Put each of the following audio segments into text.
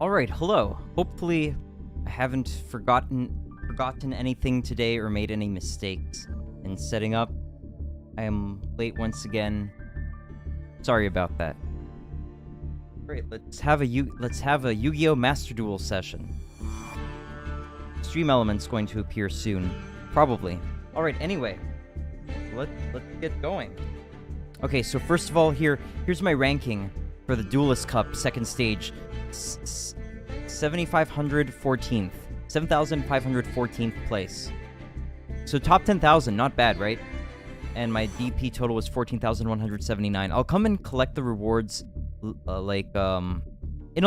Alright, hello. Hopefully I haven't forgotten anything today or made any mistakes in setting up. I am late once again. Sorry about that. Great, let's have a Yu-Gi-Oh! Master Duel session. Stream element's going to appear soon. Probably. Alright, anyway. Let's get going. Okay, so first of all, here's my ranking for the Duelist Cup second stage. 7,514th. 7,514th place. So top 10,000, not bad, right? And my DP total was 14,179. I'll come and collect the rewards, in a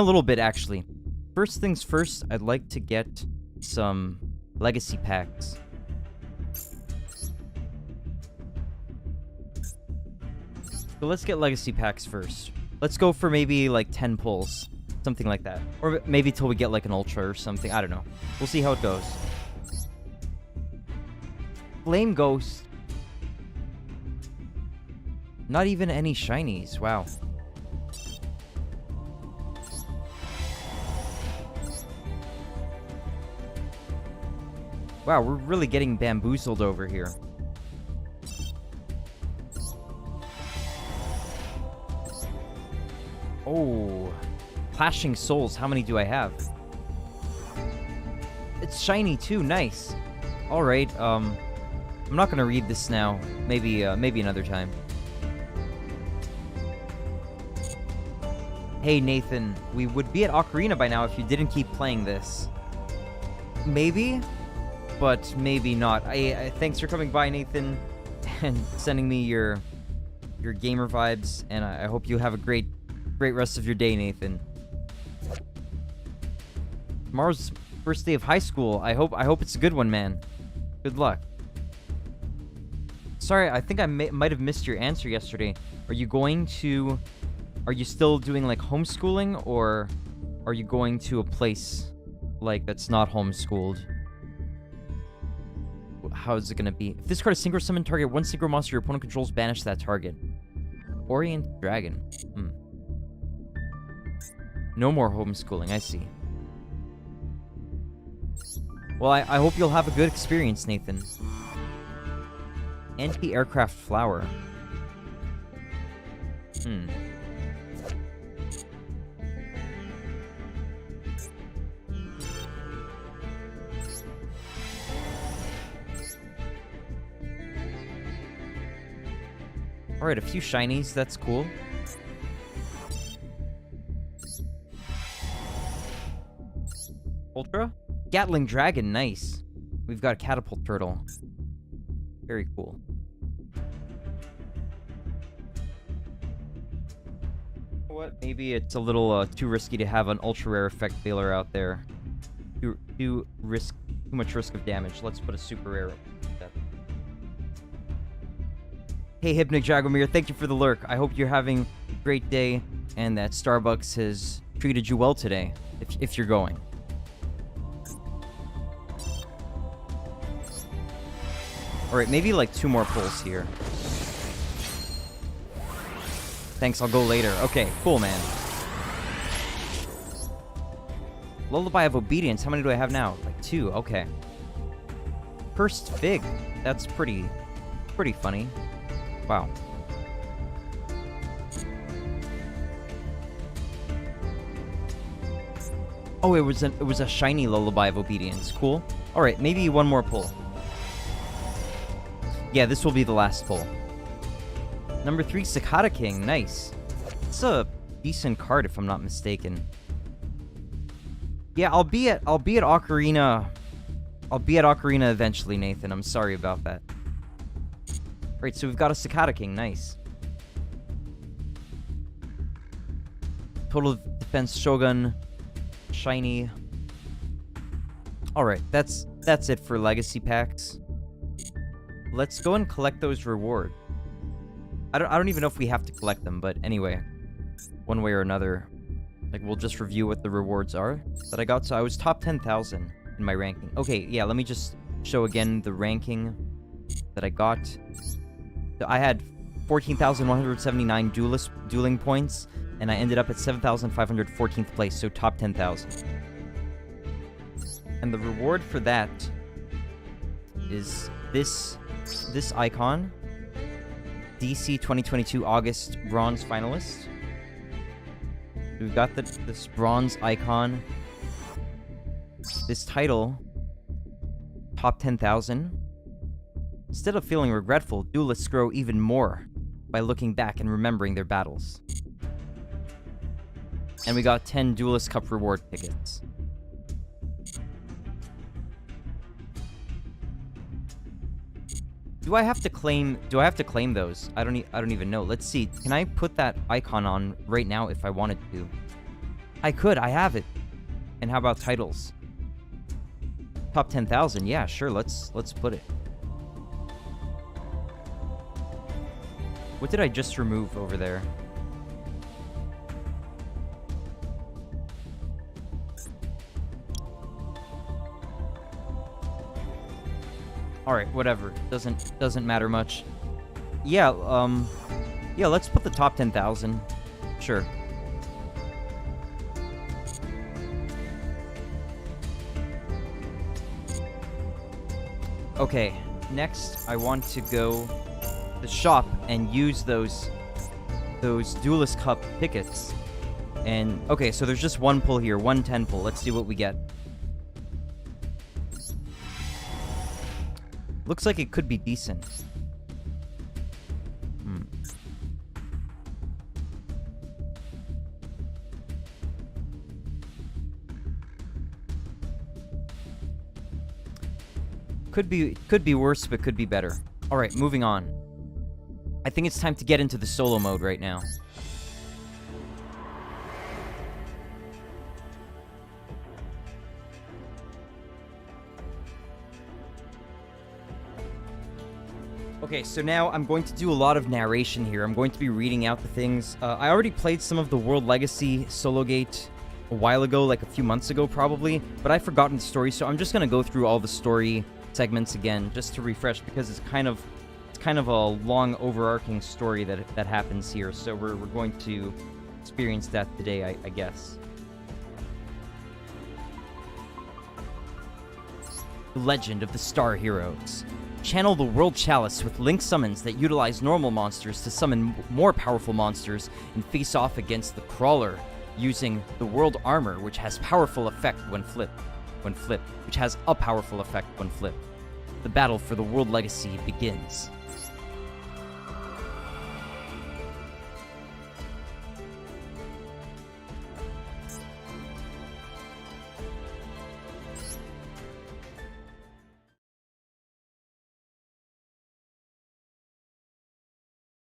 little bit, actually. First things first, I'd like to get some legacy packs. So let's get legacy packs first. Let's go for maybe like 10 pulls. Something like that. Or maybe till we get like an ultra or something. I don't know. We'll see how it goes. Flame Ghost. Not even any shinies. Wow. Wow, we're really getting bamboozled over here. Oh, Clashing Souls. How many do I have? It's shiny too. Nice. All right. I'm not gonna read this now. Maybe another time. Hey Nathan, we would be at Ocarina by now if you didn't keep playing this. Maybe, but maybe not. Thanks for coming by, Nathan, and sending me your gamer vibes. And I hope you have a great rest of your day, Nathan. Tomorrow's first day of high school. I hope it's a good one, man. Good luck. Sorry, I think I might have missed your answer yesterday. Are you still doing like homeschooling, or are you going to a place like that's not homeschooled? How is it gonna be? If this card is synchro summon, target one synchro monster your opponent controls, banish that target. Orient Dragon. No more homeschooling, I see. Well, I hope you'll have a good experience, Nathan. Anti-aircraft flower. Alright, a few shinies, that's cool. Ultra? Gatling Dragon, nice. We've got a Catapult Turtle. Very cool. You know what? Maybe it's a little too risky to have an ultra rare effect veiler out there. Too much risk of damage. Let's put a super rare. Hey Hypnic Jagomir, thank you for the lurk. I hope you're having a great day and that Starbucks has treated you well today, if you're going. Alright, maybe like 2 more pulls here. Thanks, I'll go later. Okay, cool, man. Lullaby of Obedience, how many do I have now? Like 2, okay. First Fig, that's pretty funny. Wow. Oh, it was a shiny Lullaby of Obedience. Cool. Alright, maybe 1 more pull. Yeah, this will be the last pull. Number 3, Cicada King. Nice. It's a decent card, if I'm not mistaken. Yeah, I'll be at Ocarina. I'll be at Ocarina eventually, Nathan. I'm sorry about that. Right, so we've got a Cicada King. Nice. Total Defense Shogun. Shiny. Alright, that's it for legacy packs. Let's go and collect those rewards. I don't even know if we have to collect them, but anyway, one way or another, like, we'll just review what the rewards are that I got. So I was top 10,000 in my ranking. Okay, yeah, let me just show again the ranking that I got. So I had 14,179 dueling points. and I ended up at 7,514th place, so top 10,000. And the reward for that is this icon, DC 2022 August bronze finalist. We've got this bronze icon, this title, top 10,000. Instead of feeling regretful, duelists grow even more by looking back and remembering their battles. And we got 10 Duelist Cup reward tickets. Do I have to claim those? I don't even know. Let's see. Can I put that icon on right now if I wanted to? I could. I have it. And how about titles? Top 10,000. Yeah, sure. Let's put it. What did I just remove over there? Alright, whatever. Doesn't matter much. Yeah, yeah, let's put the top 10,000. Sure. Okay, next I want to go to the shop and use those Duelist Cup tickets. And, okay, so there's just one pull here, 110 pull. Let's see what we get. Looks like it could be decent. Could be worse, but could be better. Alright, moving on. I think it's time to get into the solo mode right now. Okay, so now I'm going to do a lot of narration here. I'm going to be reading out the things. I already played some of the World Legacy solo gate a while ago, like a few months ago probably, but I've forgotten the story, so I'm just going to go through all the story segments again just to refresh, because it's kind of a long overarching story that happens here, so we're going to experience that today, I guess. The Legend of the Star Heroes. Channel the World Chalice with link summons that utilize normal monsters to summon more powerful monsters and face off against the Crawler using the World Armor, which has powerful effect when flipped, which has a powerful effect when flipped. The battle for the World Legacy begins.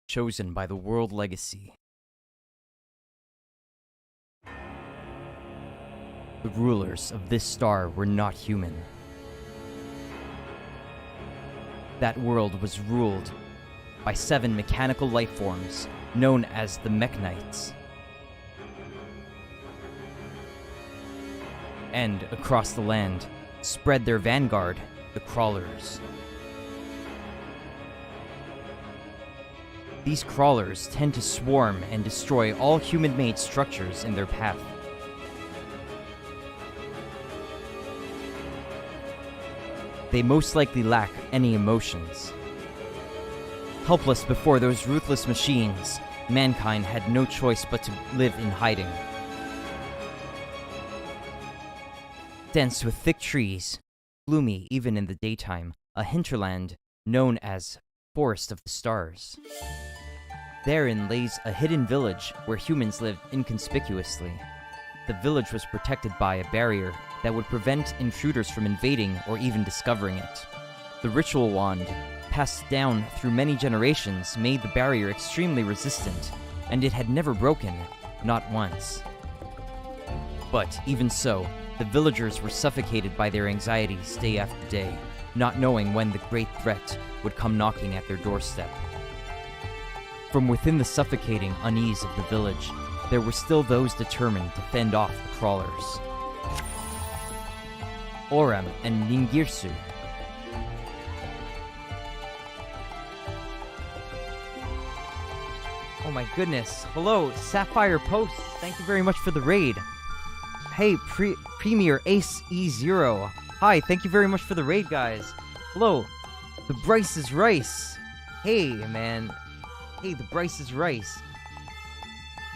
Chosen by the World Legacy. The rulers of this star were not human. That world was ruled by 7 mechanical life forms known as the Mechanites. And across the land spread their vanguard, the Crawlers. These Crawlers tend to swarm and destroy all human-made structures in their path. They most likely lack any emotions. Helpless before those ruthless machines, mankind had no choice but to live in hiding. Dense with thick trees, gloomy even in the daytime, a hinterland known as Forest of the Stars. Therein lays a hidden village where humans lived inconspicuously. The village was protected by a barrier that would prevent intruders from invading or even discovering it. The ritual wand, passed down through many generations, made the barrier extremely resistant, and it had never broken, not once. But even so, the villagers were suffocated by their anxieties day after day, not knowing when the great threat would come knocking at their doorstep. From within the suffocating unease of the village, there were still those determined to fend off the Crawlers. Oram and Ningirsu. Oh my goodness. Hello, Sapphire Post. Thank you very much for the raid. Hey, Premier Ace E0. Hi, thank you very much for the raid, guys. Hello, the Bryce is Rice. Hey, man. Hey, the Bryce is Rice.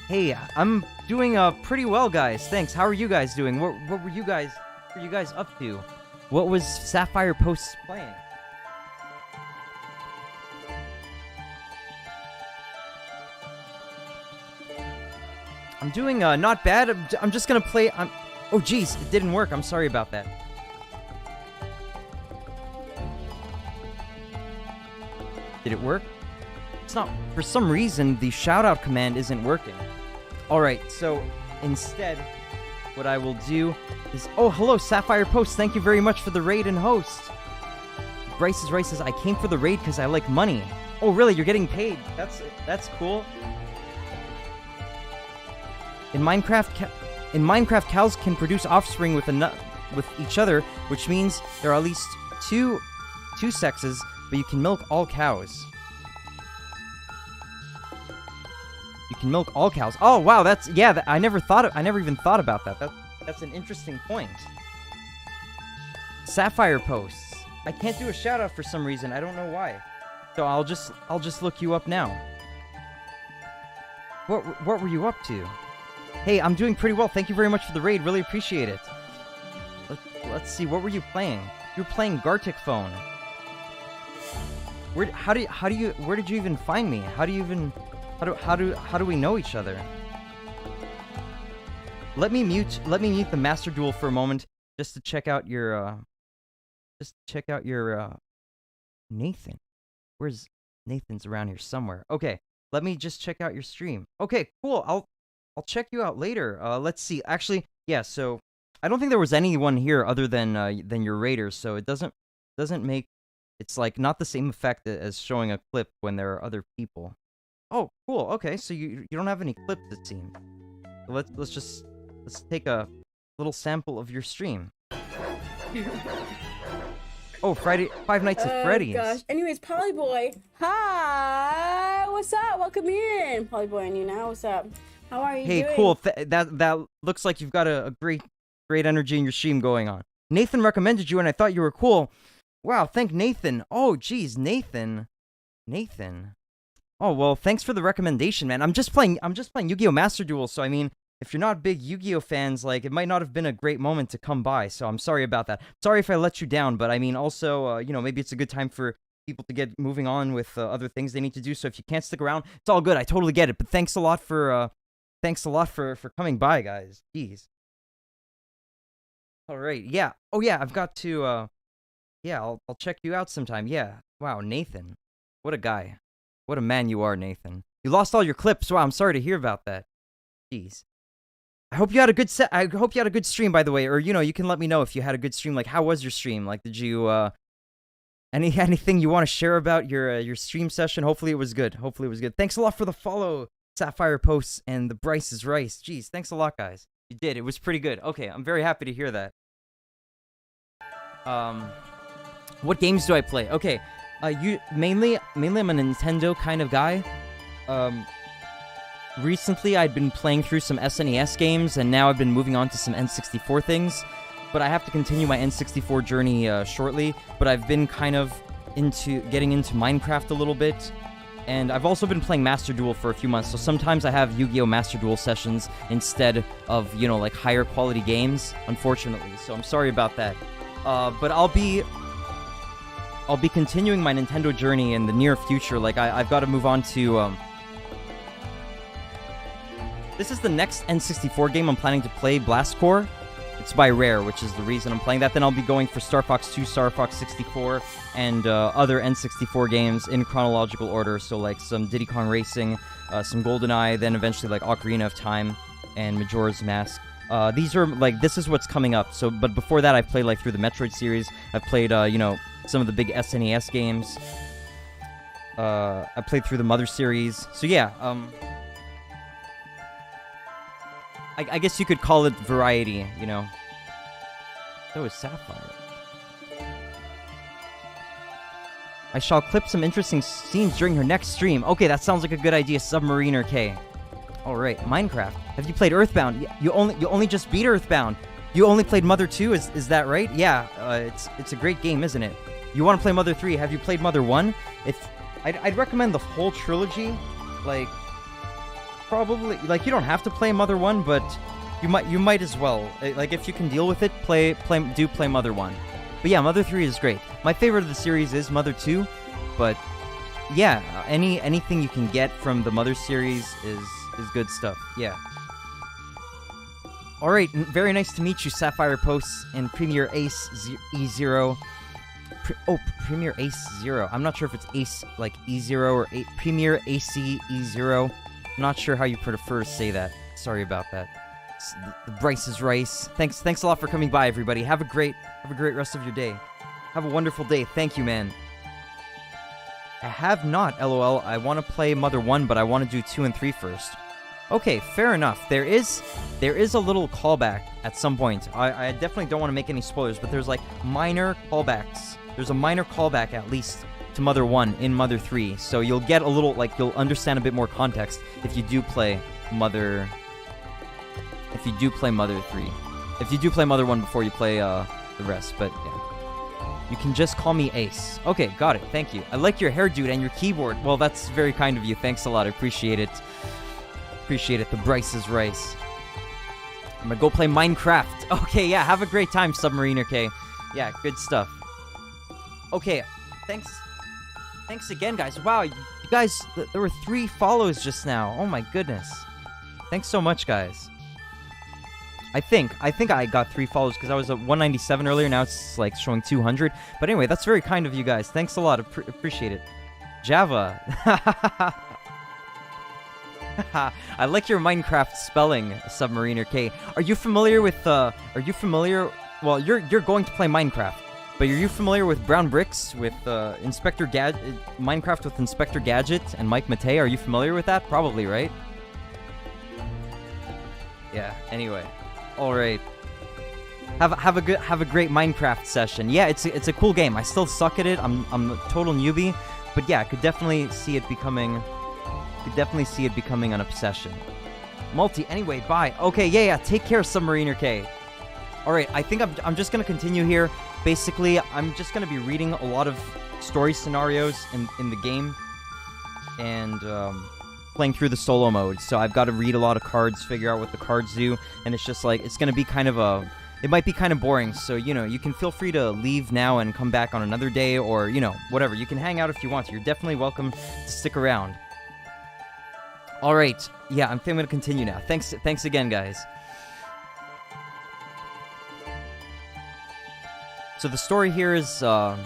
Hey, I'm doing pretty well, guys. Thanks. How are you guys doing? What were you guys up to? What was Sapphire Post playing? I'm doing not bad. I'm just gonna play. Oh, geez, it didn't work. I'm sorry about that. Did it work? It's not. For some reason, the shoutout command isn't working. Alright, so instead, what I will do is... Oh, hello, Sapphire Post. Thank you very much for the raid and host. Bryce's Rice says, I came for the raid because I like money. Oh, really? You're getting paid? That's cool. In Minecraft, cows can produce offspring with each other, which means there are at least two sexes, but you can milk all cows. You can milk all cows. Oh wow, I never even thought about that. That's an interesting point. Sapphire Posts. I can't do a shout out for some reason. I don't know why. So I'll just look you up now. What were you up to? Hey, I'm doing pretty well. Thank you very much for the raid. Really appreciate it. Let's see. What were you playing? You were playing Gartic Phone. Where did you even find me? How do we know each other? Let me mute the Master Duel for a moment just to check out your Nathan. Where's Nathan's around here somewhere? Okay, let me just check out your stream. Okay, cool. I'll check you out later. Let's see. Actually, yeah, so I don't think there was anyone here other than your raiders, so it doesn't make it's like not the same effect as showing a clip when there are other people. Oh, cool. Okay, so you don't have any clips, it seems. Let's take a little sample of your stream. Oh, Five Nights at Freddy's. Oh gosh. Anyways, Polyboy. Hi. What's up? Welcome in, Polyboy. And you now, what's up? How are you doing? Hey, cool. That looks like you've got a great energy in your stream going on. Nathan recommended you, and I thought you were cool. Wow, thank Nathan. Oh, geez, Nathan. Oh, well, thanks for the recommendation, man. I'm just playing Yu-Gi-Oh! Master Duel, so I mean, if you're not big Yu-Gi-Oh! Fans, like, it might not have been a great moment to come by, so I'm sorry about that. Sorry if I let you down, but I mean, also, you know, maybe it's a good time for people to get moving on with other things they need to do, so if you can't stick around, it's all good. I totally get it, but thanks a lot for coming by, guys. Jeez. All right, yeah. Oh, yeah, I've got to, yeah, I'll check you out sometime. Yeah. Wow, Nathan. What a guy. What a man you are, Nathan. You lost all your clips. Wow, I'm sorry to hear about that. Jeez. I hope you had a good I hope you had a good stream, by the way. Or, you know, you can let me know if you had a good stream. Like, how was your stream? Like, did you, anything you want to share about your stream session? Hopefully it was good. Thanks a lot for the follow, Sapphire Posts and the Bryce is Rice. Jeez, thanks a lot, guys. You did. It was pretty good. Okay, I'm very happy to hear that. What games do I play? Okay, mainly I'm a Nintendo kind of guy. Recently I'd been playing through some SNES games, and now I've been moving on to some N64 things. But I have to continue my N64 journey shortly. But I've been kind of getting into Minecraft a little bit. And I've also been playing Master Duel for a few months, so sometimes I have Yu-Gi-Oh! Master Duel sessions instead of, you know, like higher quality games, unfortunately. So I'm sorry about that. But I'll be continuing my Nintendo journey in the near future. Like, I've got to move on to, this is the next N64 game I'm planning to play, Blast Corps. It's by Rare, which is the reason I'm playing that. Then I'll be going for Star Fox 2, Star Fox 64, and other N64 games in chronological order. So, like, some Diddy Kong Racing, some GoldenEye, then eventually, like, Ocarina of Time and Majora's Mask. These are, like, this is what's coming up. So, but before that, I've played, like, through the Metroid series. I've played, you know, some of the big SNES games. I played through the Mother series. So, yeah, I guess you could call it variety, you know. That was Sapphire. I shall clip some interesting scenes during her next stream. Okay, that sounds like a good idea, Submariner K. Alright, Minecraft. Have you played Earthbound? You only just beat Earthbound. You only played Mother 2, is that right? Yeah, it's a great game, isn't it? You want to play Mother 3, have you played Mother 1? I'd recommend the whole trilogy. Like, probably, like, you don't have to play Mother 1, but you might as well. Like, if you can deal with it, play Mother 1. But yeah, Mother 3 is great. My favorite of the series is Mother 2, but yeah, anything you can get from the Mother series is good stuff. Yeah. All right, very nice to meet you, Sapphire Posts and Premier Ace E0. Premier Ace 0. I'm not sure if it's Ace like E0 or Premier AC E0. I'm not sure how you prefer to say that. Sorry about that. The Bryce's Rice. Thanks a lot for coming by, everybody. Have a great rest of your day. Have a wonderful day. Thank you, man. I have not, LOL. I want to play Mother 1, but I want to do 2 and 3 first. Okay, fair enough. There is a little callback at some point. I definitely don't want to make any spoilers, but there's like minor callbacks. There's a minor callback at least to Mother 1 in Mother 3. So you'll get a little, like, you'll understand a bit more context if you do play Mother 3. If you do play Mother 1 before you play the rest, but yeah. You can just call me Ace. Okay, got it. Thank you. I like your hair, dude, and your keyboard. Well, that's very kind of you. Thanks a lot. I appreciate it. Appreciate it. The Bryce's Rice. I'm gonna go play Minecraft. Okay, yeah. Have a great time, Submariner K. Yeah, good stuff. Okay, thanks again, guys. Wow, you guys, there were 3 follows just now. Oh my goodness. Thanks so much, guys. I think I got 3 follows because I was at 197 earlier. Now it's like showing 200. But anyway, that's very kind of you guys. Thanks a lot. Appreciate it. Java. I like your Minecraft spelling, Submariner K. Are you familiar with well, you're going to play Minecraft. But are you familiar with Brown Bricks, with Minecraft with Inspector Gadget and Mike Matei? Are you familiar with that? Probably, right? Yeah, anyway. Alright. Have a great Minecraft session. Yeah, it's a cool game. I still suck at it. I'm a total newbie. But yeah, I could definitely see it becoming an obsession. Multi, anyway, bye. Okay, yeah, take care, Submariner K. Alright, I think I'm just gonna continue here. Basically, I'm just gonna be reading a lot of story scenarios in the game. And, playing through the solo mode. So I've got to read a lot of cards, figure out what the cards do. And it's just like, it's gonna be kind of it might be kind of boring. So, you know, you can feel free to leave now and come back on another day. Or, you know, whatever. You can hang out if you want to. You're definitely welcome to stick around. Alright. Yeah, I'm gonna continue now. Thanks again, guys. So the story here is, there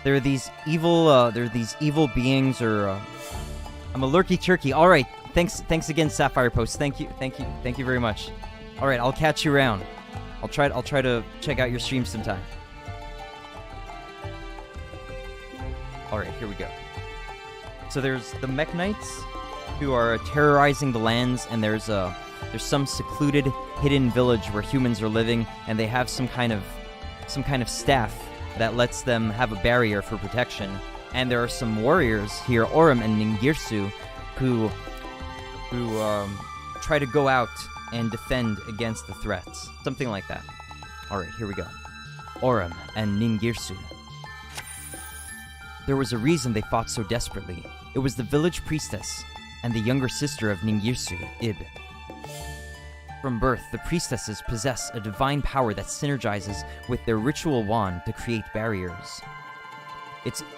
are these evil beings, or, I'm a lurky turkey. Alright, thanks again, Sapphire Post. Thank you very much. Alright, I'll catch you around. I'll try to check out your stream sometime. Alright, here we go. So there's the Mech Knights, who are terrorizing the lands, and there's some secluded, hidden village where humans are living, and they have some kind of staff that lets them have a barrier for protection. And there are some warriors here, Orem and Ningirsu, who try to go out and defend against the threats. Something like that. Alright, here we go. Orem and Ningirsu. There was a reason they fought so desperately. It was the village priestess and the younger sister of Ningirsu, Ib. From birth, the priestesses possess a divine power that synergizes with their ritual wand to create barriers.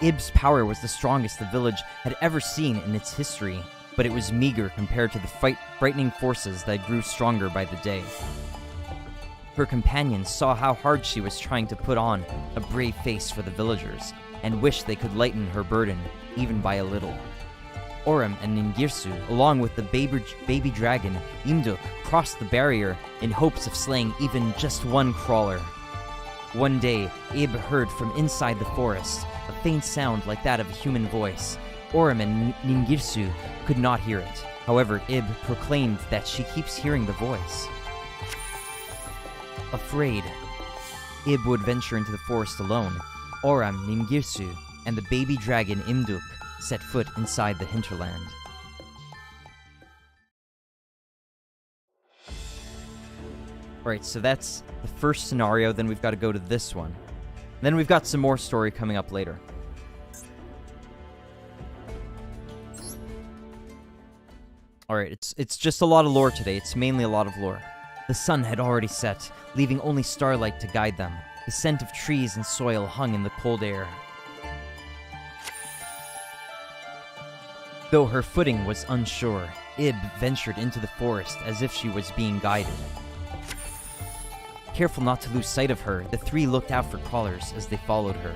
Ib's power was the strongest the village had ever seen in its history, but it was meager compared to the frightening forces that grew stronger by the day. Her companions saw how hard she was trying to put on a brave face for the villagers, and wished they could lighten her burden, even by a little. Orem and Ningirsu, along with the baby dragon, Imduk, crossed the barrier in hopes of slaying even just one crawler. One day, Ib heard from inside the forest a faint sound like that of a human voice. Orem and Ningirsu could not hear it. However, Ib proclaimed that she keeps hearing the voice. Afraid, Ib would venture into the forest alone. Orem, Ningirsu, and the baby dragon Imduk set foot inside the hinterland. Alright, so that's the first scenario, then we've got to go to this one. Then we've got some more story coming up later. Alright, it's just a lot of lore today. It's mainly a lot of lore. The sun had already set, leaving only starlight to guide them. The scent of trees and soil hung in the cold air. Though her footing was unsure, Ib ventured into the forest as if she was being guided. Careful not to lose sight of her, the three looked out for crawlers as they followed her.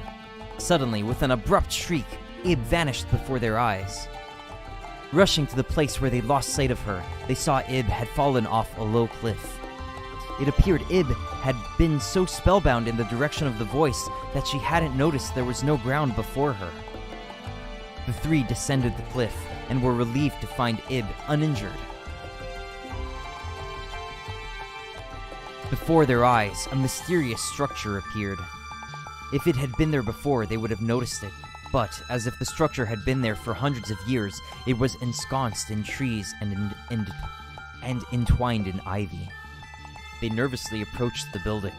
Suddenly, with an abrupt shriek, Ib vanished before their eyes. Rushing to the place where they lost sight of her, they saw Ib had fallen off a low cliff. It appeared Ib had been so spellbound in the direction of the voice that she hadn't noticed there was no ground before her. The three descended the cliff and were relieved to find Ib uninjured. Before their eyes, a mysterious structure appeared. If it had been there before, they would have noticed it. But, as if the structure had been there for hundreds of years, it was ensconced in trees and entwined in ivy. They nervously approached the building.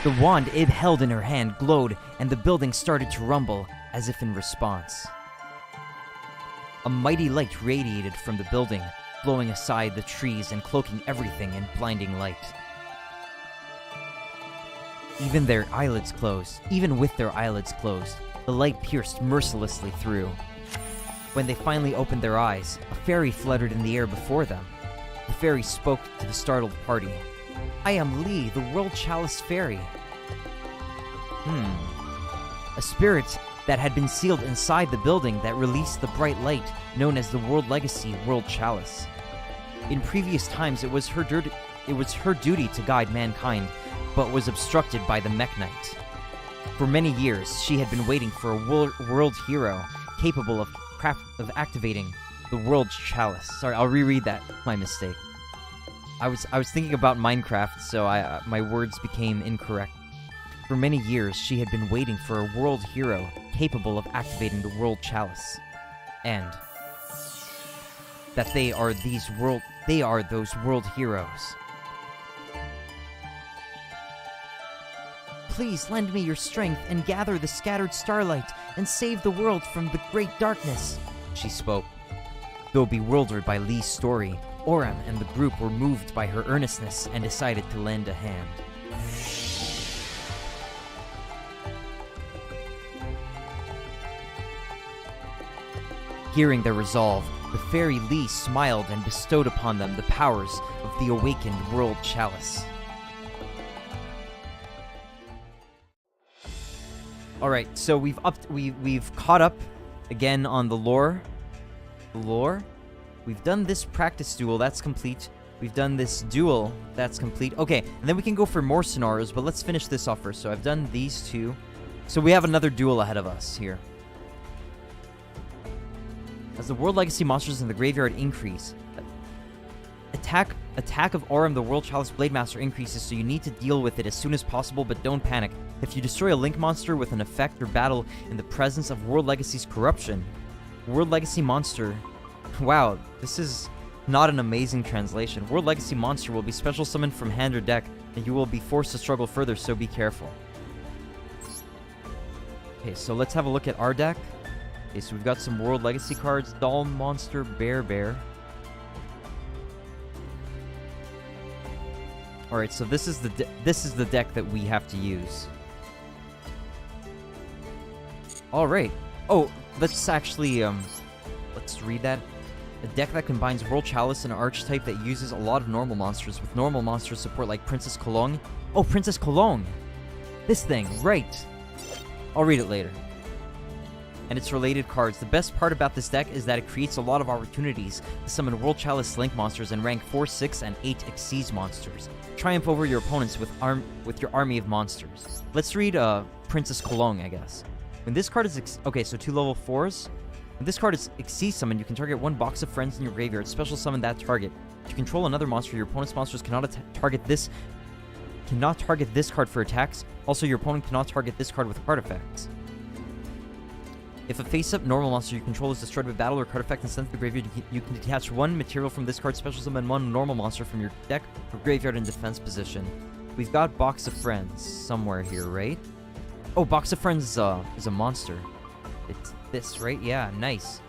The wand Ib held in her hand glowed, and the building started to rumble, as if in response. A mighty light radiated from the building, blowing aside the trees and cloaking everything in blinding light. Even with their eyelids closed, the light pierced mercilessly through. When they finally opened their eyes, a fairy fluttered in the air before them. The fairy spoke to the startled party. "I am Lee, the World Chalice Fairy." A spirit that had been sealed inside the building that released the bright light known as the World Legacy World Chalice. In previous times, it was her duty to guide mankind, but was obstructed by the Mech Knight. For many years, she had been waiting for a world hero capable of activating the World Chalice. Sorry, I'll reread that. My mistake. I was thinking about Minecraft, so my words became incorrect. For many years, she had been waiting for a world hero capable of activating the World Chalice, and that they are those world heroes. "Please lend me your strength and gather the scattered starlight and save the world from the great darkness," she spoke. Though bewildered by Lee's story, Oram and the group were moved by her earnestness and decided to lend a hand. Hearing their resolve, the fairy Lee smiled and bestowed upon them the powers of the awakened World Chalice. Alright, so we've caught up again on the lore. We've done this practice duel, that's complete. We've done this duel, that's complete. Okay, and then we can go for more scenarios, but let's finish this off first. So I've done these two. So we have another duel ahead of us here. As the World Legacy monsters in the graveyard increase, attack of Oram the World Chalice Blade Master increases, so you need to deal with it as soon as possible, but don't panic. If you destroy a Link monster with an effect or battle in the presence of World Legacy's corruption, World Legacy monster... Wow, this is not an amazing translation. World Legacy monster will be special summoned from hand or deck, and you will be forced to struggle further, so be careful. Okay, so let's have a look at our deck. Okay, so we've got some World Legacy cards. Doll Monster, Bear. Alright, so this is the deck that we have to use. Alright. Oh, let's actually, let's read that. A deck that combines World Chalice and an archetype that uses a lot of normal monsters, with normal monster support like Princess Kolong. Oh, Princess Kolong! This thing, right. I'll read it later. And its related cards. The best part about this deck is that it creates a lot of opportunities to summon World Chalice Link monsters and rank 4, 6, and 8 Xyz monsters. Triumph over your opponents with your army of monsters. Let's read Princess Kolong, I guess. When this card is... okay, so 2 level 4s. When this card is Xyz summoned, you can target 1 box of friends in your graveyard. Special summon that target. If you control another monster, your opponent's monsters cannot target this cannot target this card for attacks. Also, your opponent cannot target this card with card effects. If a face-up normal monster you control is destroyed by battle or card effect and sent to the graveyard, you can detach one material from this card, special summon one normal monster from your deck or graveyard in defense position. We've got Box of Friends somewhere here, right? Oh, Box of Friends is a monster. It's this, right? Yeah, nice.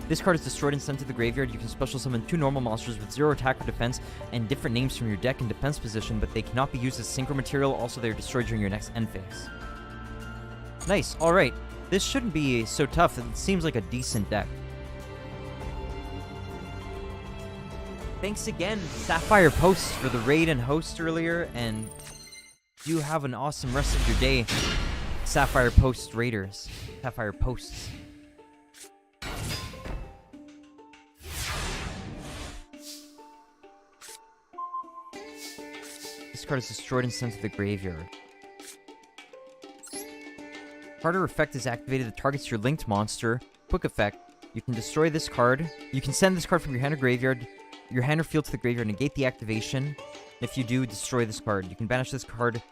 This card is destroyed and sent to the graveyard. You can special summon 2 normal monsters with 0 attack or defense and different names from your deck in defense position, but they cannot be used as synchro material. Also, they are destroyed during your next end phase. Nice. Alright. This shouldn't be so tough. It seems like a decent deck. Thanks again, Sapphire Posts, for the raid and host earlier, and you have an awesome rest of your day, Sapphire Post Raiders. Sapphire Posts. This card is destroyed and sent to the graveyard. Card or effect is activated that targets your linked monster. Quick effect. You can destroy this card. You can send this card from your hand or graveyard, your hand or field to the graveyard, negate the activation. If you do, destroy this card. You can banish this card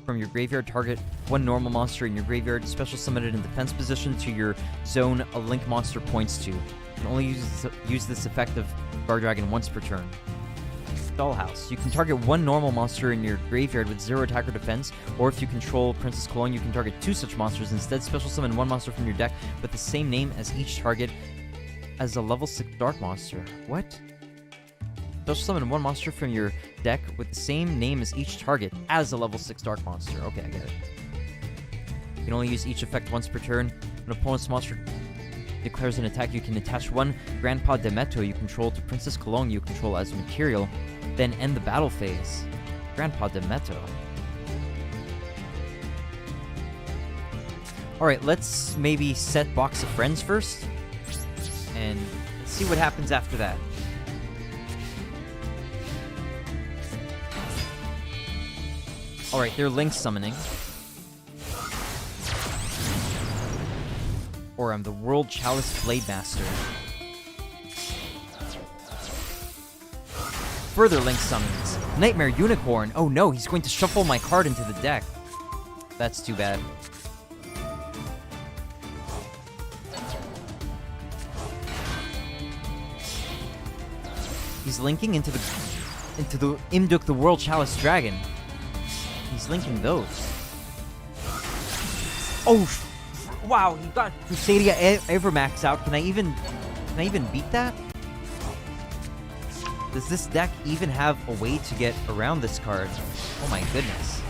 from your graveyard, target one normal monster in your graveyard, special summon it in defense position to your zone a link monster points to. You can only use this effect of Guard Dragon once per turn. Dollhouse. You can target one normal monster in your graveyard with 0 attack or defense, or if you control Princess Cologne, you can target 2 such monsters. Instead, special summon one monster from your deck with the same name as each target as a level 6 dark monster. What? Special summon one monster from your deck with the same name as each target as a level 6 dark monster. Okay, I get it. You can only use each effect once per turn. An opponent's monster declares an attack, you can attach one Grandpa Demeto you control to Princess Cologne you control as material, then end the battle phase. Grandpa Demeto. Alright, let's maybe set Box of Friends first, and see what happens after that. Alright, they're link summoning. Or I'm the World Chalice Blade Master. Further link summons. Nightmare Unicorn. Oh no, he's going to shuffle my card into the deck. That's too bad. He's linking into the Imduk the World Chalice Dragon. He's linking those. Oh, wow! He got Crusadia Evermax out. Can I even beat that? Does this deck even have a way to get around this card? Oh my goodness.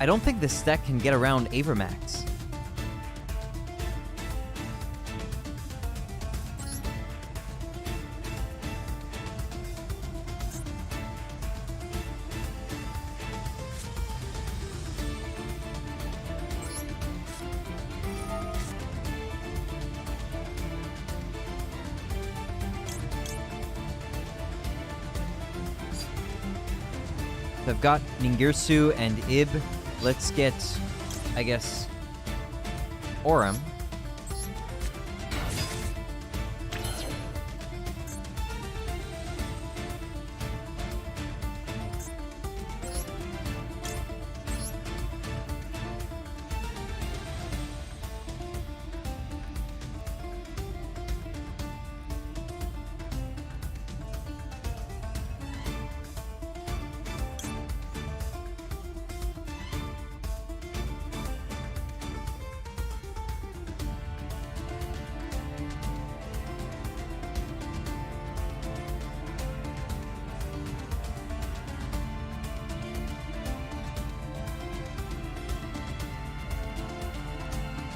I don't think this deck can get around Avermax. I've got Ningirsu and Ib. Let's get, I guess, Orem.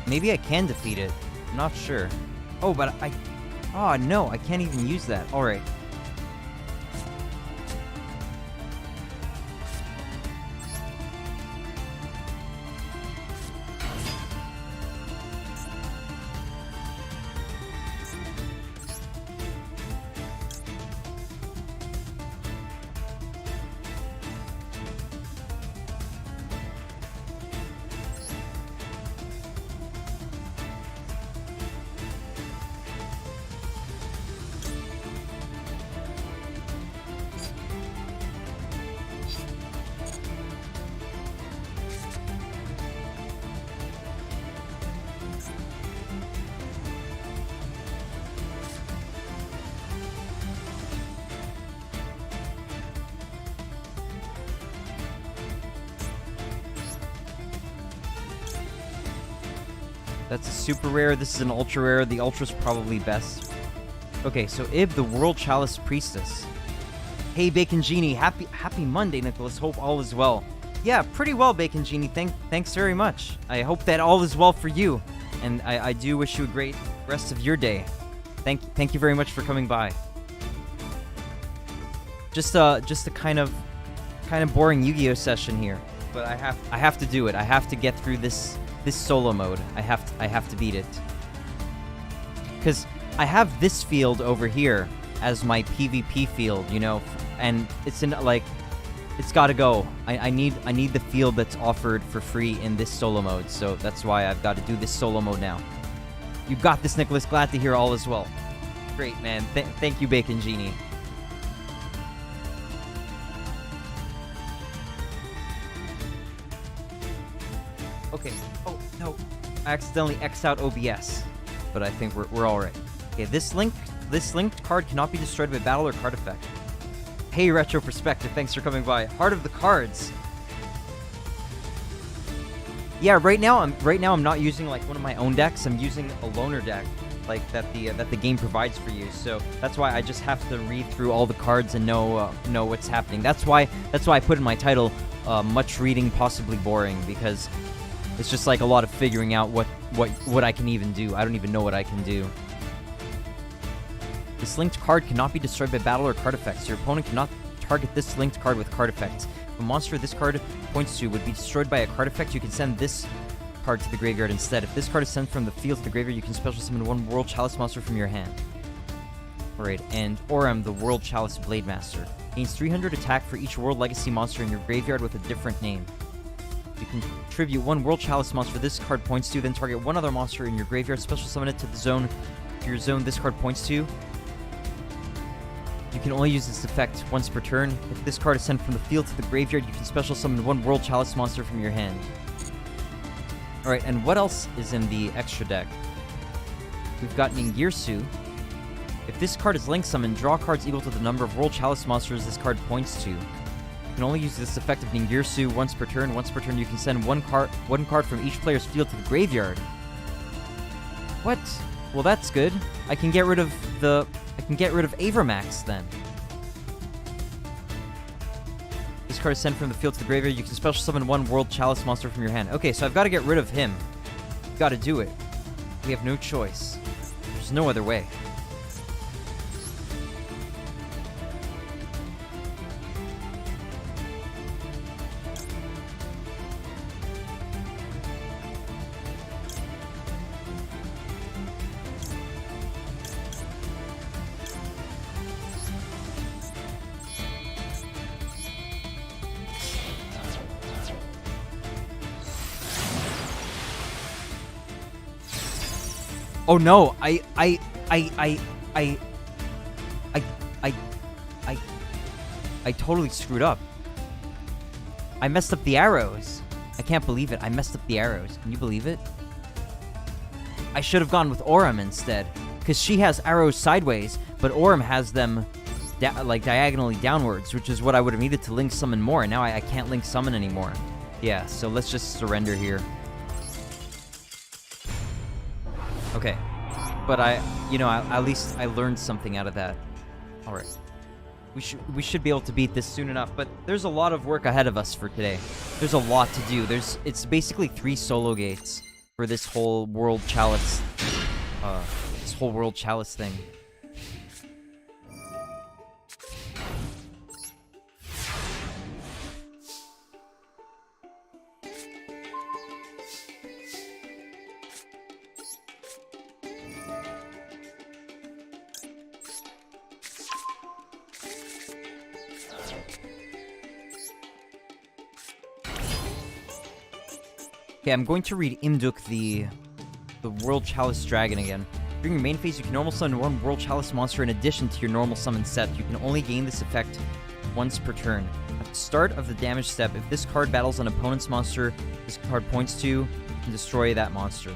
Maybe I can defeat it. I'm not sure. Oh, but oh, no, I can't even use that. Alright. That's a super rare. This is an ultra rare. The ultra's probably best. Okay, so Ib, the World Chalice Priestess. Hey, Bacon Genie. Happy Monday, Nicholas. Hope all is well. Yeah, pretty well, Bacon Genie. Thanks very much. I hope that all is well for you. And I do wish you a great rest of your day. Thank you very much for coming by. Just a kind of boring Yu-Gi-Oh session here, but I have to do it. I have to get through this solo mode. I have to beat it. Cuz I have this field over here as my PvP field, you know, and it's in like it's got to go. I need the field that's offered for free in this solo mode. So that's why I've got to do this solo mode now. You got this, Nicholas. Glad to hear all is well. Great, man. Thank you, Bacon Genie. Okay. Oh, no. I accidentally X'd out OBS. But I think we're all right. Okay, this linked card cannot be destroyed by battle or card effect. Hey, Retro Perspective, thanks for coming by. Heart of the Cards. Yeah, right now I'm not using like one of my own decks. I'm using a loaner deck, like that the game provides for you. So that's why I just have to read through all the cards and know what's happening. That's why I put in my title, much reading, possibly boring, because it's just like a lot of figuring out what I can even do. I don't even know what I can do. This linked card cannot be destroyed by battle or card effects. Your opponent cannot target this linked card with card effects. If a monster this card points to would be destroyed by a card effect, you can send this card to the graveyard instead. If this card is sent from the field to the graveyard, you can special summon one World Chalice monster from your hand. Alright, and Oram, the World Chalice Blade Master. Gains 300 attack for each World Legacy monster in your graveyard with a different name. You can contribute one World Chalice monster this card points to, then target one other monster in your graveyard, special summon it to the zone your zone this card points to. You can only use this effect once per turn. If this card is sent from the field to the graveyard, you can special summon one World Chalice monster from your hand. Alright, and what else is in the extra deck? We've got Ningirsu. If this card is link summoned, draw cards equal to the number of World Chalice monsters this card points to. You can only use this effect of Ningirsu once per turn. Once per turn, you can send one card from each player's field to the graveyard. What? Well, that's good. I can get rid of Avramax then. This card is sent from the field to the graveyard. You can special summon one World Chalice monster from your hand. Okay, so I've got to get rid of him. Got to do it. We have no choice. There's no other way. Oh no, I totally screwed up. I messed up the arrows. I can't believe it. I messed up the arrows. Can you believe it? I should have gone with Oram instead, because she has arrows sideways, but Oram has them like diagonally downwards, which is what I would have needed to link summon more. And now I can't link summon anymore. Yeah, so let's just surrender here. Okay, but at least I learned something out of that. All right, we should be able to beat this soon enough. But there's a lot of work ahead of us for today. There's a lot to do. It's basically 3 solo gates for this whole World Chalice, thing. Okay, I'm going to read Imduk, the World Chalice Dragon again. During your main phase, you can normal summon one World Chalice monster in addition to your normal summon set. You can only gain this effect once per turn. At the start of the damage step, if this card battles an opponent's monster this card points to, you can destroy that monster.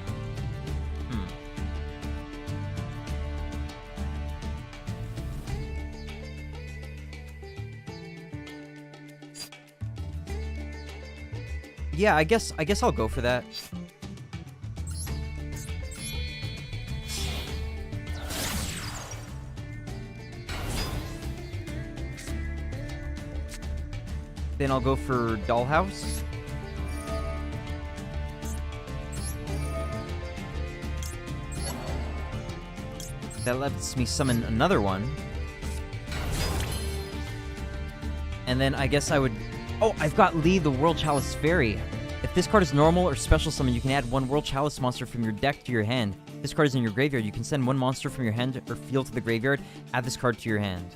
Yeah, I guess I'll go for that. Then I'll go for Dollhouse. That lets me summon another one. And then I guess I would... Oh, I've got Lee, the World Chalice Fairy. If this card is normal or special summon, you can add one World Chalice monster from your deck to your hand. If this card is in your graveyard, you can send one monster from your hand or field to the graveyard. Add this card to your hand.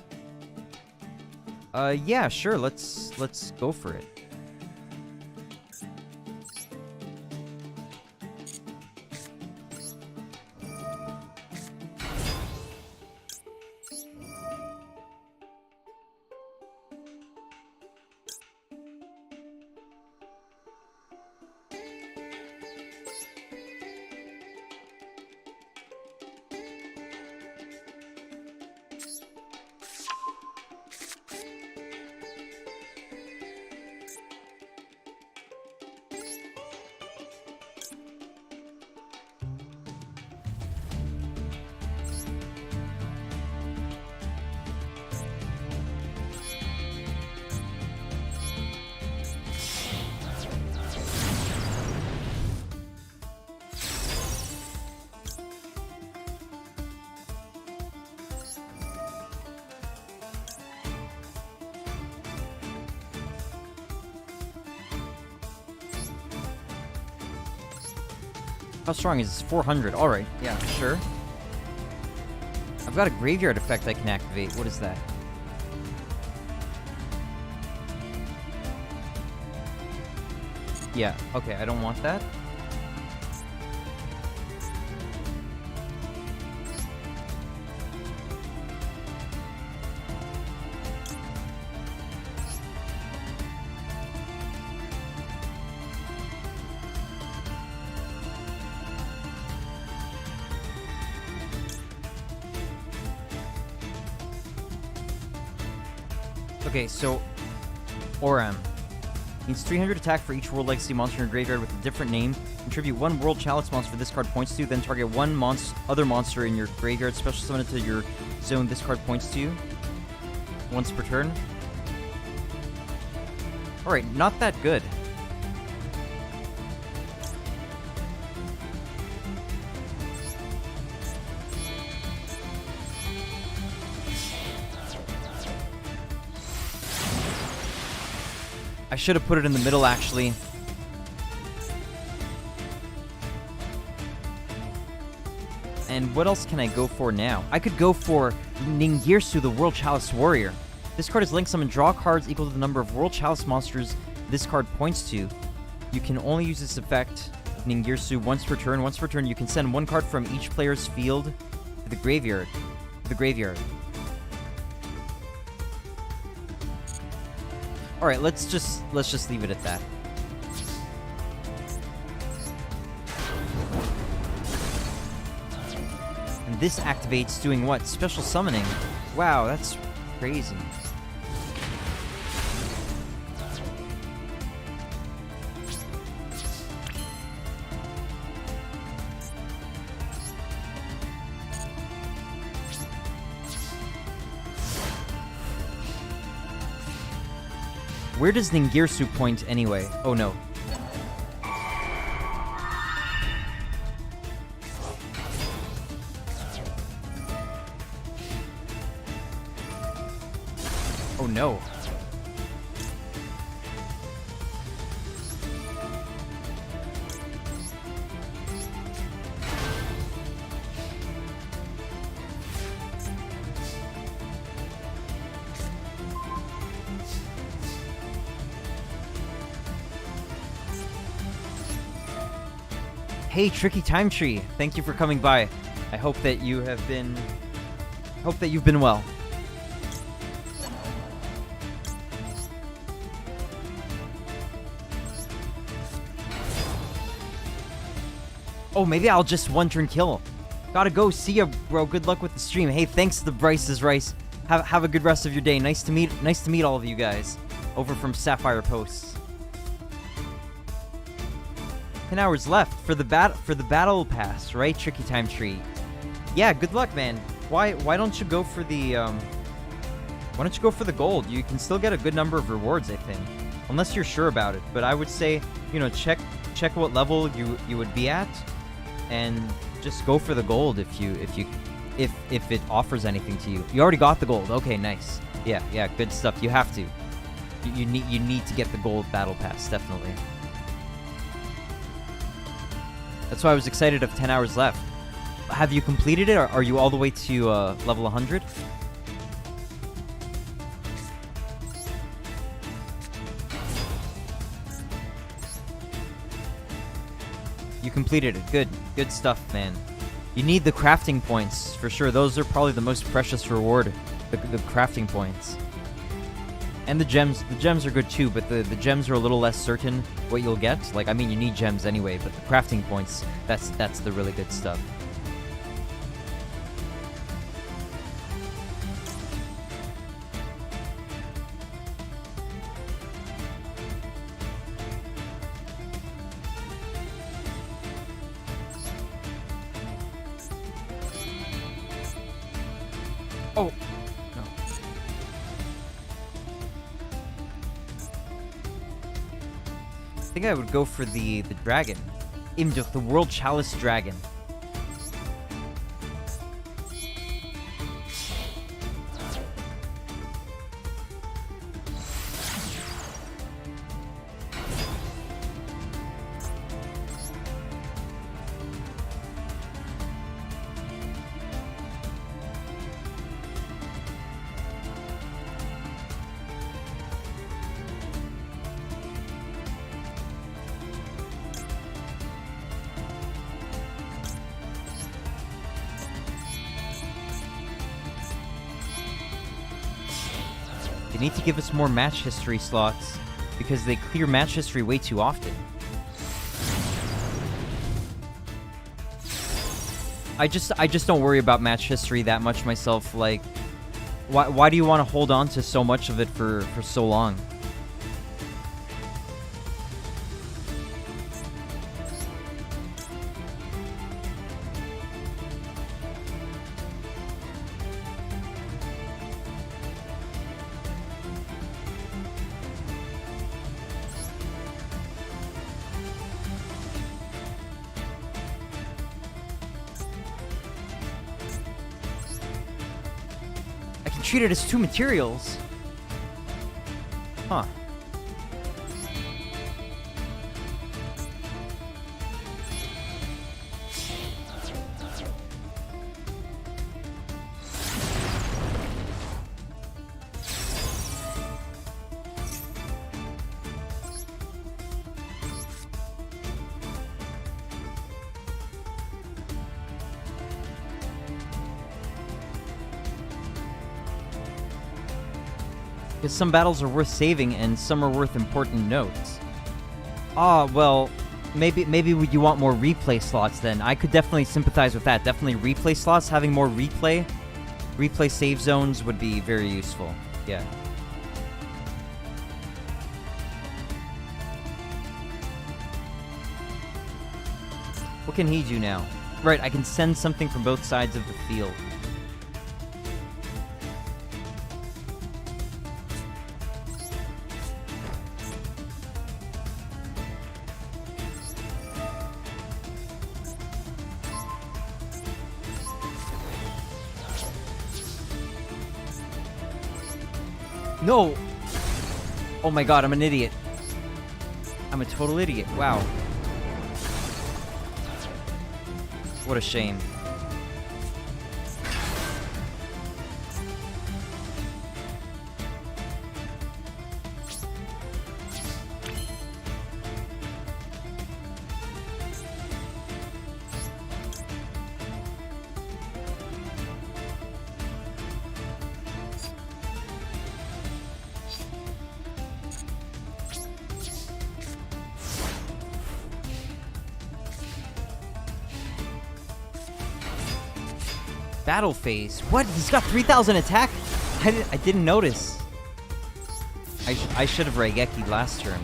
Yeah, sure. Let's go for it. How strong is this? 400. Alright, yeah, sure. I've got a graveyard effect I can activate. What is that? Yeah, okay, I don't want that. Okay, so Oram needs 300 attack for each World Legacy monster in your graveyard with a different name. Contribute one World Chalice monster this card points to, then target one other monster in your graveyard. Special summon it to your zone this card points to once per turn. Alright, not that good. I should have put it in the middle, actually. And what else can I go for now? I could go for Ningirsu, the World Chalice Warrior. This card is linked summon draw cards equal to the number of World Chalice monsters this card points to. You can only use this effect of Ningirsu once per turn. Once per turn, you can send one card from each player's field to the graveyard. Alright, let's just leave it at that. And this activates doing what? Special summoning. Wow, that's crazy. Where does Ningirsu point anyway? Oh no. Oh no. Hey, Tricky Time Tree, thank you for coming by. I hope that you have been... hope that you've been well. Oh, maybe I'll just one-turn kill. Gotta go. See ya, bro. Good luck with the stream. Hey, thanks to Bryce's Rice. Have a good rest of your day. Nice to meet all of you guys over from Sapphire Posts. 10 hours left for the battle pass, right? Tricky Time Tree. Yeah, good luck, man. Why don't you go for the why don't you go for the gold? You can still get a good number of rewards, I think. unless you're sure about it. But I would say, you know, check what level you would be at, and just go for the gold if it offers anything to you. You already got the gold. Okay, nice. Yeah, good stuff. You have to. You need to get the gold battle pass, definitely. That's why I was excited of 10 hours left. Have you completed it, or are you all the way to level 100? You completed it. Good stuff, man. You need the crafting points, for sure. Those are probably the most precious reward, the crafting points. And the gems. The gems are good too, but the gems are a little less certain what you'll get. Like, I mean, you need gems anyway, but the crafting points, that's the really good stuff. Oh, no. I think I would go for the dragon. Imduk, the World Chalice Dragon. They need to give us more match history slots, because they clear match history way too often. I just don't worry about match history that much myself. Like, why do you want to hold on to so much of it for so long? Treat it as two materials. Huh. Because some battles are worth saving and some are worth important notes. Well, maybe you want more replay slots then. I could definitely sympathize with that. Definitely replay slots, having more replay save zones would be very useful. Yeah. What can he do now? Right, I can send something from both sides of the field. No! Oh my god, I'm an idiot. I'm a total idiot. Wow. What a shame. Battle phase. What? He's got 3,000 attack? I didn't notice. I should have Raigeki last turn.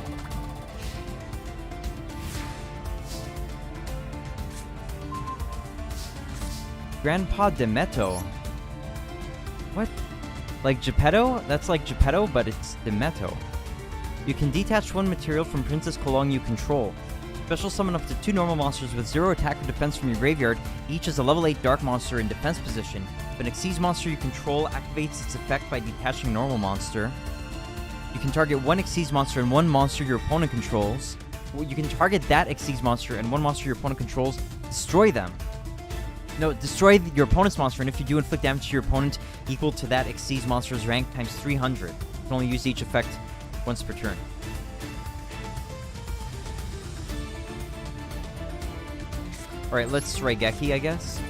Grandpa Demeto. What? Like Geppetto? That's like Geppetto, but it's Demeto. You can detach one material from Princess Kolong you control. Special summon up to 2 normal monsters with 0 attack or defense from your graveyard. Each is a level 8 dark monster in defense position. If an Xyz monster you control activates its effect by detaching a normal monster, you can target 1 Xyz monster and 1 monster your opponent controls. Well, you can target that Xyz monster and 1 monster your opponent controls, destroy them. No, destroy your opponent's monster, and if you do, inflict damage to your opponent equal to that Xyz monster's rank times 300. You can only use each effect once per turn. Alright, let's Raigeki, I guess.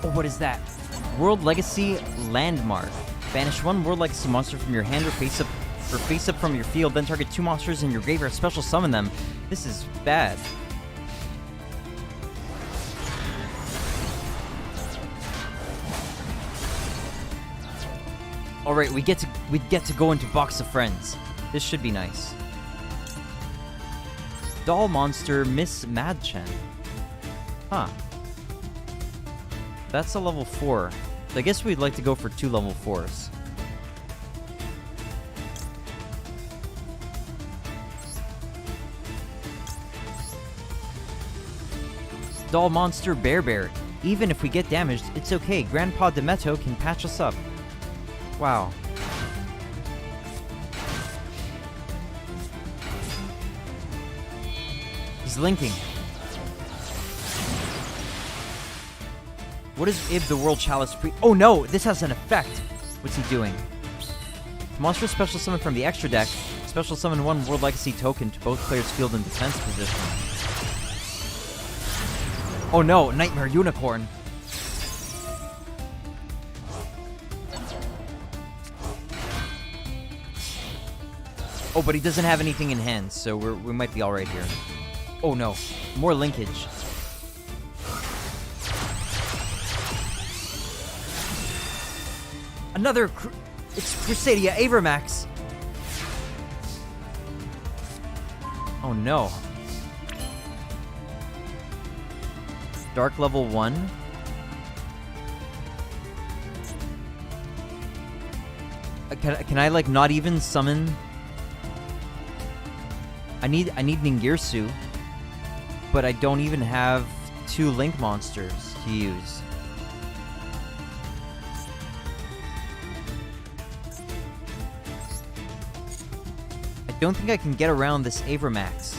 Oh, what is that? World Legacy Landmark. Banish 1 World Legacy monster from your hand or face up from your field, then target 2 monsters in your graveyard, special summon them. This is bad. Alright, we get to go into Box of Friends. This should be nice. Doll monster Miss Madchen. Huh. That's a level 4. So I guess we'd like to go for 2 level 4s. Doll monster Bear. Even if we get damaged, it's okay. Grandpa Demeto can patch us up. Wow. He's linking. What is Ib the World Chalice Pre- Oh no! This has an effect! What's he doing? Monster special summon from the extra deck. Special summon 1 World Legacy token to both players' field and defense position. Oh no! Nightmare Unicorn! Oh, but he doesn't have anything in hand, so we might be alright here. Oh no. More linkage. Another it's Crusadia Avermax. Oh no. Dark level 1. Can I like not even summon? I need Ningirsu, but I don't even have 2 link monsters to use. I don't think I can get around this Avermax.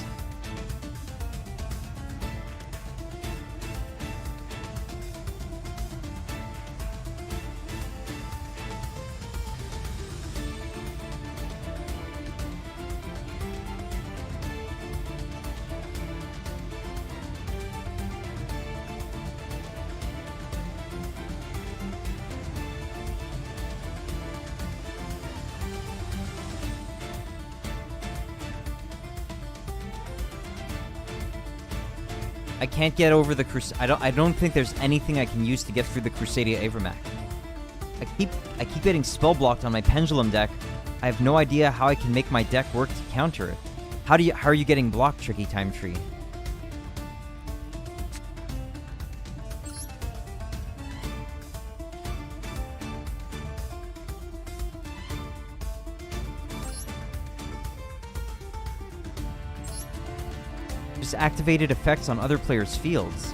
I can't get over the I don't think there's anything I can use to get through the Crusadia Avermax. I keep getting spell blocked on my Pendulum deck. I have no idea how I can make my deck work to counter it. How are you getting blocked, Tricky Time Tree? Activated effects on other players' fields.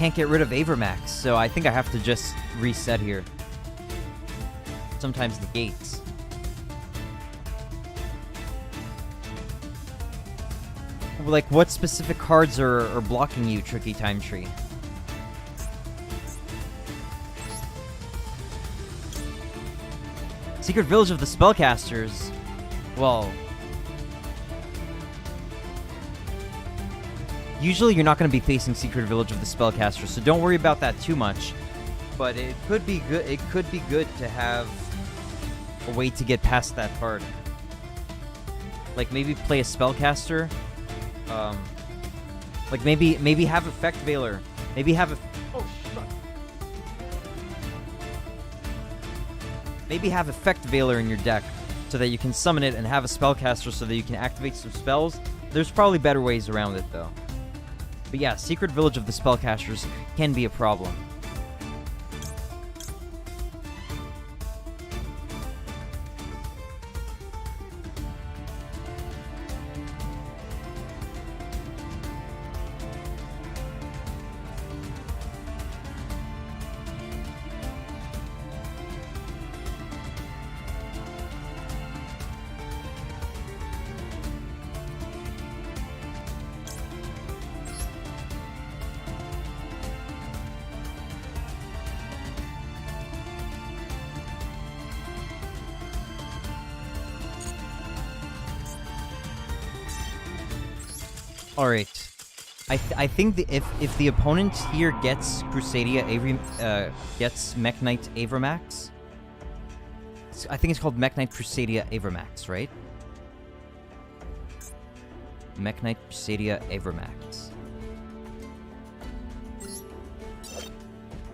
can't get rid of Avermax, so I think I have to just reset here. Sometimes the gates. Like, what specific cards are blocking you, Tricky Time Tree? Secret Village of the Spellcasters. Well, usually you're not going to be facing Secret Village of the Spellcasters, so don't worry about that too much. But it could be good. It could be good to have a way to get past that card. Like maybe play a Spellcaster. Like maybe have Effect Veiler. Maybe have a. Oh fuck. Maybe have Effect Veiler in your deck so that you can summon it and have a Spellcaster so that you can activate some spells. There's probably better ways around it though. But yeah, Secret Village of the Spellcasters can be a problem. All right, I think if the opponent here gets Crusadia gets Mech Knight Avermax, I think it's called Mech Knight Crusadia Avermax, right? Mech Knight Crusadia Avermax.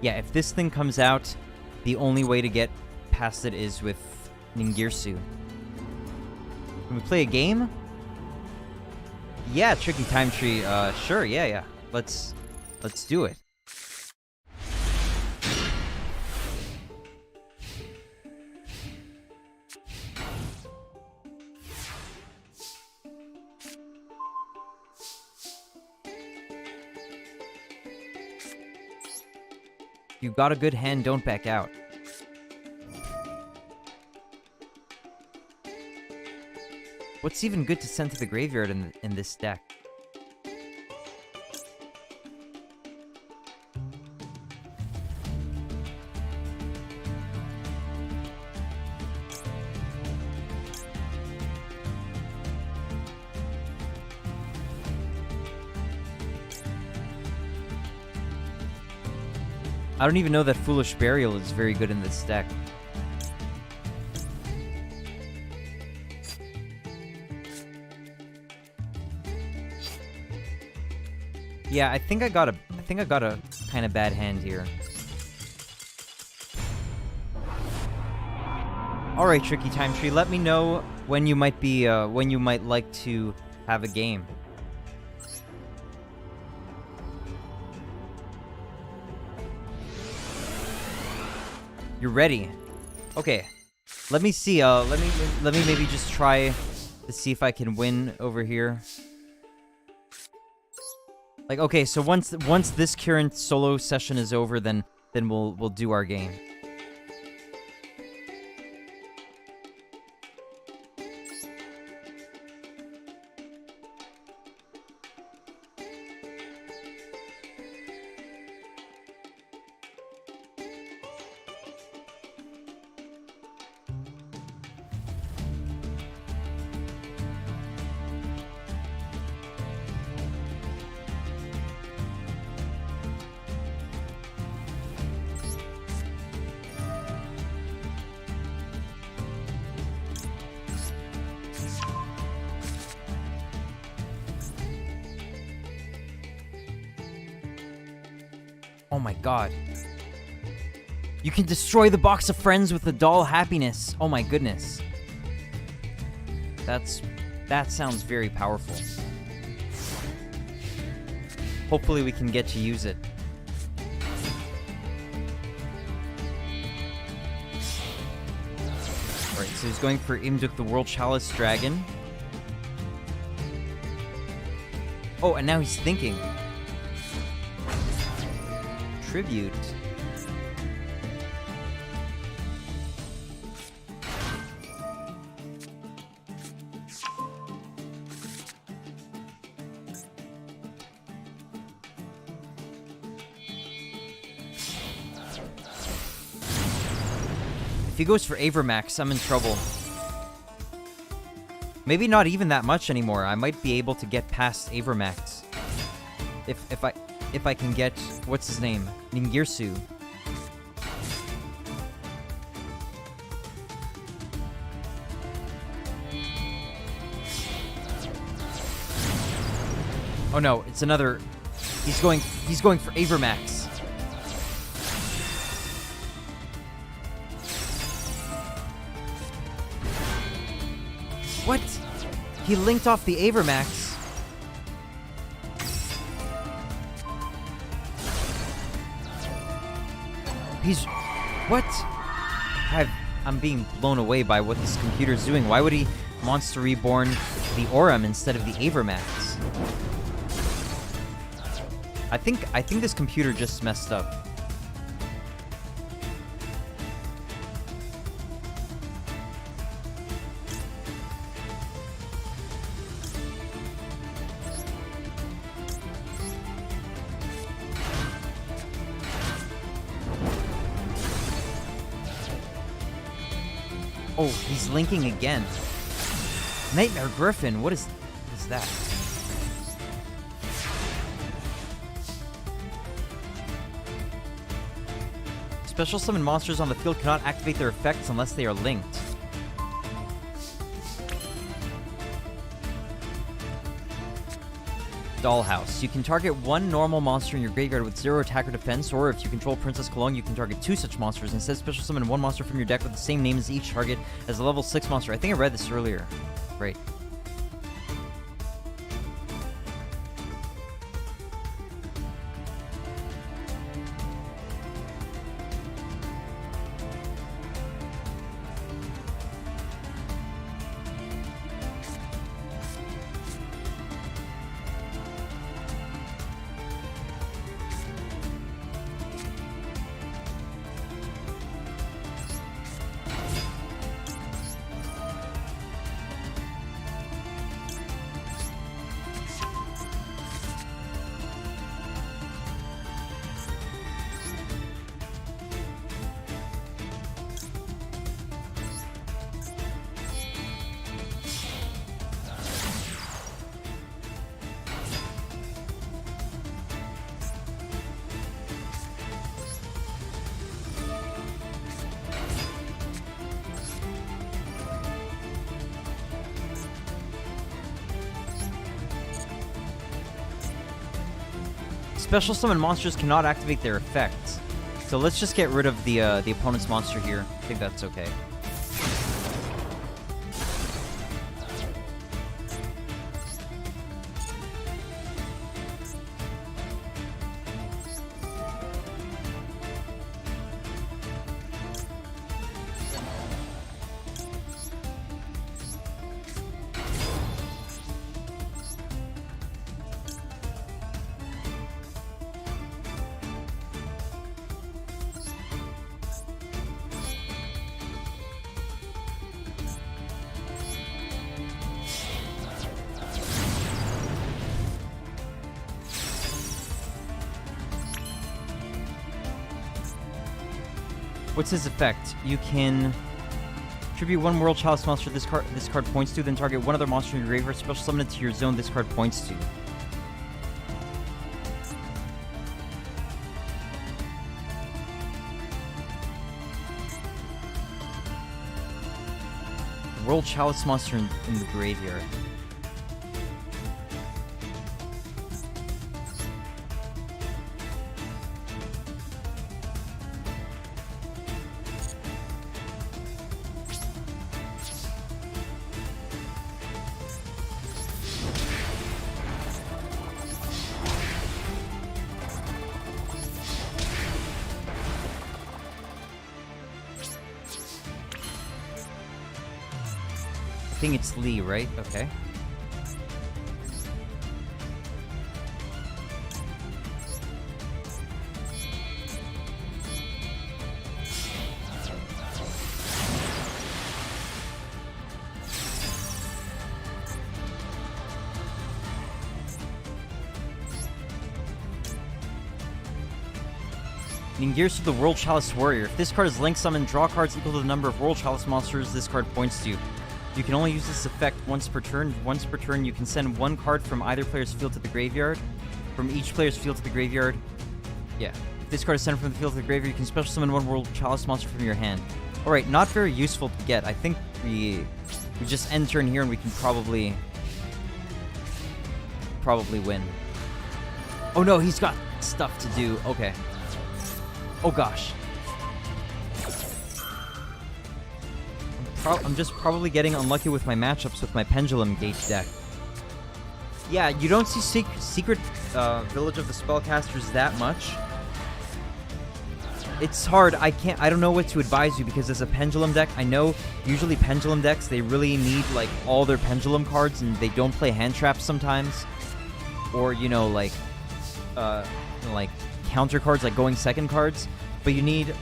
Yeah, if this thing comes out, the only way to get past it is with Ningirsu. Can we play a game? Yeah, Tricky Time Tree. Sure, yeah. Let's do it. You got a good hand, don't back out. What's even good to send to the graveyard in this deck? I don't even know that Foolish Burial is very good in this deck. Yeah, I think I got a kind of bad hand here. All right, Tricky Time Tree, let me know when you might be when you might like to have a game. You're ready. Okay. Let me see. Let me maybe just try to see if I can win over here. Like, okay, so once this current solo session is over, then we'll do our game. Oh my god. You can destroy the box of friends with the doll happiness. Oh my goodness. That sounds very powerful. Hopefully we can get to use it. Alright, so he's going for Imduk the World Chalice Dragon. Oh, and now he's thinking. contribute. If he goes for Avermax, I'm in trouble. Maybe not even that much anymore. I might be able to get past Avermax. If I can get, what's his name? Ningirsu. Oh no, it's another. He's going for Avermax. What? He linked off the Avermax. He's... What? I'm being blown away by what this computer's doing. Why would he Monster Reborn the Aurum instead of the Avermax? I think this computer just messed up. Oh, he's linking again. Nightmare Griffin, what is that? Special summon monsters on the field cannot activate their effects unless they are linked. Dollhouse. You can target one normal monster in your graveyard with 0 attack or defense, or if you control Princess Cologne, you can target 2 such monsters. Instead, special summon one monster from your deck with the same name as each target as a level 6 monster. I think I read this earlier. Great. Special summon monsters cannot activate their effects. So let's just get rid of the opponent's monster here. I think that's okay. What's his effect? You can tribute one World Chalice monster this card points to, then target one other monster in your graveyard, special summon it to your zone this card points to. World Chalice monster in the graveyard. I think it's Lee, right? Okay. Needing Gears to the World Chalice Warrior. If this card is link summoned, draw cards equal to the number of World Chalice monsters this card points to. You can only use this effect once per turn. Once per turn, you can send one card from either player's field to the graveyard. From each player's field to the graveyard. Yeah. If this card is sent from the field to the graveyard, you can special summon one World Chalice monster from your hand. Alright, not very useful to get. I think we just end turn here and we can probably win. Oh no, he's got stuff to do. Okay. Oh gosh. I'm just probably getting unlucky with my matchups with my Pendulum Gate deck. Yeah, you don't see Secret Village of the Spellcasters that much. It's hard. I don't know what to advise you because as a Pendulum deck, I know usually Pendulum decks, they really need like all their Pendulum cards and they don't play hand traps sometimes. Or, you know, like counter cards, like going second cards. But you need,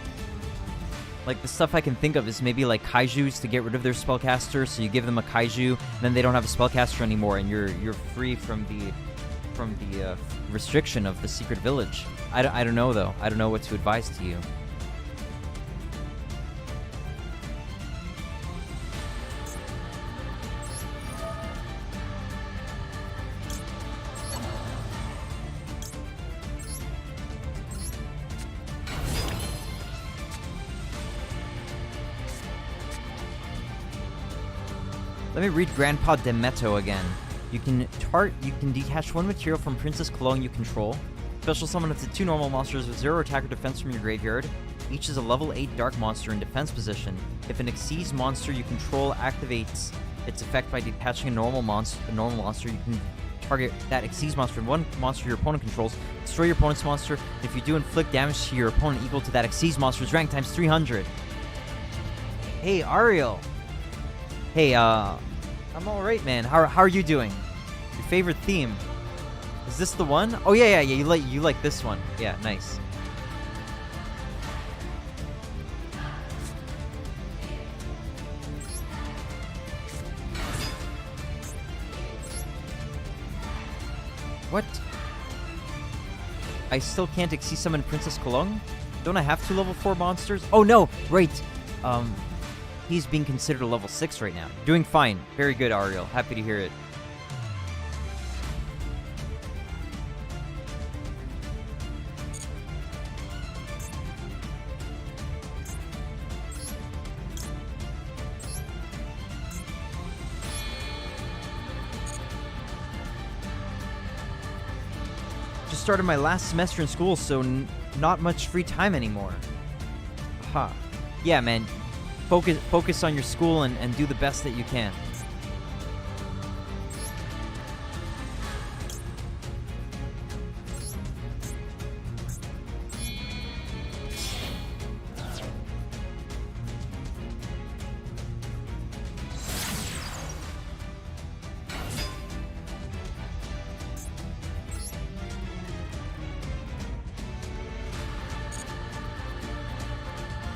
like, the stuff I can think of is maybe like Kaijus to get rid of their spellcaster, so you give them a Kaiju, and then they don't have a spellcaster anymore, and you're free from the restriction of the Secret Village. I don't know though. I don't know what to advise to you. Let me read Grandpa Demeto again. You can detach one material from Princess Cologne you control. Special summon up to 2 normal monsters with 0 attack or defense from your graveyard. Each is a level 8 dark monster in defense position. If an Xyz monster you control activates its effect by detaching a normal monster, you can target that Xyz monster and one monster your opponent controls. Destroy your opponent's monster. If you do, inflict damage to your opponent equal to that Xyz monster's rank times 300. Hey, Ariel. Hey, I'm alright, man. How are you doing? Your favorite theme? Is this the one? Oh, yeah, you like this one. Yeah, nice. What? I still can't Xyz summon Princess Cologne? Don't I have 2 level 4 monsters? Oh, no! Right! He's being considered a level 6 right now. Doing fine. Very good, Ariel. Happy to hear it. Just started my last semester in school, so not much free time anymore. Aha. Yeah, man. Focus on your school and do the best that you can.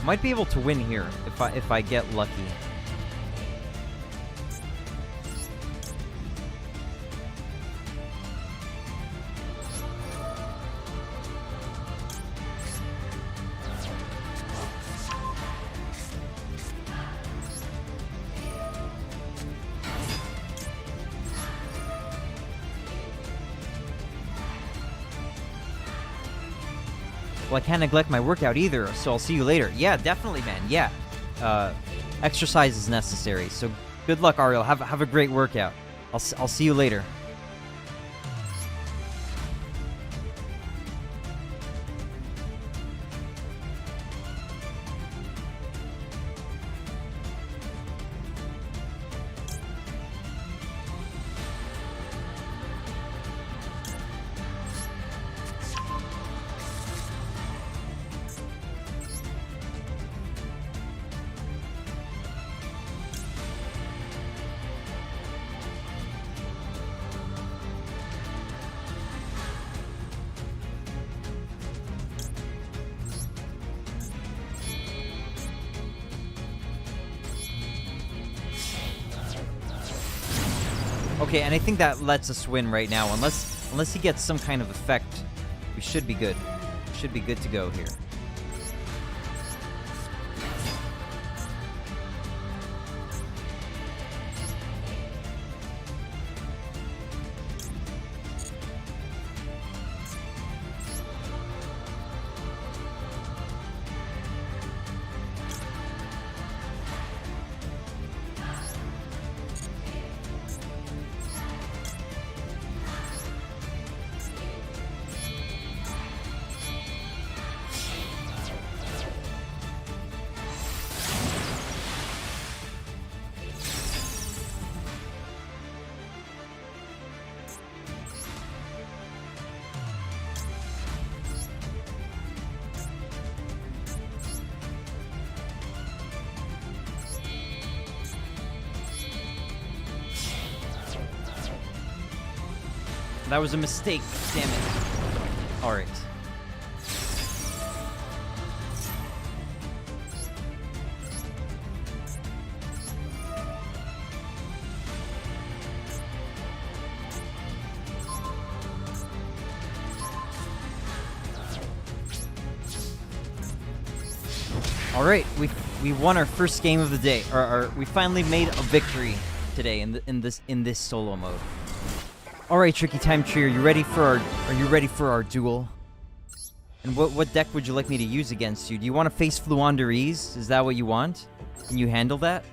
Might be able to win here if I get lucky. Well, I can't neglect my workout either, so I'll see you later. Yeah, definitely, man. Yeah. Exercise is necessary. So good luck, Ariel. Have a great workout. I'll see you later. Okay, and I think that lets us win right now. Unless he gets some kind of effect, we should be good. Should be good to go here. That was a mistake. Damn it. Alright. Alright, we won our first game of the day. Or we finally made a victory today in this solo mode. Alright, Tricky Time Tree, are you ready for our duel? And what deck would you like me to use against you? Do you want to face Fluandereeze? Is that what you want? Can you handle that?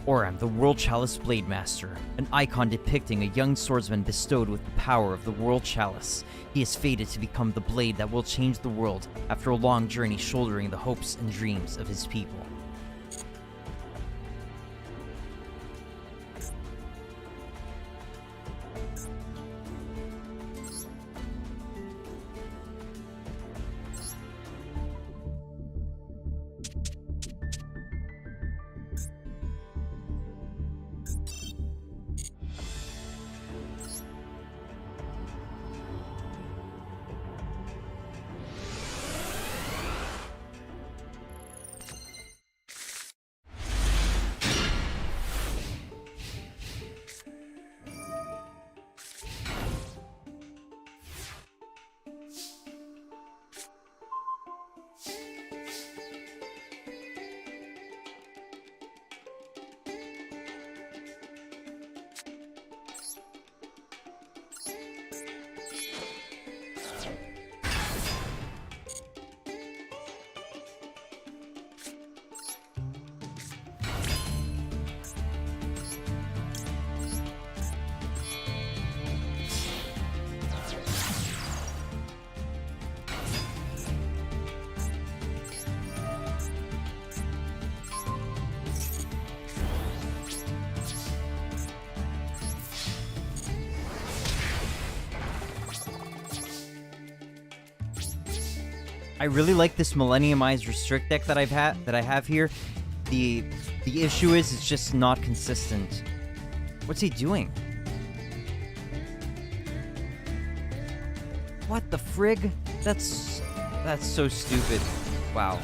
Oram, the World Chalice Blade Master, an icon depicting a young swordsman bestowed with the power of the World Chalice. He is fated to become the blade that will change the world after a long journey shouldering the hopes and dreams of his people. I really like this Millenniumized Restrict deck that I have here. The issue is it's just not consistent. What's he doing? What the frig? That's so stupid. Wow.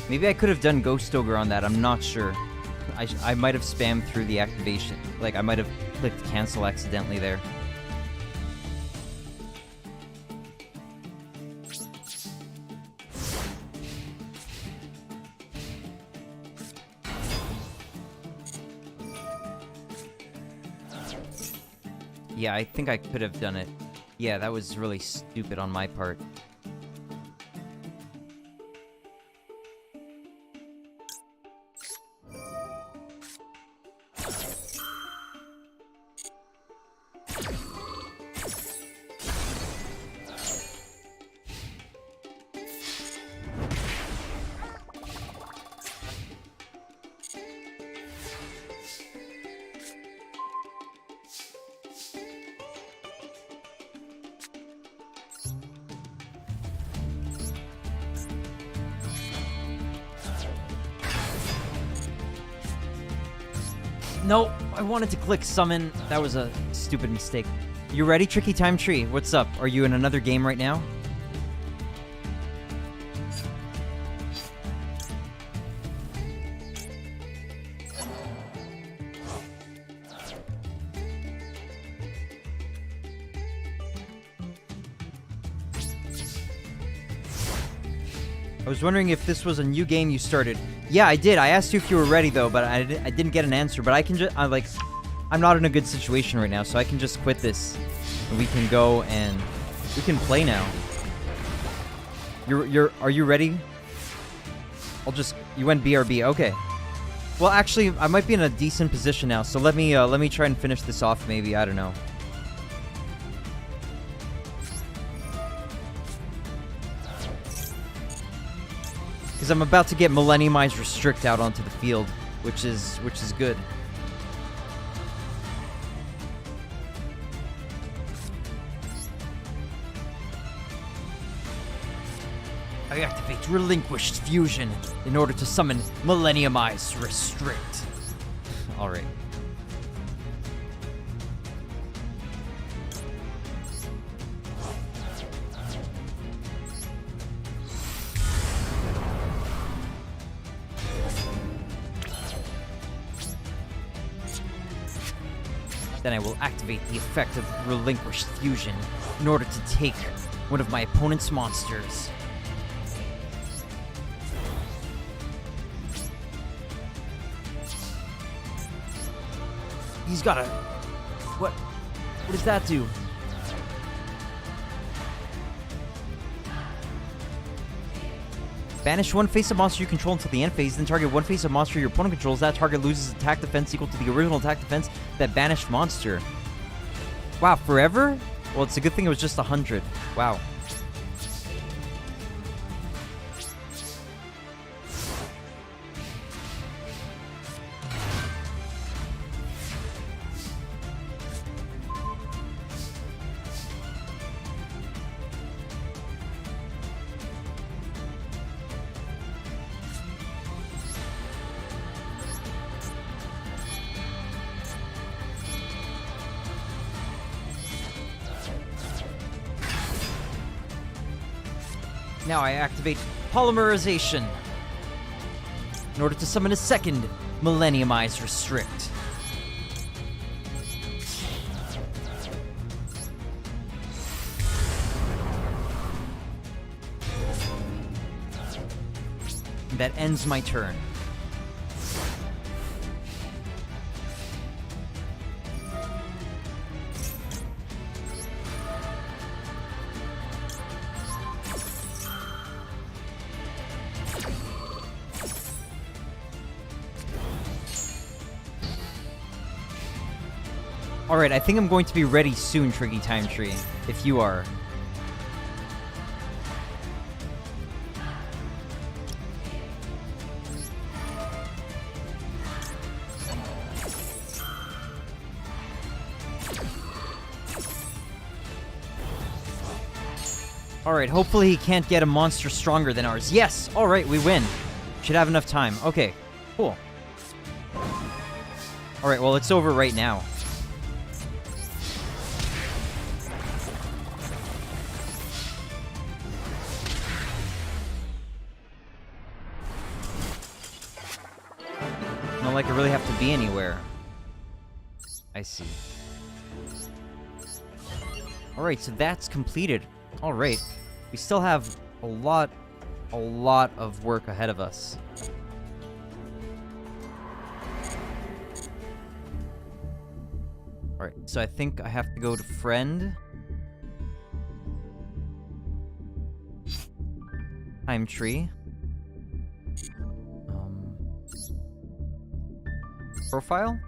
Maybe I could have done Ghost Ogre on that, I'm not sure. I might have spammed through the activation. Like, I might have clicked cancel accidentally there. Yeah, I think I could have done it. Yeah, that was really stupid on my part. Nope, I wanted to click summon. That was a stupid mistake. You ready, Tricky Time Tree? What's up? Are you in another game right now? I was wondering if this was a new game you started. Yeah, I did. I asked you if you were ready, though, but I didn't get an answer. But I can just... I'm not in a good situation right now, so I can just quit this. And we can go and... we can play now. Are you ready? I'll just... You went BRB. Okay. Well, actually, I might be in a decent position now, so let me try and finish this off, maybe. I don't know. Because I'm about to get Millenniumized Restrict out onto the field, which is good. I activate Relinquished Fusion in order to summon Millenniumized Restrict. Alright. Then I will activate the effect of Relinquished Fusion in order to take one of my opponent's monsters. He's got a... What does that do? Banish one face of monster you control until the end phase, then target one face of monster your opponent controls. That target loses attack defense equal to the original attack defense of that banished monster. Wow, forever? Well, it's a good thing it was just 100. Wow. Now I activate Polymerization in order to summon a second Millenniumized Restrict. And that ends my turn. Alright, I think I'm going to be ready soon, Triggy Time Tree, if you are. Alright, hopefully he can't get a monster stronger than ours. Yes! Alright, we win. Should have enough time. Okay, cool. Alright, well, it's over right now. Not like I really have to be anywhere. I see. Alright, so that's completed. Alright. We still have a lot of work ahead of us. Alright, so I think I have to go to friend. Time tree. Profile?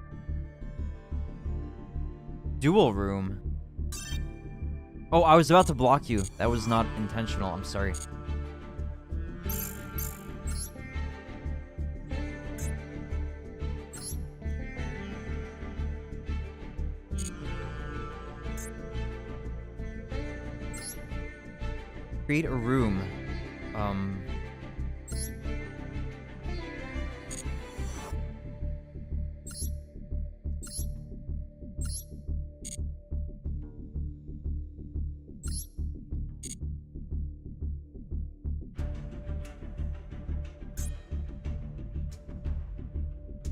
Duel room. Oh, I was about to block you. That was not intentional. I'm sorry. Create a room.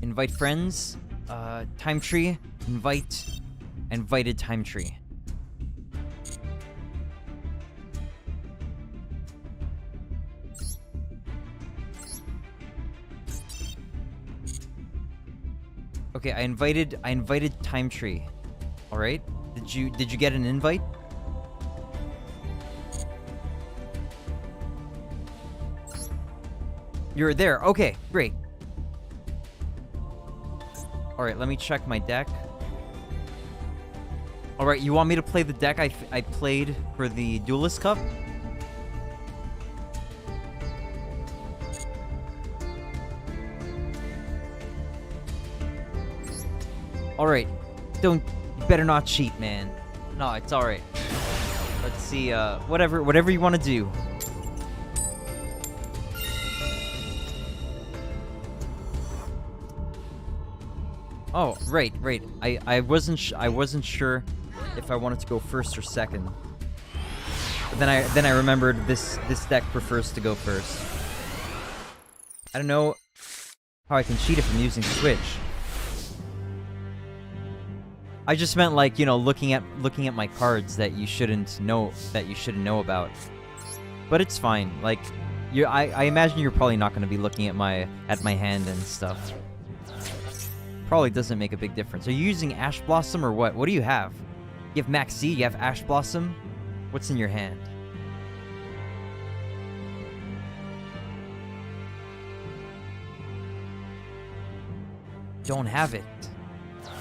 Invite friends, time tree, invited time tree. Okay, I invited time tree. All right. Did you get an invite? You're there. Okay, great. Alright, let me check my deck. Alright, you want me to play the deck I played for the Duelist Cup? Alright, you better not cheat, man. No, it's alright. Let's see, whatever you want to do. Oh, right. I wasn't sure if I wanted to go first or second. But then I remembered this deck prefers to go first. I don't know how I can cheat if I'm using Switch. I just meant, like, you know, looking at my cards that you shouldn't know about. But it's fine. Like, I imagine you're probably not going to be looking at my hand and stuff. Probably doesn't make a big difference. Are you using Ash Blossom or what? What do you have? You have Max C, you have Ash Blossom? What's in your hand? Don't have it.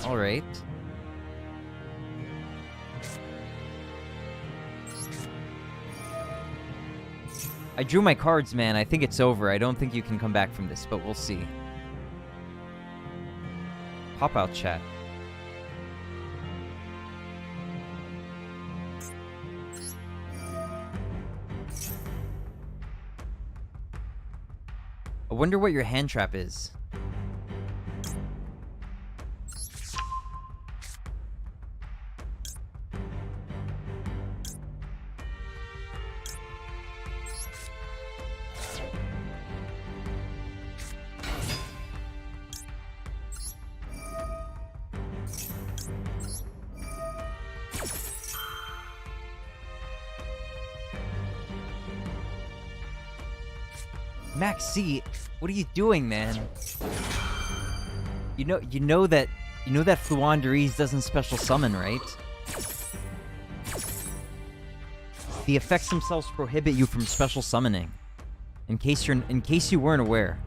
Alright. I drew my cards, man. I think it's over. I don't think you can come back from this, but we'll see. Pop out chat. I wonder what your hand trap is. Max C, what are you doing, man? You know that Fluanderies doesn't special summon, right? The effects themselves prohibit you from special summoning. In case you weren't aware.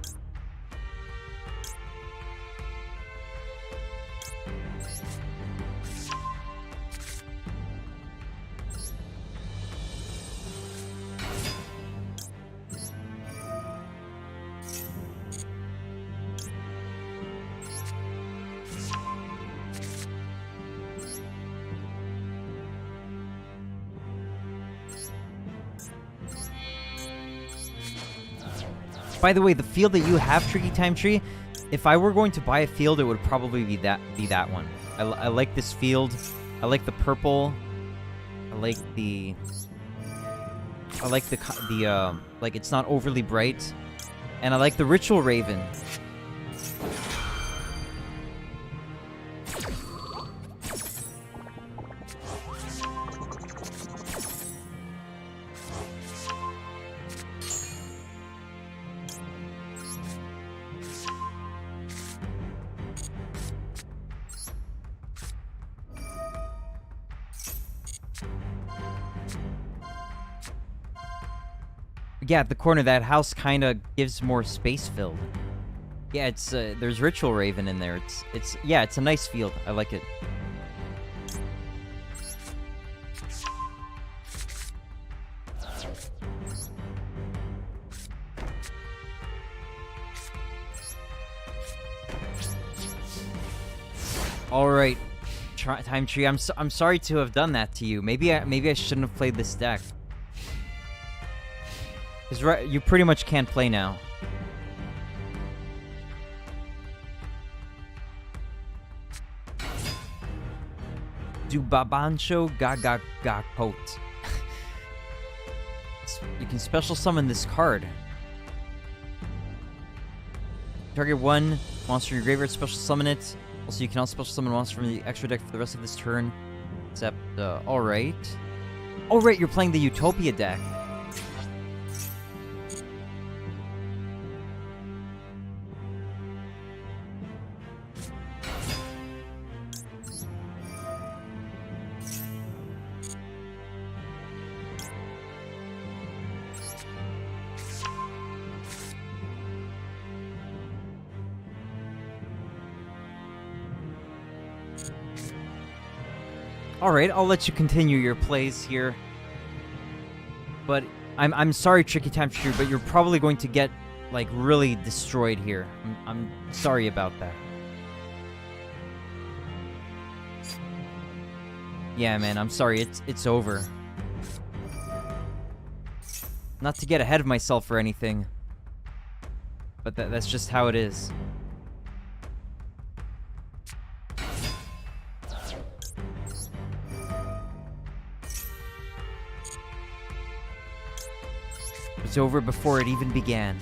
By the way, the field that you have, Tricky Time Tree, if I were going to buy a field, it would probably be that one. I like this field. I like the purple. I like the like it's not overly bright, and I like the Ritual Raven. Yeah, at the corner, that house kind of gives more space filled. Yeah, it's there's Ritual Raven in there. It's a nice field. I like it. All right, Time Tree. I'm sorry to have done that to you. Maybe I shouldn't have played this deck. Because you pretty much can't play now. Dubabancho Gagagakot. You can special summon this card. Target one monster in your graveyard, special summon it. Also, you can also special summon a monster from the extra deck for the rest of this turn. Except, alright. Oh, right, you're playing the Utopia deck. Alright, I'll let you continue your plays here. But I'm sorry, Tricky Time Tree, but you're probably going to get, like, really destroyed here. I'm sorry about that. Yeah, man, I'm sorry, it's over. Not to get ahead of myself or anything. But that's just how it is. was over before it even began.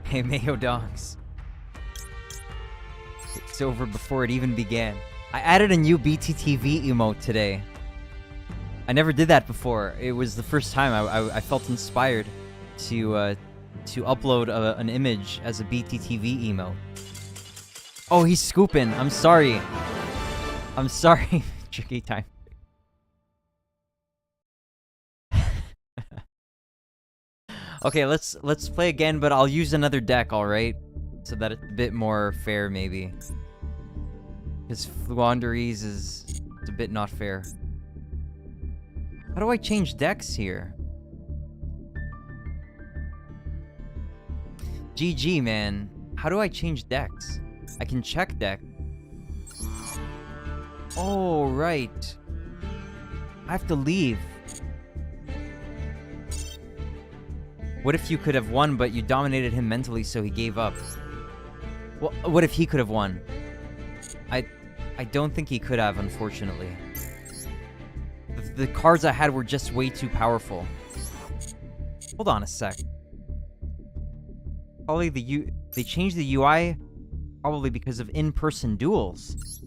Hey, Mayo Dogs. It's over before it even began. I added a new BTTV emote today. I never did that before. It was the first time I felt inspired to upload an image as a BTTV emote. Oh, he's scooping. I'm sorry. I'm sorry. Tricky time. Okay, let's play again, but I'll use another deck, alright? So that it's a bit more fair, maybe. Because Fluanderies is a bit not fair. How do I change decks here? GG, man. How do I change decks? I can check deck. Oh, right. I have to leave. What if you could have won, but you dominated him mentally, so he gave up? Well, what if he could have won? I don't think he could have, unfortunately. The cards I had were just way too powerful. Hold on a sec. Probably they changed the UI probably because of in-person duels.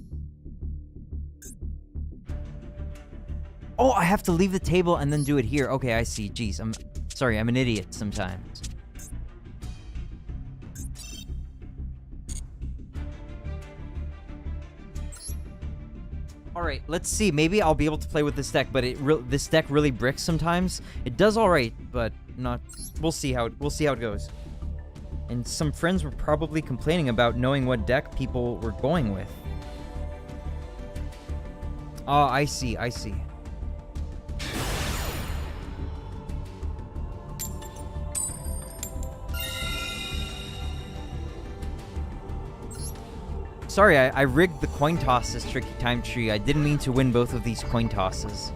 Oh, I have to leave the table and then do it here. Okay, I see. Jeez, I'm sorry, I'm an idiot sometimes. Alright, let's see. Maybe I'll be able to play with this deck, but this deck really bricks sometimes. It does alright, but not... We'll see how it goes. And some friends were probably complaining about knowing what deck people were going with. Oh, I see. Sorry, I rigged the coin tosses, Tricky Time Tree. I didn't mean to win both of these coin tosses.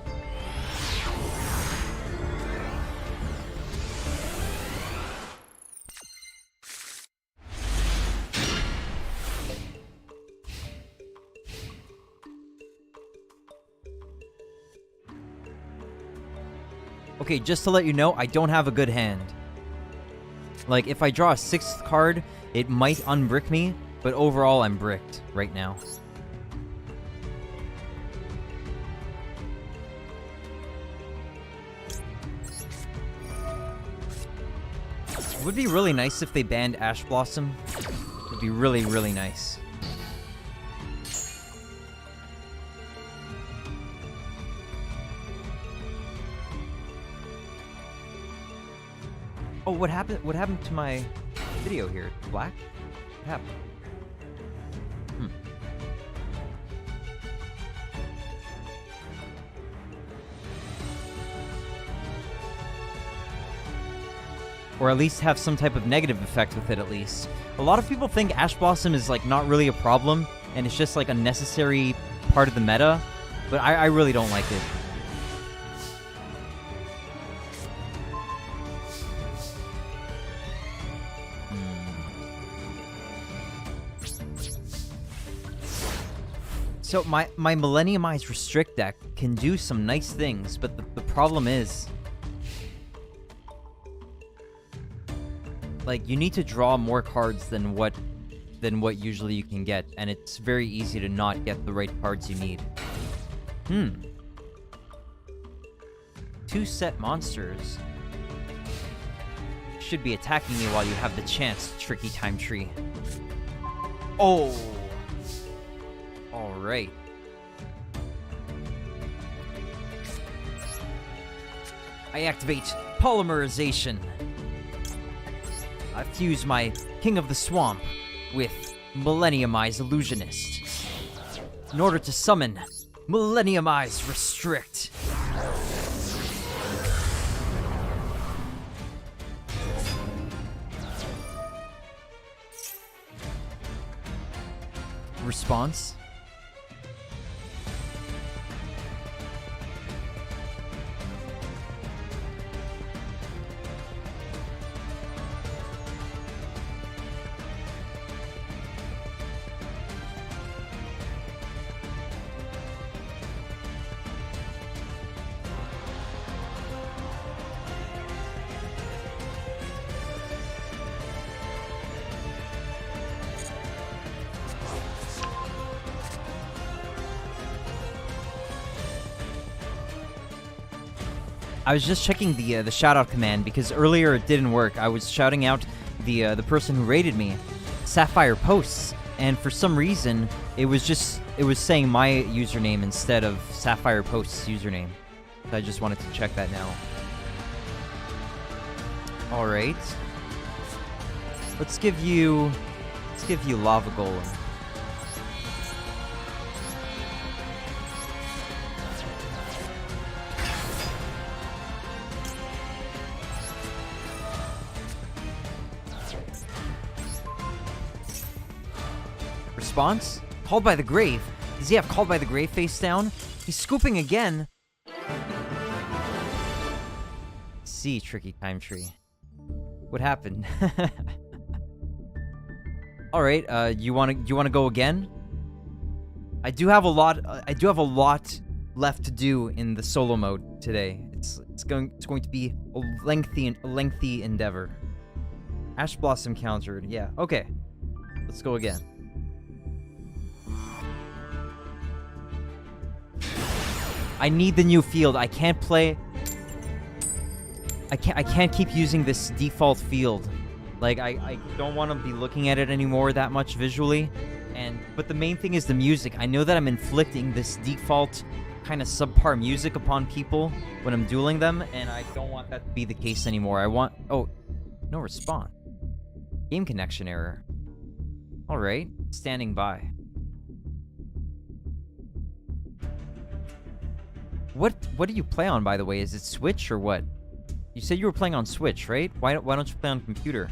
Okay, just to let you know, I don't have a good hand. Like, if I draw a 6th card, it might unbrick me. But overall, I'm bricked right now. It would be really nice if they banned Ash Blossom. It would be really, really nice. Oh, what happened? What happened to my video here? Black? What happened? Or at least have some type of negative effect with it, at least. A lot of people think Ash Blossom is, like, not really a problem, and it's just, like, a necessary part of the meta, but I really don't like it. So, my Millenniumized Restrict deck can do some nice things, but the problem is... like, you need to draw more cards than what usually you can get, and it's very easy to not get the right cards you need. 2 set monsters. Should be attacking me while you have the chance, Tricky Time Tree. Oh! Alright. I activate Polymerization. I fuse my King of the Swamp with Millenniumized Illusionist in order to summon Millenniumized Restrict. response. I was just checking the shout out command because earlier it didn't work. I was shouting out the person who rated me, Sapphire Posts, and for some reason it was saying my username instead of Sapphire Posts' username. So I just wanted to check that now. All right, let's give you Lava Golem. Response? Called by the Grave. Does he have Called by the Grave face down? He's scooping again. See, Tricky Time Tree. What happened? All right. You wanna go again? I do have a lot left to do in the solo mode today. It's going to be a lengthy endeavor. Ash Blossom countered. Yeah. Okay. Let's go again. I need the new field. I can't play. I can't keep using this default field. Like I don't want to be looking at it anymore that much visually. But the main thing is the music. I know that I'm inflicting this default kind of subpar music upon people when I'm dueling them, and I don't want that to be the case anymore. Oh, no response. Game connection error. All right, standing by. What do you play on, by the way? Is it Switch or what? You said you were playing on Switch, right? Why don't you play on computer?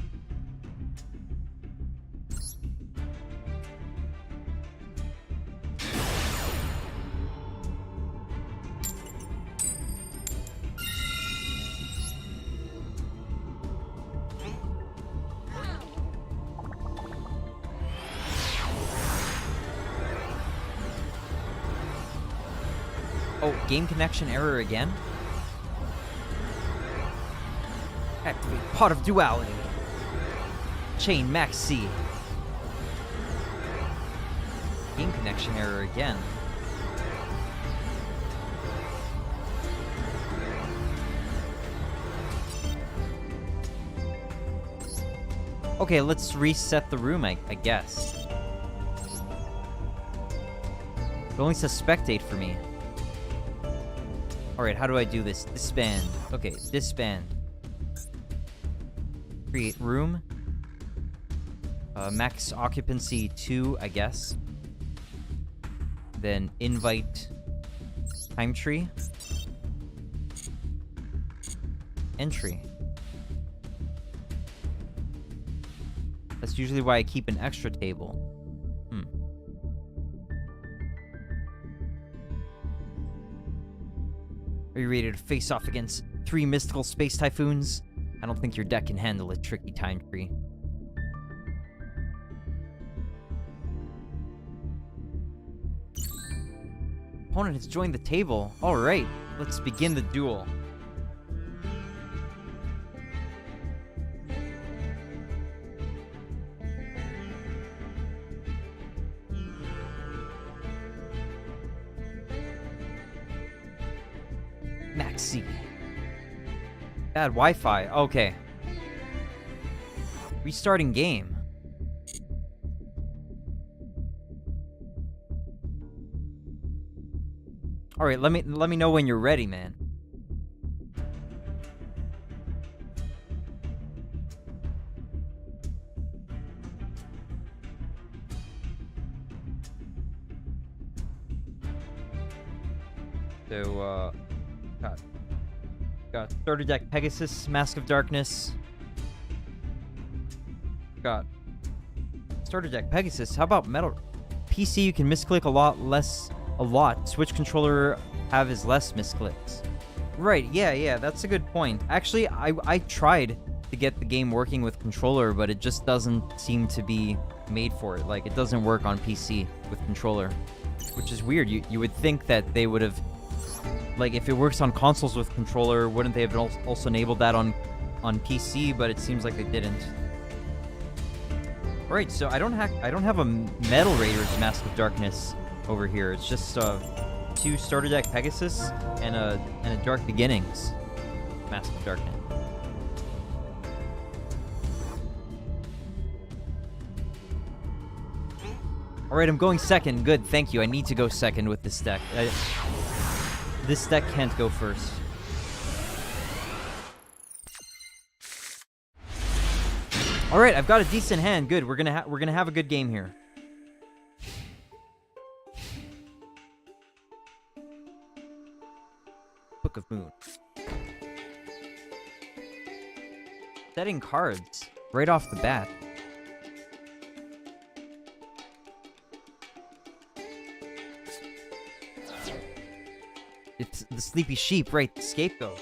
Oh, game connection error again? Activate Pot of Duality. Chain Max C. Game connection error again. Okay, let's reset the room, I guess. It only says spectate for me. Alright, how do I do this? Disband. Okay, disband. Create room. Max occupancy 2, I guess. Then invite time tree. Entry. That's usually why I keep an extra table. Are you ready to face off against 3 mystical space typhoons? I don't think your deck can handle a tricky time tree. Opponent has joined the table. Alright, let's begin the duel. Maxi. Bad Wi-Fi. Okay. Restarting game. All right, let me know when you're ready, man. So, got starter deck Pegasus, Mask of Darkness. Got starter deck Pegasus. How about PC you can misclick a lot. Switch controller have is less misclicks. Right, yeah, that's a good point. Actually, I tried to get the game working with controller, but it just doesn't seem to be made for it. Like, it doesn't work on PC with controller, which is weird. You would think that they would have, like, if it works on consoles with controller, wouldn't they have also enabled that on PC? But it seems like they didn't. All right, so I don't have a Metal Raiders Mask of Darkness over here. It's just 2 Starter Deck Pegasus and a Dark Beginnings Mask of Darkness. All right, I'm going second. Good, thank you. I need to go second with this deck. This deck can't go first. All right, I've got a decent hand. Good. We're gonna have a good game here. Book of Moon. Setting cards right off the bat. It's the Sleepy Sheep, right? The Scapegoat.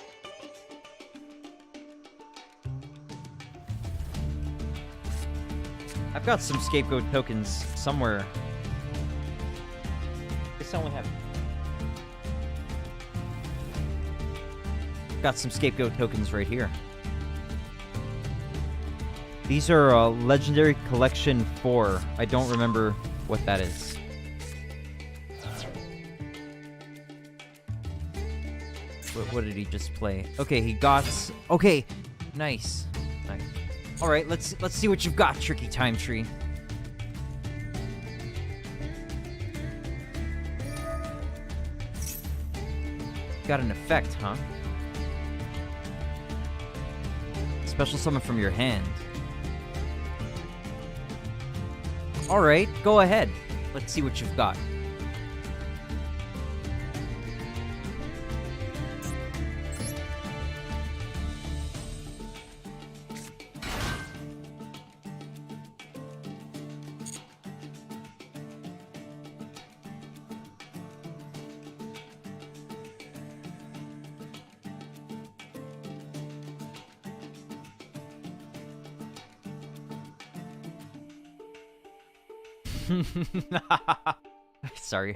I've got some Scapegoat tokens somewhere. I guess I only have... Got some Scapegoat tokens right here. These are Legendary Collection 4. I don't remember what that is. What did he just play? Okay, he got... Okay, nice. Nice. All right, let's see what you've got, Tricky Time Tree. Got an effect, huh? Special summon from your hand. All right, go ahead. Let's see what you've got. Sorry.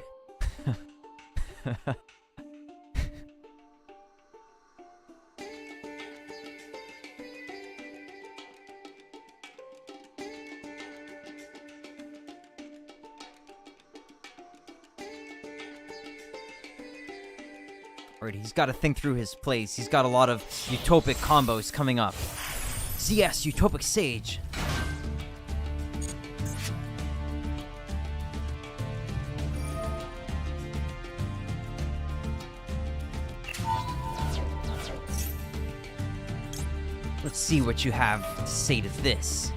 Alright, he's got to think through his plays. He's got a lot of utopic combos coming up. Yes, utopic sage. Let's see what you have to say to this.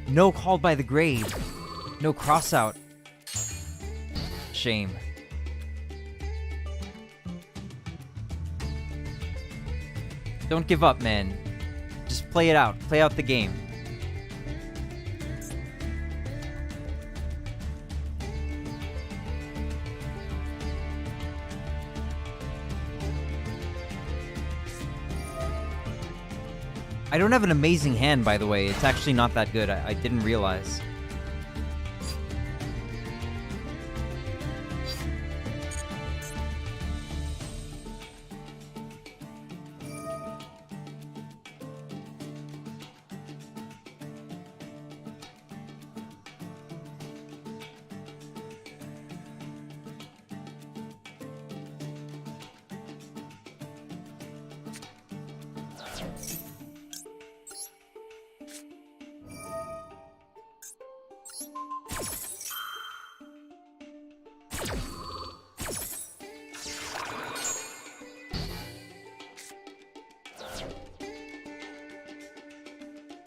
No Called by the Grave. No Crossout. Shame. Don't give up, man. Just play it out. Play out the game. I don't have an amazing hand, by the way. It's actually not that good. I didn't realize.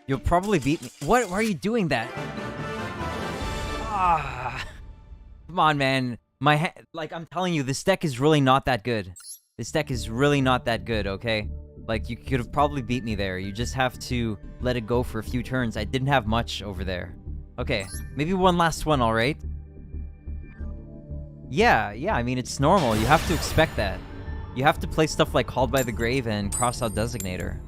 You'll probably beat me. What? Why are you doing that? Ah, come on, man. Like, I'm telling you, this deck is really not that good. This deck is really not that good, okay? Like, you could have probably beat me there. You just have to let it go for a few turns. I didn't have much over there. Okay, maybe one last one, alright? Yeah, I mean, it's normal. You have to expect that. You have to play stuff like Called by the Grave and Cross Out Designator.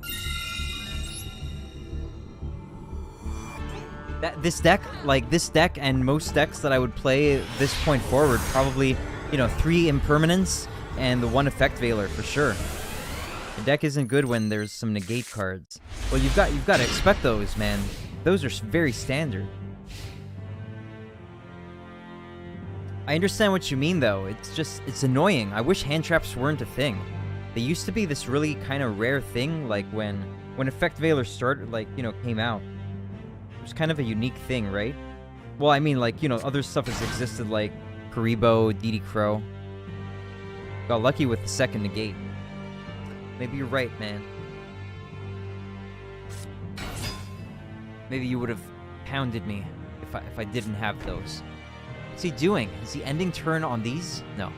This deck and most decks that I would play this point forward, probably, you know, 3 Impermanence and the 1 Effect Veiler for sure. The deck isn't good when there's some negate cards. Well, you've got to expect those, man. Those are very standard. I understand what you mean, though. It's annoying. I wish hand traps weren't a thing. They used to be this really kind of rare thing, like when Effect Veiler started, like, you know, came out. It was kind of a unique thing, right? Well, I mean, like, you know, other stuff has existed, like Karibo, DD Crow. Got lucky with the second negate. Maybe you're right, man. Maybe you would have pounded me if I didn't have those. What's he doing? Is he ending turn on these? No.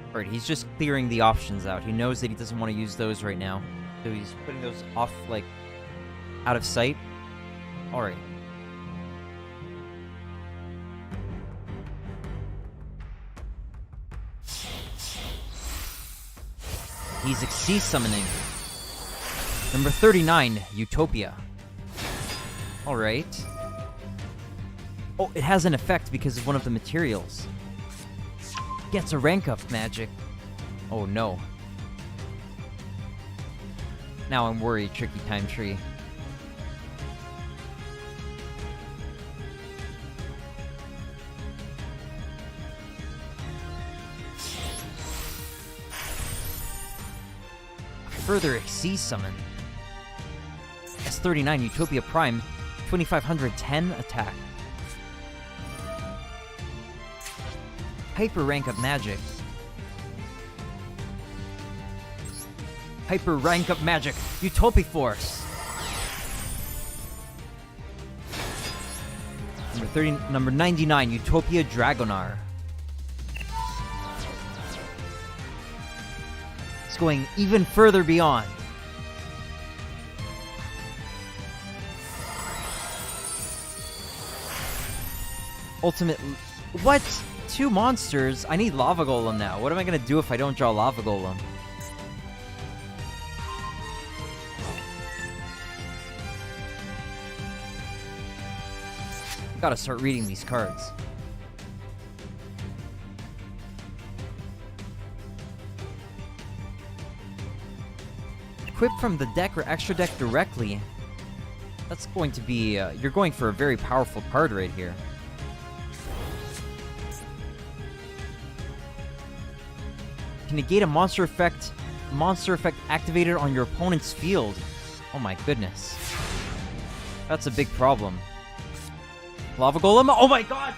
Alright, he's just clearing the options out. He knows that he doesn't want to use those right now. So he's putting those off, like, out of sight. Alright. He's Xyz summoning. Number 39, Utopia. Alright. Oh, it has an effect because of one of the materials. Gets a rank up magic. Oh no. Now I'm worried, Tricky Time Tree. Further Xyz summon. S39 Utopia Prime, 2510 attack. Hyper rank up magic. Hyper rank up magic. Utopia Force. Number 99 Utopia Dragonar. It's going even further beyond. Ultimate... What? 2 monsters? I need Lava Golem now. What am I gonna do if I don't draw Lava Golem? Gotta start reading these cards. Equip from the deck or extra deck directly. That's going to be... you're going for a very powerful card right here. Can negate a monster effect activated on your opponent's field. Oh my goodness. That's a big problem. Lava Golem? Oh my god!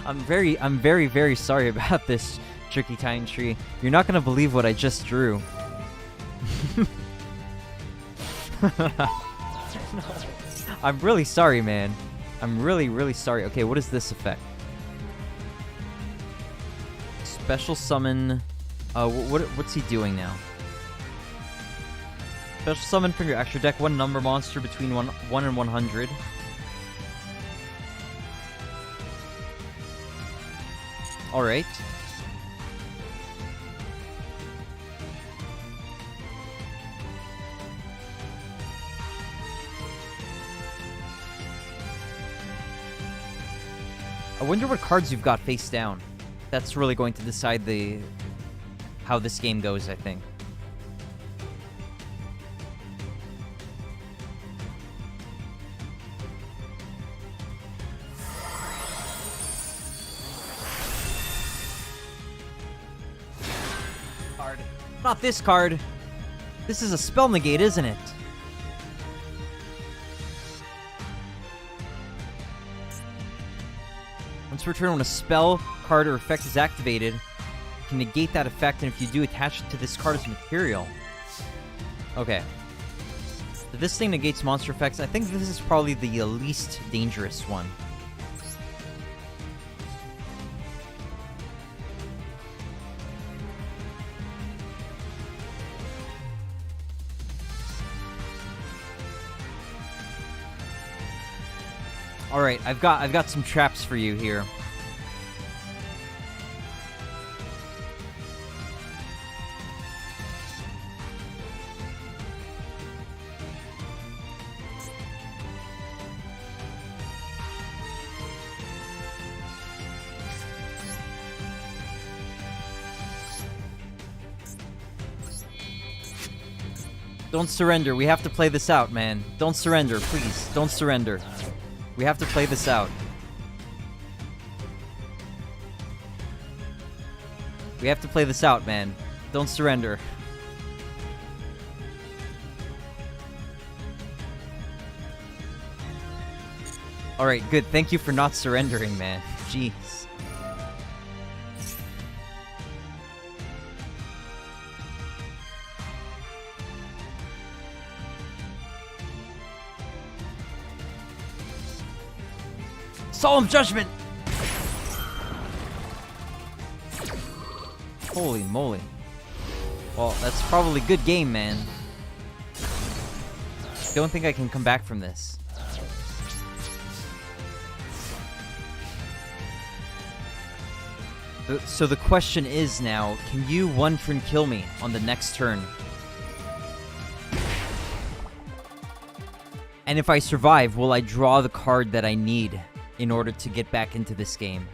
I'm very, very sorry about this, Tricky Time Tree. You're not gonna believe what I just drew. No. I'm really sorry, man. I'm really, really sorry. Okay, what is this effect? Special summon... what's he doing now? Special summon from your extra deck 1 number monster between 1 and 100. Alright. I wonder what cards you've got face down. That's really going to decide how this game goes, I think. Card. Not this card. This is a spell negate, isn't it? Once per turn, when a spell, card, or effect is activated, you can negate that effect, and if you do, attach it to this card as material. Okay. So this thing negates monster effects. I think this is probably the least dangerous one. All right, I've got some traps for you here. Don't surrender. We have to play this out, man. Don't surrender, please. Don't surrender. We have to play this out. We have to play this out, man. Don't surrender. Alright, good. Thank you for not surrendering, man. Jeez. Solemn judgment! Holy moly. Well, that's probably a good game, man. Don't think I can come back from this. So the question is now, can you one-turn kill me on the next turn? And if I survive, will I draw the card that I need in order to get back into this game?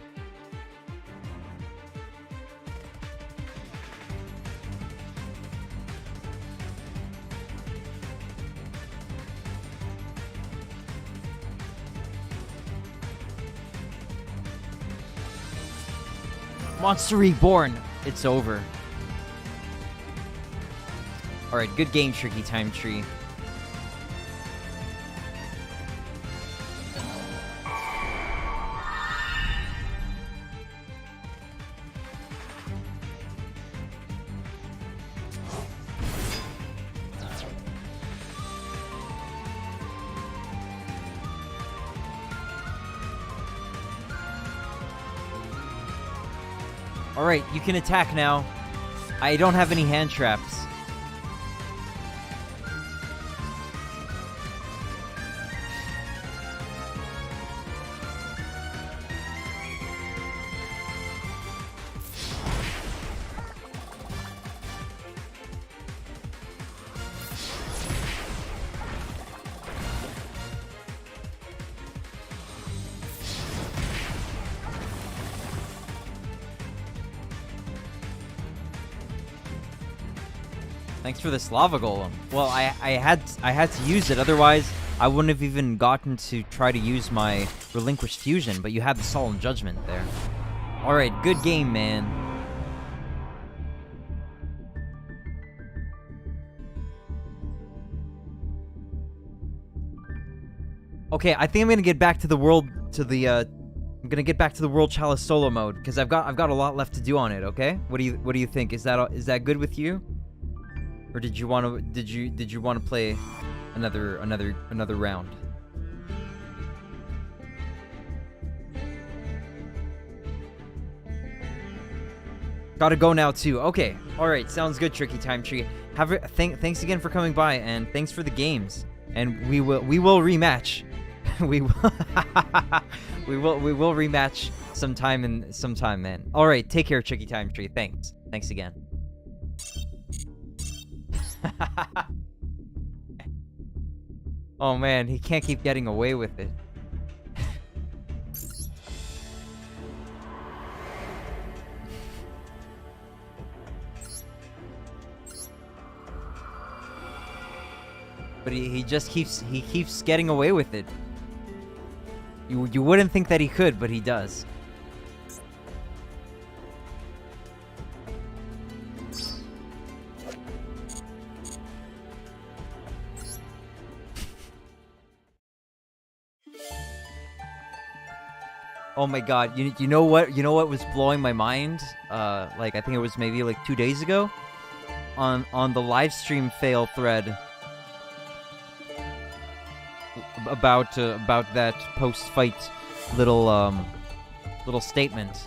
Monster Reborn! It's over. Alright, good game, Tricky Time Tree. Alright, you can attack now. I don't have any hand traps. Thanks for this lava golem. Well, I had to use it, otherwise I wouldn't have even gotten to try to use my relinquished fusion, but you had the solemn judgment there. Alright, good game, man. Okay, I think I'm gonna get back to the world I'm gonna get back to the World Chalice solo mode, because I've got a lot left to do on it, okay? What do you think? Is that good with you? Or did you want to play another round? Gotta go now too. Okay, all right, sounds good, Tricky Time Tree. Thanks again for coming by, and thanks for the games. And we will rematch. we will rematch sometime, man. All right, take care, Tricky Time Tree. Thanks again. Oh man, he can't keep getting away with it. But he just keeps getting away with it. You wouldn't think that he could, but he does. Oh my god, you know what was blowing my mind? Like I think it was maybe like 2 days ago on the live stream fail thread about that post-fight little statement.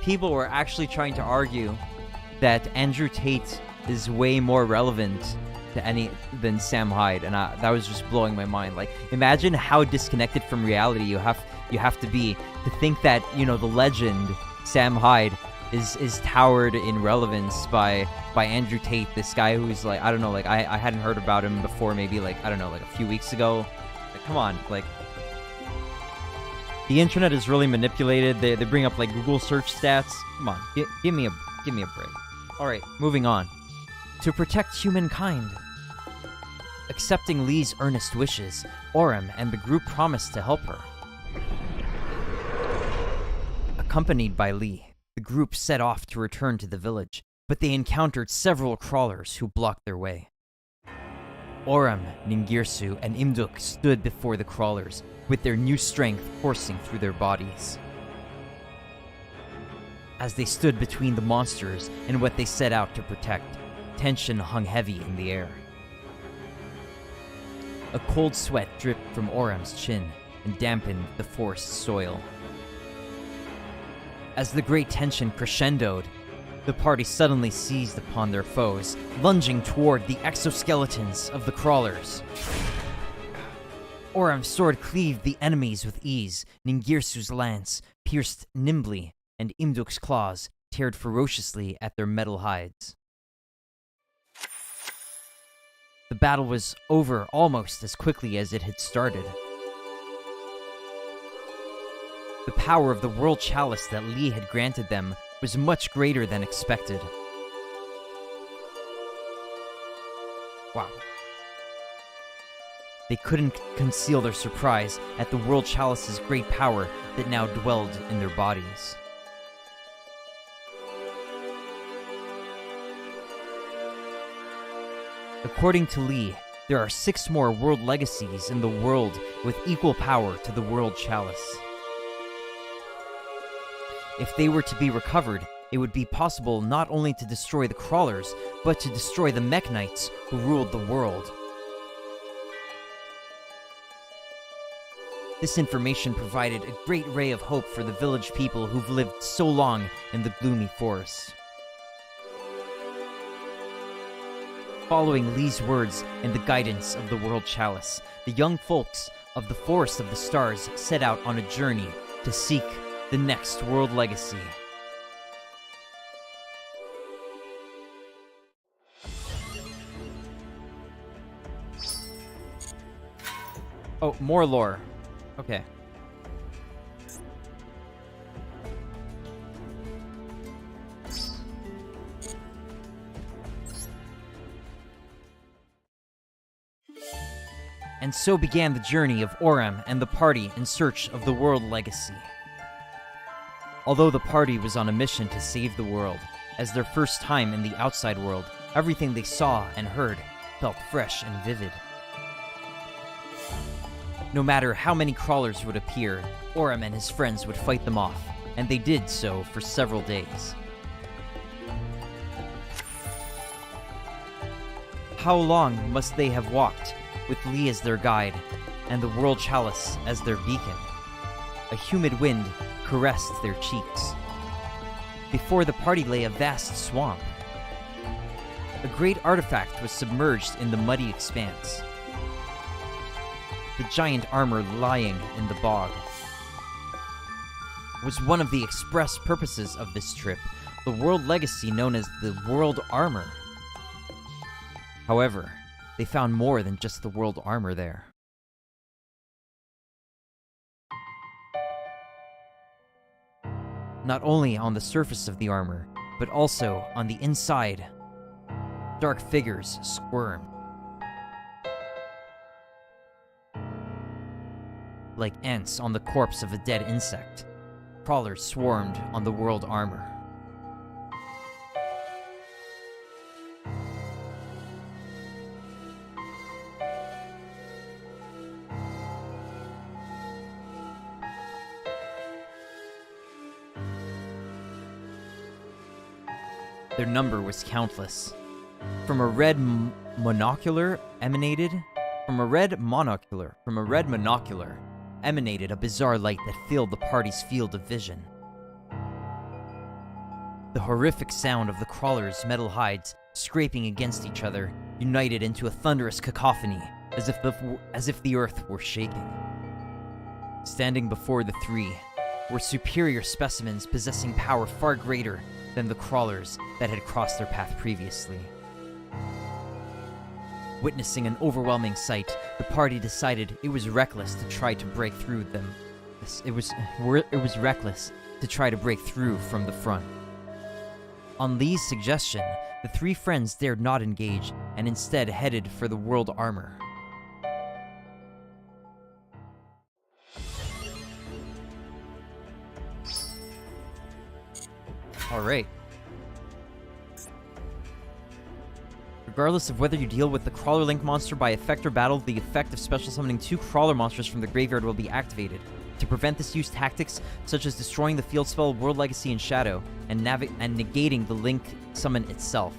People were actually trying to argue that Andrew Tate is way more relevant than Sam Hyde, and that was just blowing my mind. Like, imagine how disconnected from reality you have to be to think that, you know, the legend Sam Hyde is towered in relevance by Andrew Tate, this guy who's like, I don't know, like I hadn't heard about him before, maybe like, I don't know, like a few weeks ago. Like, come on, like, the internet is really manipulated. They bring up like Google search stats. Come on, give me a break. All right, moving on. To protect humankind. Accepting Lee's earnest wishes, Orem and the group promised to help her. Accompanied by Lee, the group set off to return to the village, but they encountered several crawlers who blocked their way. Orem, Ningirsu, and Imduk stood before the crawlers, with their new strength coursing through their bodies. As they stood between the monsters and what they set out to protect, tension hung heavy in the air. A cold sweat dripped from Orem's chin and dampened the forest soil. As the great tension crescendoed, the party suddenly seized upon their foes, lunging toward the exoskeletons of the crawlers. Orem's sword cleaved the enemies with ease, Ningirsu's lance pierced nimbly, and Imduk's claws teared ferociously at their metal hides. The battle was over almost as quickly as it had started. The power of the World Chalice that Lee had granted them was much greater than expected. Wow. They couldn't conceal their surprise at the World Chalice's great power that now dwelled in their bodies. According to Lee, there are 6 more world legacies in the world with equal power to the World Chalice. If they were to be recovered, it would be possible not only to destroy the crawlers, but to destroy the Mech Knights who ruled the world. This information provided a great ray of hope for the village people who've lived so long in the gloomy forest. Following Lee's words and the guidance of the World Chalice, the young folks of the Forest of the Stars set out on a journey to seek the next world legacy. Oh, more lore. Okay. And so began the journey of Orem and the party in search of the world legacy. Although the party was on a mission to save the world, as their first time in the outside world, everything they saw and heard felt fresh and vivid. No matter how many crawlers would appear, Orem and his friends would fight them off, and they did so for several days. How long must they have walked, with Lee as their guide, and the World Chalice as their beacon? A humid wind caressed their cheeks. Before the party lay a vast swamp. A great artifact was submerged in the muddy expanse. The giant armor lying in the bog was one of the express purposes of this trip, the world legacy known as the World Armor. However, they found more than just the world armor there. Not only on the surface of the armor, but also on the inside, dark figures squirmed. Like ants on the corpse of a dead insect, crawlers swarmed on the world armor. Their number was countless. From a red monocular emanated a bizarre light that filled the party's field of vision. The horrific sound of the crawlers' metal hides scraping against each other united into a thunderous cacophony, as if the earth were shaking. Standing before the three were superior specimens possessing power far greater than the crawlers that had crossed their path previously. Witnessing an overwhelming sight, the party decided it was reckless to try to break through them. It was reckless to try to break through from the front. On Lee's suggestion, the three friends dared not engage and instead headed for the world armor. Alright. Regardless of whether you deal with the Crawler Link monster by effect or battle, the effect of special summoning 2 Crawler monsters from the graveyard will be activated. To prevent this, use tactics such as destroying the field spell World Legacy and Shadow, and negating the Link summon itself.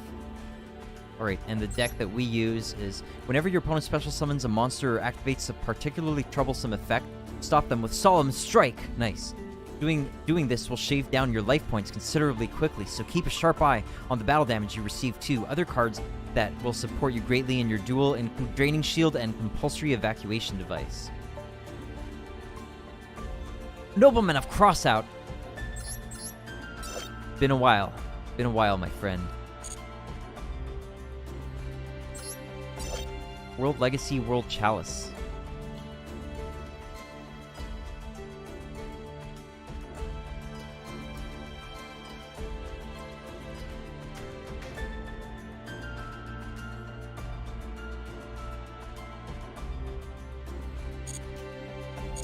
Alright, and the deck that we use is, whenever your opponent special summons a monster or activates a particularly troublesome effect, stop them with Solemn Strike! Nice. Doing this will shave down your life points considerably quickly, so keep a sharp eye on the battle damage you receive too. Other cards that will support you greatly in your duel include Draining Shield and Compulsory Evacuation Device. Nobleman of Crossout! Been a while, my friend. World Legacy, World Chalice.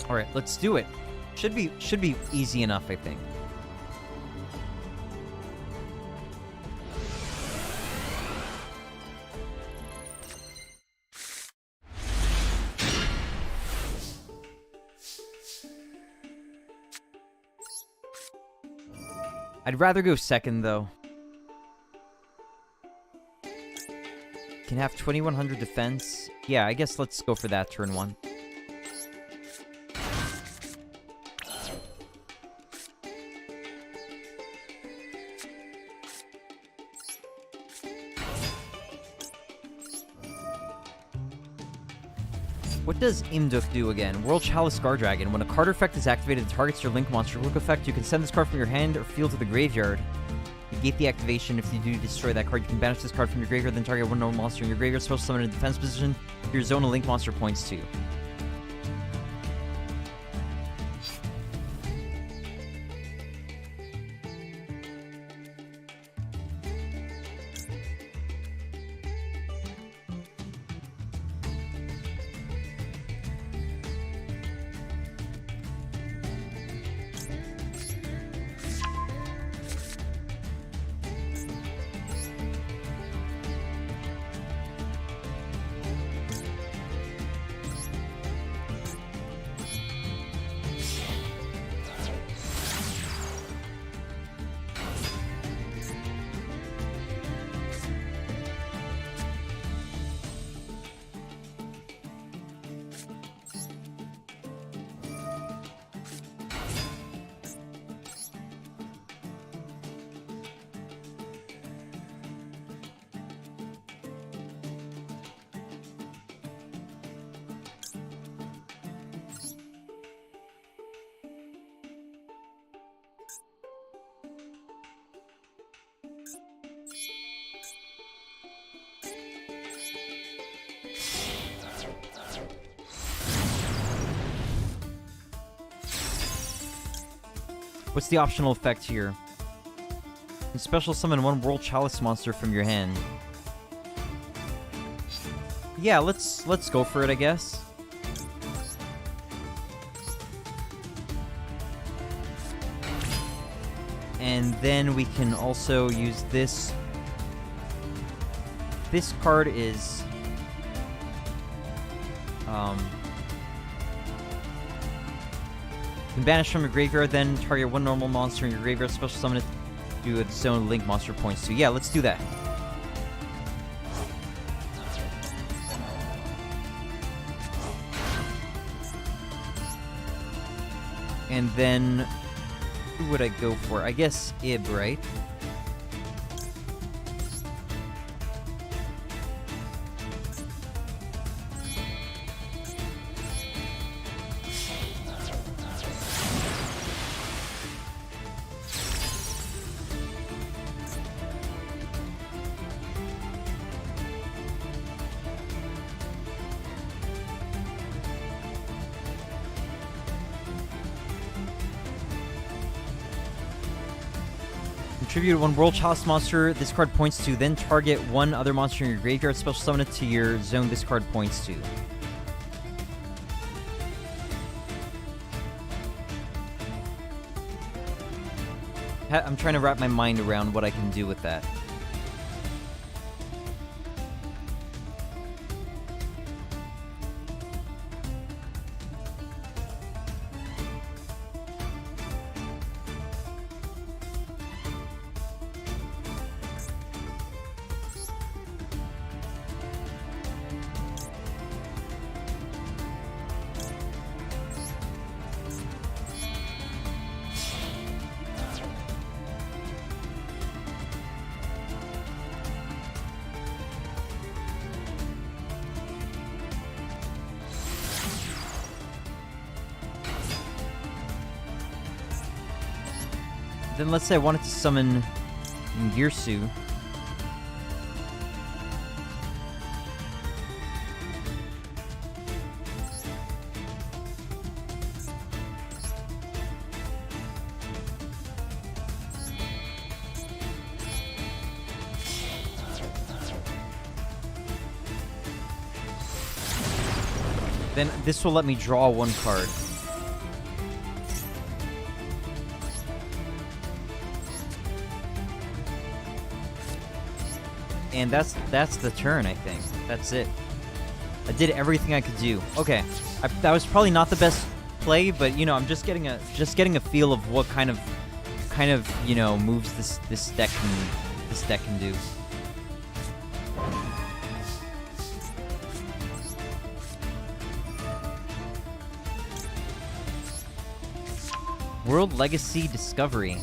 Alright, let's do it. Should be easy enough, I think. I'd rather go second, though. Can have 2100 defense. Yeah, I guess let's go for that turn 1. What does Imduk do again? World Chalice Guard Dragon. When a card effect is activated and targets your Link monster hook effect, you can send this card from your hand or field to the graveyard. Negate the activation. If you do destroy that card, you can banish this card from your graveyard, then target one normal monster in your graveyard, special summon in a defense position. Your zone of Link monster points too. What's the optional effect here? You can special summon 1 World Chalice monster from your hand. Yeah, let's go for it, I guess. And then we can also use this. This card is you can banish from your graveyard, then target 1 normal monster in your graveyard, special summon it to its own Link monster points. So yeah, let's do that. And then who would I go for? I guess Ib, right? Contribute 1 World Chalice monster this card points to, then target 1 other monster in your graveyard, special summon it to your zone this card points to. I'm trying to wrap my mind around what I can do with that. Then let's say I wanted to summon Girsu. Then this will let me draw 1 card. And that's the turn, I think. That's it. I did everything I could do. Okay, that was probably not the best play, but you know, I'm just getting a feel of what kind of you know moves this deck can do. World Legacy Discovery.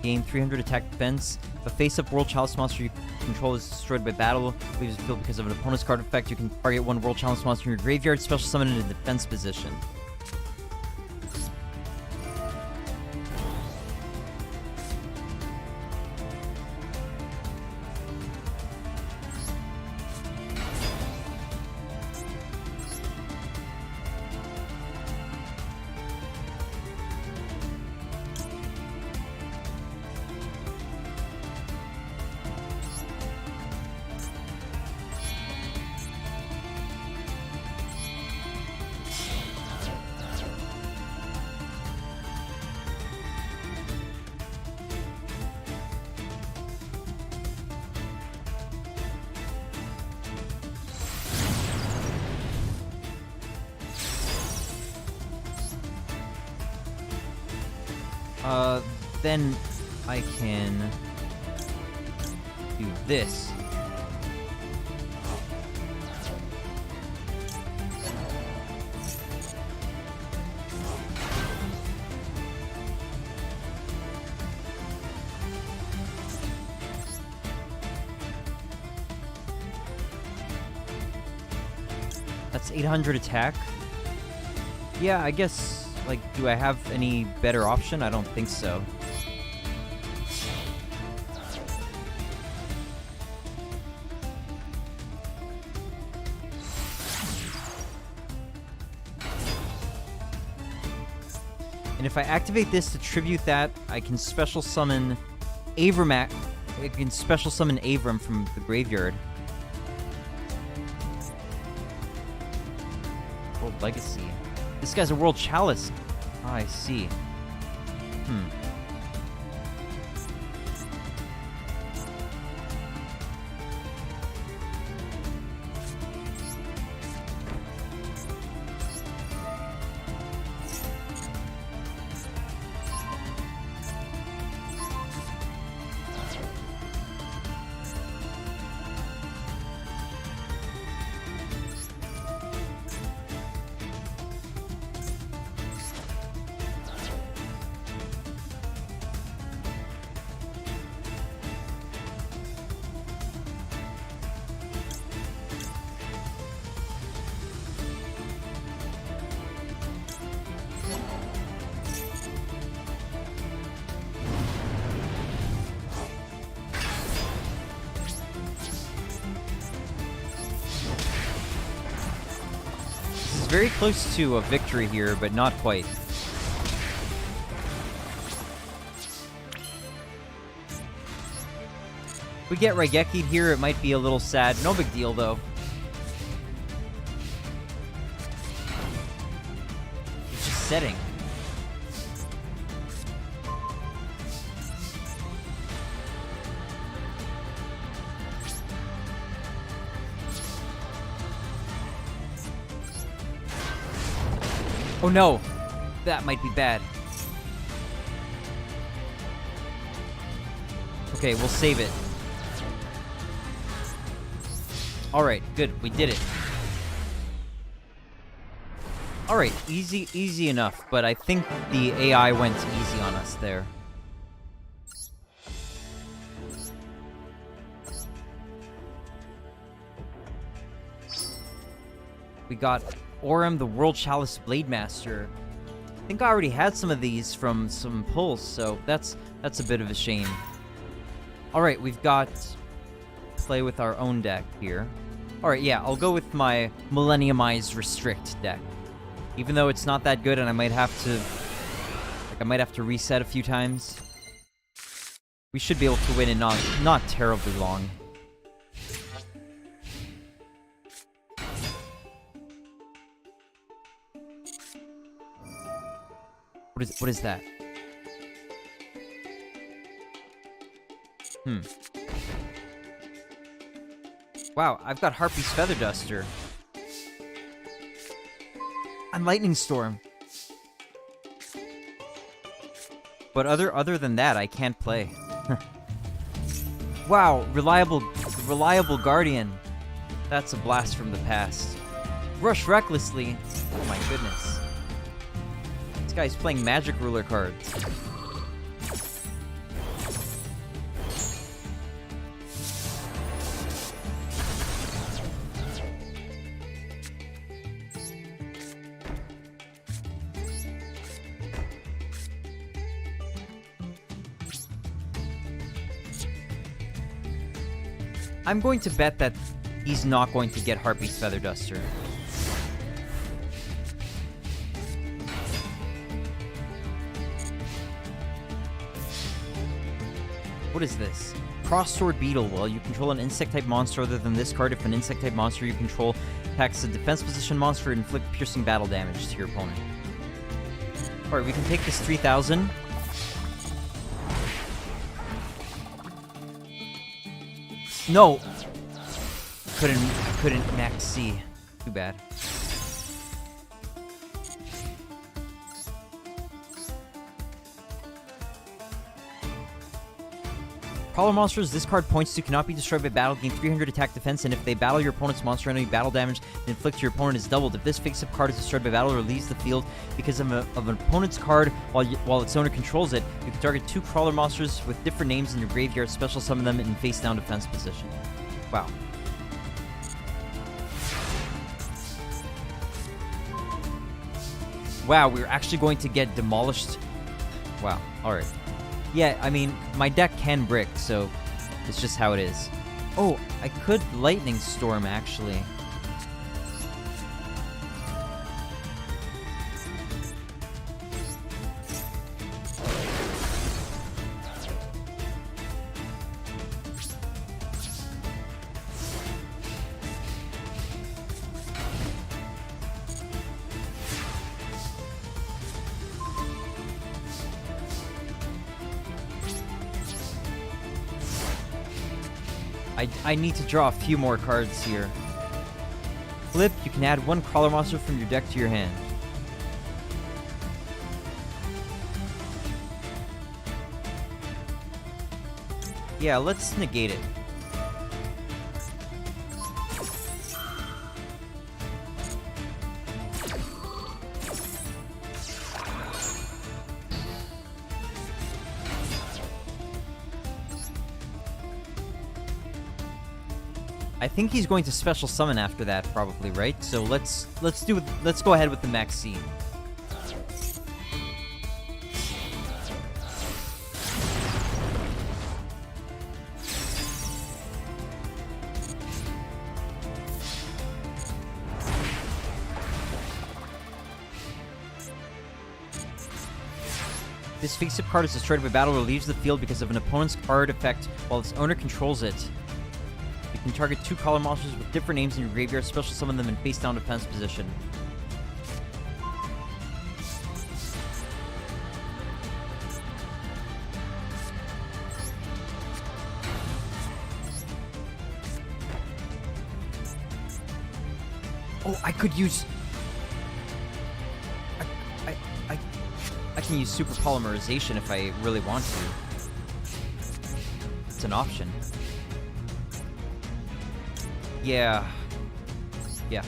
Gain 300 attack defense. If a face-up World Chalice monster you control is destroyed by battle, leaves the field because of an opponent's card effect, you can target 1 World Chalice monster in your graveyard, special summon it in a defense position. Then I can do this. That's 800 attack. Yeah, I guess, like, do I have any better option? I don't think so. And if I activate this to tribute that, I can special summon Avram. I can special summon Avram from the graveyard. World Legacy. This guy's a World Chalice. Oh, I see. Very close to a victory here, but not quite. If we get Raigeki'd here, it might be a little sad. No big deal, though. It's just setting. Oh no! That might be bad. Okay, we'll save it. Alright, good. We did it. Alright, easy enough, but I think the AI went easy on us there. We got Orem, the World Chalice Blade Master. I think I already had some of these from some pulls, so that's a bit of a shame. Alright, we've got play with our own deck here. Alright, yeah, I'll go with my Millenniumized Restrict deck. Even though it's not that good and I might have to reset a few times. We should be able to win in not terribly long. What is that? Wow, I've got Harpy's Feather Duster. And Lightning Storm. But other than that, I can't play. Wow, reliable Guardian. That's a blast from the past. Rush Recklessly. Oh my goodness. This guy's playing Magic Ruler cards. I'm going to bet that he's not going to get Harpy's Feather Duster. What is this? Cross-Sword Beetle. Well, you control an insect-type monster other than this card. If an insect-type monster you control attacks a defense position monster, inflict piercing battle damage to your opponent. Alright, we can take this 3,000. No! Couldn't max C. Too bad. Crawler monsters this card points to cannot be destroyed by battle, gain 300 attack defense, and if they battle your opponent's monster, enemy battle damage inflicted to your opponent is doubled. If this face-up card is destroyed by battle or leaves the field because of an opponent's card while its owner controls it, you can target 2 crawler monsters with different names in your graveyard, special summon them in face-down defense position. Wow. Wow, we're actually going to get demolished. Wow, alright. Yeah, I mean, my deck can brick, so it's just how it is. Oh, I could Lightning Storm, actually. I need to draw a few more cards here. Flip, you can add 1 crawler monster from your deck to your hand. Yeah, let's negate it. I think he's going to special summon after that, probably, right? So let's go ahead with the max C. This face-up card is destroyed by battle or leaves the field because of an opponent's card effect while its owner controls it. You can target 2 color monsters with different names in your graveyard, special summon them in face-down defense position. Oh, I could use... I can use super polymerization if I really want to. It's an option. Yeah. Yeah.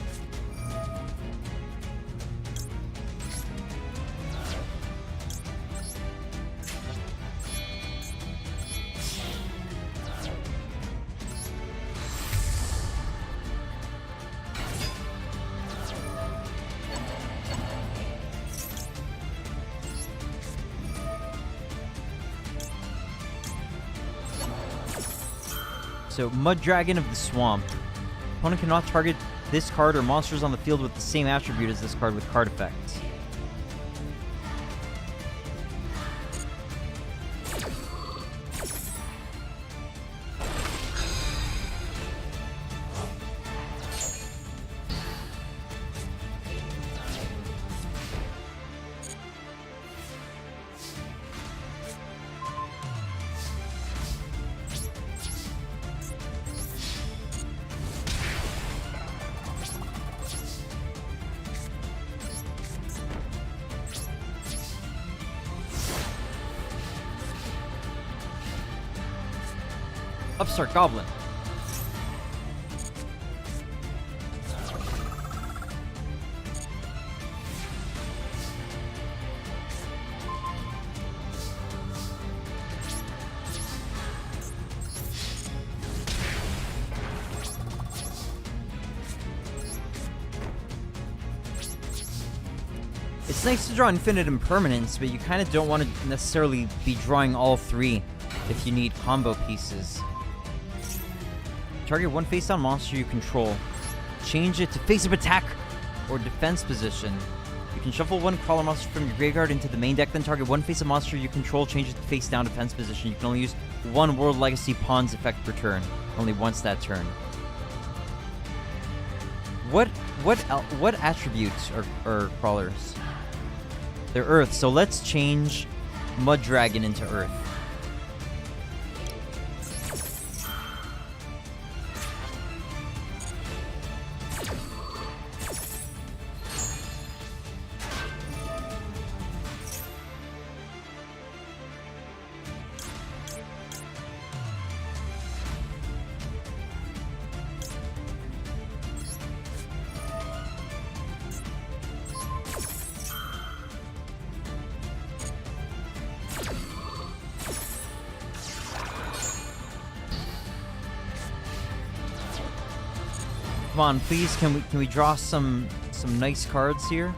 So, Mud Dragon of the Swamp. Opponent cannot target this card or monsters on the field with the same attribute as this card with card effects. Upstart Goblin. It's nice to draw infinite impermanence, but you kind of don't want to necessarily be drawing all 3 if you need combo pieces. Target 1 face-down monster you control. Change it to face-up attack or defense position. You can shuffle 1 color monster from your graveyard into the main deck, then target 1 face-up monster you control, change it to face-down defense position. You can only use 1 World Legacy Pawn's effect per turn. Only once that turn. What attributes are crawlers? They're Earth, so let's change Mud Dragon into Earth. Come on, please, can we draw some nice cards here?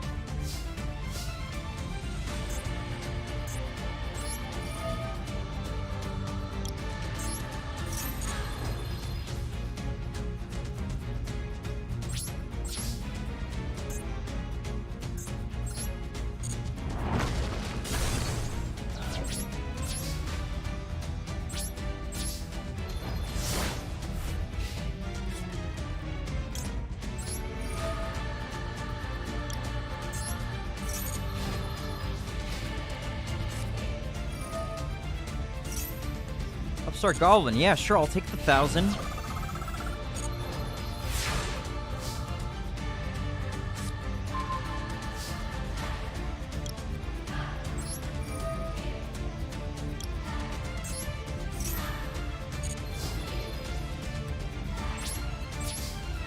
Upstart Goblin, yeah, sure, I'll take the 1,000.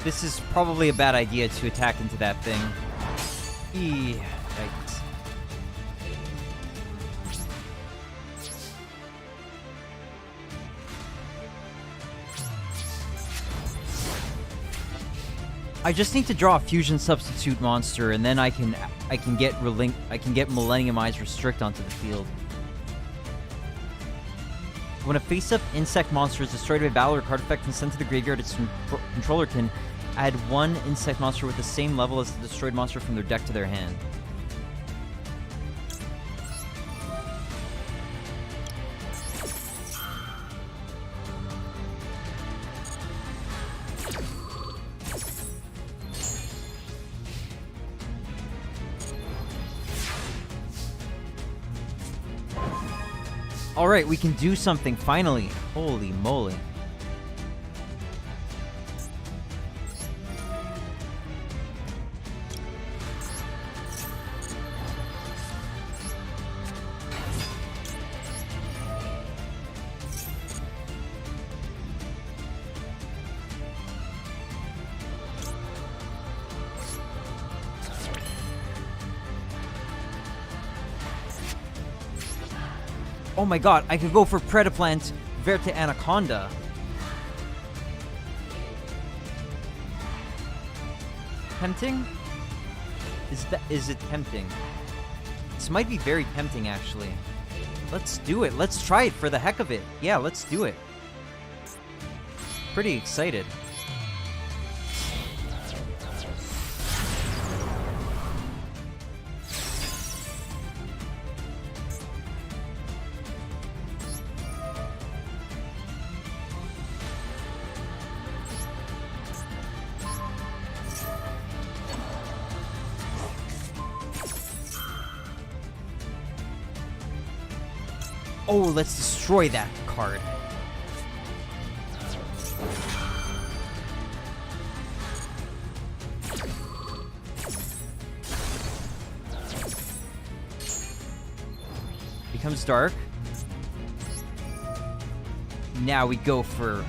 This is probably a bad idea to attack into that thing. Yikes. I just need to draw a fusion substitute monster, and then I can get Millenniumized Restrict onto the field. When a face-up insect monster is destroyed by battle or card effect and sent to the graveyard, its controller can add 1 insect monster with the same level as the destroyed monster from their deck to their hand. Alright, we can do something, finally. Holy moly. Oh my god, I could go for Predaplant Verte Anaconda. Tempting? Is it tempting? This might be very tempting, actually. Let's do it. Let's try it for the heck of it. Yeah, let's do it. Pretty excited. Oh, let's destroy that card. Becomes dark. Now we go for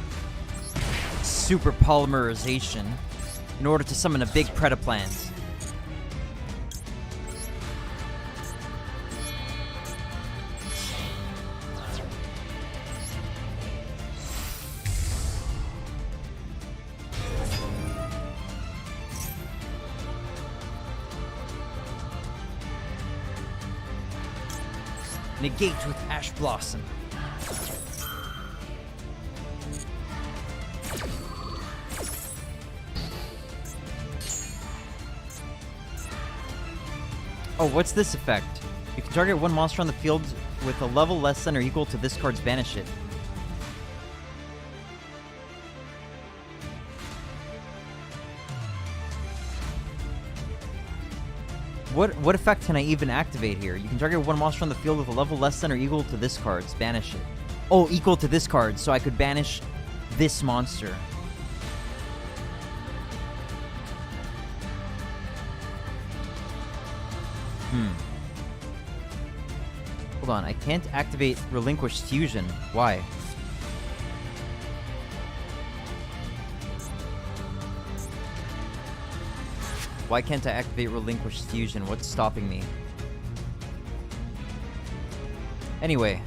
super polymerization in order to summon a big Predaplant. Negate with Ash Blossom. Oh, what's this effect? You can target one monster on the field with a level less than or equal to this card's banish it. What effect can I even activate here? You can target one monster on the field with a level less than or equal to this card's. Banish it. Oh, equal to this card, so I could banish this monster. Hold on, I can't activate Relinquished Fusion. Why? Why can't I activate Relinquished Fusion? What's stopping me? Anyway.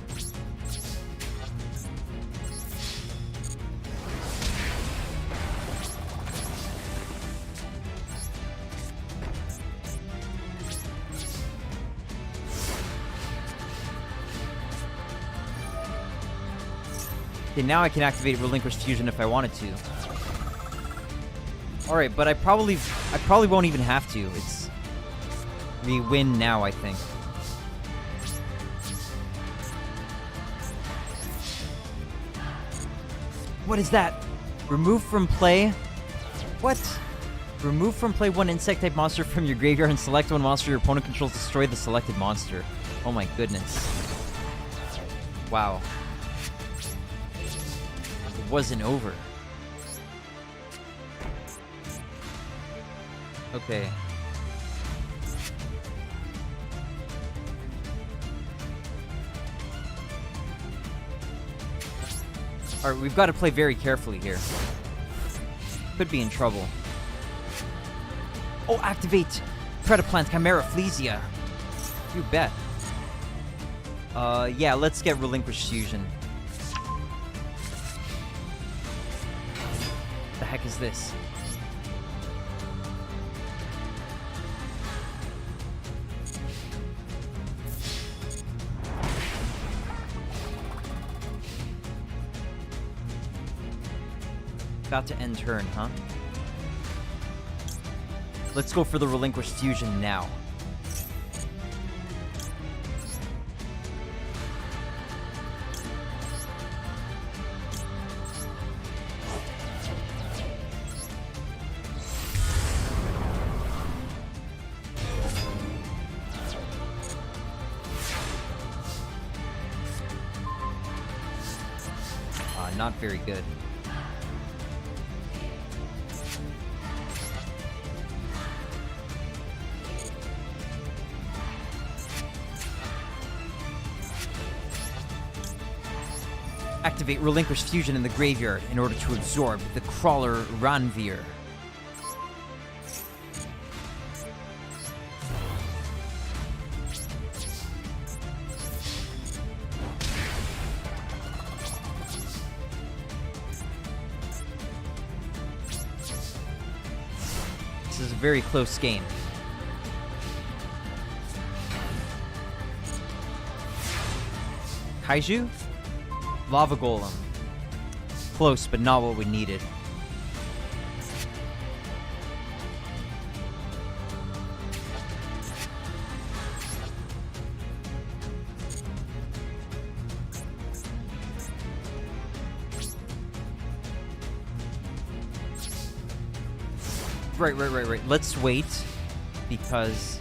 Okay, now I can activate Relinquished Fusion if I wanted to. Alright, but I probably won't even have to. We win now, I think. What is that? Remove from play? What? Remove from play one insect-type monster from your graveyard and select one monster your opponent controls to destroy the selected monster. Oh my goodness. Wow. It wasn't over. Okay. Alright, we've got to play very carefully here. Could be in trouble. Oh, activate Predaplant Chimera Flesia. You bet. Yeah, let's get Relinquished Fusion. The heck is this? About to end turn, huh? Let's go for the Relinquished Fusion now. not very good. Activate Relinquish Fusion in the graveyard in order to absorb the Crawler Ranvir. This is a very close game. Kaiju? Lava Golem. Close, but not what we needed. Right. Let's wait, because...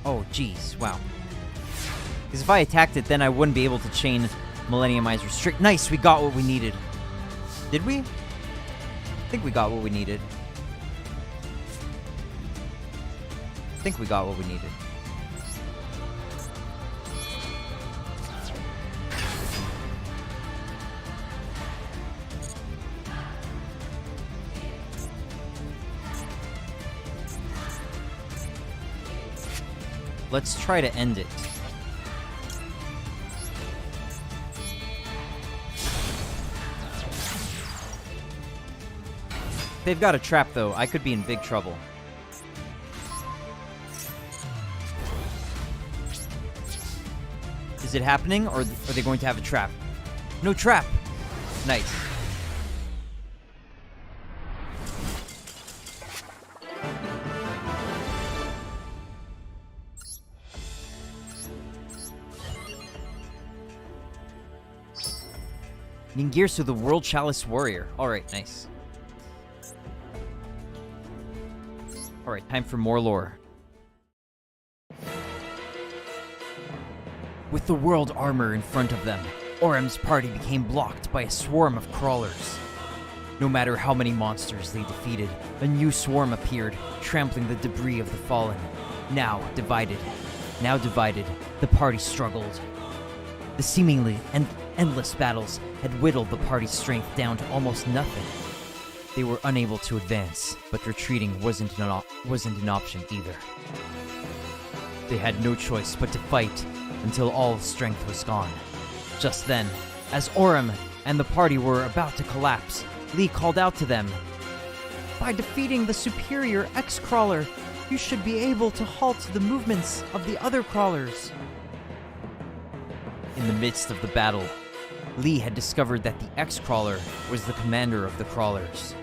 Oh, jeez, wow. Because if I attacked it, then I wouldn't be able to chain Millenniumize Restrict. Nice, we got what we needed. Did we? I think we got what we needed. Let's try to end it. They've got a trap, though. I could be in big trouble. Is it happening, or are they going to have a trap? No trap! Nice. Ningirsu, the World Chalice Warrior. Alright, nice. Alright, time for more lore. With the world armor in front of them, Orem's party became blocked by a swarm of crawlers. No matter how many monsters they defeated, a new swarm appeared, trampling the debris of the fallen. Now divided, the party struggled. The seemingly endless battles had whittled the party's strength down to almost nothing. They were unable to advance, but retreating wasn't an option either. They had no choice but to fight until all strength was gone. Just then, as Orem and the party were about to collapse, Lee called out to them, "By defeating the superior X-Crawler, you should be able to halt the movements of the other crawlers." In the midst of the battle, Lee had discovered that the X-Crawler was the commander of the crawlers.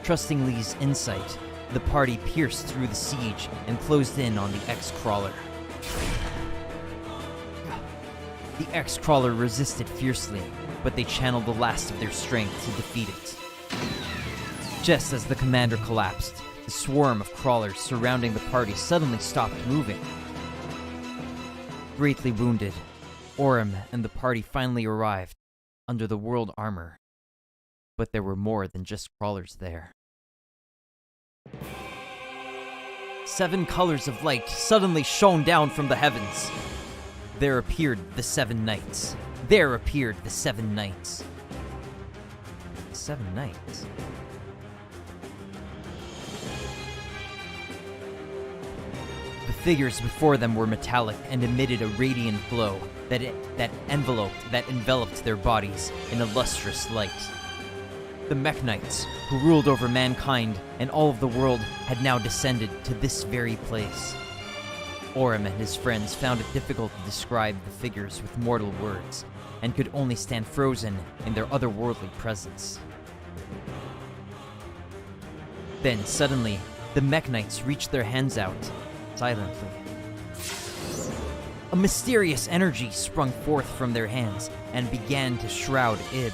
Trusting Lee's insight, the party pierced through the siege and closed in on the X-Crawler. The X-Crawler resisted fiercely, but they channeled the last of their strength to defeat it. Just as the commander collapsed, the swarm of crawlers surrounding the party suddenly stopped moving. Greatly wounded, Orem and the party finally arrived under the world armor. But there were more than just crawlers there. 7 colors of light suddenly shone down from the heavens. There appeared the 7 knights. The 7 knights. The figures before them were metallic and emitted a radiant glow that enveloped their bodies in a lustrous light. The Mech Knights, who ruled over mankind and all of the world, had now descended to this very place. Orem and his friends found it difficult to describe the figures with mortal words, and could only stand frozen in their otherworldly presence. Then, suddenly, the Mech Knights reached their hands out, silently. A mysterious energy sprung forth from their hands and began to shroud Ib.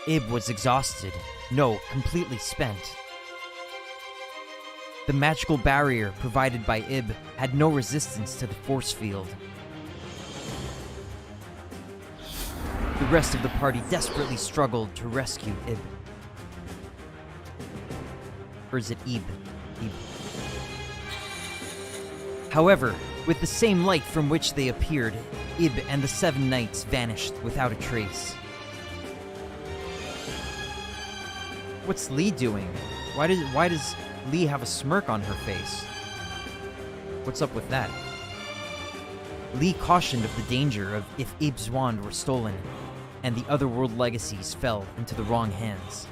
Ib was exhausted, completely spent. The magical barrier provided by Ib had no resistance to the force field. The rest of the party desperately struggled to rescue Ib. Or is it Ib? Ib. However, with the same light from which they appeared, Ib and the 7 knights vanished without a trace. What's Lee doing? Why does Lee have a smirk on her face? What's up with that? Lee cautioned of the danger of if Ib's wand were stolen, and the otherworld legacies fell into the wrong hands.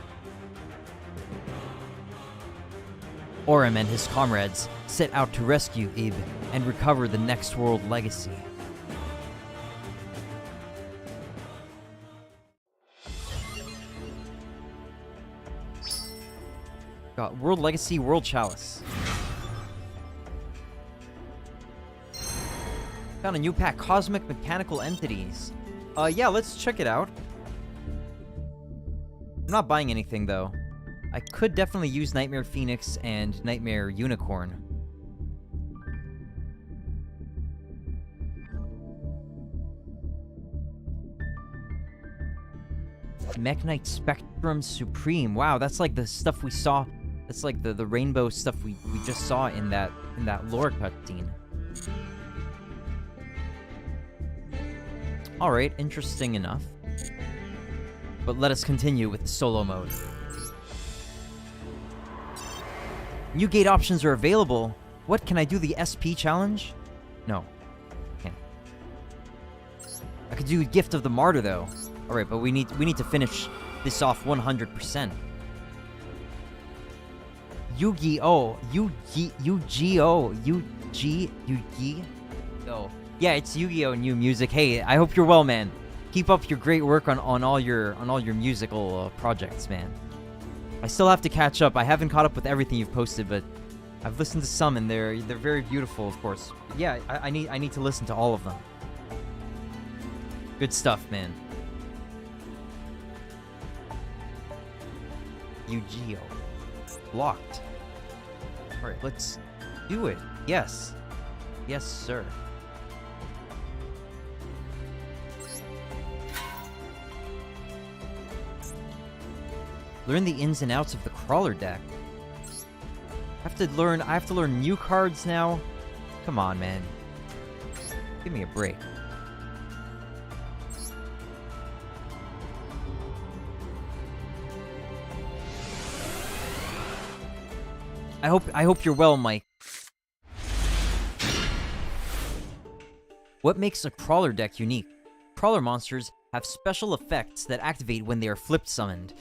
Orem and his comrades set out to rescue Ib and recover the next world legacy. Got World Legacy, World Chalice. Found a new pack, Cosmic Mechanical Entities. Yeah, let's check it out. I'm not buying anything, though. I could definitely use Nightmare Phoenix and Nightmare Unicorn. Mech Knight Spectrum Supreme. Wow, that's like the stuff we saw. That's like the rainbow stuff we just saw in that lore cutscene. Alright, interesting enough. But let us continue with the solo mode. New gate options are available. What, can I do the SP challenge? No. Can't. I could do Gift of the Martyr though. Alright, but we need to finish this off 100%. Yu-Gi-Oh! Yu-Gi-Oh! Yeah, it's Yu-Gi-Oh! New music. Hey, I hope you're well, man. Keep up your great work on all your musical projects, man. I still have to catch up. I haven't caught up with everything you've posted, but I've listened to some, and they're very beautiful, of course. But yeah, I need to listen to all of them. Good stuff, man. Yu-Gi-Oh! Locked. Alright, let's do it. Yes. Yes, sir. Learn the ins and outs of the crawler deck. I have to learn new cards now. Come on, man. Give me a break. I hope you're well, Mike. What makes a crawler deck unique? Crawler monsters have special effects that activate when they are flipped summoned.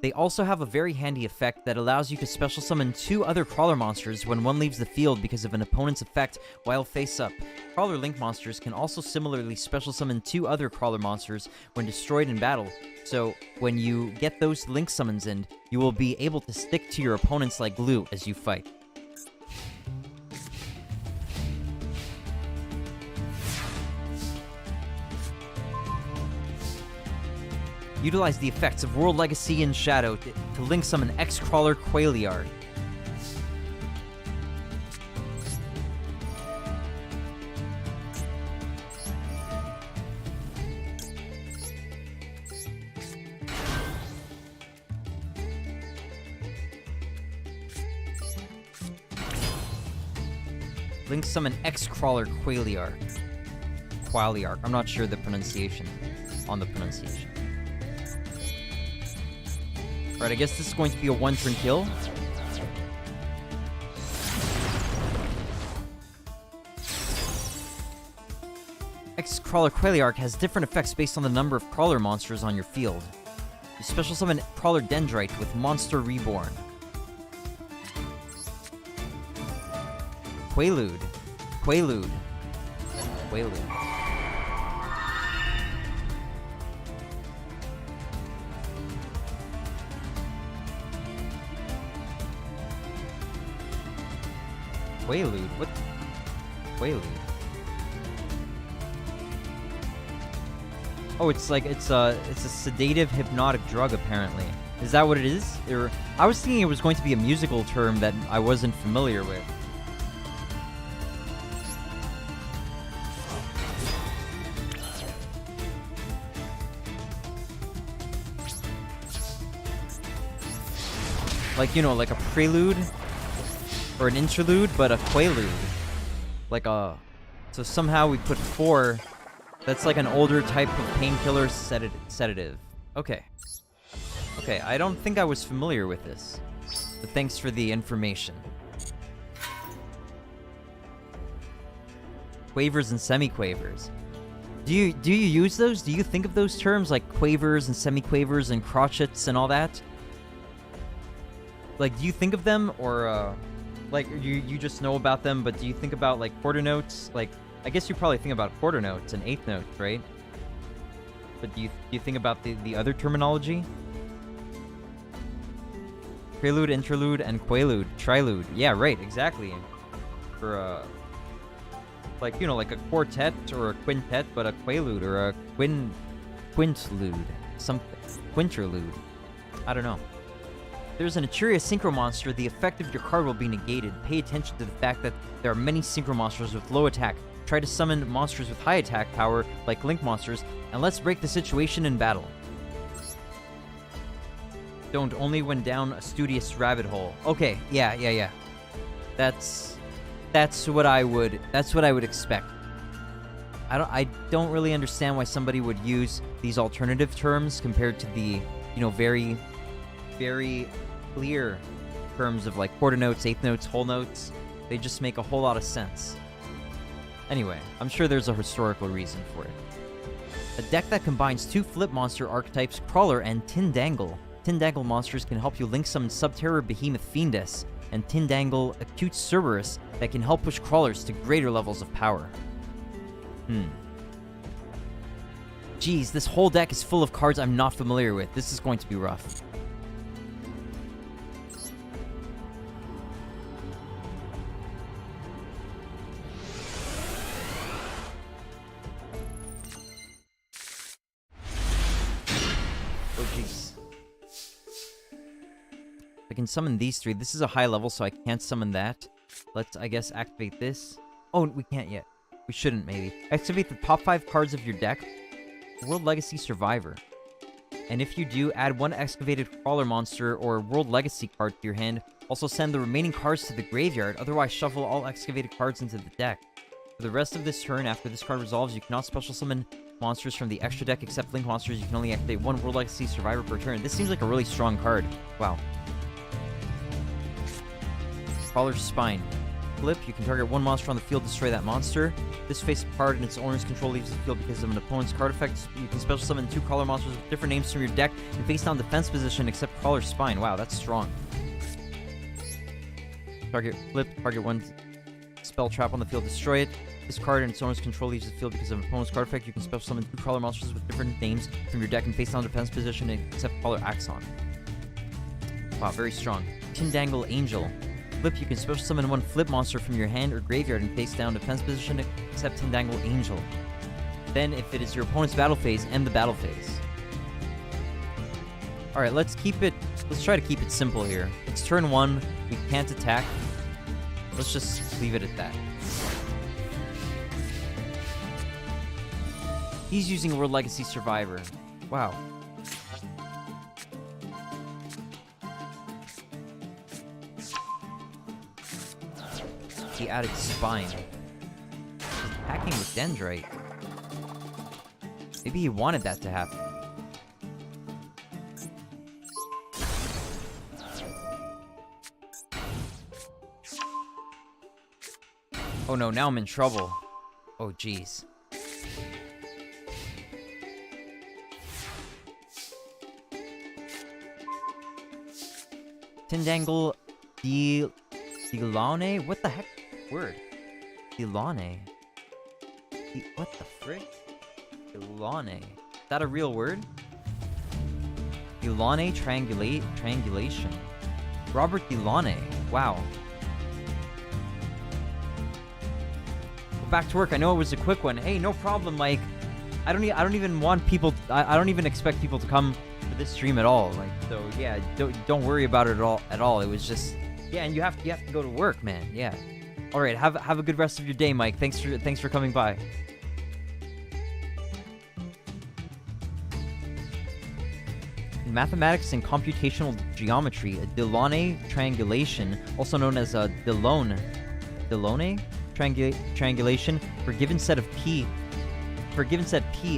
They also have a very handy effect that allows you to special summon 2 other crawler monsters when one leaves the field because of an opponent's effect while face up. Crawler link monsters can also similarly special summon 2 other crawler monsters when destroyed in battle. So when you get those link summons in, you will be able to stick to your opponents like glue as you fight. Utilize the effects of World Legacy and Shadow to link summon X-Crawler Quailiard. Link summon X-Crawler Quailiard. Quailiard. I'm not sure the pronunciation. On the pronunciation. Alright, I guess this is going to be a one-turn kill. X-Crawler Quailiard has different effects based on the number of crawler monsters on your field. You special summon Crawler Dendrite with Monster Reborn. Quaalude. Quaalude. Quaalude. Quaalude? What? Quaalude? Oh, it's a sedative hypnotic drug apparently. Is that what it is? Or I was thinking it was going to be a musical term that I wasn't familiar with. Like, you know, like a prelude or an interlude, but a quaalude. Like a... So somehow we put 4. That's like an older type of painkiller sedative. Okay. Okay, I don't think I was familiar with this. But thanks for the information. Quavers and semiquavers. Do you use those? Do you think of those terms like quavers and semiquavers and crotchets and all that? Like, do you think of them, or like you just know about them, but do you think about like quarter notes? Like, I guess you probably think about quarter notes and eighth notes, right? But do you think about the other terminology? Prelude, interlude, and quaalude, trilude. Yeah, right, exactly. For like, you know, like a quartet or a quintet, but a quaalude or a quintlude, something, quinterlude. I don't know. There's an Aturia Synchro Monster, the effect of your card will be negated. Pay attention to the fact that there are many Synchro Monsters with low attack. Try to summon monsters with high attack power, like Link Monsters, and let's break the situation in battle. Don't only when down a studious rabbit hole. Okay, yeah. That's what I would expect. I don't really understand why somebody would use these alternative terms compared to the, you know, very clear terms of like quarter notes, eighth notes, whole notes. They just make a whole lot of sense. Anyway, I'm sure there's a historical reason for it. A deck that combines 2 flip monster archetypes, Crawler and Tindangle. Tindangle monsters can help you link summon Subterror Behemoth Fiendess, and Tindangle Acute Cerberus that can help push Crawlers to greater levels of power. Geez, this whole deck is full of cards I'm not familiar with. This is going to be rough. I can summon these 3. This is a high level, so I can't summon that. Let's, I guess, activate this. Oh, we can't yet. We shouldn't, maybe. Activate the top 5 cards of your deck. World Legacy Survivor. And if you do, add 1 excavated Crawler monster or World Legacy card to your hand. Also send the remaining cards to the graveyard, otherwise shuffle all excavated cards into the deck. For the rest of this turn, after this card resolves, you cannot special summon monsters from the extra deck except Link monsters. You can only activate 1 World Legacy Survivor per turn. This seems like a really strong card. Wow. Crawler's Spine. Flip, you can target 1 monster on the field, destroy that monster. This face-up card and its owner's control leaves the field because of an opponent's card effect. You can special summon 2 Crawler monsters with different names from your deck and face down defense position except Crawler's Spine. Wow, that's strong. Flip, target 1 spell trap on the field, destroy it. This card and its owner's control leaves the field because of an opponent's card effect. You can special summon 2 Crawler monsters with different names from your deck and face down defense position except Crawler Axon. Wow, very strong. Tindangle Angel. Flip, you can special summon 1 flip monster from your hand or graveyard and face down defense position except Tindangle Angel. Then, if it is your opponent's battle phase, end the battle phase. Alright, let's try to keep it simple here. It's turn 1, we can't attack. Let's just leave it at that. He's using World Legacy Survivor. Wow. He added Spine. He's attacking with Dendrite. Maybe he wanted that to happen. Oh no, now I'm in trouble. Oh jeez. Tindangle Delane? What the heck? Word. Delane. What the frick? Delane. Is that a real word? Delane triangulation. Robert Delane. Wow. Go back to work. I know it was a quick one. Hey, no problem, Mike. I don't even want people. I don't even expect people to come to this stream at all. Like, so yeah, don't worry about it at all. It was just, yeah, and you have to go to work, man. Yeah. All right, have a good rest of your day, Mike. Thanks for coming by. In mathematics and computational geometry, a Delaunay triangulation, also known as a Delaunay triangulation, for a given set P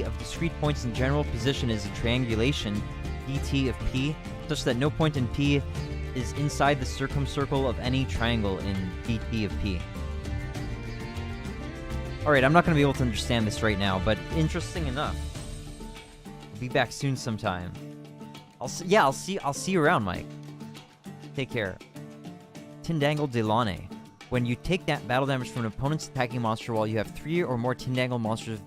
of discrete points in general position is a triangulation dt of P, such that no point in P is inside the circumcircle of any triangle in dt of P. Alright, I'm not going to be able to understand this right now, but interesting enough. I'll be back soon sometime. I'll see you around, Mike. Take care. Tindangle Delaunay. When you take that battle damage from an opponent's attacking monster while you have 3 or more Tindangle monsters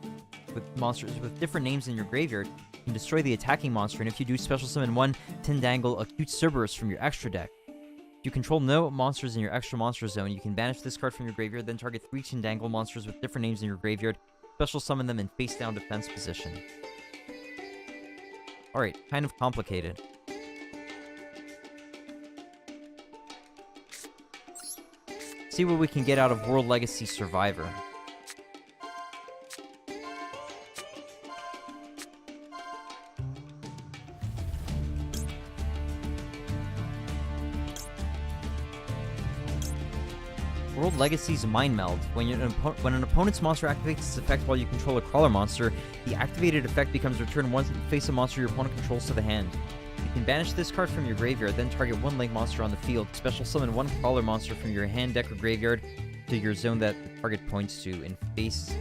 with different names in your graveyard, you can destroy the attacking monster, and if you do, special summon 1 Tindangle Acute Cerberus from your extra deck. If you control no monsters in your extra monster zone, you can banish this card from your graveyard, then target 3 Tindangle monsters with different names in your graveyard, special summon them in face down defense position. Alright, kind of complicated. See what we can get out of World Legacy Survivor. World Legacy's Mind Meld. When an opponent's monster activates its effect while you control a crawler monster, the activated effect becomes return one face a monster your opponent controls to the hand. You can banish this card from your graveyard, then target 1 link monster on the field. Special summon 1 crawler monster from your hand, deck, or graveyard to your zone that the target points to in face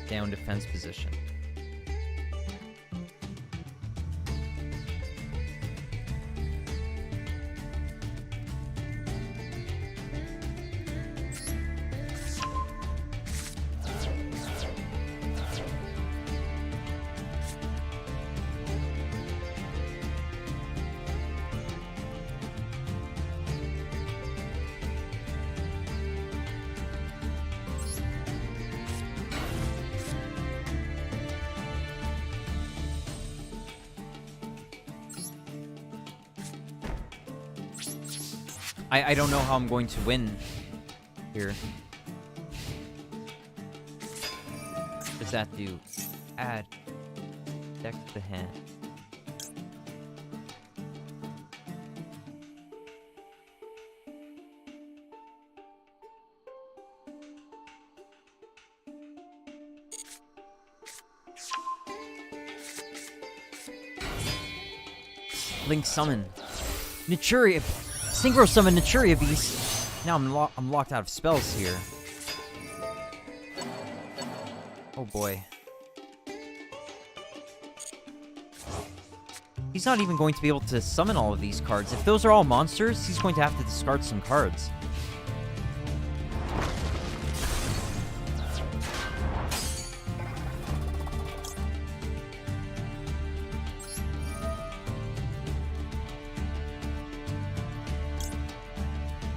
down defense position. I don't know how I'm going to win here. What does that do? Add deck to the hand. Link summon. Naturia. Synchro summon Naturia Beast. Now I'm locked out of spells here. Oh boy. He's not even going to be able to summon all of these cards. If those are all monsters, he's going to have to discard some cards.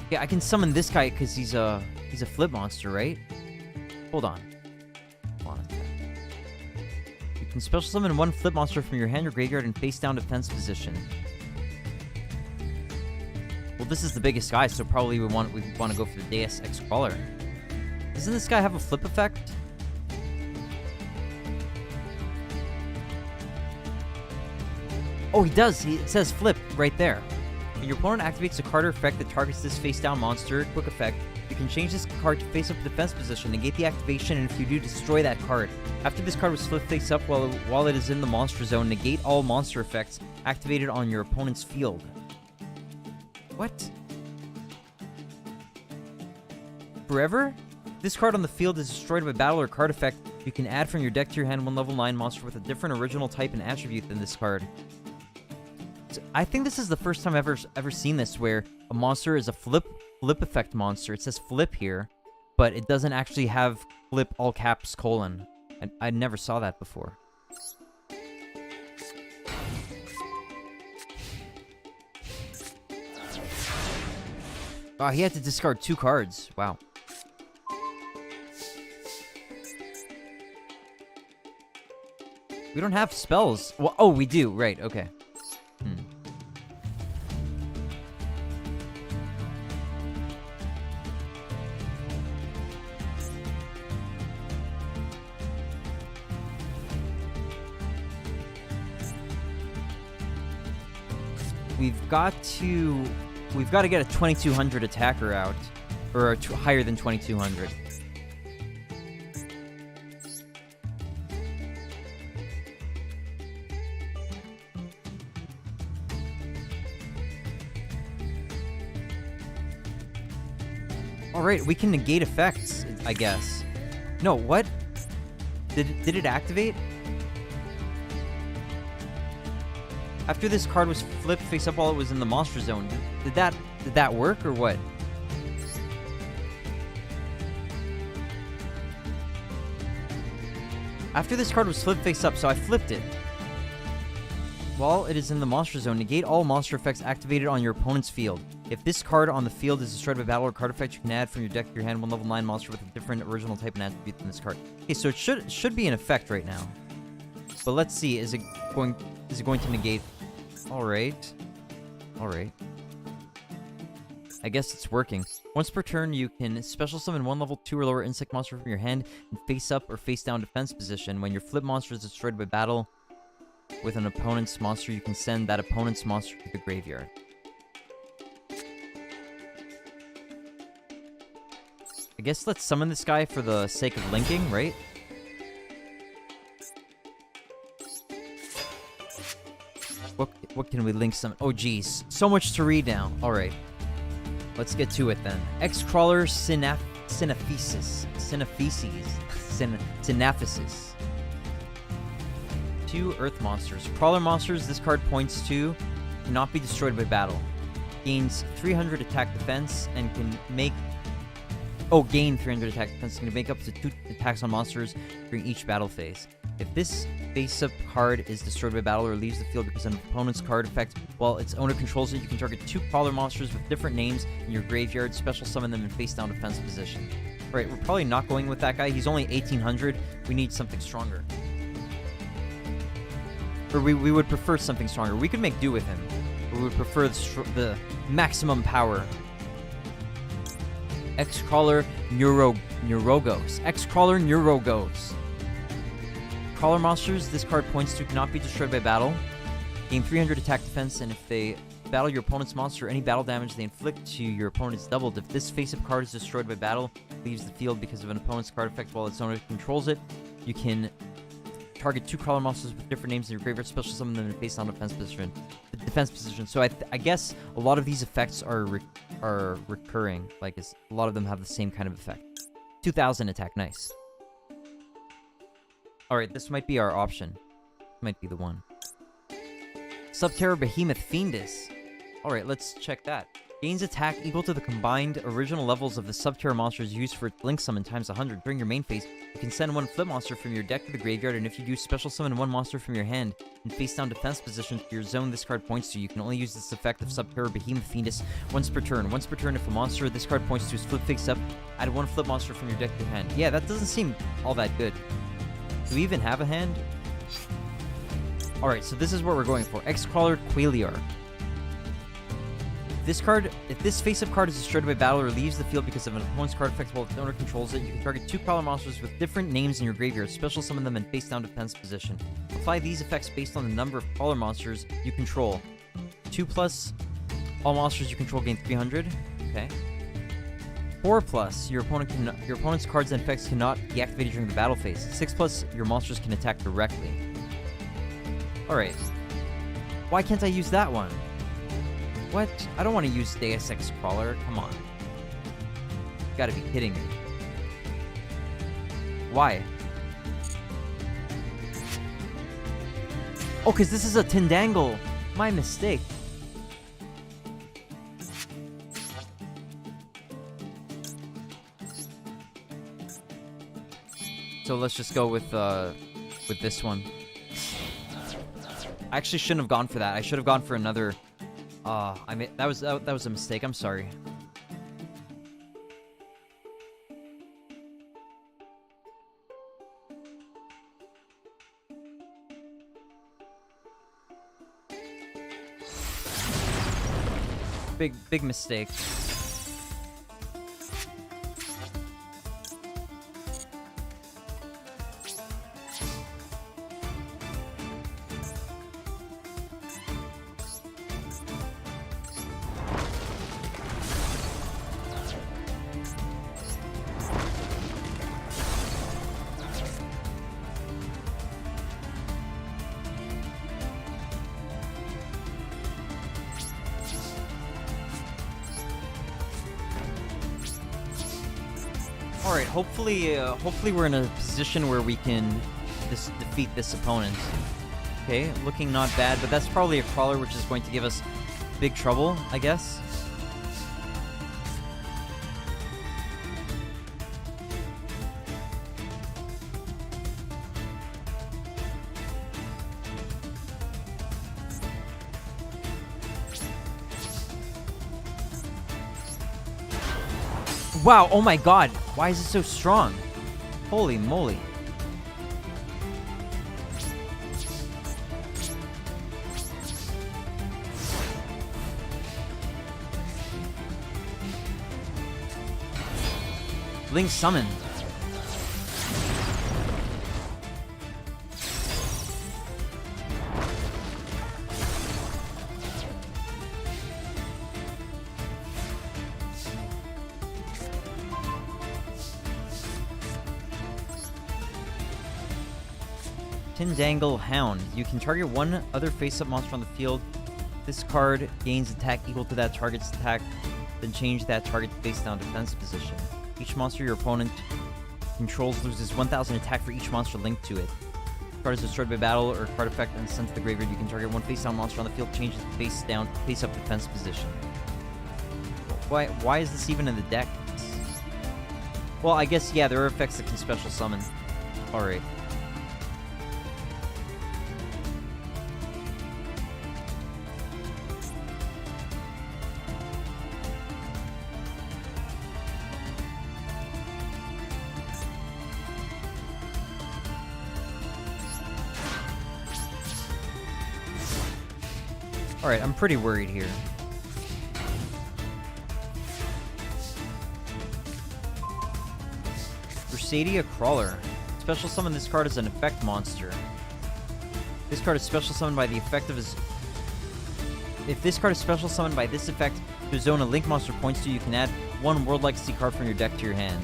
Yeah, I can summon this guy because he's a flip monster, right? Hold on. Hold on a second. You can special summon 1 flip monster from your hand or graveyard in face down defense position. Well, this is the biggest guy, so probably we want to go for the Deus Ex Crawler. Doesn't this guy have a flip effect? Oh, he does. It says flip right there. When your opponent activates a card or effect that targets this face-down monster, quick effect, you can change this card to face-up defense position, negate the activation, and if you do, destroy that card. After this card was flipped face-up while it is in the monster zone, negate all monster effects activated on your opponent's field. What? Forever? This card on the field is destroyed by battle or card effect. You can add from your deck to your hand 1 level 9 monster with a different original type and attribute than this card. I think this is the first time I've ever seen this where a monster is a flip effect monster. It says flip here, but it doesn't actually have flip all caps : I never saw that before. Oh, he had to discard 2 cards. Wow. We don't have spells. Well, oh, we do. Right, okay. We've got to get a 2200 attacker out, or higher than 2200. All right, we can negate effects, I guess. No, what? Did it activate? After this card was flipped face up while it was in the monster zone, did that work or what? After this card was flipped face up, so I flipped it. While it is in the monster zone, negate all monster effects activated on your opponent's field. If this card on the field is destroyed by battle or card effect, you can add from your deck to your hand one level 9 monster with a different original type and attribute than this card. Okay, so it should be in effect right now. But let's see, is it going to negate? Alright. Alright. I guess it's working. Once per turn, you can special summon one level 2 or lower insect monster from your hand in face up or face down defense position. When your flip monster is destroyed by battle with an opponent's monster, you can send that opponent's monster to the graveyard. I guess let's summon this guy for the sake of linking, right? What can we link some? Oh, geez. So much to read now. All right. Let's get to it then. X-Crawler Synaphysis. 2 Earth monsters. Crawler monsters, this card points to, cannot be destroyed by battle. Gains 300 attack defense and can make... Oh, gain 300 attack defense and can make up to 2 attacks on monsters during each battle phase. If this face-up card is destroyed by battle or leaves the field because of an opponent's card effect while its owner controls it, you can target 2 crawler monsters with different names in your graveyard, special summon them in face-down defense position. Alright, we're probably not going with that guy. He's only 1800. We need something stronger. Or we would prefer something stronger. We could make do with him. But we would prefer the maximum power. X-Crawler Neurogos. X-Crawler Neurogos. Crawler monsters, this card points to cannot be destroyed by battle. Gain 300 attack defense, and if they battle your opponent's monster, any battle damage they inflict to your opponent is doubled. If this face-up card is destroyed by battle, leaves the field because of an opponent's card effect while its owner controls it, you can target 2 crawler monsters with different names in your graveyard, special summon them in face-down defense position. So I guess a lot of these effects are recurring. Like, a lot of them have the same kind of effect. 2000 attack, nice. Alright, this might be our option. Might be the one. Subterror Behemoth Fiendus. Alright, let's check that. Gains attack equal to the combined original levels of the Subterror monsters used for its Link Summon times 100. During your main phase, you can send 1 flip monster from your deck to the graveyard, and if you do special summon 1 monster from your hand in face-down defense position to your zone this card points to, you can only use this effect of Subterror Behemoth Fiendus once per turn. Once per turn, if a monster this card points to is flip face up, add 1 flip monster from your deck to your hand. Yeah, that doesn't seem all that good. Do we even have a hand? Alright, so this is what we're going for. X-Crawler Quailiar. If this face-up card is destroyed by battle or leaves the field because of an opponent's card effect while its owner controls it, you can target 2 crawler monsters with different names in your graveyard, special summon them in face-down defense position. Apply these effects based on the number of crawler monsters you control. 2 plus, all monsters you control gain 300. Okay. 4 plus, your opponent's cards and effects cannot be activated during the battle phase. 6 plus, your monsters can attack directly. Alright. Why can't I use that one? What? I don't want to use Deus Ex Crawler. Come on. You gotta be kidding me. Why? Oh, because this is a Tindangle. My mistake. So let's just go with this one. I actually shouldn't have gone for that. I should have gone for another. That was a mistake. I'm sorry. Big mistake. Alright, hopefully we're in a position where we can defeat this opponent. Okay, looking not bad, but that's probably a crawler, which is going to give us big trouble, I guess. Wow, oh my god, why is it so strong? Holy moly. Link summoned. Tindangle Hound. You can target one other face-up monster on the field. This card gains attack equal to that target's attack, then change that target's face-down defense position. Each monster your opponent controls loses 1,000 attack for each monster linked to it. The card is destroyed by battle or card effect and sent to the graveyard. You can target one face-down monster on the field, change its face-down, face-up defense position. Why is this even in the deck? Well, I guess, yeah, there are effects that can special summon. Alright. Alright, I'm pretty worried here. Versadia Crawler. Special summon this card as an effect monster. This card is special summoned by the effect of his... If this card is special summoned by this effect to a zone a link monster points to, you can add one World Legacy card from your deck to your hand.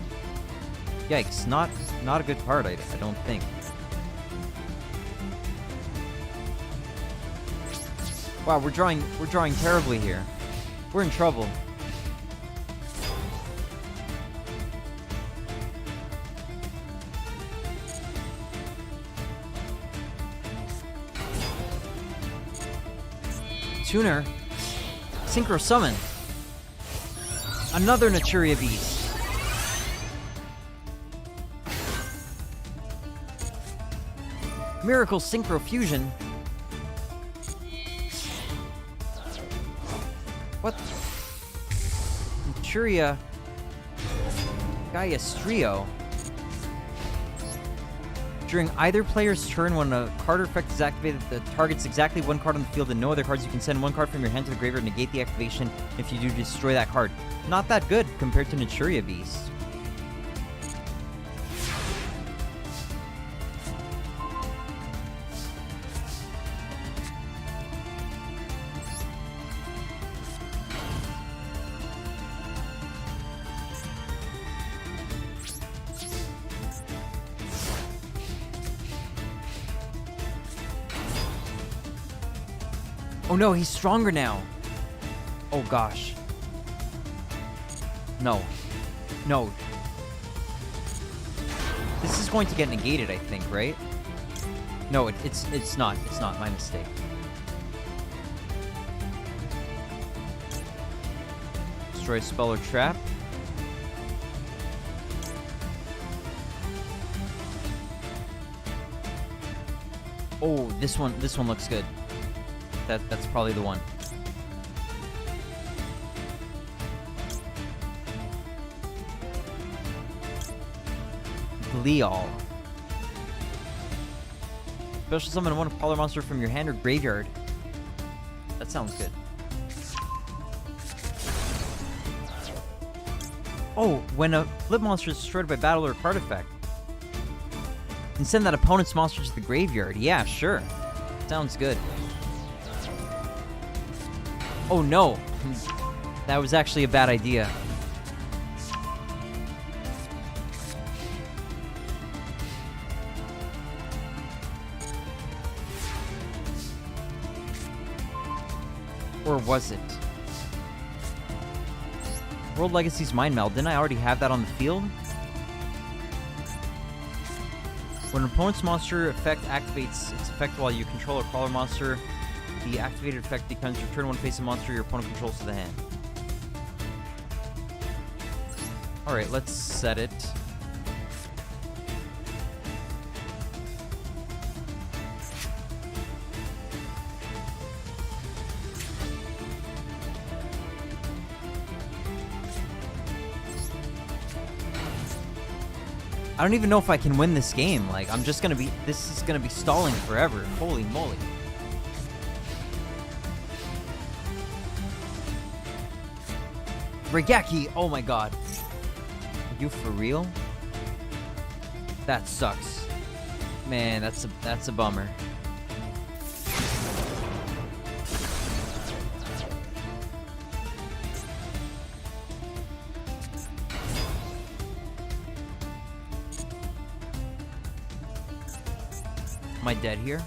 Yikes, not a good card, I don't think. Wow, we're drawing terribly here. We're in trouble. Tuner. Synchro Summon. Another Naturia Beast. Miracle Synchro Fusion. What? Naturia Gaia-Strio. During either player's turn, when a card or effect is activated that targets exactly one card on the field and no other cards, you can send one card from your hand to the graveyard and negate the activation. If you do, destroy that card. Not that good compared to Naturia Beast. Oh no, he's stronger now. Oh gosh. No. No. This is going to get negated, I think, right? No, it's not. It's not. My mistake. Destroy spell or trap. Oh, this one looks good. That's probably the one. Gleal. Special summon one Polar monster from your hand or graveyard. That sounds good. Oh, when a flip monster is destroyed by battle or card effect, you can send that opponent's monster to the graveyard. Yeah, sure. Sounds good. Oh no, that was actually a bad idea. Or was it? World Legacy's Mind Meld. Didn't I already have that on the field? When an opponent's monster effect activates its effect while you control a crawler monster, the activated effect becomes return one face of monster your opponent controls to the hand. Alright, let's set it. I don't even know if I can win this game. Like, I'm just gonna be... This is gonna be stalling forever. Holy moly. Regeki! Oh my god. Are you for real? That sucks. Man, that's a bummer. Am I dead here?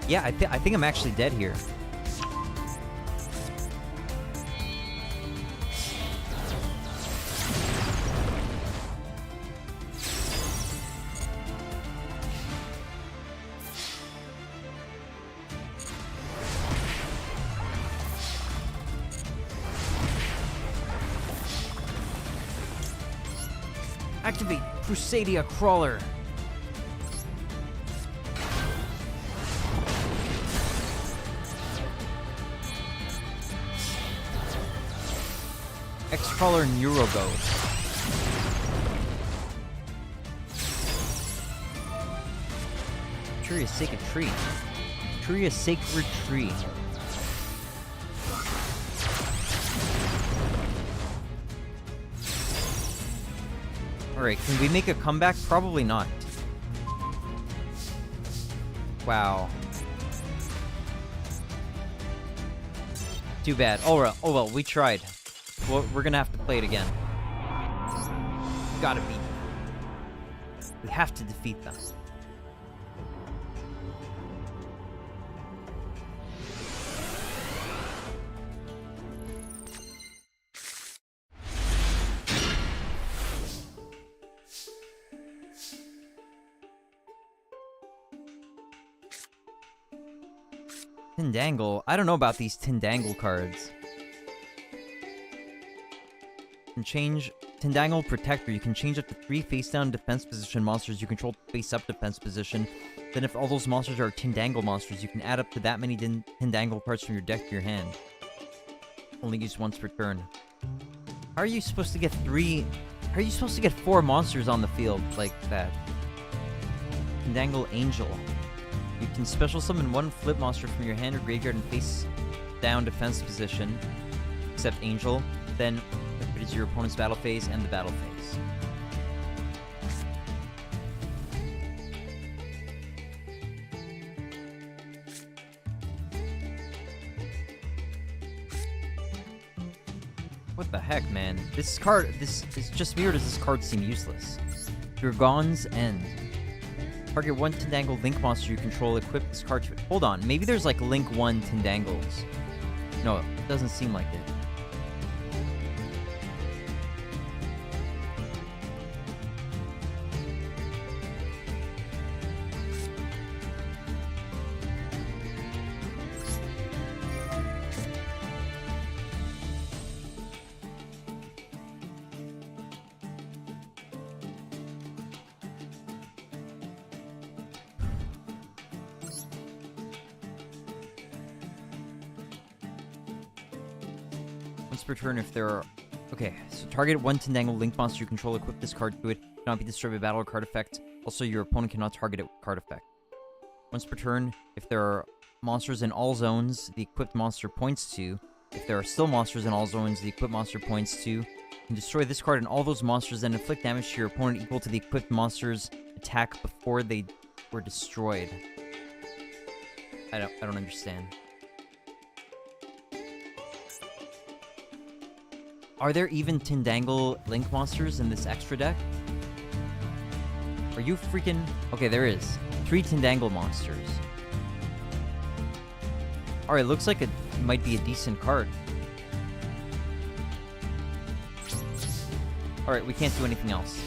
Yeah, I think I'm actually dead here. Activate Crusadia Crawler. X-Crawler Neurogo. Tree Sacred Tree. Tree Sacred Tree. Alright, can we make a comeback? Probably not. Wow. Too bad. Oh well, we tried. Well, we're gonna have to play it again. We gotta beat them. We have to defeat them. Tindangle? I don't know about these Tindangle cards. You can change Tindangle Protector. You can change up to 3 face-down defense position monsters you control to face-up defense position. Then if all those monsters are Tindangle monsters, you can add up to that many Tindangle cards from your deck to your hand. Only used once per turn. How are you supposed to get 3... How are you supposed to get 4 monsters on the field like that? Tindangle Angel. You can special summon 1 flip monster from your hand or graveyard and face down defense position, except Angel. Then it is your opponent's battle phase and the battle phase. What the heck, man? This card, this is just me, or does this card seem useless? Dragon's End. Target 1 Tindangle Link monster you control, equip this card to it. Hold on, maybe there's like Link 1 Tindangles. No, it doesn't seem like it. Once per turn if there are... Okay, so target 1 Tindangle Link monster you control, equip this card to it. Cannot be destroyed by battle or card effect. Also, your opponent cannot target it with card effect. Once per turn, if there are monsters in all zones the equipped monster points to, if there are still monsters in all zones the equipped monster points to, you can destroy this card and all those monsters and inflict damage to your opponent equal to the equipped monster's attack before they were destroyed. I don't understand. Are there even Tindangle Link monsters in this extra deck? Are you freaking... Okay, there is. 3 Tindangle monsters. Alright, looks like it might be a decent card. Alright, we can't do anything else.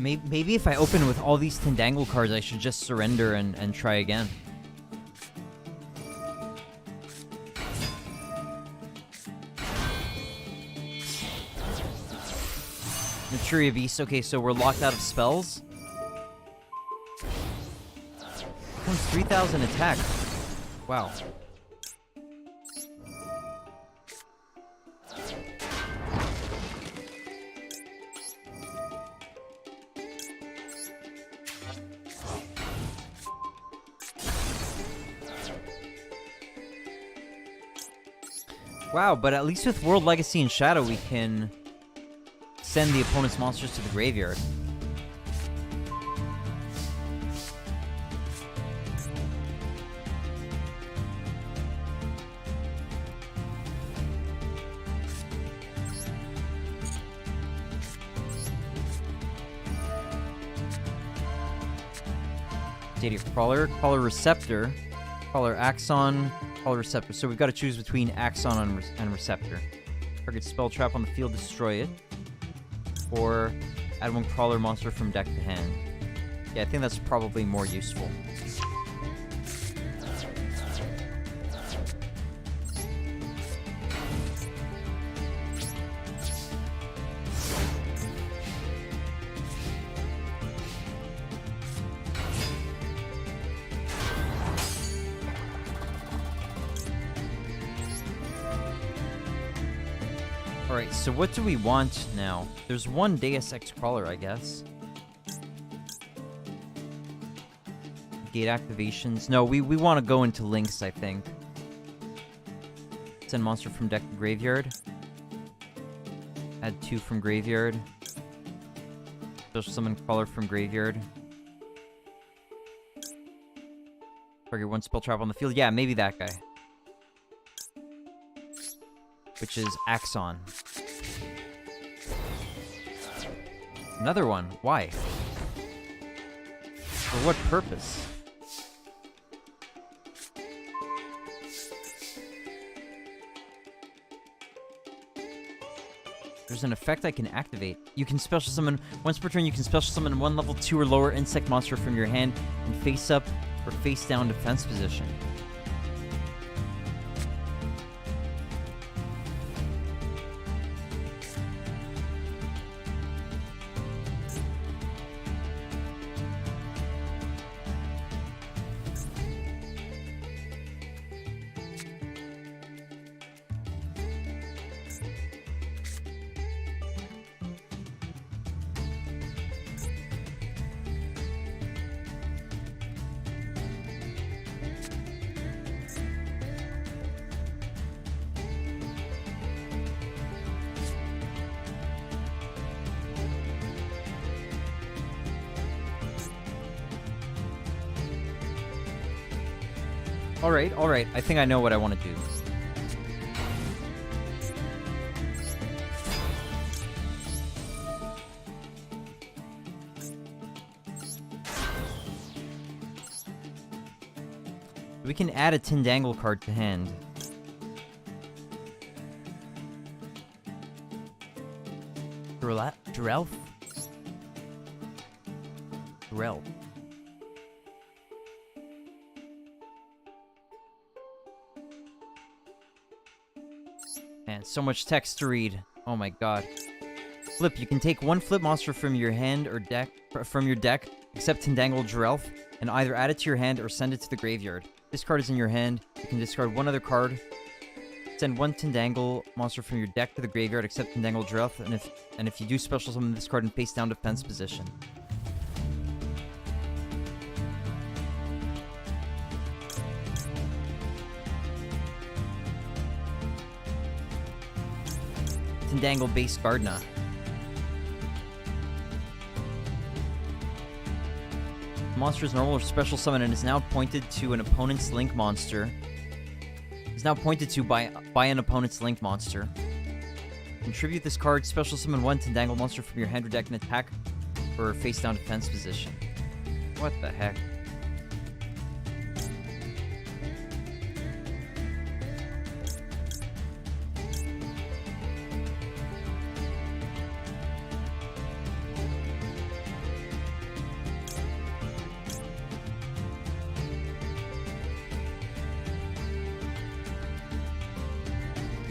Maybe if I open with all these Tindangle cards, I should just surrender and try again. Materia Beast. Okay, so we're locked out of spells. Comes 3,000 attack. Wow. Wow, but at least with World Legacy and Shadow, we can send the opponent's monsters to the graveyard. Data Crawler, Crawler Receptor, Crawler Axon, Crawler Receptor. So we've got to choose between Axon and Receptor. Target spell trap on the field, destroy it. Or add 1 Crawler monster from deck to hand. Yeah, I think that's probably more useful. Alright, so what do we want now? There's 1 Deus Ex Crawler, I guess. Gate activations. No, we want to go into links, I think. Send monster from deck to graveyard. Add 2 from graveyard. Special summon Crawler from graveyard. Target 1 spell trap on the field. Yeah, maybe that guy. Which is Axon. Another one. Why? For what purpose? There's an effect I can activate. You can special summon... Once per turn, you can special summon 1 level 2 or lower insect monster from your hand in face up or face down defense position. Alright. I think I know what I want to do. We can add a Tindangle card to hand. Duel? Man, so much text to read. Oh my god. Flip. You can take one flip monster from your hand or deck, except Tindangle Duel, and either add it to your hand or send it to the graveyard. This card is in your hand. You can discard one other card. Send one Tindangle monster from your deck to the graveyard, except Tindangle Duel, and if you do, special summon this card in face down defense position. Tindangle base Gardna. Monster is normal or special summon and is now pointed to an opponent's link monster. Is now pointed to by an opponent's link monster. Contribute this card, special summon one Tindangle monster from your hand or deck and attack or face down defense position. What the heck?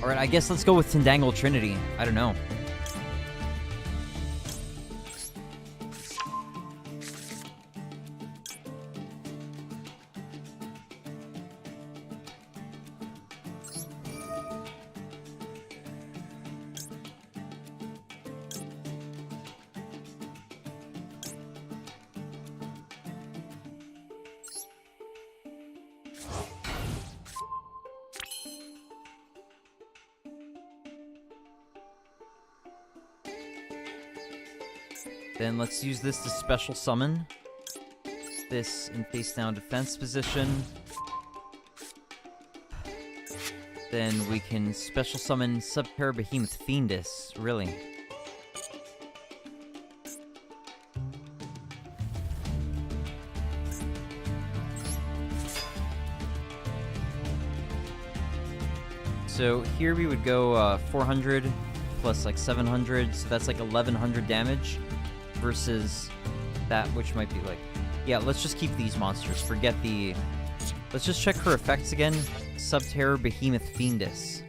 Alright, I guess let's go with Tindangle Trinity. I don't know. Then let's use this to special summon. This in face down defense position. Then we can special summon Subterra Behemoth Fiendus. Really? So here we would go 400 plus like 700, so that's like 1100 damage. Versus that, which might be like... Yeah, let's just keep these monsters. Forget the... Let's just check her effects again. Subterra Behemoth Fiendus.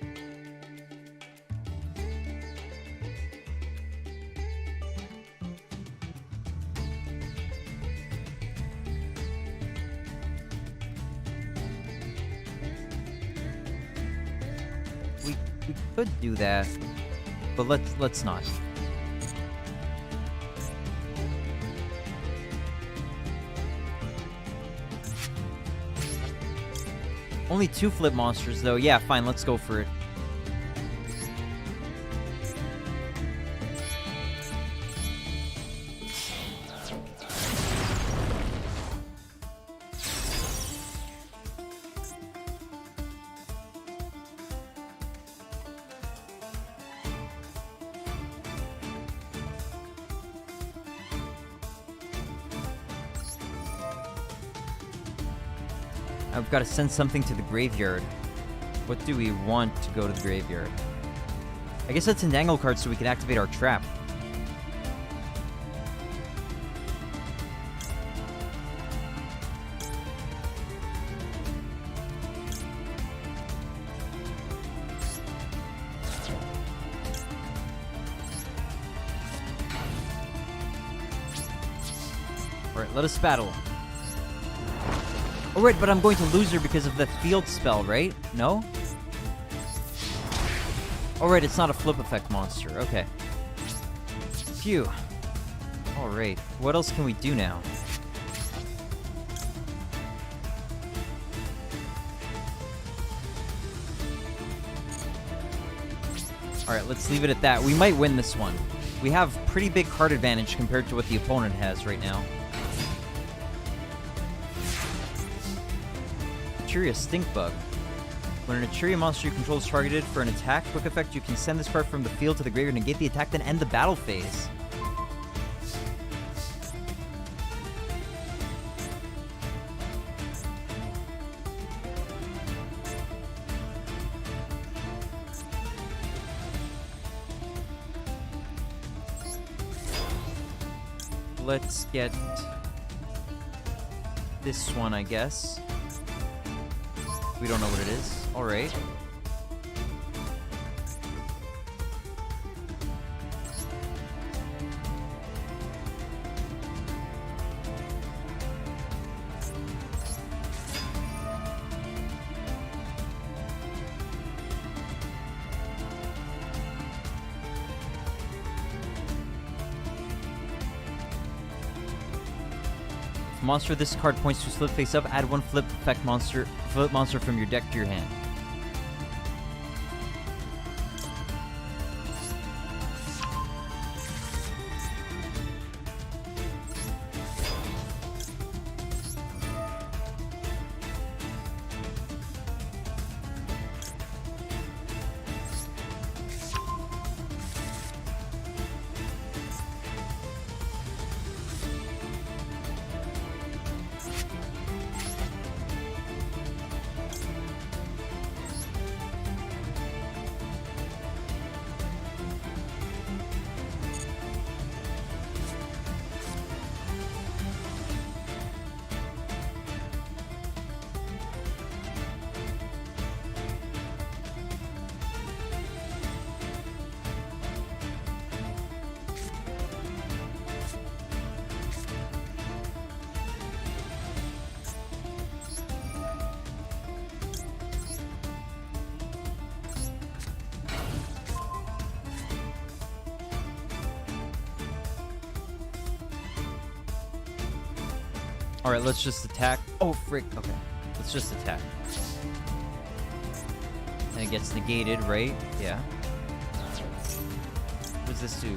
We could do that, but let's not. Only 2 flip monsters, though. Yeah, fine, let's go for it. I've got to send something to the graveyard. What do we want to go to the graveyard? I guess that's an Tindangle card so we can activate our trap. Alright, let us battle. Oh, right, but I'm going to lose her because of the field spell, right? No? Oh, right, it's not a flip effect monster. Okay. Phew. Alright, what else can we do now? Alright, let's leave it at that. We might win this one. We have pretty big card advantage compared to what the opponent has right now. Naturia Stink Bug. When an Naturia monster you control is targeted for an attack, quick effect, you can send this card from the field to the graveyard, negate the attack, then end the battle phase. let's get this one, I guess. We don't know what it is. Alright. Monster, this card points to flip face up. Add one flip monster from your deck to your hand. Alright, let's just attack. Oh, frick. Okay. Let's just attack. And it gets negated, right? Yeah. What does this do?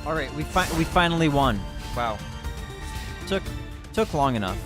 All right, we finally won. Wow. Took long enough.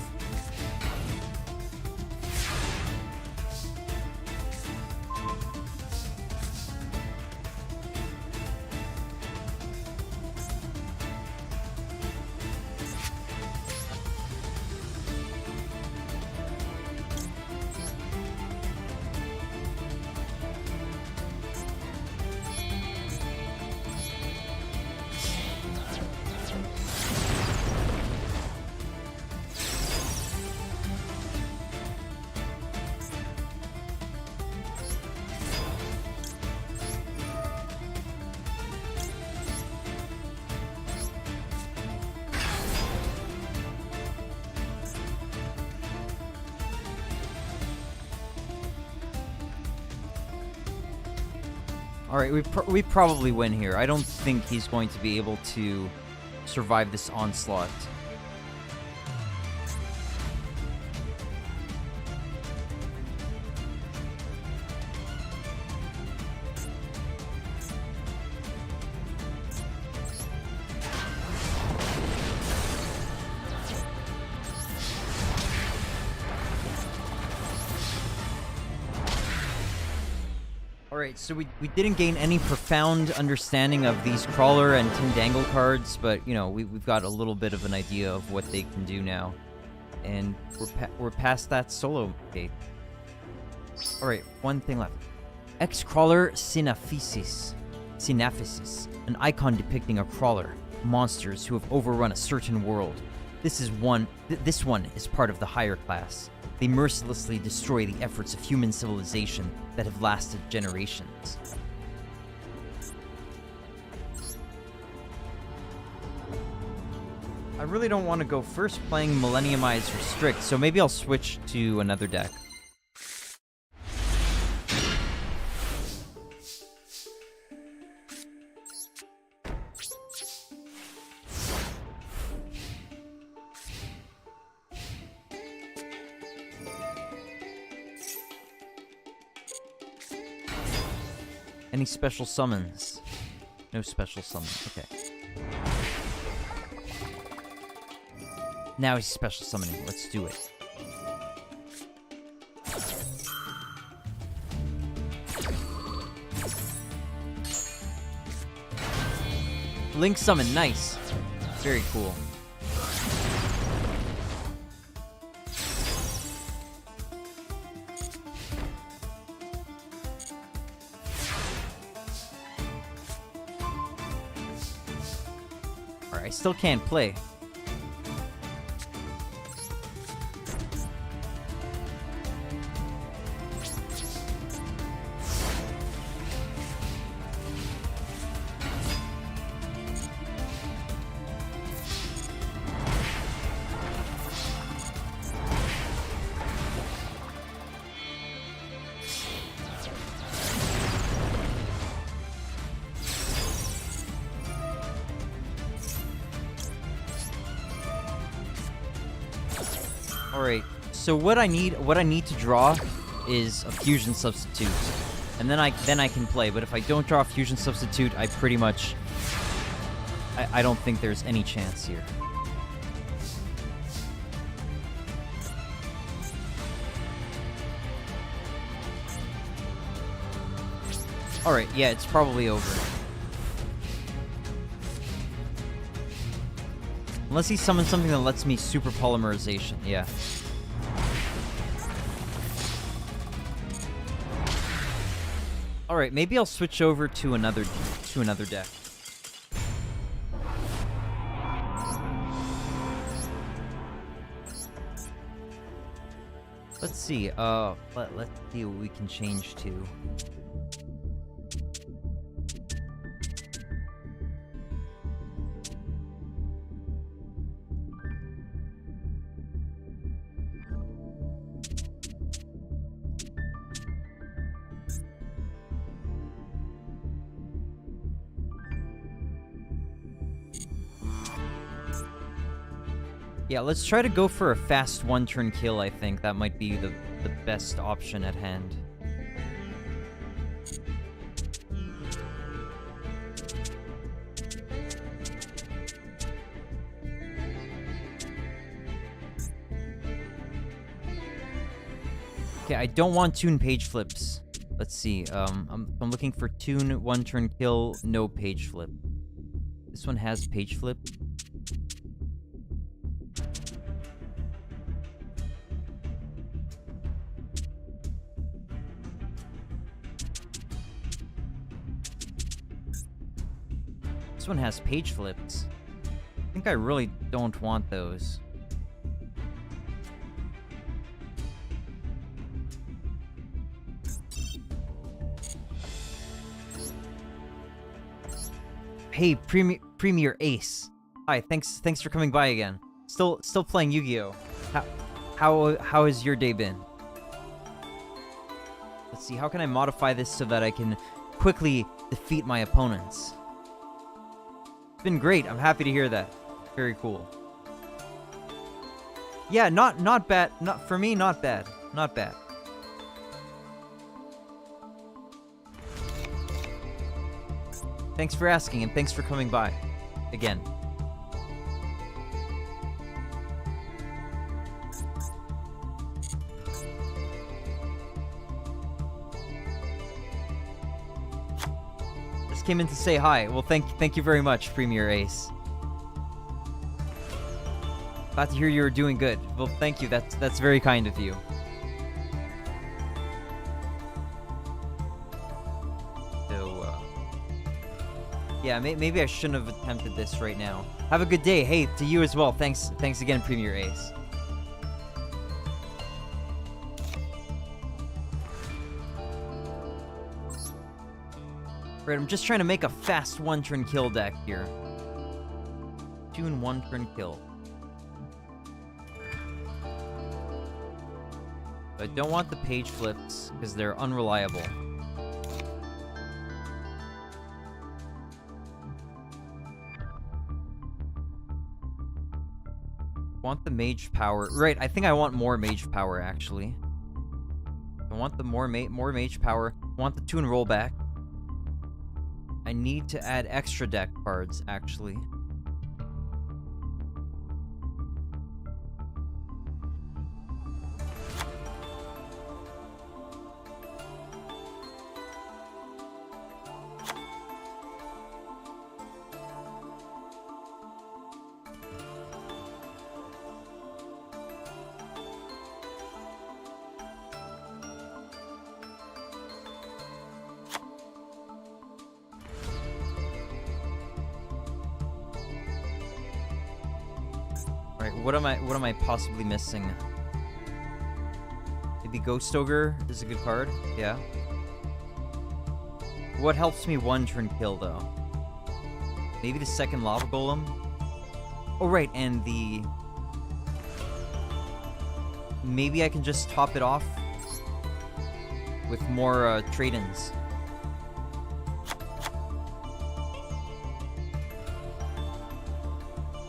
Alright, we probably win here. I don't think he's going to be able to survive this onslaught. Alright, so we didn't gain any profound understanding of these Crawler and Tin Dangle cards, but, you know, we've got a little bit of an idea of what they can do now. And we're past that solo gate. Alright, one thing left. X-Crawler Synaphysis, an icon depicting a crawler, monsters who have overrun a certain world. This one is part of the higher class. They mercilessly destroy the efforts of human civilization that have lasted generations. I really don't want to go first playing Millenniumize Restrict, so maybe I'll switch to another deck. Any special summons? No special summons. Okay. Now he's special summoning. Let's do it. Link summon, nice. Very cool. Alright, I still can't play. Alright, so what I need to draw is a fusion substitute. And then I can play, but if I don't draw a fusion substitute, I pretty much I don't think there's any chance here. Alright, yeah, it's probably over. Unless he summons something that lets me super polymerization, yeah. Alright, maybe I'll switch over to another deck. Let's see, let's see what we can change to. Yeah, let's try to go for a fast one-turn kill, I think. That might be the best option at hand. Okay, I don't want tune page flips. Let's see, I'm looking for tune one-turn kill, no page flip. This one has page flip. This one has page flips. I think I really don't want those. Hey, Premier Ace. Hi, thanks for coming by again. Still playing Yu-Gi-Oh. How has your day been? Let's see, how can I modify this so that I can quickly defeat my opponents? It's been great. I'm happy to hear that. Very cool. Yeah, not bad. Not for me, not bad. Not bad. Thanks for asking and thanks for coming by again. Just came in to say hi. Well, thank you very much, Premier Ace. Glad to hear you're doing good. Well, thank you. That's very kind of you. Yeah, maybe I shouldn't have attempted this right now. Have a good day. Hey, to you as well. Thanks again, Premier Ace. Right, I'm just trying to make a fast one-turn kill deck here. Tune one-turn kill. I don't want the page flips because they're unreliable. Want the mage power. Right, I think I want more mage power, actually. I want the more mage power. I want the tune rollback. I need to add extra deck cards, actually. Alright, what am I possibly missing? Maybe Ghost Ogre is a good card, yeah. What helps me one turn kill though? Maybe the second Lava Golem? Oh right, and the... Maybe I can just top it off with more trade-ins.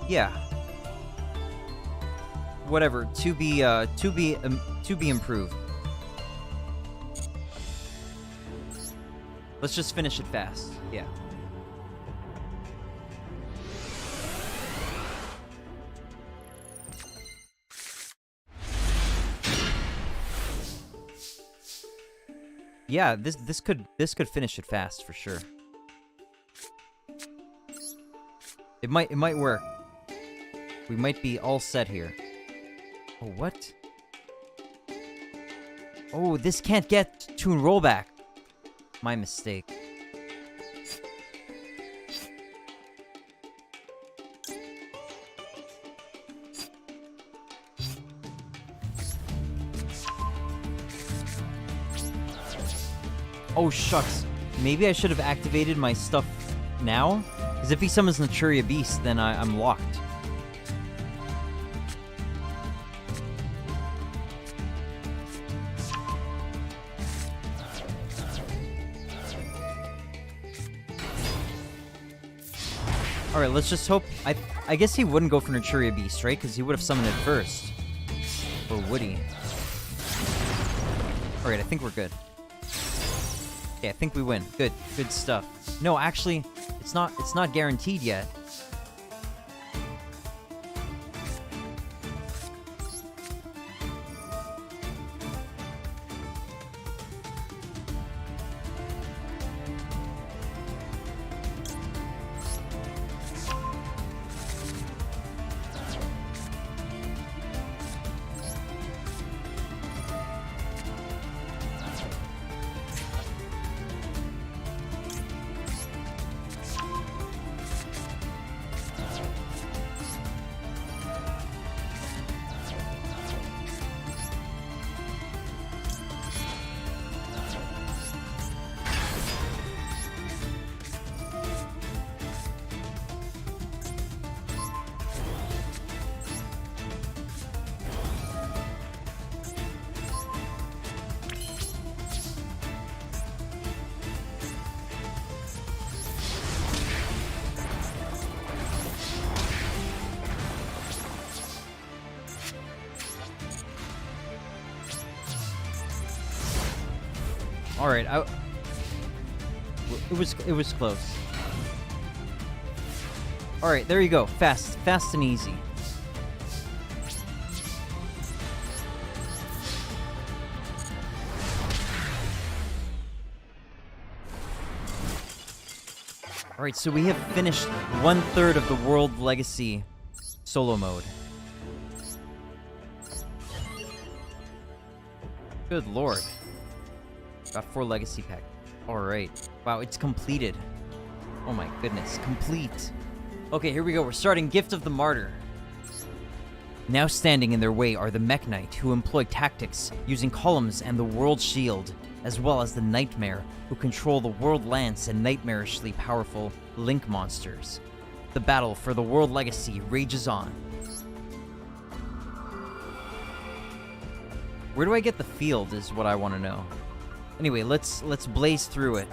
Yeah. Whatever. To be improved. Let's just finish it fast. Yeah. Yeah, this could finish it fast for sure. It might work. We might be all set here. Oh, what? Oh, this can't get Toon Rollback. My mistake. Oh, shucks. Maybe I should have activated my stuff now? Because if he summons Naturia Beast, then I'm locked. Alright, let's just hope... I guess he wouldn't go for Naturia Beast, right? Because he would have summoned it first. Or would he? Alright, I think we're good. Okay, I think we win. Good. Good stuff. No, actually, it's not guaranteed yet. All right, it was close. All right, there you go. Fast and easy. All right, so we have finished 1/3 of the World Legacy solo mode. Good lord. Got 4 legacy pack. Alright. Wow, it's completed. Oh my goodness. Complete. Okay, here we go. We're starting Gift of the Martyr. Now standing in their way are the Mech Knight, who employ tactics using columns and the World Shield, as well as the Nightmare, who control the World Lance and nightmarishly powerful Link monsters. The battle for the World Legacy rages on. Where do I get the field is what I want to know. Anyway, let's blaze through it.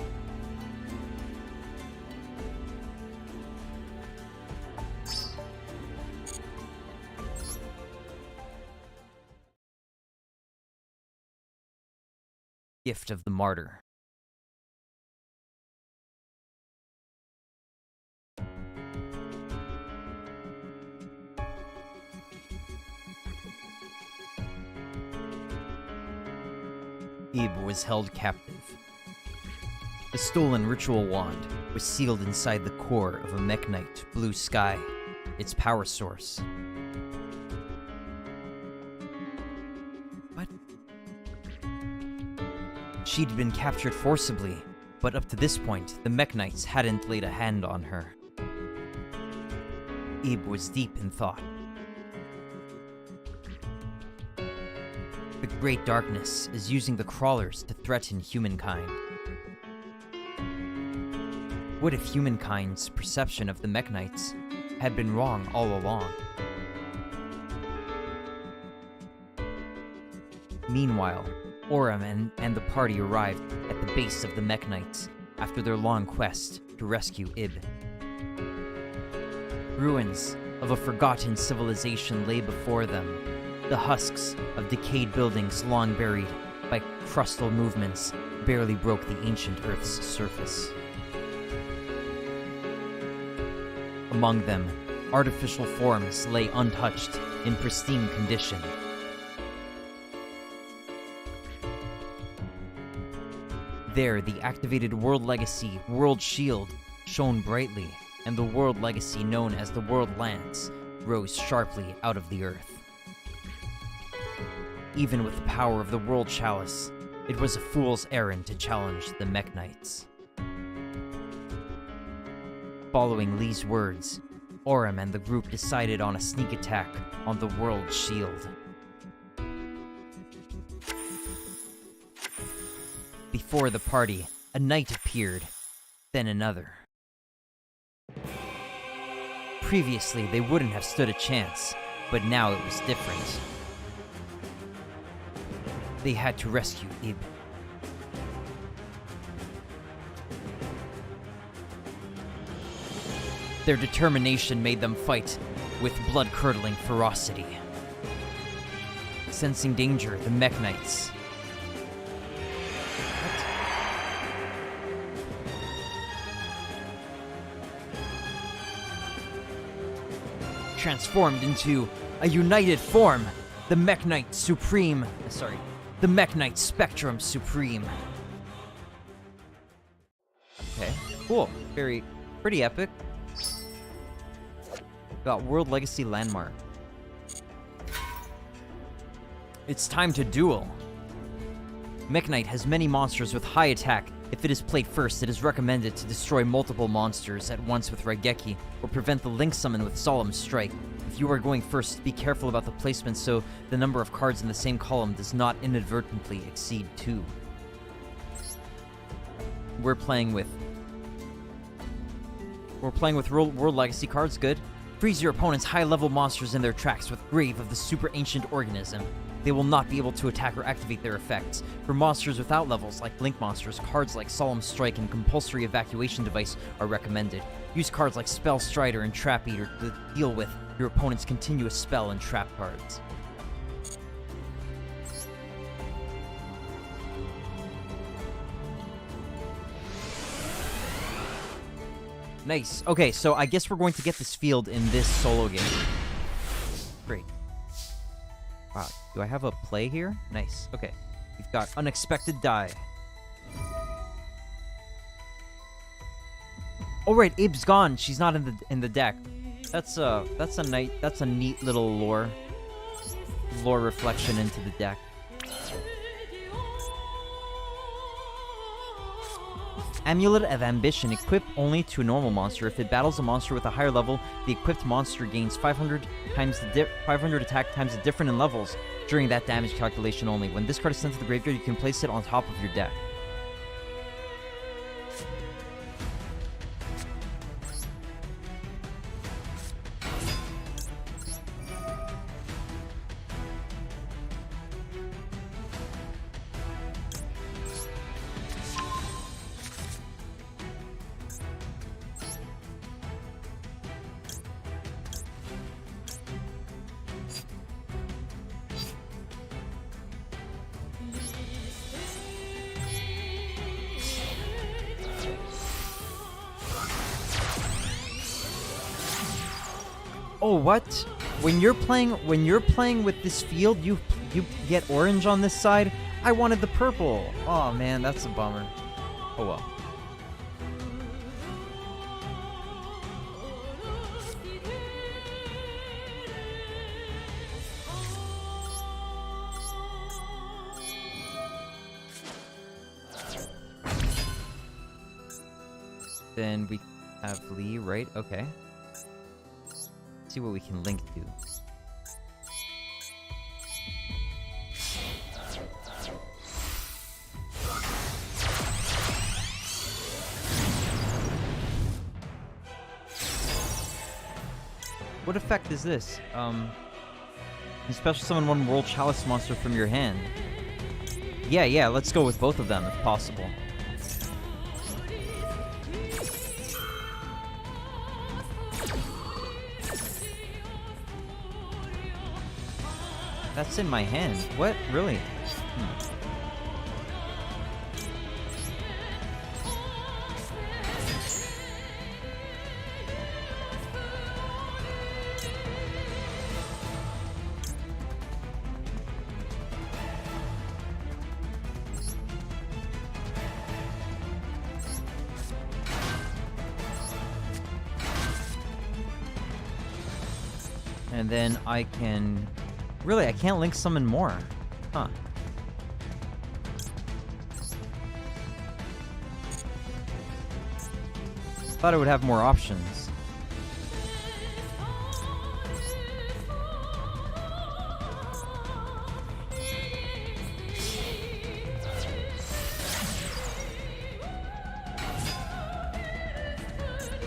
Gift of the Martyr. Ib was held captive. The stolen ritual wand was sealed inside the core of a Mech Knight Blue Sky, its power source. What? She'd been captured forcibly, but up to this point, the Mech Knights hadn't laid a hand on her. Ib was deep in thought. The Great Darkness is using the crawlers to threaten humankind. What if humankind's perception of the Mekk-Knights had been wrong all along? Meanwhile, Orem and the party arrived at the base of the Mekk-Knights after their long quest to rescue Ib. Ruins of a forgotten civilization lay before them, the husks of decayed buildings long buried by crustal movements barely broke the ancient Earth's surface. Among them, artificial forms lay untouched in pristine condition. There, the activated World Legacy World Shield shone brightly, and the World Legacy known as the World Lance rose sharply out of the earth. Even with the power of the World Chalice, it was a fool's errand to challenge the Mekk-Knights. Following Lee's words, Orem and the group decided on a sneak attack on the World Shield. Before the party, a knight appeared, then another. Previously, they wouldn't have stood a chance, but now it was different. They had to rescue Ib. Their determination made them fight with blood-curdling ferocity. Sensing danger, the Mekk-Knights transformed into a united form, the Mekk-Knight Supreme. The Mekk-Knight Spectrum Supreme. Okay, cool. Pretty epic. Got World Legacy Landmark. It's time to duel. Mekk-Knight has many monsters with high attack. If it is played first, it is recommended to destroy multiple monsters at once with Raigeki, or prevent the Link Summon with Solemn Strike. If you are going first, be careful about the placement so the number of cards in the same column does not inadvertently exceed 2. We're playing with World Legacy cards, good. Freeze your opponent's high-level monsters in their tracks with Grave of the Super Ancient Organism. They will not be able to attack or activate their effects. For monsters without levels, like Link monsters, cards like Solemn Strike and Compulsory Evacuation Device are recommended. Use cards like Spell Strider and Trap Eater to deal with your opponent's continuous spell and trap cards. Nice. Okay, so I guess we're going to get this field in this solo game. Great. Wow, do I have a play here? Nice. Okay. We've got Unexpected Die. Oh right, Ib's gone. She's not in the deck. That's a neat little lore reflection into the deck. Amulet of Ambition, equip only to a normal monster. If it battles a monster with a higher level, the equipped monster gains 500 attack times the different in levels during that damage calculation only. When this card is sent to the graveyard, you can place it on top of your deck. Oh, what? When you're playing with this field, you get orange on this side? I wanted the purple. Oh man, that's a bummer. Oh well. Then we have Lee, right? Okay. See what we can link to. What effect is this? You special summon one World Chalice monster from your hand. Yeah, let's go with both of them if possible. That's in my hand. What? Really? And then I can... Really, I can't link summon more. Huh. Thought I would have more options.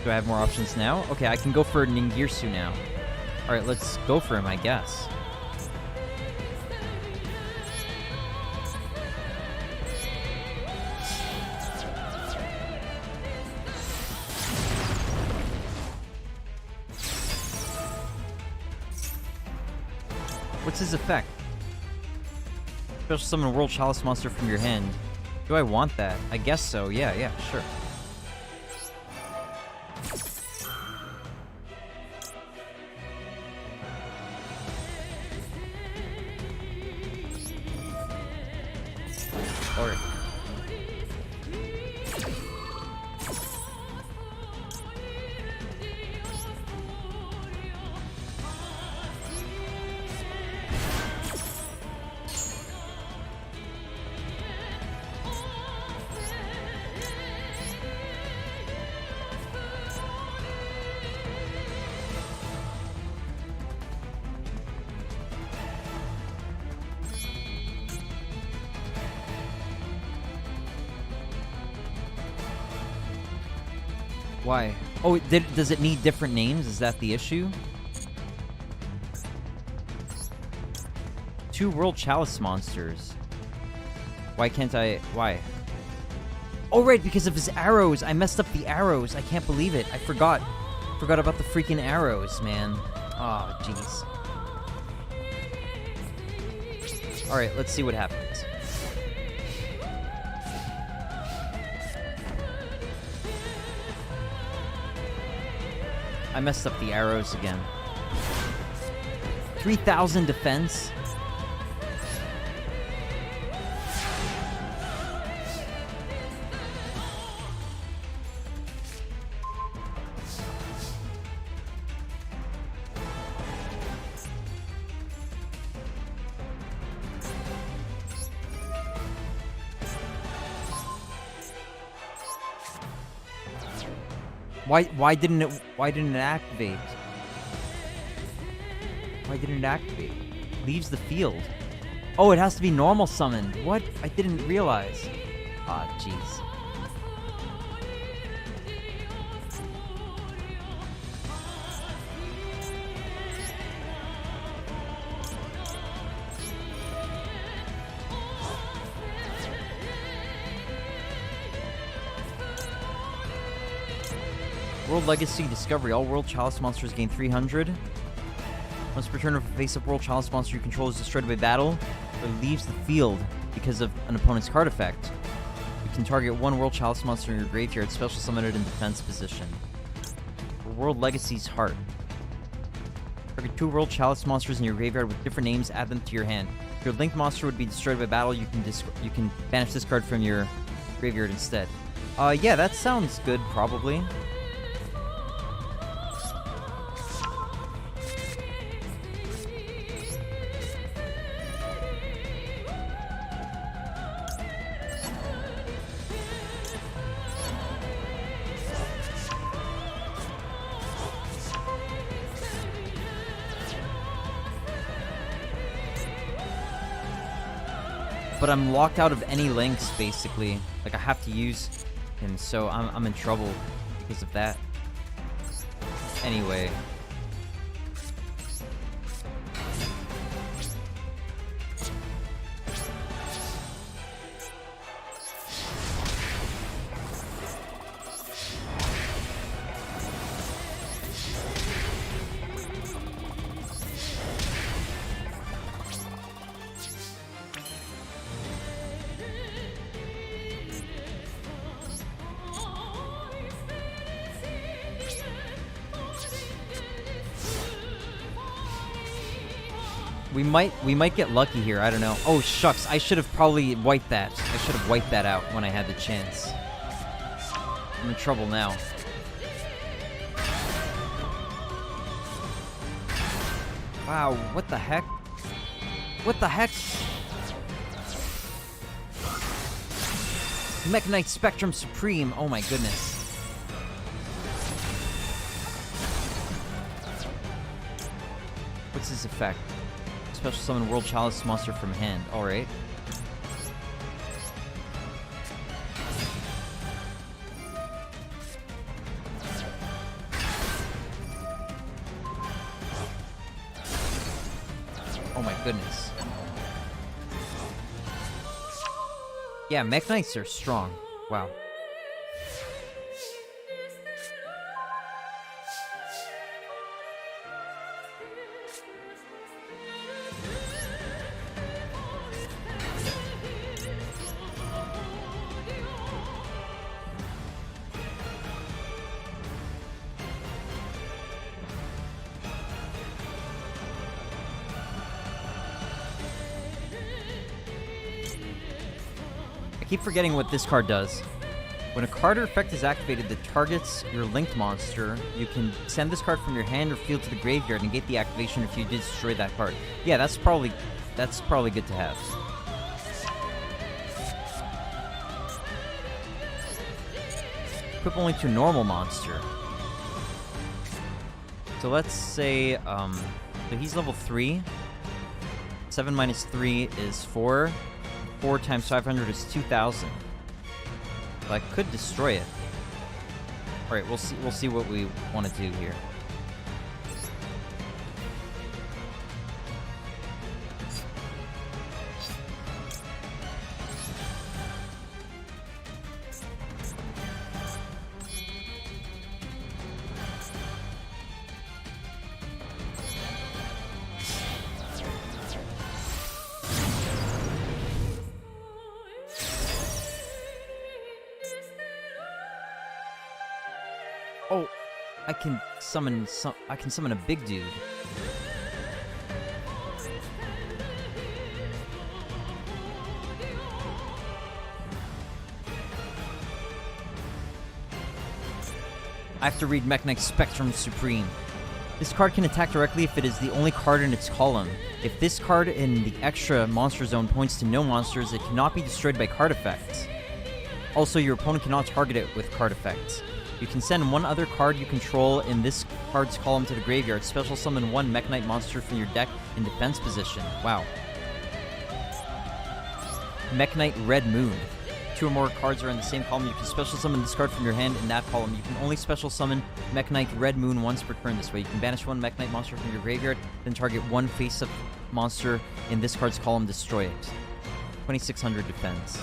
Do I have more options now? Okay, I can go for Ningirsu now. Alright, let's go for him, I guess. What's his effect? Special summon a World Chalice monster from your hand. Do I want that? I guess so. Yeah, sure. Alright. Why? Oh, does it need different names? Is that the issue? 2 World Chalice monsters. Why can't I... Why? Oh, right, because of his arrows. I messed up the arrows. I can't believe it. I forgot. Forgot about the freaking arrows, man. Oh, jeez. Alright, let's see what happens. I messed up the arrows again. 3,000 defense? Why didn't it activate? Why didn't it activate? Leaves the field. Oh, it has to be normal summoned. What? I didn't realize. Ah, jeez. World Legacy Discovery. All World Chalice monsters gain 300. Once per turn of a face-up World Chalice monster you control is destroyed by battle or leaves the field because of an opponent's card effect, you can target 1 World Chalice monster in your graveyard, special summon it in defense position. World Legacy's Heart. Target 2 World Chalice monsters in your graveyard with different names, add them to your hand. If your linked monster would be destroyed by battle, you can banish this card from your graveyard instead. Yeah, that sounds good, probably. But I'm locked out of any links, basically. Like, I have to use him, so I'm in trouble because of that. Anyway. We might get lucky here. I don't know. Oh shucks! I should have probably wiped that. I should have wiped that out when I had the chance. I'm in trouble now. Wow! What the heck? What the heck? Mekk-Knight Spectrum Supreme. Oh my goodness. What's his effect? Special summon World Chalice monster from hand. Alright. Oh my goodness. Yeah, Mekk-Knights are strong. Wow. I keep forgetting what this card does. When a card or effect is activated that targets your linked monster, you can send this card from your hand or field to the graveyard and get the activation if you destroy that card. Yeah, that's probably good to have. Equip only to a normal monster. So let's say, so he's level 3. 7 minus 3 is 4. 4 times 500 is 2,000. Well, I could destroy it. All right, we'll see what we want to do here. Oh, I can summon a big dude. I have to read Mekk-Knight Spectrum Supreme. This card can attack directly if it is the only card in its column. If this card in the extra monster zone points to no monsters, it cannot be destroyed by card effects. Also, your opponent cannot target it with card effects. You can send one other card you control in this card's column to the graveyard. Special summon one Mekk-Knight monster from your deck in defense position. Wow. Mekk-Knight Red Moon. 2 or more cards are in the same column. You can special summon this card from your hand in that column. You can only special summon Mekk-Knight Red Moon once per turn this way. You can banish one Mekk-Knight monster from your graveyard, then target one face-up monster in this card's column, destroy it. 2600 defense.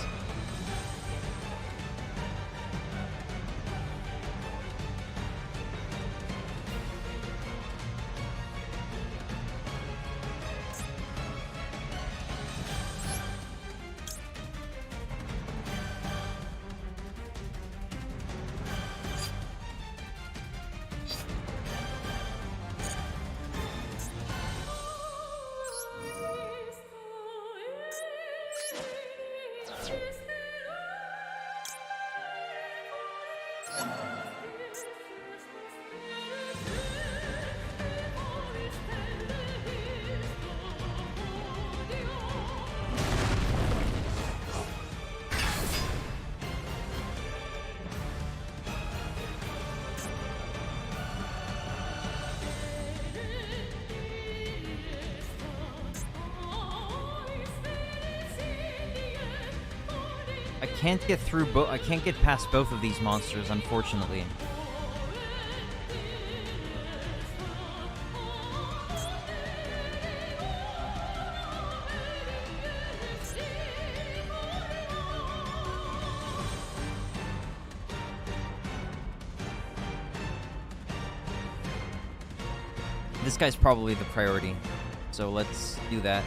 I can't get past both of these monsters, unfortunately. This guy's probably the priority, so let's do that.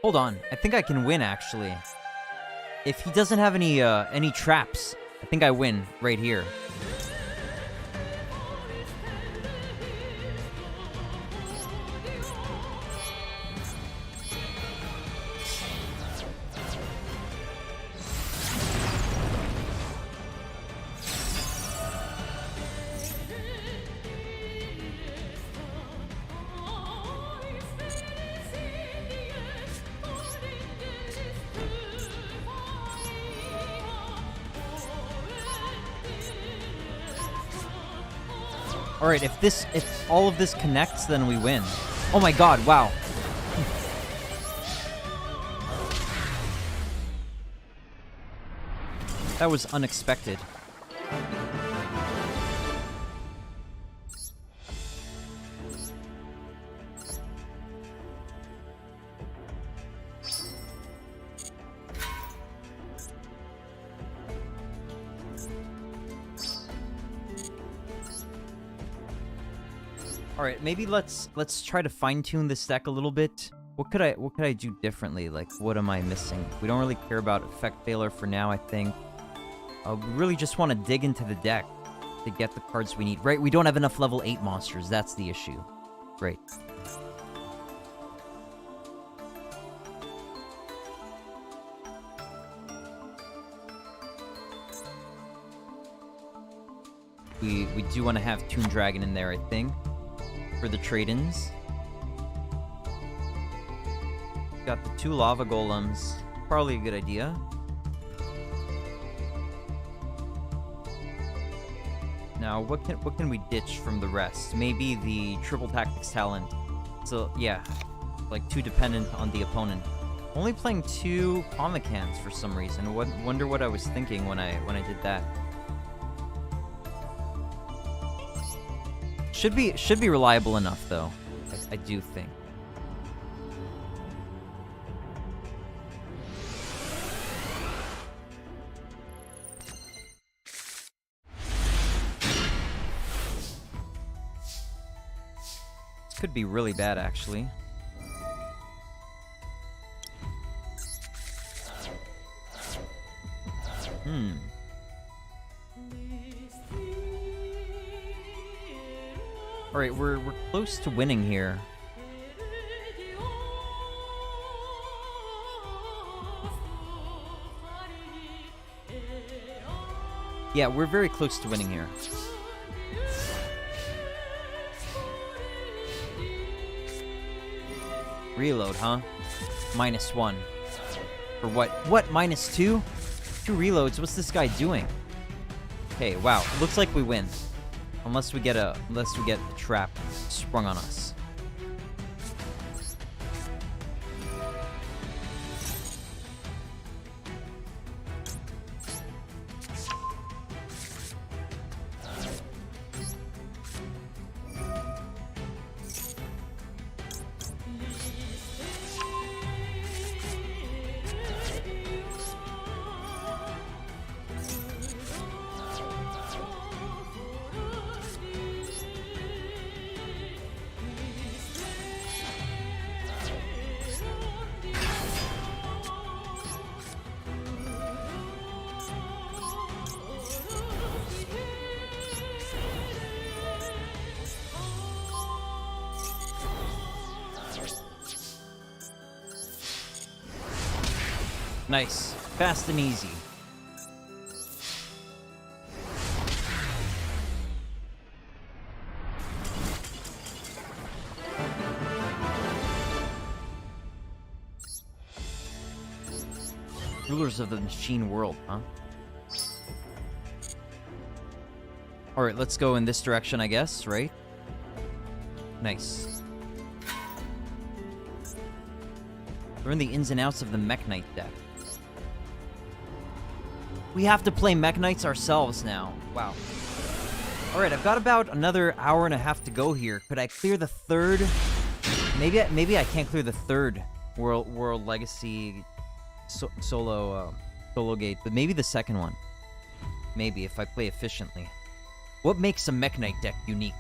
Hold on. I think I can win, actually. If he doesn't have any traps, I think I win right here. Alright, if all of this connects, then we win. Oh my god, wow. That was unexpected. All right, maybe let's try to fine-tune this deck a little bit. What could I do differently? Like, what am I missing? We don't really care about effect failure for now, I think. We really just want to dig into the deck to get the cards we need. Right, we don't have enough level 8 monsters. That's the issue. Great. We do want to have Toon Dragon in there, I think. For the trade-ins. Got the 2 lava golems. Probably a good idea. Now, what can we ditch from the rest? Maybe the triple tactics talent. So yeah, like too dependent on the opponent. Only playing 2 Pomicans for some reason. Wonder what I was thinking when I did that. Should be reliable enough, though. I do think. This could be really bad, actually. Alright, we're close to winning here. Yeah, we're very close to winning here. Reload, huh? -1. For what? What? -2? 2 reloads? What's this guy doing? Okay, wow. Looks like we win. Unless we get a trap sprung on us. Nice. Fast and easy. Rulers of the machine world, huh? Alright, let's go in this direction, I guess, right? Nice. Learn the ins and outs of the Mech Knight deck. We have to play Mech Knights ourselves now. Wow. Alright, I've got about another hour and a half to go here. Could I clear the 3rd? Maybe I can't clear the 3rd World Legacy solo gate, but maybe the 2nd one. Maybe, if I play efficiently. What makes a Mech Knight deck unique?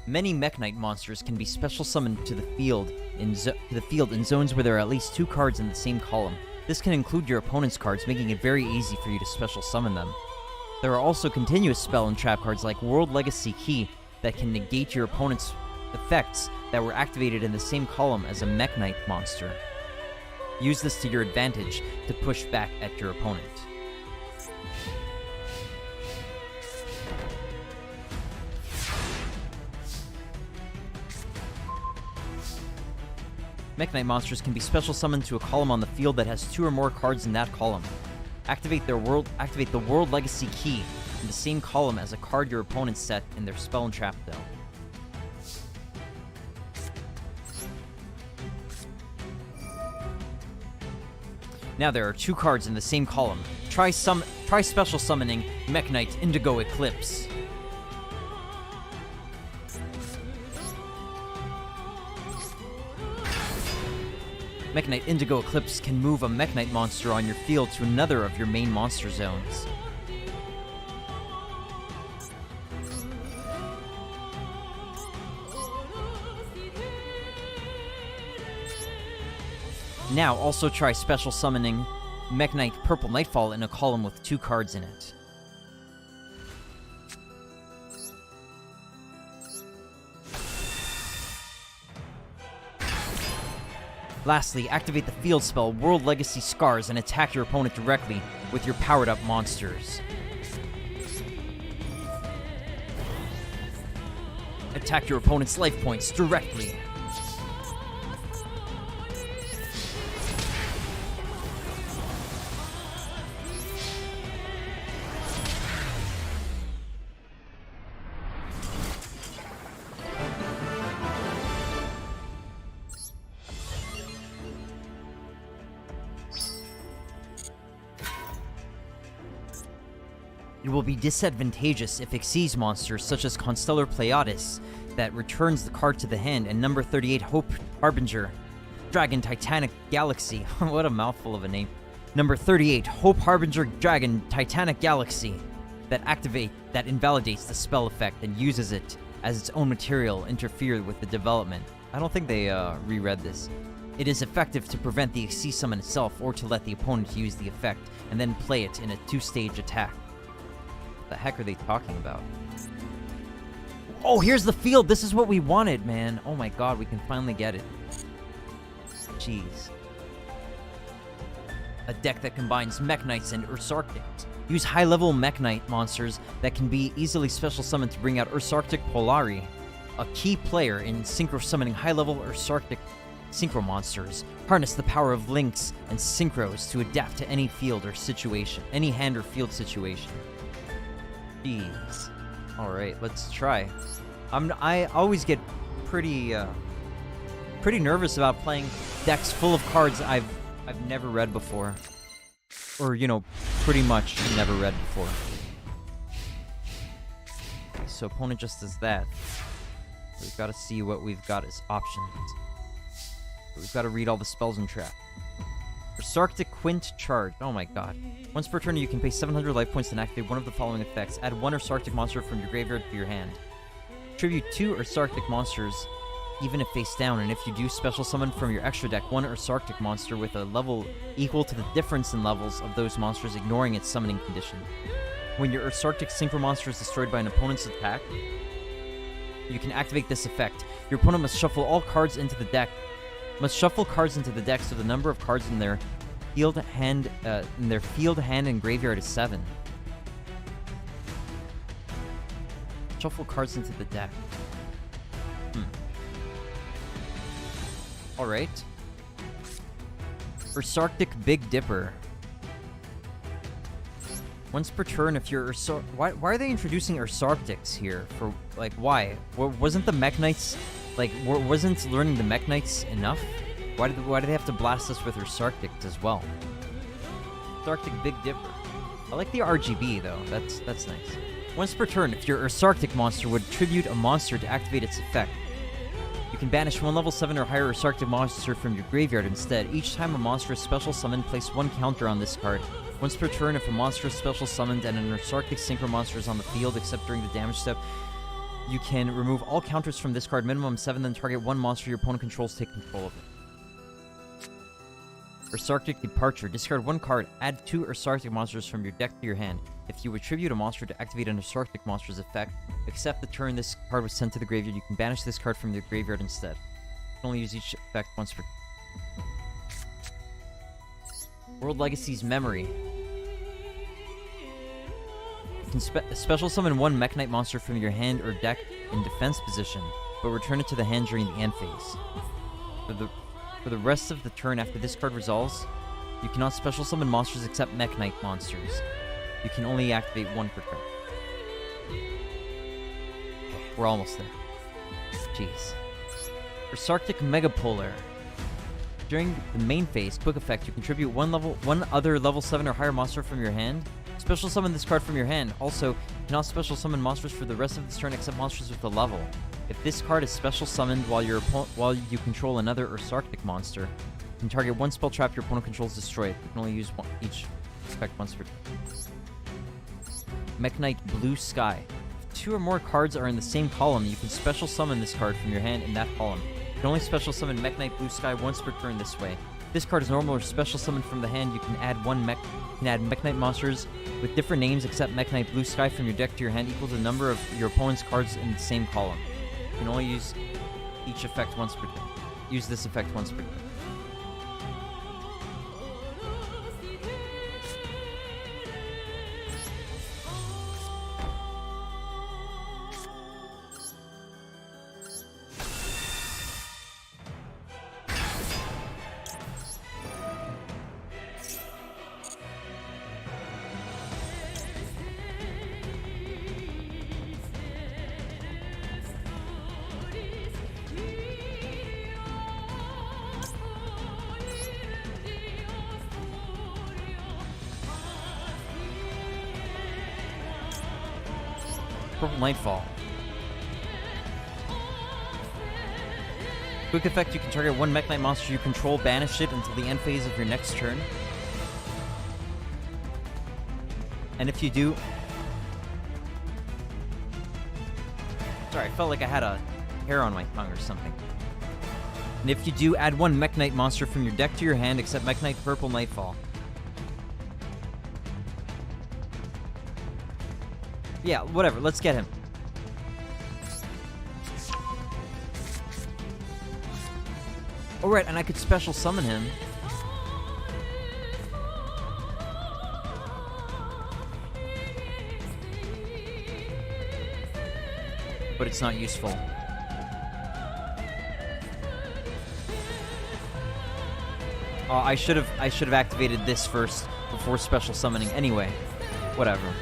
Many Mekk-Knight monsters can be special summoned to the field in zones where there are at least 2 cards in the same column. This can include your opponent's cards, making it very easy for you to special summon them. There are also continuous spell and trap cards like World Legacy Key that can negate your opponent's effects that were activated in the same column as a Mekk-Knight monster. Use this to your advantage to push back at your opponent. Mekk-Knight monsters can be special summoned to a column on the field that has 2 or more cards in that column. Activate the World Legacy Key in the same column as a card your opponent set in their spell and trap zone. Now there are 2 cards in the same column. Try special summoning Mekk-Knight Indigo Eclipse. Mekk-Knight Indigo Eclipse can move a Mekk-Knight monster on your field to another of your main monster zones. Now also try special summoning Mekk-Knight Purple Nightfall in a column with 2 cards in it. Lastly, activate the field spell World Legacy Scars and attack your opponent directly with your powered-up monsters. Attack your opponent's life points directly. It will be disadvantageous if Xyz monsters such as Constellar Pleiades that returns the card to the hand and number 38 Hope Harbinger Dragon Titanic Galaxy. What a mouthful of a name. Number 38 Hope Harbinger Dragon Titanic Galaxy that invalidates the spell effect and uses it as its own material interfere with the development. I don't think they reread this. It is effective to prevent the Xyz summon itself or to let the opponent use the effect and then play it in a 2-stage attack. What the heck are they talking about? Oh, here's the field! This is what we wanted, man! Oh my god, we can finally get it. Jeez. A deck that combines Mekk-Knights and Ursarctics. Use high-level Mekk-Knight monsters that can be easily special summoned to bring out Ursarctic Polari, a key player in synchro summoning high-level Ursarctic synchro monsters. Harness the power of links and synchros to adapt to any field or situation, any hand or field situation. Jeez. Alright, let's try. I always get pretty nervous about playing decks full of cards I've never read before. Or, you know, pretty much never read before. Okay, so opponent just does that. We've got to see what we've got as options. We've got to read all the spells and trap. Ursarctic Quint Charge. Oh my god. Once per turn, you can pay 700 life points and activate one of the following effects. Add 1 Ursarctic monster from your graveyard to your hand. Tribute 2 Ursarctic monsters, even if face down, and if you do, special summon from your extra deck 1 Ursarctic monster with a level equal to the difference in levels of those monsters, ignoring its summoning condition. When your Ursarctic synchro monster is destroyed by an opponent's attack, you can activate this effect. Your opponent must shuffle all cards into the deck. So the number of cards in their field, hand, and graveyard is 7. Shuffle cards into the deck. Alright. Ursarctic Big Dipper. Once per turn, if you're why are they introducing Ursarctics here? For, like, why? Wasn't the Mekk-Knights... Like, wasn't learning the Mekk-Knights enough? Why do they have to blast us with Ursarctics as well? Ursarctic Big Dipper. I like the RGB, though. That's nice. Once per turn, if your Ursarctic monster would tribute a monster to activate its effect, you can banish 1 level 7 or higher Ursarctic monster from your graveyard instead. Each time a monster is special summoned, place 1 counter on this card. Once per turn, if a monster is special summoned and an Ursarctic synchro monster is on the field, except during the damage step, You can remove all counters from this card, minimum 7, then target one monster your opponent controls, take control of it. Ursarctic Departure. Discard one card, add 2 Ursarctic monsters from your deck to your hand. If you attribute a monster to activate an Ursarctic monster's effect, except the turn this card was sent to the graveyard, you can banish this card from your graveyard instead. You can only use each effect once per turn. World Legacy's Memory. You can special summon one Mekk-Knight monster from your hand or deck in defense position, but return it to the hand during the end phase. For the rest of the turn after this card resolves, you cannot special summon monsters except Mekk-Knight monsters. You can only activate 1 per turn. Okay, we're almost there. Jeez. Ursarctic Megapolar. During the main phase, quick effect, you contribute one other level 7 or higher monster from your hand. Special summon this card from your hand. Also, you cannot special summon monsters for the rest of this turn except monsters with a level. If this card is special summoned while you control another Ursarctic monster, you can target one spell trap your opponent controls, destroy it. You can only use each effect once per turn. Mekk-Knight Blue Sky. If 2 or more cards are in the same column, you can special summon this card from your hand in that column. You can only special summon Mekk-Knight Blue Sky once per turn this way. If this card is normal or special summoned from the hand, you can add Mekk-Knight monsters with different names except Mekk-Knight Blue Sky from your deck to your hand equal to the number of your opponent's cards in the same column. You can only use each effect once per turn. Use this effect once per turn. Purple Nightfall. Quick effect, you can target one Mekk-Knight monster you control, banish it until the end phase of your next turn. And if you do... Sorry, I felt like I had a hair on my tongue or something. And if you do, add one Mekk-Knight monster from your deck to your hand except Mekk-Knight Purple Nightfall. Yeah, whatever. Let's get him. Oh, right, and I could special summon him. But it's not useful. Oh, I should have activated this first before special summoning. Anyway, whatever.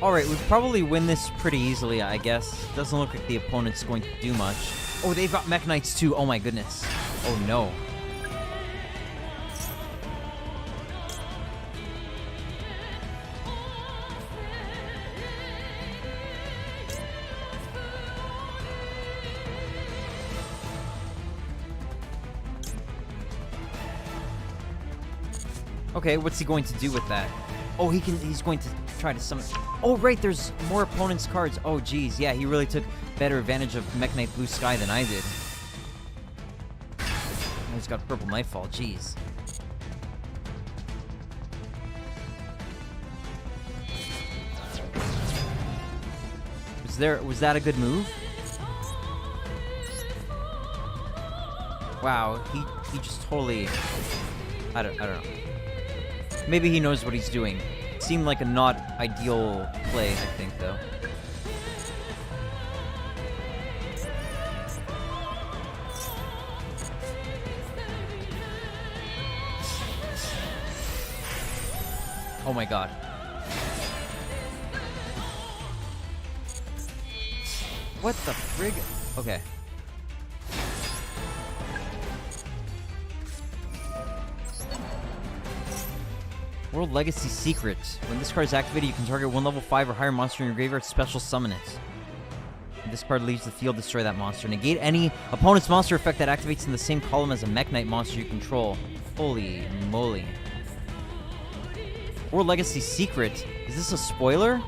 Alright, we'd probably win this pretty easily, I guess. Doesn't look like the opponent's going to do much. Oh, they've got Mekk-Knights too. Oh my goodness. Oh no. Okay, what's he going to do with that? Oh, he's going to try to summon... Oh, right, there's more opponent's cards. Oh, geez, yeah, he really took better advantage of Mekk-Knight Blue Sky than I did. Oh, he's got Purple Nightfall, geez. Was that a good move? Wow, he just totally... I don't know. Maybe he knows what he's doing. Seemed like a not ideal play, I think, though. Oh my god. What the frig? Okay. World Legacy Secret. When this card is activated, you can target one level 5 or higher monster in your graveyard, special summon it. When this card leaves the field, destroy that monster. Negate any opponent's monster effect that activates in the same column as a Mech Knight monster you control. Holy moly. World Legacy Secret. Is this a spoiler?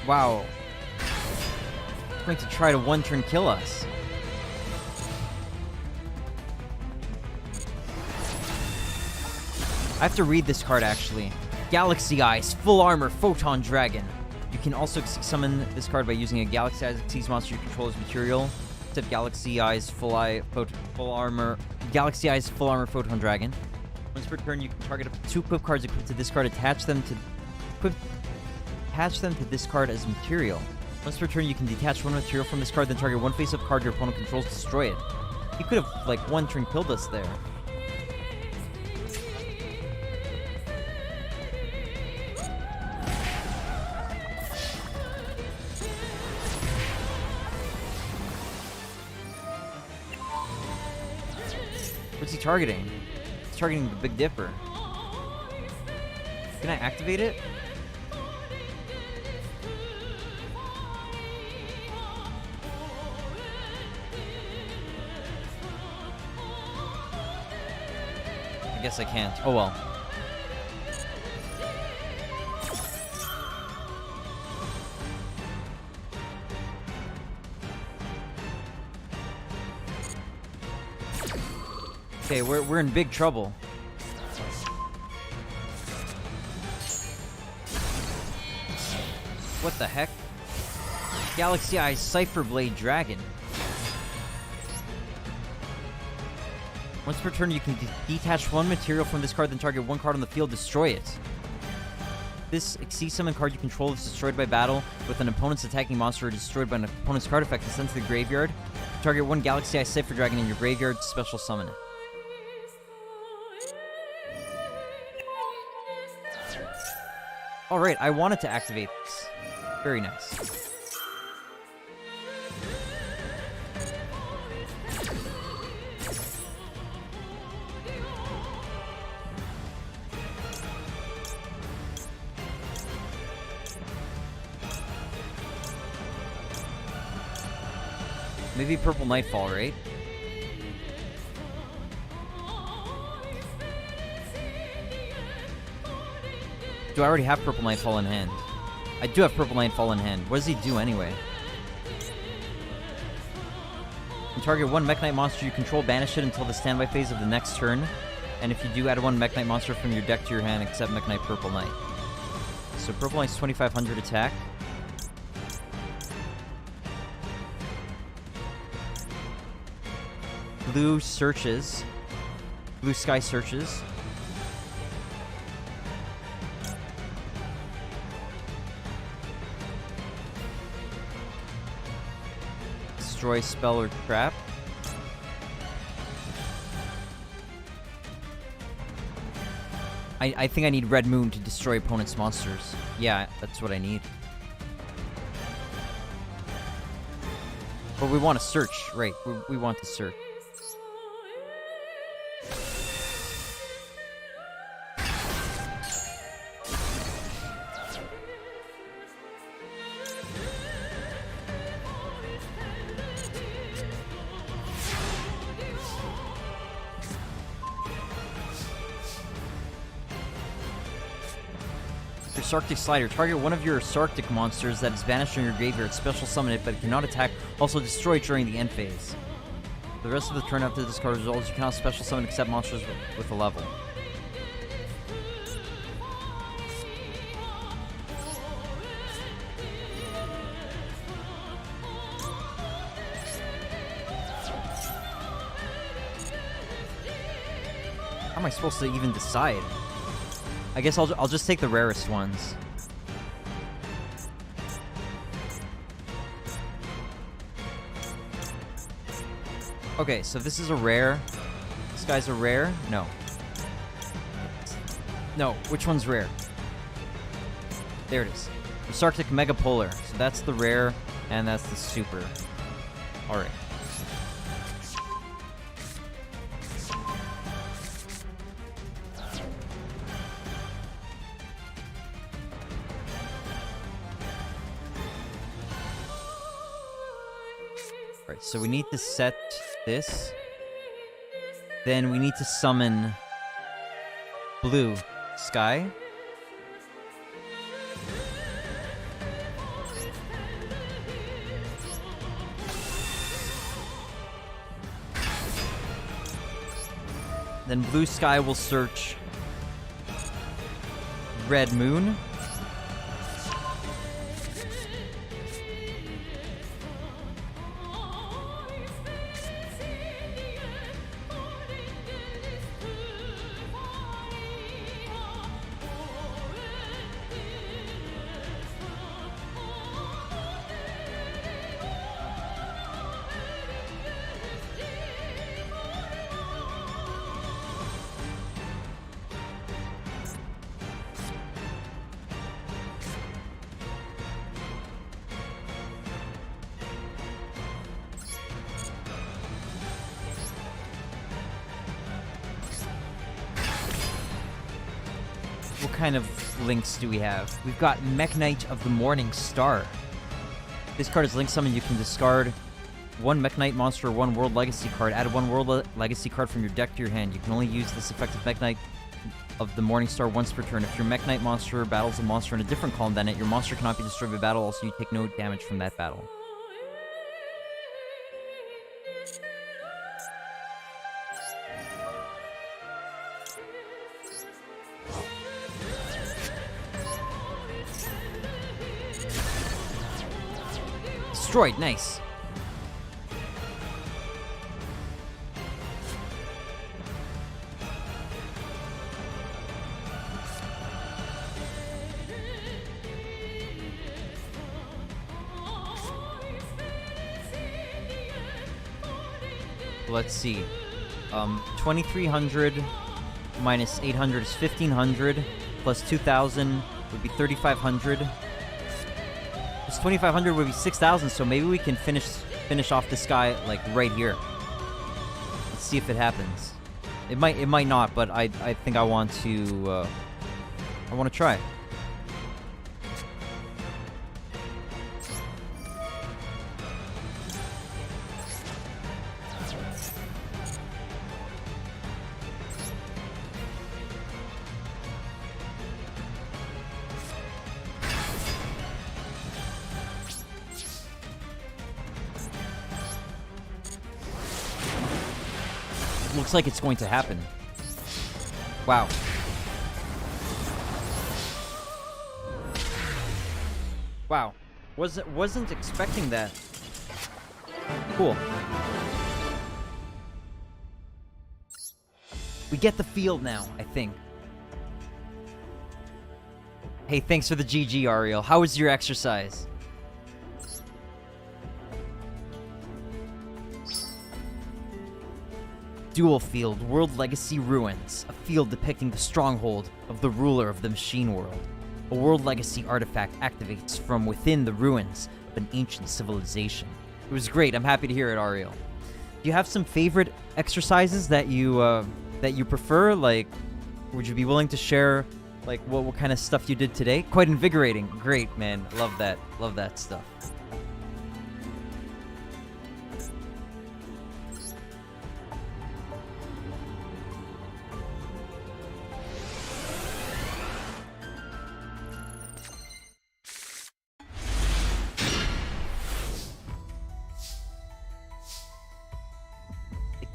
Wow. It's going to try to one-turn kill us. I have to read this card, actually. Galaxy Eyes, Full Armor, Photon Dragon. You can also summon this card by using a Galaxy Eyes Xyz monster you control as material. Except Galaxy Eyes, Full Armor, Galaxy Eyes, Full Armor, Photon Dragon. Once per turn, you can target up to 2 equip cards equipped to this card, attach them to this card as material. Once per turn, you can detach 1 material from this card, then target 1 face-up card your opponent controls, destroy it. He could have, like, one-turn killed us there. What's he targeting? He's targeting the Big Dipper. Can I activate it? I guess I can't. Oh well. Okay, we're in big trouble. What the heck? Galaxy Eyes Cypher Blade Dragon. Once per turn, you can detach 1 material from this card, then target 1 card on the field, destroy it. This Xyz summon card you control is destroyed by battle with an opponent's attacking monster or destroyed by an opponent's card effect and sent to the graveyard. Target 1 Galaxy Eyes Cypher Dragon in your graveyard, special summon it. Alright, I wanted to activate this. Very nice. Maybe Purple Nightfall, right? Do I already have Purple Nightfall in hand? I do have Purple Nightfall in hand. What does he do anyway? You target 1 Mech Knight monster you control, banish it until the standby phase of the next turn. And if you do, add 1 Mech Knight monster from your deck to your hand, except Mech Knight Purple Knight. So Purple Knight's 2500 attack. Blue searches. Blue Sky searches. Destroy spell or trap. I think I need Red Moon to destroy opponent's monsters. Yeah, that's what I need. But we want to search, right? We want to search. Sarctic Slider. Target 1 of your Sarctic monsters that is banished from your graveyard. Special summon it, but it cannot attack. Also destroy it during the end phase. For the rest of the turn after this card resolves, you cannot special summon except monsters with a level. How am I supposed to even decide? I guess I'll just take the rarest ones. Okay, so this is a rare. This guy's a rare? No. No, which one's rare? There it is. Sarctic Megapolar. So that's the rare, and that's the super. Alright. Alright, so we need to set this. Then we need to summon Blue Sky. Then Blue Sky will search Red Moon. What kind of links do we have? We've got Mech Knight of the Morning Star. This card is link summon. You can discard one Mech Knight monster or one World Legacy card. Add one World Legacy card from your deck to your hand. You can only use this effective Mech Knight of the Morning Star once per turn. If your Mech Knight monster battles a monster in a different column than it, your monster cannot be destroyed by battle. Also, you take no damage from that battle. Destroyed, nice. Let's see. 2,300 minus 800 is 1,500, plus 2,000 would be 3,500. Plus 2,500 would be 6,000, so maybe we can finish off this guy, like, right here. Let's see if it happens. It might not, but I think I want to try. Looks like it's going to happen. Wow. Wow. Wasn't expecting that. Cool. We get the field now, I think. Hey, thanks for the GG, Ariel. How was your exercise? Duel Field, World Legacy Ruins, a field depicting the stronghold of the ruler of the machine world. A World Legacy artifact activates from within the ruins of an ancient civilization. It was great. I'm happy to hear it, Ariel. Do you have some favorite exercises that you prefer? Like, would you be willing to share, like, what kind of stuff you did today? Quite invigorating. Great, man. Love that. Love that stuff.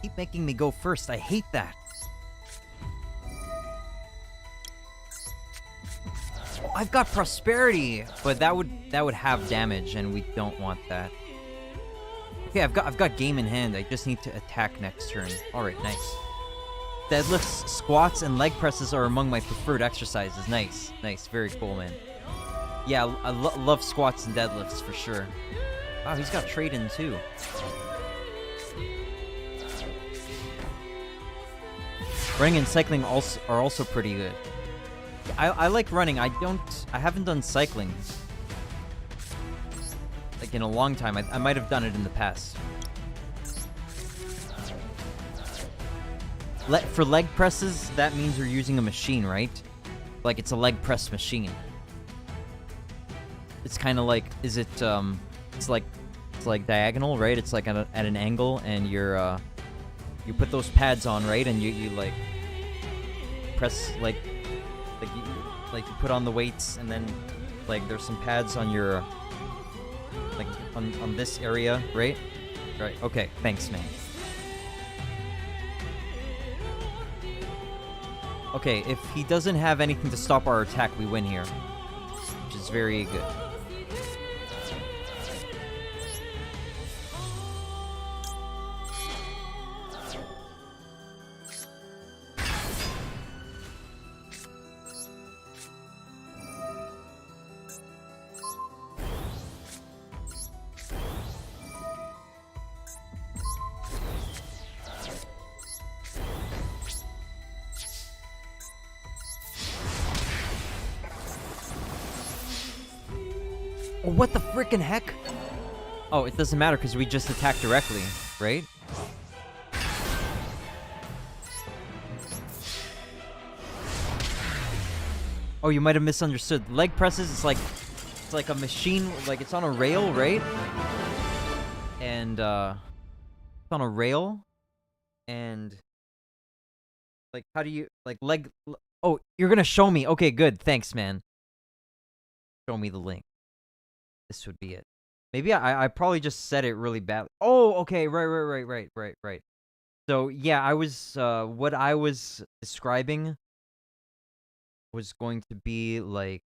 Keep making me go first. I hate that. Oh, I've got prosperity, but that would have damage, and we don't want that. Okay, I've got game in hand. I just need to attack next turn. All right, nice. Deadlifts, squats, and leg presses are among my preferred exercises. Nice, nice, very cool, man. Yeah, I love squats and deadlifts for sure. Wow, he's got trade in too. Running and cycling are also pretty good. I like running. I haven't done cycling like in a long time. I might have done it in the past. For leg presses, that means you're using a machine, right? Like it's a leg press machine. It's kind of like, it's like diagonal, right? It's like at an angle, and you put those pads on, right? And you like press like you put on the weights, and then like there's some pads on your like on this area, right? Right. Okay. Thanks, man. Okay, if he doesn't have anything to stop our attack, we win here, which is very good. Oh, what the frickin' heck? Oh, it doesn't matter because we just attacked directly, right? Oh, you might have misunderstood. Leg presses, it's like a machine, like it's on a rail, right? And it's on a rail, and like how do you like leg? Oh, you're gonna show me. Okay, good. Thanks, man. Show me the link. This would be it. Maybe I probably just said it really badly. Oh, okay, right. So yeah, I was what I was describing was going to be like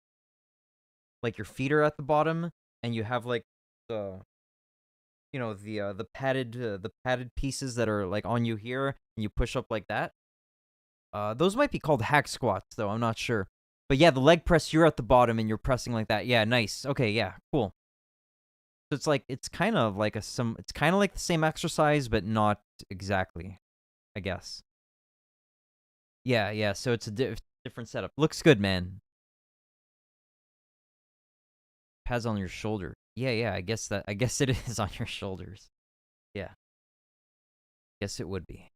your feet are at the bottom, and you have like the the padded pieces that are like on you here, and you push up like that. Those might be called hack squats, though. I'm not sure. But yeah, the leg press, you're at the bottom and you're pressing like that. Yeah, nice. Okay, yeah, cool. So it's kind of like it's kind of like the same exercise, but not exactly, I guess. Yeah. So it's a different setup. Looks good, man. Pads on your shoulder. Yeah. I guess it is on your shoulders. Yeah. Guess it would be.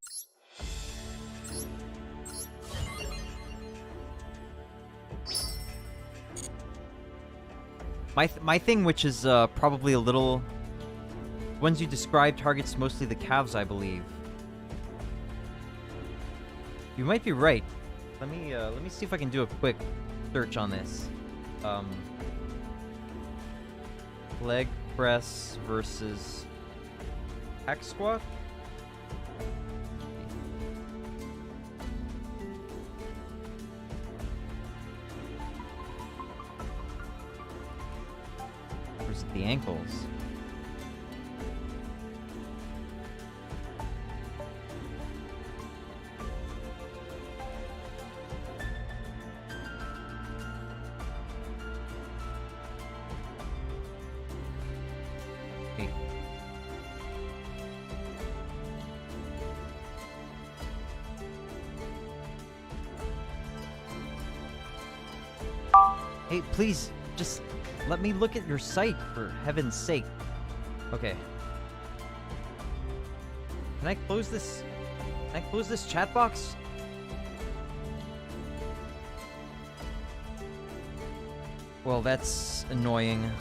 My thing, which is probably a little... Ones you describe targets mostly the calves, I believe. You might be right. Let me see if I can do a quick search on this. Leg press versus hack squat. The ankles. Hey, please, just let me look at your site, for heaven's sake. Okay. Can I close this? Can I close this chat box? Well, that's annoying.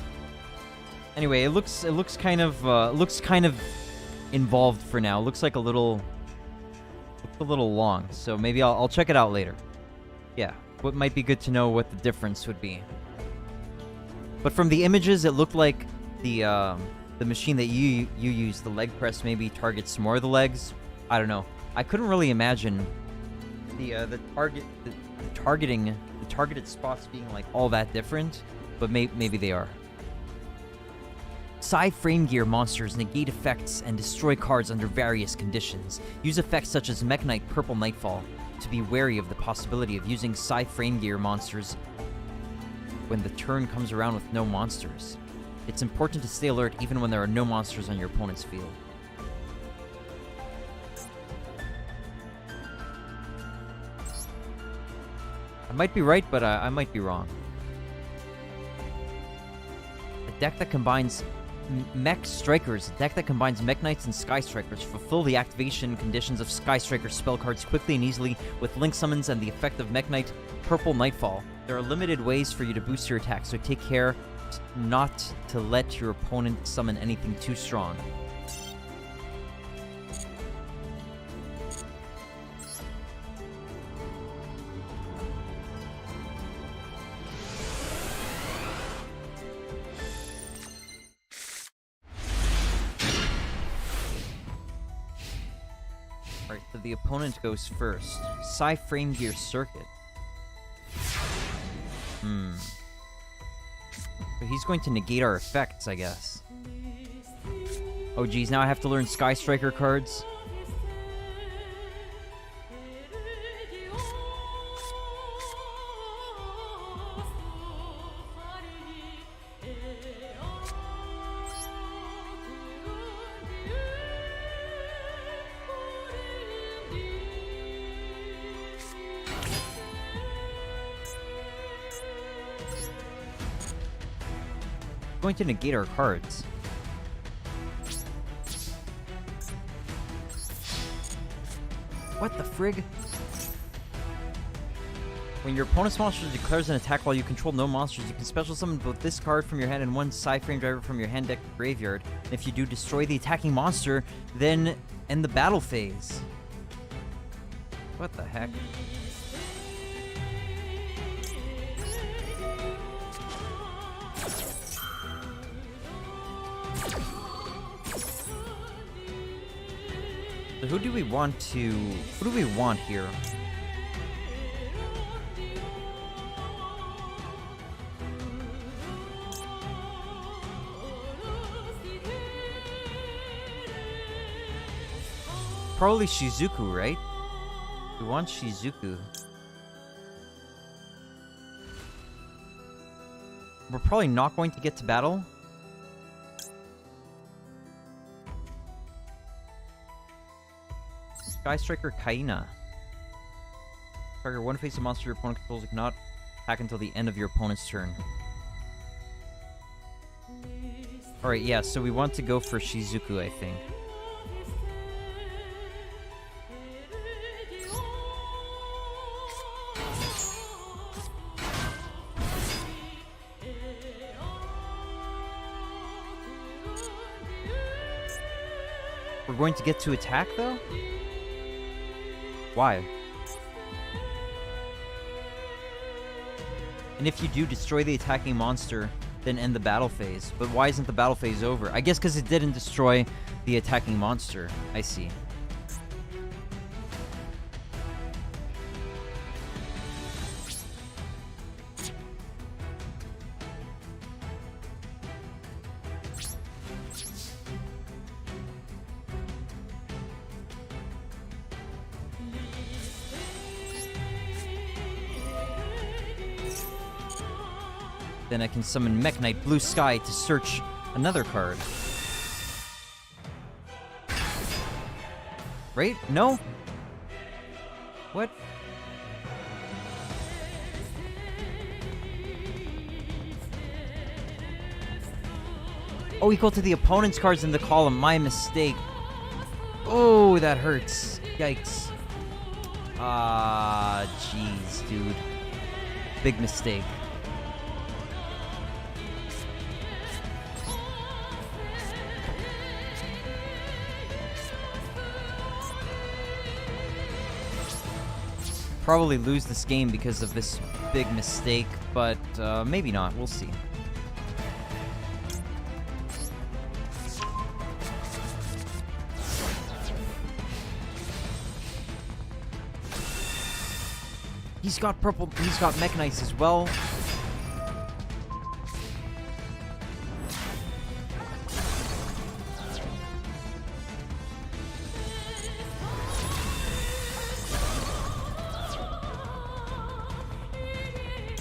Anyway, it looks kind of involved for now. Looks like a little long. So maybe I'll check it out later. Yeah, what might be good to know what the difference would be. But from the images, it looked like the machine that you use, the leg press, maybe targets more of the legs. I don't know. I couldn't really imagine the targeted spots being like all that different, but maybe they are. Psi frame gear monsters negate effects and destroy cards under various conditions. Use effects such as Mekk-Knight Purple Nightfall to be wary of the possibility of using Psi frame gear monsters when the turn comes around with no monsters. It's important to stay alert even when there are no monsters on your opponent's field. might be right, but I might be wrong. A deck that combines Mech Strikers. A deck that combines Mech Knights and Sky Strikers. Fulfill the activation conditions of Sky Striker spell cards quickly and easily with Link Summons and the effect of Mech Knight Purple Nightfall. There are limited ways for you to boost your attack, so take care not to let your opponent summon anything too strong. Alright, so the opponent goes first. Frame Gear Circuit. So he's going to negate our effects, I guess. Oh geez, now I have to learn Sky Striker cards. Going to negate our cards. What the frig? When your opponent's monster declares an attack while you control no monsters, you can special summon both this card from your hand and one Frame Driver from your hand deck to graveyard. And if you do, destroy the attacking monster, then end the battle phase. What the heck? So who do we want here? Probably Shizuku, right? We want Shizuku. We're probably not going to get to battle. Sky Striker Kaina. Target one face of monster your opponent controls. You cannot attack until the end of your opponent's turn. Alright, yeah, so we want to go for Shizuku, I think. We're going to get to attack, though? Why? And if you do, destroy the attacking monster, then end the battle phase. But why isn't the battle phase over? I guess because it didn't destroy the attacking monster. I see. Then I can summon Mech Knight Blue Sky to search another card. Right? No? What? Oh, equal to the opponent's cards in the column. My mistake. Oh, that hurts. Yikes. Ah, jeez, dude. Big mistake. Probably lose this game because of this big mistake, but maybe not. We'll see. He's got purple. He's got Mech Knights as well.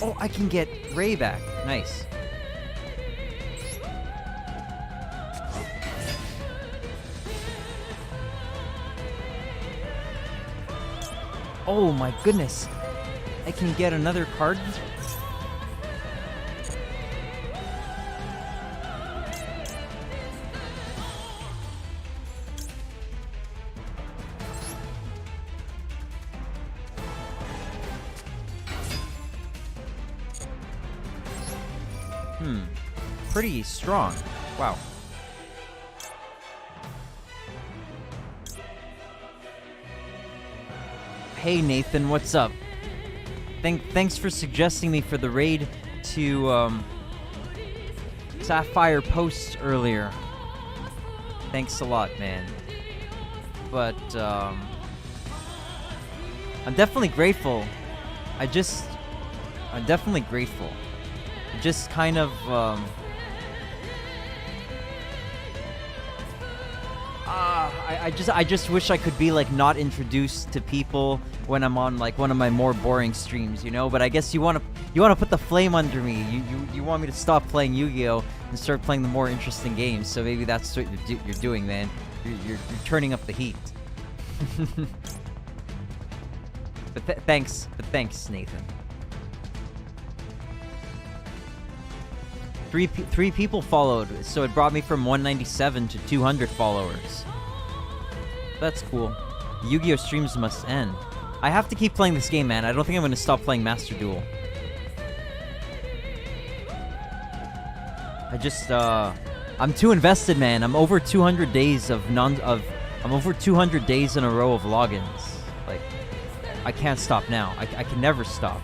Oh, I can get Ray back. Nice. Oh my goodness. I can get another card? Pretty strong. Wow. Hey Nathan, what's up? Thanks for suggesting me for the raid to Sapphire Post earlier. Thanks a lot, man. But I'm definitely grateful. I'm definitely grateful. Just kind of I just wish I could be like not introduced to people when I'm on like one of my more boring streams, you know. But I guess you want to put the flame under me. You want me to stop playing Yu-Gi-Oh and start playing the more interesting games. So maybe that's what you're doing, man. You're turning up the heat. But thanks, Nathan. Three people followed, so it brought me from 197 to 200 followers. That's cool. Yu-Gi-Oh streams must end. I have to keep playing this game, man. I don't think I'm gonna stop playing Master Duel. I'm too invested, man. I'm over 200 days I'm over 200 days in a row of logins. Like, I can't stop now. I can never stop.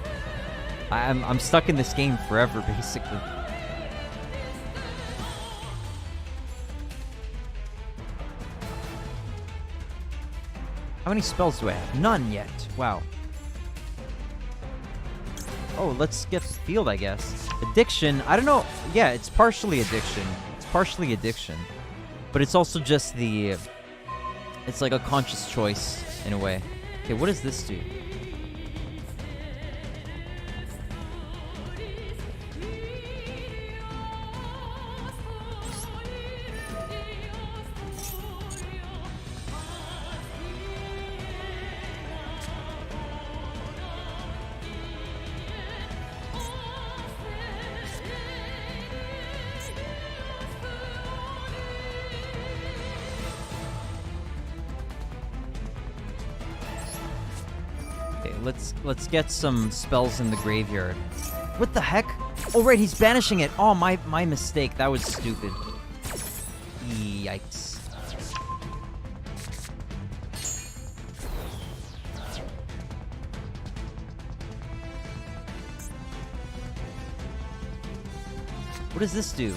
I'm stuck in this game forever, basically. How many spells do I have? None yet. Wow. Oh, let's get field, I guess. Addiction. I don't know. Yeah, it's partially addiction. But it's also just the... It's like a conscious choice, in a way. Okay, what does this do? Let's get some spells in the graveyard. What the heck? Oh right, he's banishing it. Oh, my mistake. That was stupid. Yikes. What does this do?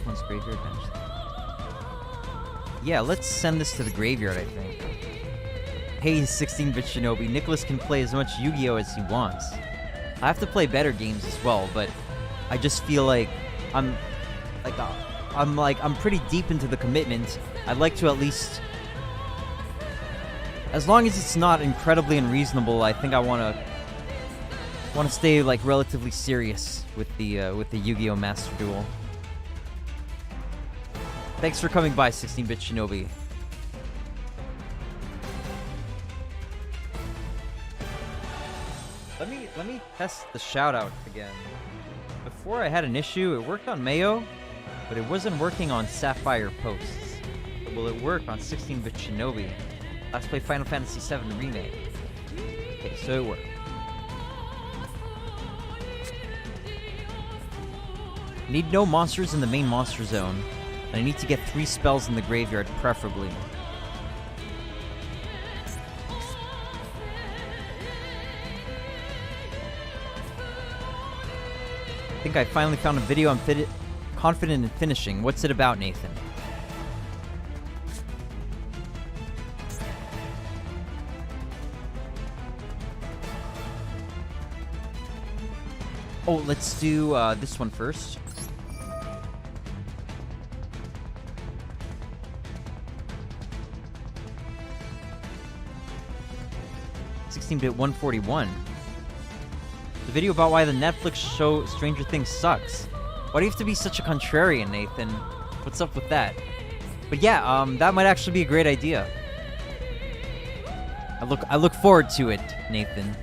One's graveyard banished. Yeah, let's send this to the graveyard, I think. Hey, 16-bit Shinobi, Nicholas can play as much Yu-Gi-Oh as he wants. I have to play better games as well, but I just feel like I'm pretty deep into the commitment. I'd like to at least, as long as it's not incredibly unreasonable, I think I want to stay like relatively serious with the Yu-Gi-Oh Master Duel. Thanks for coming by, 16-bit Shinobi. Let me test the shoutout again. Before I had an issue, it worked on Mayo, but it wasn't working on Sapphire Posts. But will it work on 16-bit Shinobi? Let's play Final Fantasy VII Remake. Okay, so it worked. Need no monsters in the main monster zone, and I need to get 3 spells in the graveyard, preferably. I think I finally found a video I'm confident in finishing. What's it about, Nathan? Oh, let's do this one first. $16-bit 141. The video about why the Netflix show Stranger Things sucks. Why do you have to be such a contrarian, Nathan? What's up with that? But yeah, that might actually be a great idea. I look forward to it, Nathan.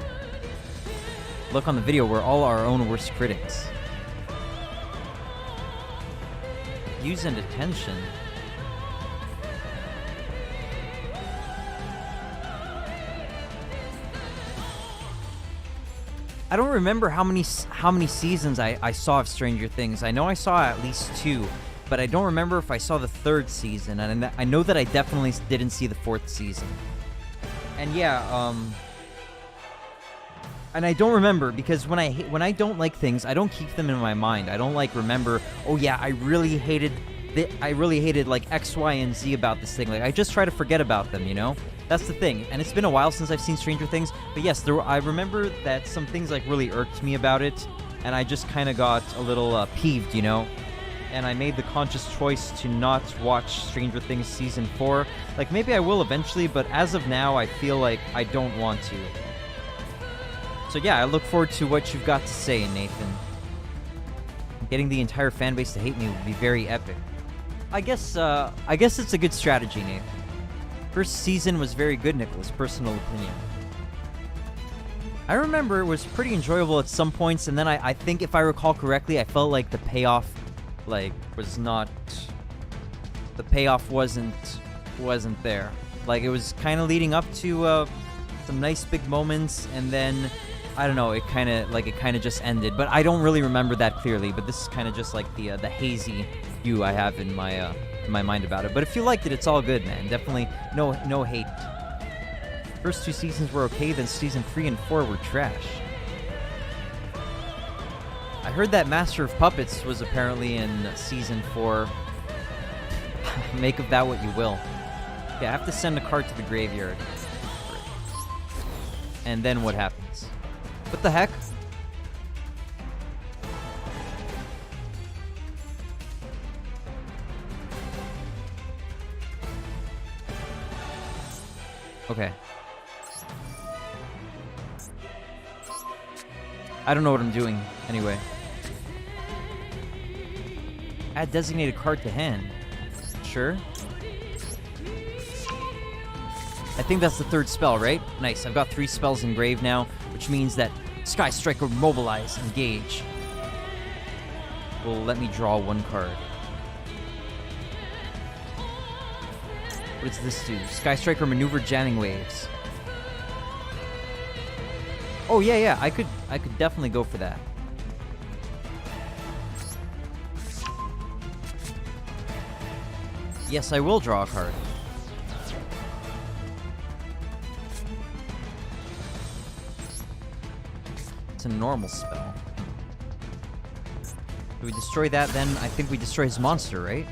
Look on the video, we're all our own worst critics. Views and attention. I don't remember how many seasons I saw of Stranger Things. I know I saw at least 2, but I don't remember if I saw the 3rd season, and I know that I definitely didn't see the 4th season. And yeah, and I don't remember because when I don't like things, I don't keep them in my mind. I don't like remember, oh yeah, I really hated like X, Y, and Z about this thing. Like I just try to forget about them, you know? That's the thing. And it's been a while since I've seen Stranger Things, but yes, I remember that some things like really irked me about it, and I just kind of got a little peeved, you know? And I made the conscious choice to not watch Stranger Things Season 4. Like, maybe I will eventually, but as of now, I feel like I don't want to. So yeah, I look forward to what you've got to say, Nathan. Getting the entire fanbase to hate me would be very epic. I guess it's a good strategy, Nathan. First season was very good, Nicholas. Personal opinion. I remember it was pretty enjoyable at some points, and then I think if I recall correctly, I felt like the payoff, the payoff wasn't there. Like, it was kind of leading up to some nice big moments, and then I don't know, it kind of just ended. But I don't really remember that clearly. But this is kind of just like the hazy view I have in my mind about it. But if you liked it, it's all good, man. Definitely no hate. First 2 seasons were okay, then season 3 and 4 were trash. I heard that Master of Puppets was apparently in season 4. Make of that what you will. Yeah, I have to send a card to the graveyard. And then what happens? What the heck? Okay. I don't know what I'm doing, anyway. Add designated card to hand. Sure. I think that's the 3rd spell, right? Nice, I've got 3 spells engraved now, which means that Sky Striker Mobilize, Engage will let me draw 1 card. What does this do? Sky Striker Maneuver Jamming Waves. Oh yeah, I could definitely go for that. Yes, I will draw a card. It's a normal spell. Do we destroy that then? I think we destroy his monster, right?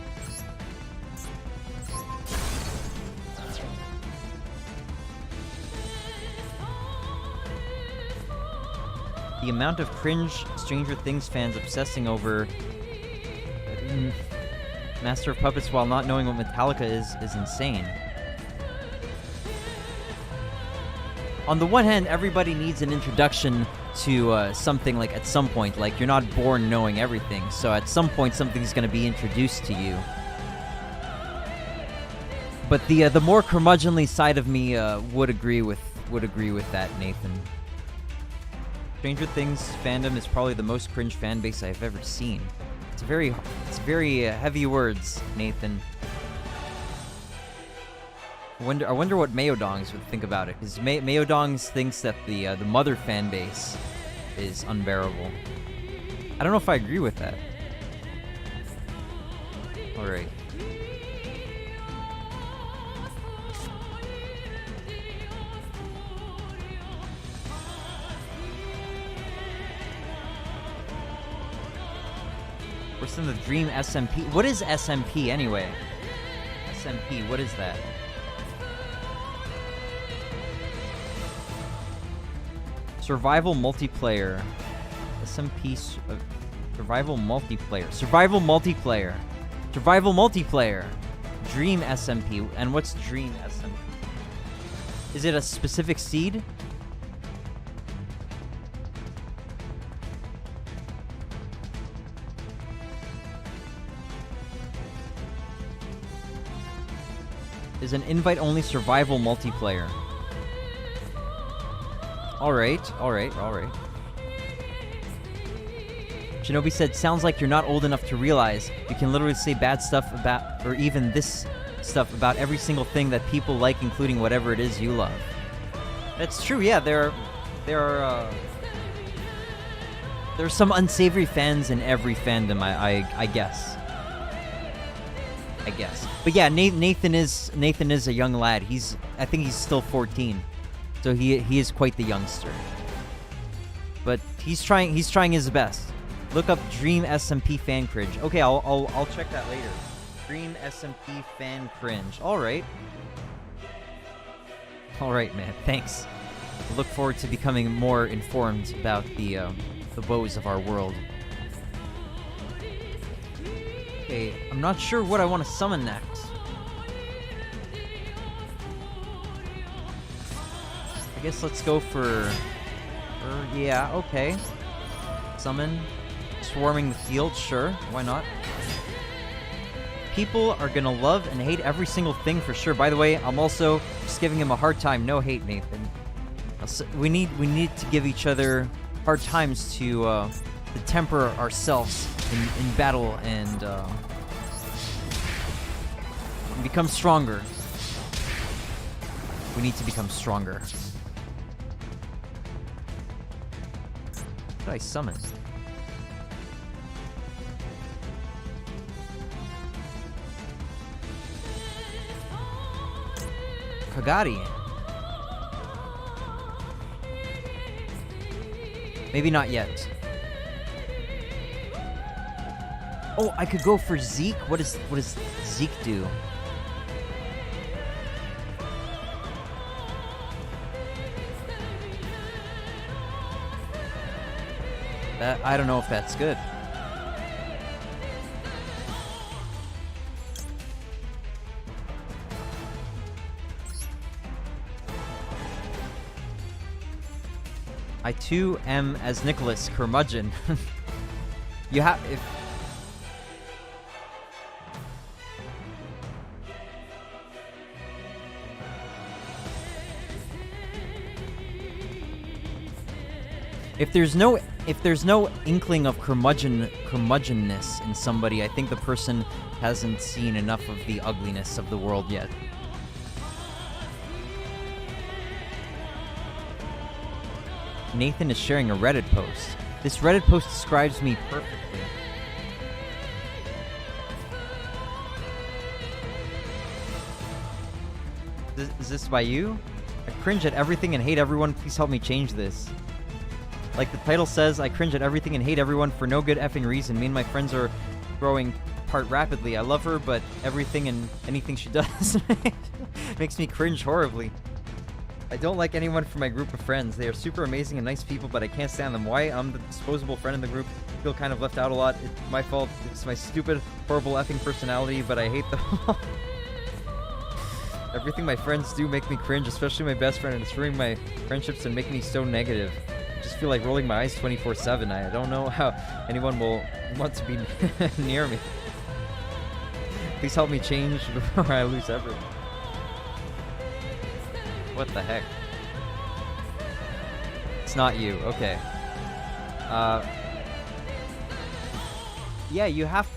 The amount of cringe Stranger Things fans obsessing over Master of Puppets while not knowing what Metallica is insane. On the one hand, everybody needs an introduction to something, like, at some point. Like, you're not born knowing everything, so at some point something's going to be introduced to you. But the more curmudgeonly side of me would agree with that, Nathan. Stranger Things fandom is probably the most cringe fan base I've ever seen. It's very heavy words, Nathan. I wonder what Mayodongs would think about it, because Mayodongs thinks that the mother fan base is unbearable. I don't know if I agree with that. All right. Worse than the Dream SMP. What is SMP anyway? SMP, what is that? Survival multiplayer. SMP. Survival multiplayer. Survival multiplayer. Survival multiplayer. Dream SMP. And what's Dream SMP? Is it a specific seed? Is an invite-only survival multiplayer. Alright. Shinobi said, sounds like you're not old enough to realize you can literally say bad stuff about, or even this stuff about every single thing that people like, including whatever it is you love. That's true, yeah, there are some unsavory fans in every fandom, I guess. But yeah, Nathan is a young lad. I think he's still 14. So he is quite the youngster. But he's trying his best. Look up Dream SMP fan cringe. Okay, I'll check that later. Dream SMP fan cringe. All right, man. Thanks. I look forward to becoming more informed about the woes of our world. Okay, I'm not sure what I want to summon next. I guess let's go for yeah, okay. Summon Swarming the Field, sure, why not? People are gonna love and hate every single thing for sure. By the way, I'm also just giving him a hard time. No hate, Nathan. We need to give each other hard times to temper ourselves in battle and become stronger. We need to become stronger. What did I summon? Kagari. Maybe not yet. Oh, I could go for Zeke. What does Zeke do? I don't know if that's good. I too am as Nicholas curmudgeon. You have if there's no inkling of curmudgeonness in somebody, I think the person hasn't seen enough of the ugliness of the world yet. Nathan is sharing a Reddit post. This Reddit post describes me perfectly. Is this by you? I cringe at everything and hate everyone. Please help me change this. Like the title says, I cringe at everything and hate everyone for no good effing reason. Me and my friends are growing apart rapidly. I love her, but everything and anything she does makes me cringe horribly. I don't like anyone from my group of friends. They are super amazing and nice people, but I can't stand them. Why? I'm the disposable friend in the group. I feel kind of left out a lot. It's my fault. It's my stupid, horrible effing personality, but I hate them all. Everything my friends do make me cringe, especially my best friend, and it's ruining my friendships and making me so negative. I just feel like rolling my eyes 24/7. I don't know how anyone will want to be near me. Please help me change before I lose everything. What the heck? It's not you. Okay. Yeah, you have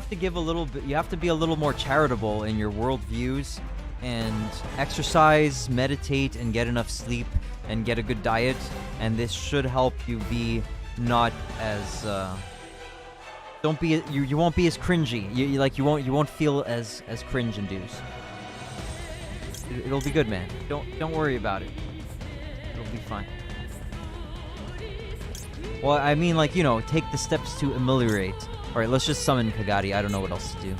to give a little bit. You have to be a little more charitable in your worldviews, and exercise, meditate, and get enough sleep, and get a good diet. And this should help you be not as. Don't be. You won't be as cringy. You won't feel as cringe-induced. It'll be good, man. Don't worry about it. It'll be fine. Well, I mean, like, you know, take the steps to ameliorate. All right, let's just summon Kagari. I don't know what else to do.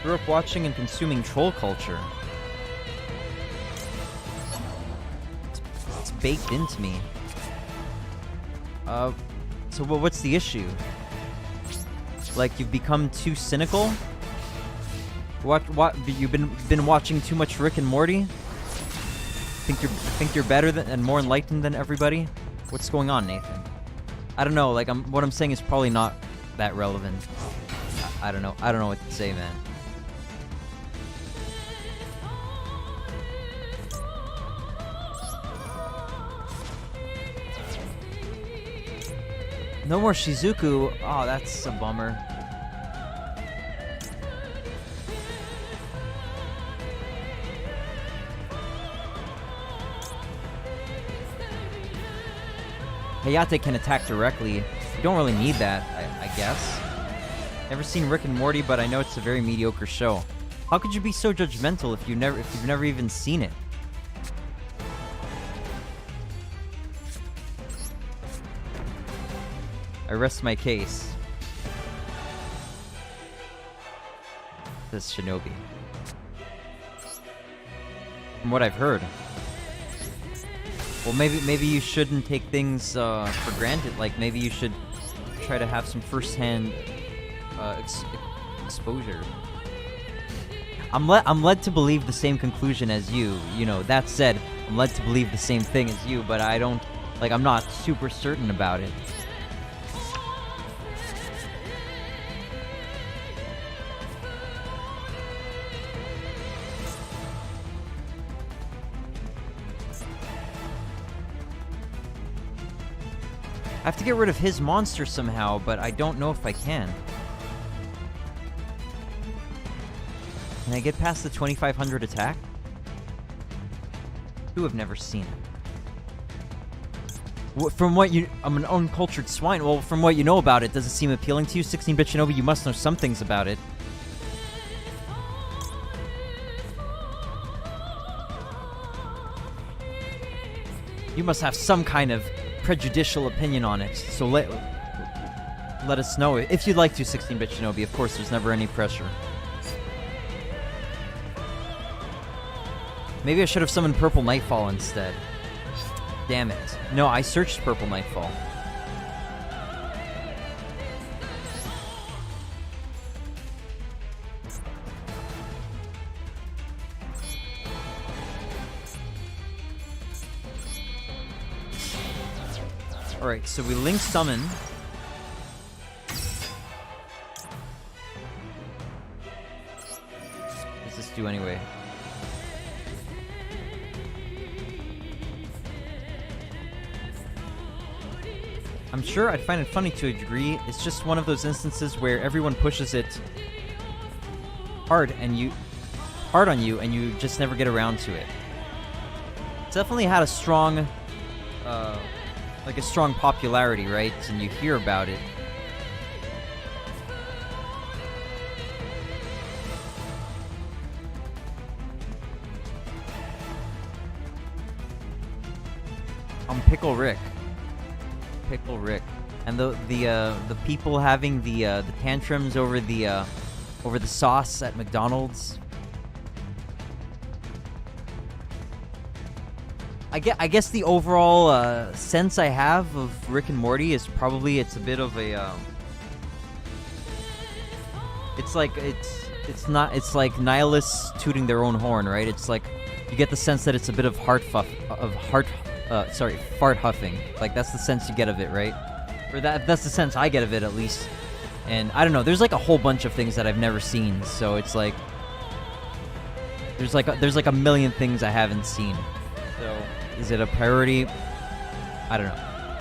Grew up watching and consuming troll culture. It's baked into me. So what's the issue? Like, you've become too cynical? What you've been watching too much Rick and Morty? Think you're better than and more enlightened than everybody? What's going on, Nathan? I don't know, like what I'm saying is probably not that relevant. I don't know. I don't know what to say, man. No more Shizuku. Oh, that's a bummer. Hayate can attack directly. You don't really need that, I guess. Never seen Rick and Morty, but I know it's a very mediocre show. How could you be so judgmental if you've never even seen it? I rest my case. Says Shinobi. From what I've heard. Well, maybe you shouldn't take things for granted. Like, maybe you should try to have some first-hand exposure. I'm led to believe the same conclusion as you. You know, that said, I'm led to believe the same thing as you, but I don't, like, I'm not super certain about it. I have to get rid of his monster somehow, but I don't know if I can. Can I get past the 2500 attack? You have never seen it. From what you... I'm an uncultured swine. Well, from what you know about it, does it seem appealing to you? 16-bit Shinobi, you must know some things about it. You must have some kind of prejudicial opinion on it, so let us know if you'd like to, 16-bit Shinobi. Of course, there's never any pressure. Maybe I should have summoned Purple Nightfall instead. Damn it. No, I searched Purple Nightfall. Alright, so we link summon. What does this do anyway? I'm sure I'd find it funny to a degree. It's just one of those instances where everyone pushes it hard on you, and you just never get around to it. It's definitely had a strong, like a strong popularity, right? And you hear about it. Pickle Rick. Pickle Rick. And the people having the tantrums over the sauce at McDonald's. I guess the overall sense I have of Rick and Morty is probably it's a bit of a it's like nihilists tooting their own horn, right? It's like you get the sense that it's a bit of fart huffing. Like that's the sense you get of it, right? Or that's the sense I get of it, at least. And I don't know, there's like a whole bunch of things that I've never seen, so it's like there's like a million things I haven't seen. So is it a priority? I don't know.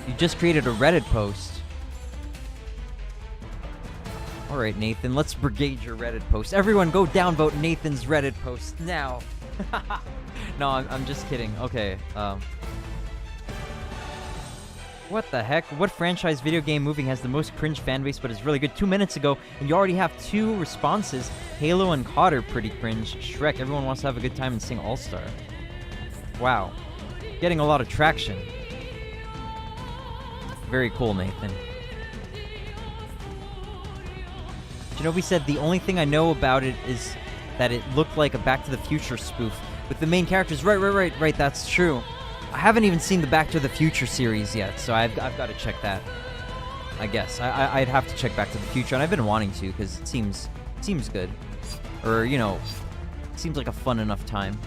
You just created a Reddit post. Alright, Nathan, let's brigade your Reddit post. Everyone go downvote Nathan's Reddit post now. No, I'm just kidding. Okay, what the heck? What franchise video game movie has the most cringe fanbase but is really good? 2 minutes ago, and you already have 2 responses. Halo and COD are pretty cringe. Shrek, everyone wants to have a good time and sing All-Star. Wow. Getting a lot of traction. Very cool, Nathan. Shinobi said, the only thing I know about it is that it looked like a Back to the Future spoof. With the main characters, right, that's true. I haven't even seen the Back to the Future series yet, so I've got to check that. I guess. I'd have to check Back to the Future, and I've been wanting to, because it seems good. Or, you know, seems like a fun enough time.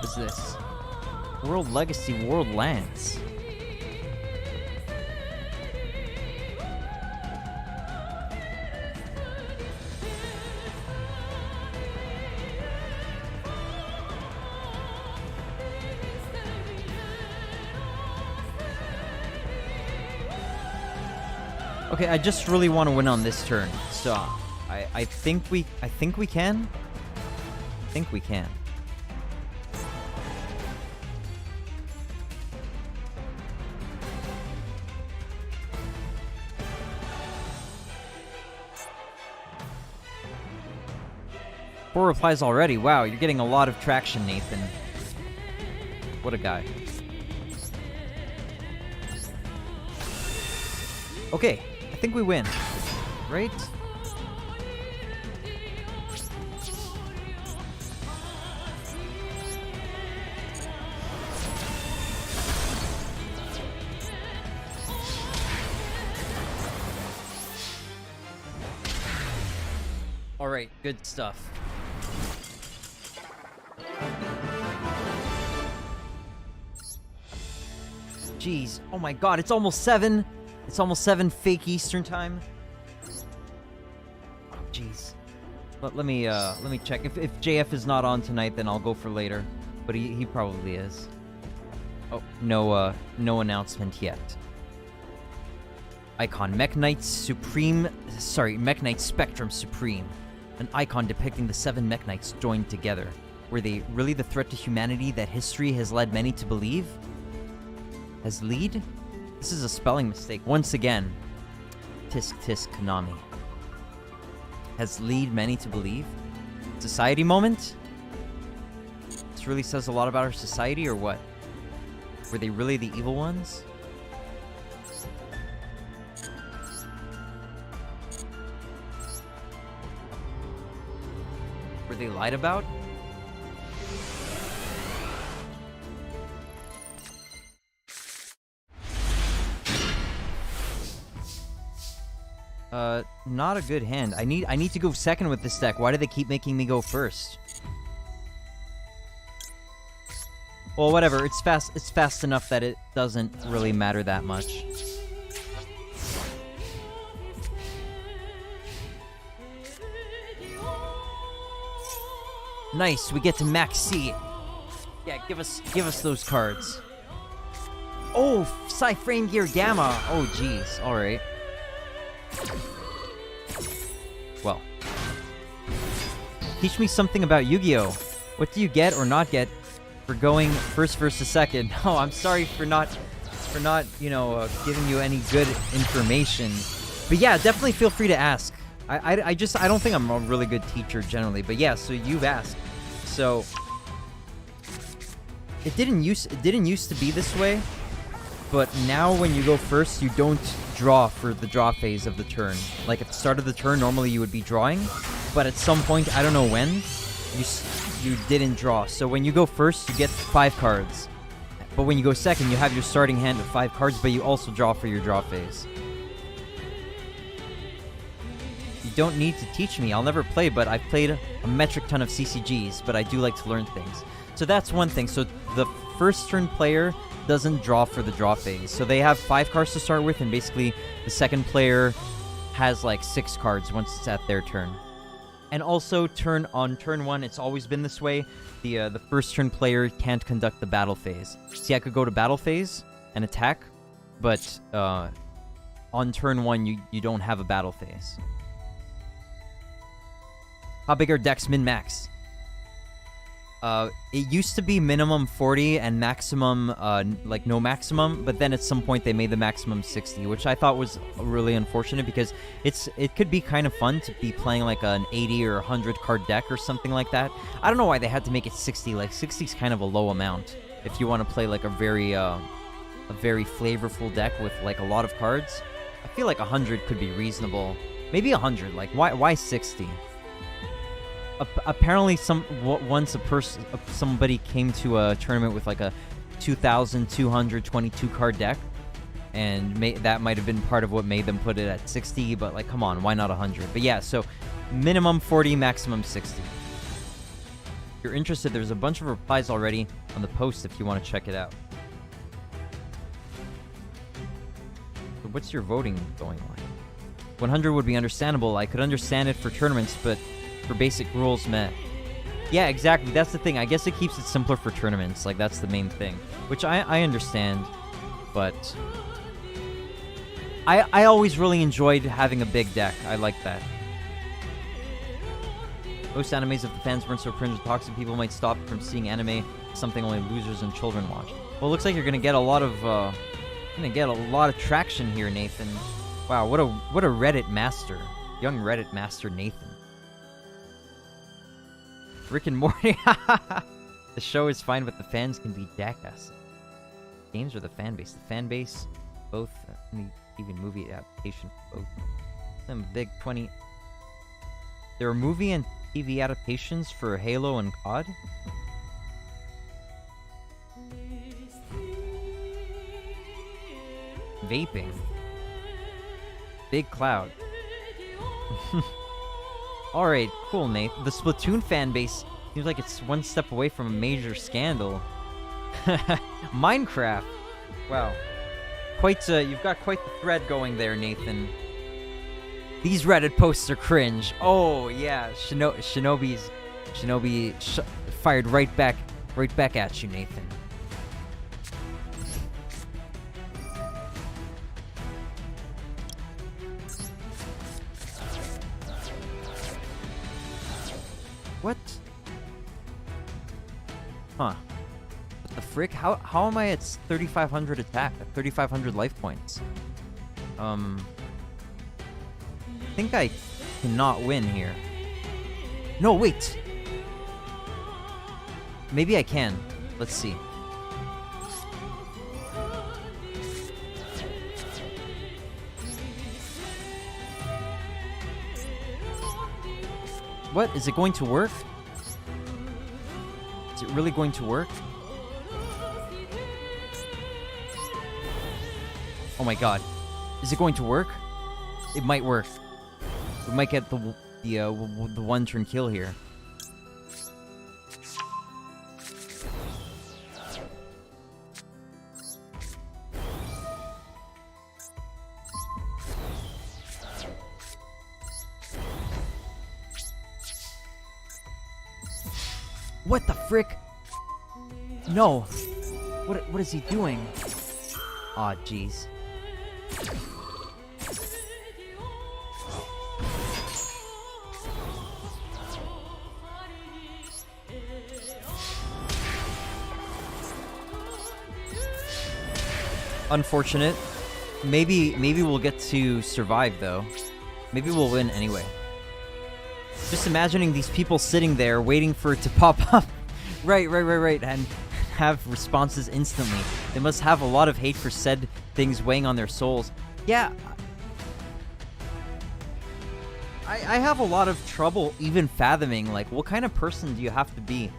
What's this? World Legacy World Lands. Okay, I just really want to win on this turn, so I think we can. I think we can. Four replies already. Wow, you're getting a lot of traction, Nathan. What a guy. Okay, I think we win. Right? Alright, good stuff. Jeez. Oh my god, it's almost 7. It's almost 7 fake Eastern time. Oh, jeez. Let me check. If JF is not on tonight, then I'll go for later. But he probably is. Oh, no announcement yet. Icon Mech Knight Supreme. Sorry, Mech Knight Spectrum Supreme. An icon depicting the 7 Mech Knights joined together. Were they really the threat to humanity that history has led many to believe? Has lead? This is a spelling mistake. Once again. Tisk tisk Konami. Has lead many to believe? Society moment? This really says a lot about our society, or what? Were they really the evil ones? Were they lied about? Not a good hand. I need to go second with this deck. Why do they keep making me go first? Well, whatever. It's fast enough that it doesn't really matter that much. Nice, we get to max C. Yeah, give us those cards. Oh, Psy-Frame Gear Gamma. Oh, jeez. All right. Well, teach me something about Yu-Gi-Oh! What do you get or not get for going first versus second? Oh, I'm sorry for not, giving you any good information. But yeah, definitely feel free to ask. I don't think I'm a really good teacher generally, but yeah, so you've asked. So it didn't used to be this way, but now when you go first, you don't draw for the draw phase of the turn. Like at the start of the turn, normally you would be drawing, but at some point, I don't know when, you didn't draw. So when you go first, you get 5 cards. But when you go second, you have your starting hand of 5 cards, but you also draw for your draw phase. You don't need to teach me. I'll never play, but I've played a metric ton of CCGs, but I do like to learn things. So that's one thing. So the first turn player doesn't draw for the draw phase. So they have 5 cards to start with, and basically the second player has like 6 cards once it's at their turn. And also on turn 1, it's always been this way. The first turn player can't conduct the battle phase. See, I could go to battle phase and attack, but on turn 1 you don't have a battle phase. How big are decks min-max? It used to be minimum 40 and maximum, like no maximum, but then at some point they made the maximum 60, which I thought was really unfortunate because it could be kind of fun to be playing like an 80 or 100 card deck or something like that. I don't know why they had to make it 60. Like 60 is kind of a low amount if you want to play like a very flavorful deck with like a lot of cards. I feel like 100 could be reasonable. Maybe 100. Like why 60? Apparently, once somebody came to a tournament with like a 2,222 card deck, and that might have been part of what made them put it at 60. But like, come on, why not 100? But yeah, so minimum 40, maximum 60. you're interested, there's a bunch of replies already on the post if you want to check it out. So what's your voting going like? 100 would be understandable. I could understand it for tournaments, but for basic rules, meh. Yeah, exactly. That's the thing. I guess it keeps it simpler for tournaments. Like, that's the main thing. Which I understand, but... I always really enjoyed having a big deck. I like that. Most animes, if the fans weren't so cringe and toxic, people might stop from seeing anime, something only losers and children watch. Well, it looks like you're gonna get a lot of traction here, Nathan. Wow, what a Reddit master. Young Reddit master Nathan. Rick and Morty. The show is fine, but the fans can be jackass. Games or the fan base? The fan base, both. Even movie adaptation for both. Some big 20. There are movie and TV adaptations for Halo and COD. Vaping. Big Cloud. Alright, cool, Nate. The Splatoon fan base seems like it's one step away from a major scandal. Minecraft. Wow. You've got quite the thread going there, Nathan. These Reddit posts are cringe. Oh, yeah. Shinobi fired right back at you, Nathan. What? Huh. What the frick? How am I at 3,500 attack? 3,500 life points? I think I cannot win here. No, wait! Maybe I can. Let's see. What? Is it going to work? Is it really going to work? Oh my god. Is it going to work? It might work. We might get the one turn kill here. What the frick? No. What is he doing? Aw, jeez. Unfortunate. Maybe we'll get to survive though. Maybe we'll win anyway. Just imagining these people sitting there waiting for it to pop up. Right, and have responses instantly. They must have a lot of hate for said things weighing on their souls. Yeah. I have a lot of trouble even fathoming, like, what kind of person do you have to be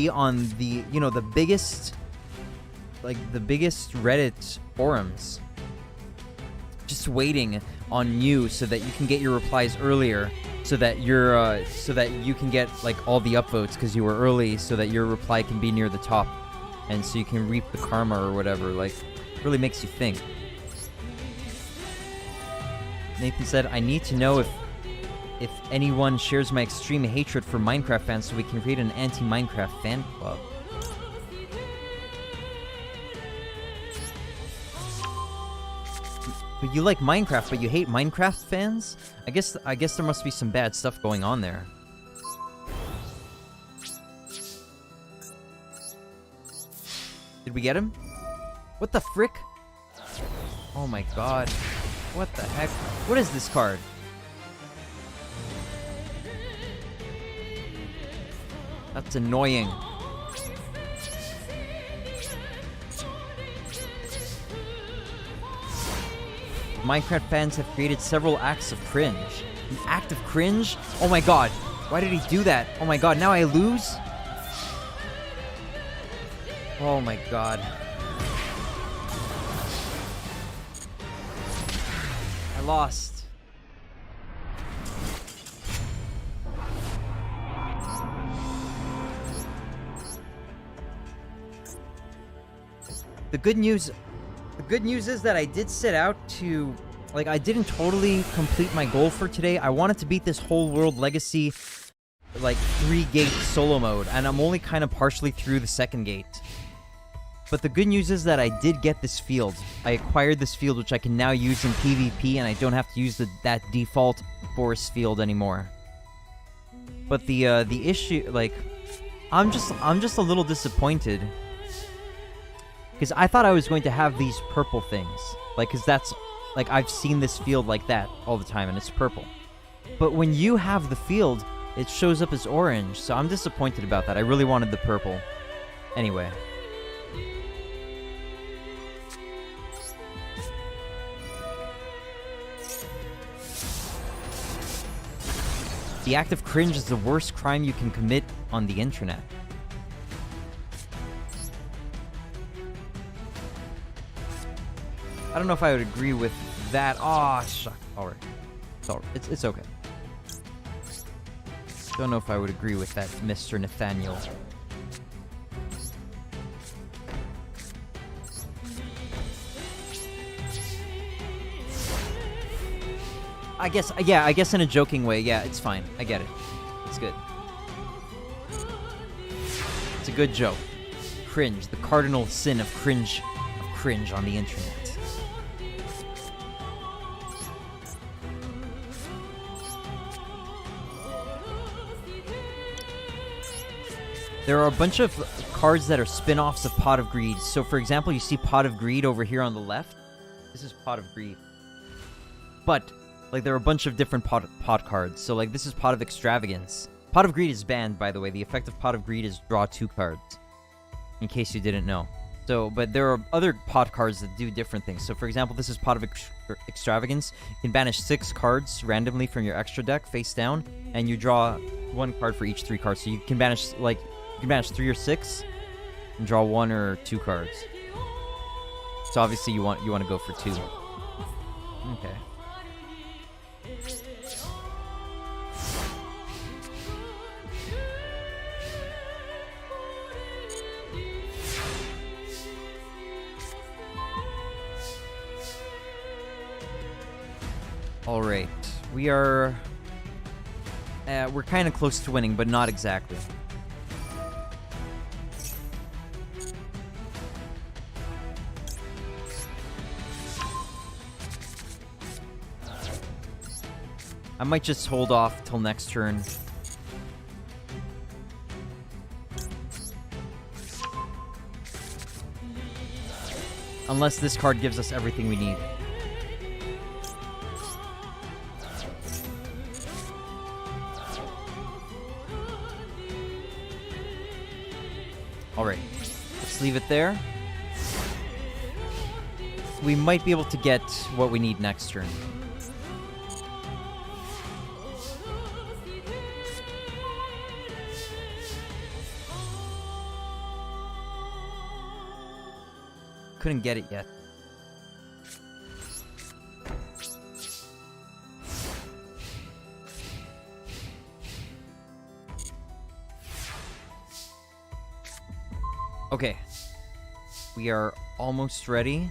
on the, you know, the biggest Reddit forums, just waiting on you so that you can get your replies earlier, so that you can get like all the upvotes because you were early, so that your reply can be near the top, and so you can reap the karma or whatever. Like, really makes you think. Nathan said, I need to know if anyone shares my extreme hatred for Minecraft fans so we can create an anti-Minecraft fan club. But you like Minecraft, but you hate Minecraft fans? I guess there must be some bad stuff going on there. Did we get him? What the frick? Oh my god. What the heck? What is this card? That's annoying. Minecraft fans have created several acts of cringe. An act of cringe? Oh my god. Why did he do that? Oh my god, now I lose? Oh my god. I lost. The good news is that I did set out to, like, I didn't totally complete my goal for today. I wanted to beat this whole world legacy, like, 3-gate solo mode, and I'm only kind of partially through the 2nd gate. But the good news is that I did get this field. I acquired this field, which I can now use in PvP, and I don't have to use that default forest field anymore. But the issue, like, I'm just a little disappointed, because I thought I was going to have these purple things, like, because that's, like, I've seen this field like that all the time, and it's purple. But when you have the field, it shows up as orange, so I'm disappointed about that. I really wanted the purple. Anyway. The act of cringe is the worst crime you can commit on the internet. I don't know if I would agree with that. Aw, shuck. Alright. It's okay. Don't know if I would agree with that, Mr. Nathaniel. I guess in a joking way, yeah, it's fine. I get it. It's good. It's a good joke. Cringe, the cardinal sin of cringe on the internet. There are a bunch of cards that are spin-offs of Pot of Greed. So, for example, you see Pot of Greed over here on the left. This is Pot of Greed. But, like, there are a bunch of different pot cards. So, like, this is Pot of Extravagance. Pot of Greed is banned, by the way. The effect of Pot of Greed is draw 2 cards. In case you didn't know. So, but there are other pot cards that do different things. So, for example, this is Pot of Extravagance. You can banish 6 cards randomly from your extra deck, face down, and you draw 1 card for each 3 cards. So you can banish, like, you can banish 3 or 6, and draw 1 or 2 cards. So obviously you want to go for 2. Okay. All right, we're kind of close to winning, but not exactly. I might just hold off till next turn. Unless this card gives us everything we need. Alright, let's leave it there. We might be able to get what we need next turn. Couldn't get it yet. Okay. We are almost ready.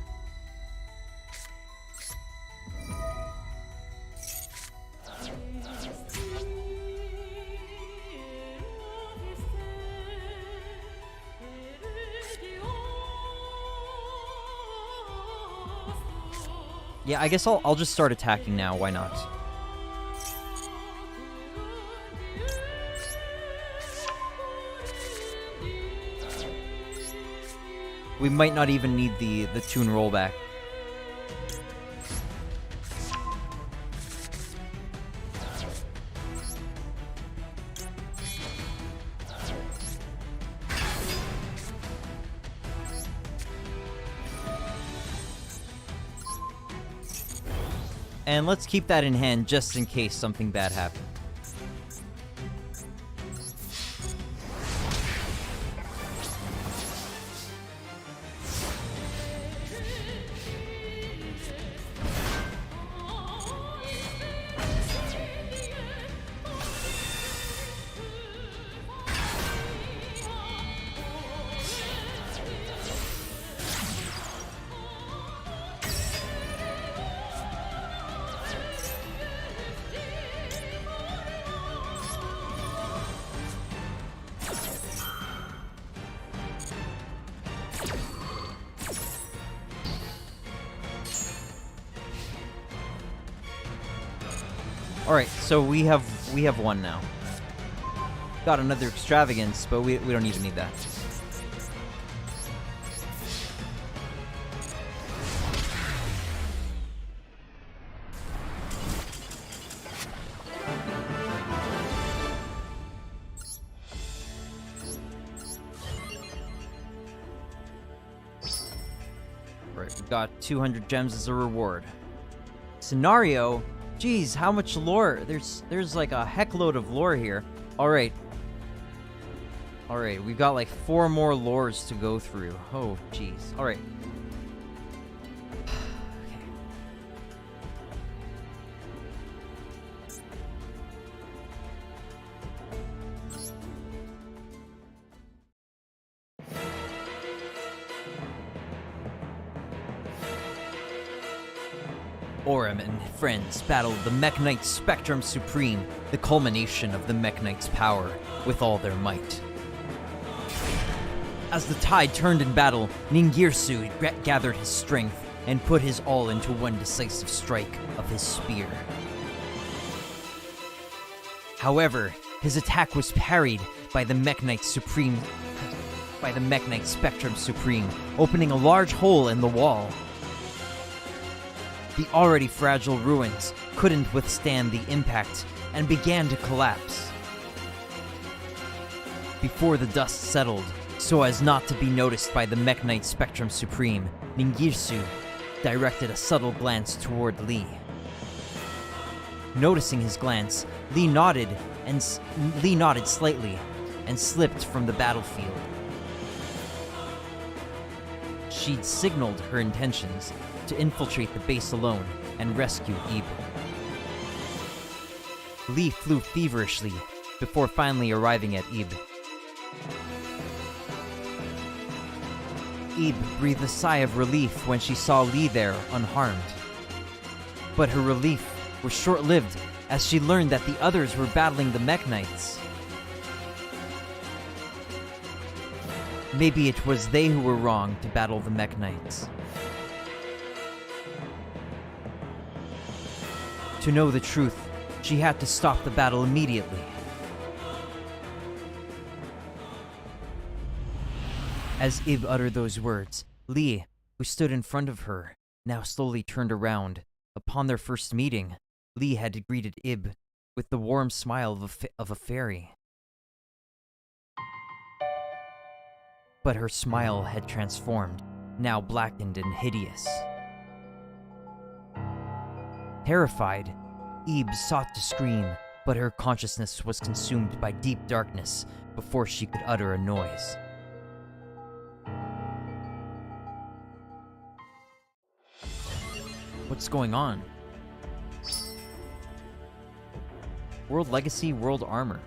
Yeah, I guess I'll just start attacking now. Why not? We might not even need the tune rollback. And let's keep that in hand just in case something bad happens. Alright, so we have one now. Got another extravagance, but we don't even need that. Right, we got 200 gems as a reward. Scenario? Geez, how much lore? There's like a heckload of lore here. Alright. Alright, we've got like 4 more lores to go through. Oh, jeez. Alright. Orem and friends battled the Mech Knight Spectrum Supreme, the culmination of the Mech Knight's power, with all their might. As the tide turned in battle, Ningirsu gathered his strength and put his all into one decisive strike of his spear. However, his attack was parried by the Mech Knight Spectrum Supreme, opening a large hole in the wall. The already fragile ruins couldn't withstand the impact and began to collapse. Before the dust settled, so as not to be noticed by the Mech Knight Spectrum Supreme, Ningirsu directed a subtle glance toward Lee. Noticing his glance, Lee nodded slightly and slipped from the battlefield. She'd signaled her intentions to infiltrate the base alone and rescue Ib. Lee flew feverishly before finally arriving at Ib. Ib breathed a sigh of relief when she saw Lee there unharmed. But her relief was short-lived as she learned that the others were battling the Mech Knights. Maybe it was they who were wrong to battle the Mech Knights. To know the truth, she had to stop the battle immediately. As Ib uttered those words, Lee, who stood in front of her, now slowly turned around. Upon their first meeting, Lee had greeted Ib with the warm smile of a fairy. But her smile had transformed, now blackened and hideous. Terrified, Ib sought to scream, but her consciousness was consumed by deep darkness before she could utter a noise. What's going on? World Legacy, World Armor.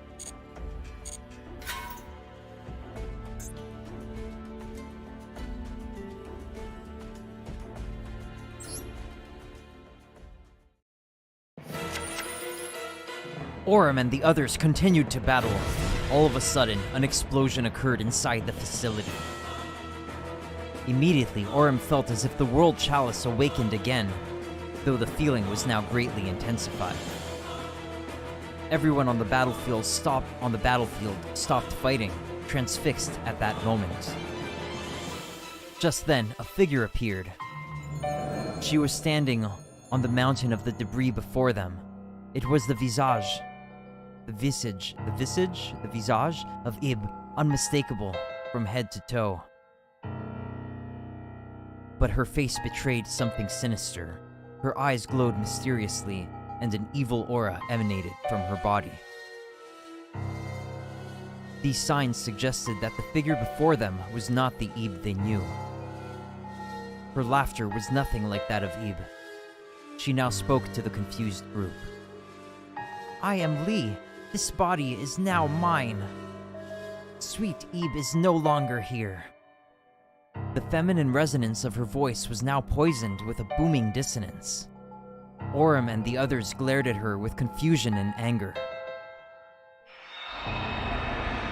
Orem and the others continued to battle. All of a sudden, an explosion occurred inside the facility. Immediately, Orem felt as if the World Chalice awakened again, though the feeling was now greatly intensified. Everyone on the battlefield stopped fighting, transfixed at that moment. Just then, a figure appeared. She was standing on the mountain of the debris before them. It was the visage of Ib, unmistakable from head to toe. But her face betrayed something sinister. Her eyes glowed mysteriously, and an evil aura emanated from her body. These signs suggested that the figure before them was not the Ib they knew. Her laughter was nothing like that of Ib. She now spoke to the confused group. "I am Lee. This body is now mine. Sweet Ib is no longer here." The feminine resonance of her voice was now poisoned with a booming dissonance. Orem and the others glared at her with confusion and anger.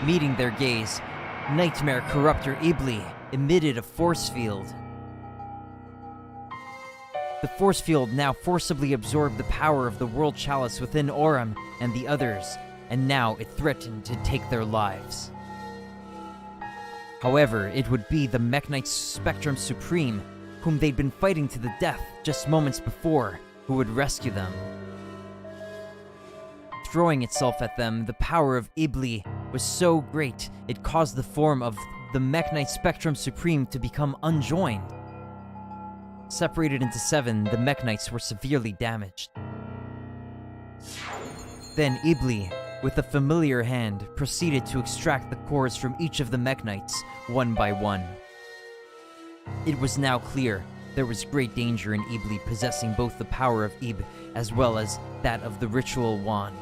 Meeting their gaze, Nightmare Corruptor Ibli emitted a force field. The force field now forcibly absorbed the power of the World Chalice within Aurum and the others, and now it threatened to take their lives. However, it would be the Meknite Spectrum Supreme, whom they'd been fighting to the death just moments before, who would rescue them. Throwing itself at them, the power of Ibli was so great, it caused the form of the Meknite Spectrum Supreme to become unjoined. Separated into 7, the Meknites were severely damaged. Then Ibli, with a familiar hand, proceeded to extract the cores from each of the Meknites, one by one. It was now clear there was great danger in Ibli possessing both the power of Ib as well as that of the ritual wand.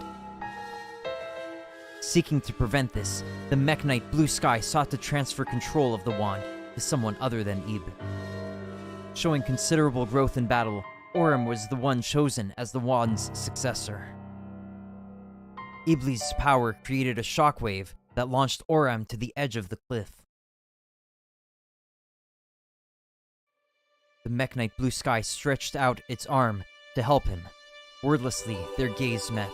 Seeking to prevent this, the Meknite Blue Sky sought to transfer control of the wand to someone other than Ib. Showing considerable growth in battle, Aurum was the one chosen as the wand's successor. Ibli's power created a shockwave that launched Aurum to the edge of the cliff. The Meknite Blue Sky stretched out its arm to help him. Wordlessly, their gaze met.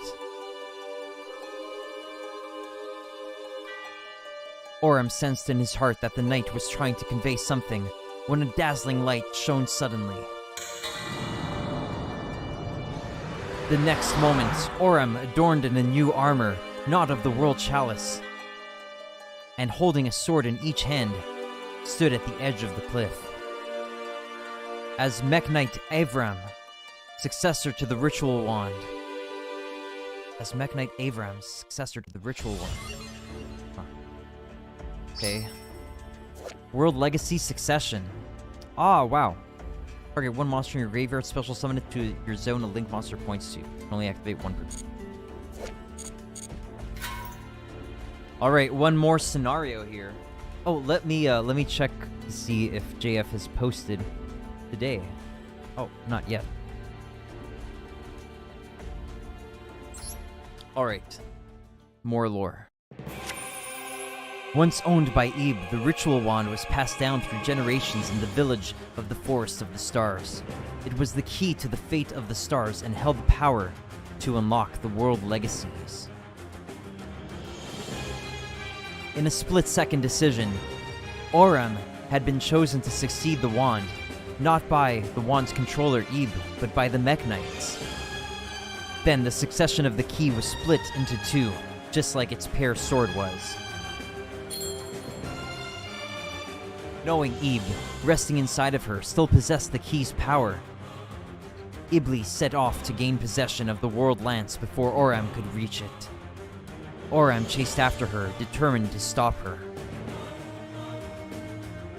Aurum sensed in his heart that the knight was trying to convey something when a dazzling light shone suddenly. The next moment, Aurum, adorned in a new armor, not of the World Chalice, and holding a sword in each hand, stood at the edge of the cliff. As Meknite Avram, successor to the Ritual Wand. As Meknite Avram's successor to the Ritual Wand. Huh. Okay. World Legacy Succession. Ah, wow. Target one monster in your graveyard, special summon it to your zone a link monster points to. You can only activate one per turn. Alright, one more scenario here. Oh, let me check to see if JF has posted today. Oh, not yet. Alright. More lore. Once owned by Ib, the ritual wand was passed down through generations in the village of the Forest of the Stars. It was the key to the fate of the stars and held the power to unlock the world legacies. In a split-second decision, Aurum had been chosen to succeed the wand, not by the wand's controller Ib, but by the Meknites. Then the succession of the key was split into two, just like its pair sword was. Knowing Ib, resting inside of her, still possessed the key's power, Ibli set off to gain possession of the World Lance before Aurum could reach it. Aurum chased after her, determined to stop her.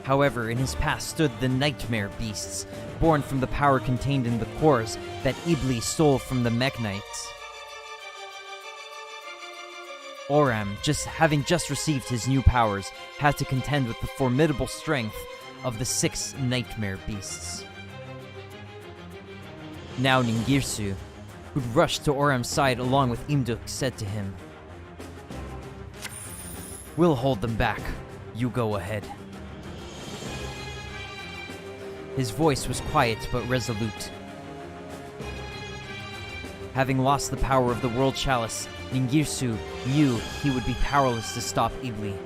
However, in his path stood the Nightmare Beasts, born from the power contained in the cores that Ibli stole from the Meknites. Aurum, having just received his new powers, had to contend with the formidable strength of the 6 Nightmare Beasts. Now Ningirsu, who'd rushed to Aurum's side along with Imduk, said to him, "We'll hold them back. You go ahead." His voice was quiet but resolute. Having lost the power of the World Chalice, Ningirsu knew he would be powerless to stop Ibli,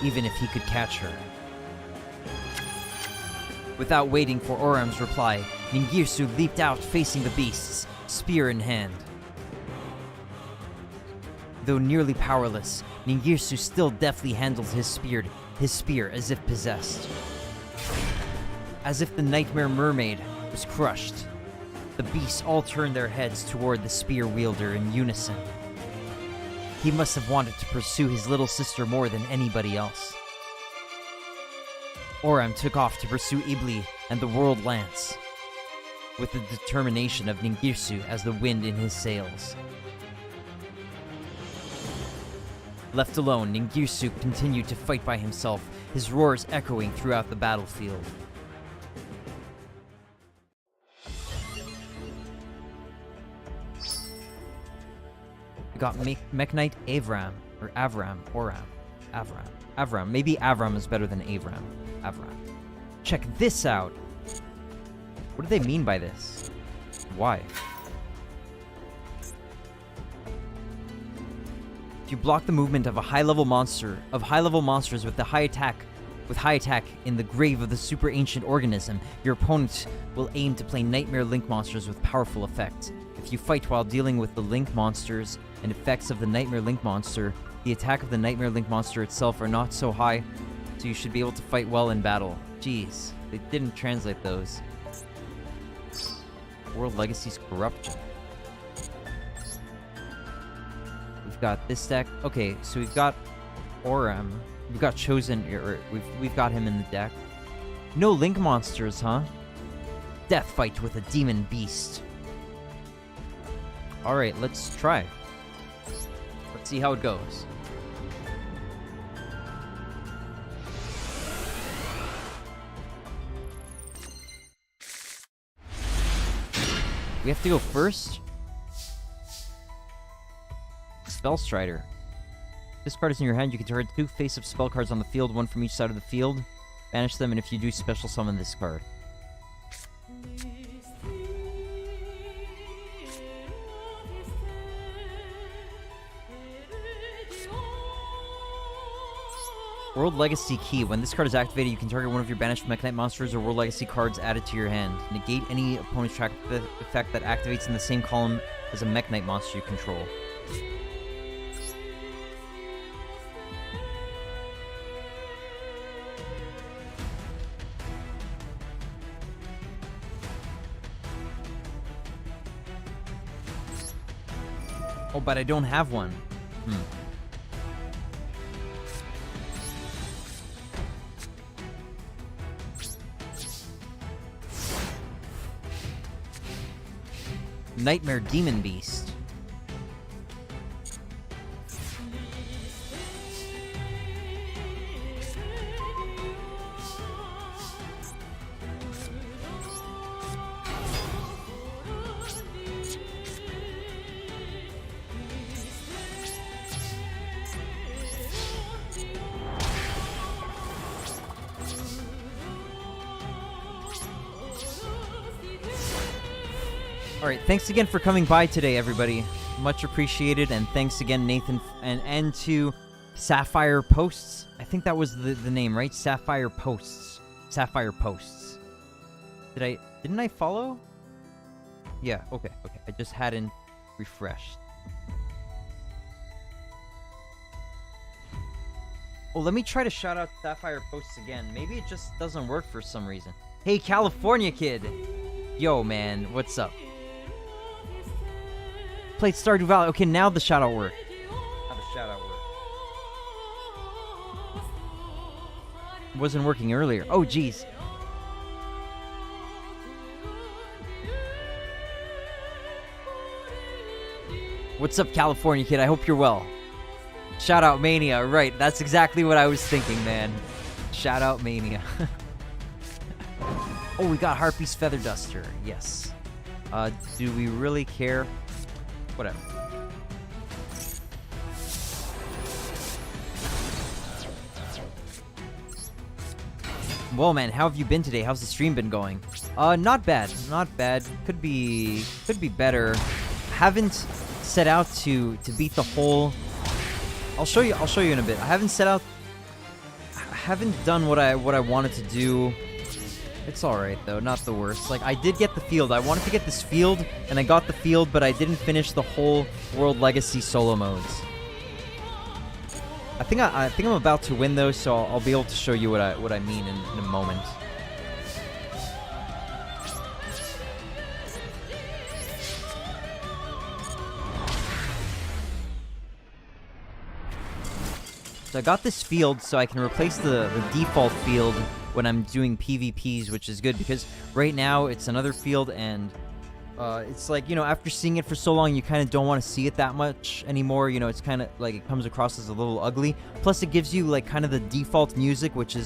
even if he could catch her. Without waiting for Aurum's reply, Ningirsu leaped out facing the beasts, spear in hand. Though nearly powerless, Ningirsu still deftly handled his spear as if possessed. As if the Nightmare Mermaid was crushed, the beasts all turned their heads toward the spear wielder in unison. He must have wanted to pursue his little sister more than anybody else. Aurum took off to pursue Ibli and the World Lance, with the determination of Ningirsu as the wind in his sails. Left alone, Ningirsu continued to fight by himself, his roars echoing throughout the battlefield. We got Meknite Avram, or Avram, Avram. Maybe Avram is better than Avram. Check this out. What do they mean by this? Why? If you block the movement of a high-level monsters with high attack in the grave of the super ancient organism, your opponent will aim to play Nightmare Link monsters with powerful effect. If you fight while dealing with the Link monsters and effects of the Nightmare Link monster, the attack of the Nightmare Link monster itself are not so high, so you should be able to fight well in battle. Jeez, they didn't translate those. World Legacy's Corruption. We've got this deck. Okay, so we've got Oram. We've got Chosen. We've got him in the deck. No Link monsters, huh? Death fight with a demon beast. All right, let's try. Let's see how it goes. We have to go first? Spellstrider. This card is in your hand. You can target 2 face-up spell cards on the field, 1 from each side of the field. Banish them, and if you do, special summon this card. World Legacy Key. When this card is activated, you can target one of your banished Mech Knight monsters or World Legacy cards added to your hand. Negate any opponent's track effect that activates in the same column as a Mech Knight monster you control. Oh, but I don't have one. Nightmare Demon Beast. Alright, thanks again for coming by today, everybody. Much appreciated, and thanks again, Nathan, and to Sapphire Posts. I think that was the name, right? Sapphire Posts. Sapphire Posts. Didn't I follow? Yeah, okay. I just hadn't refreshed. Well, let me try to shout out Sapphire Posts again. Maybe it just doesn't work for some reason. Hey, California Kid! Yo, man, what's up? Played Stardew Valley. Okay, now the shout out worked. Now the shout out worked. It wasn't working earlier. Oh, jeez. What's up, California Kid? I hope you're well. Shout out Mania. Right, that's exactly what I was thinking, man. Shout out Mania. Oh, we got Harpy's Feather Duster. Yes. Do we really care? Whatever. Well, man, how have you been today? How's the stream been going? Not bad. Not bad. Could be better. Haven't set out to beat the whole. I'll show you in a bit. I haven't done what I wanted to do. It's alright, though. Not the worst. Like, I did get the field. I wanted to get this field, and I got the field, but I didn't finish the whole World Legacy solo modes. I think I'm about to win, though, so I'll be able to show you what I mean in a moment. So I got this field so I can replace the default field when I'm doing PvPs, which is good because right now it's another field and it's like, you know, after seeing it for so long, you kind of don't want to see it that much anymore. You know, it's kind of like it comes across as a little ugly. Plus it gives you like kind of the default music, which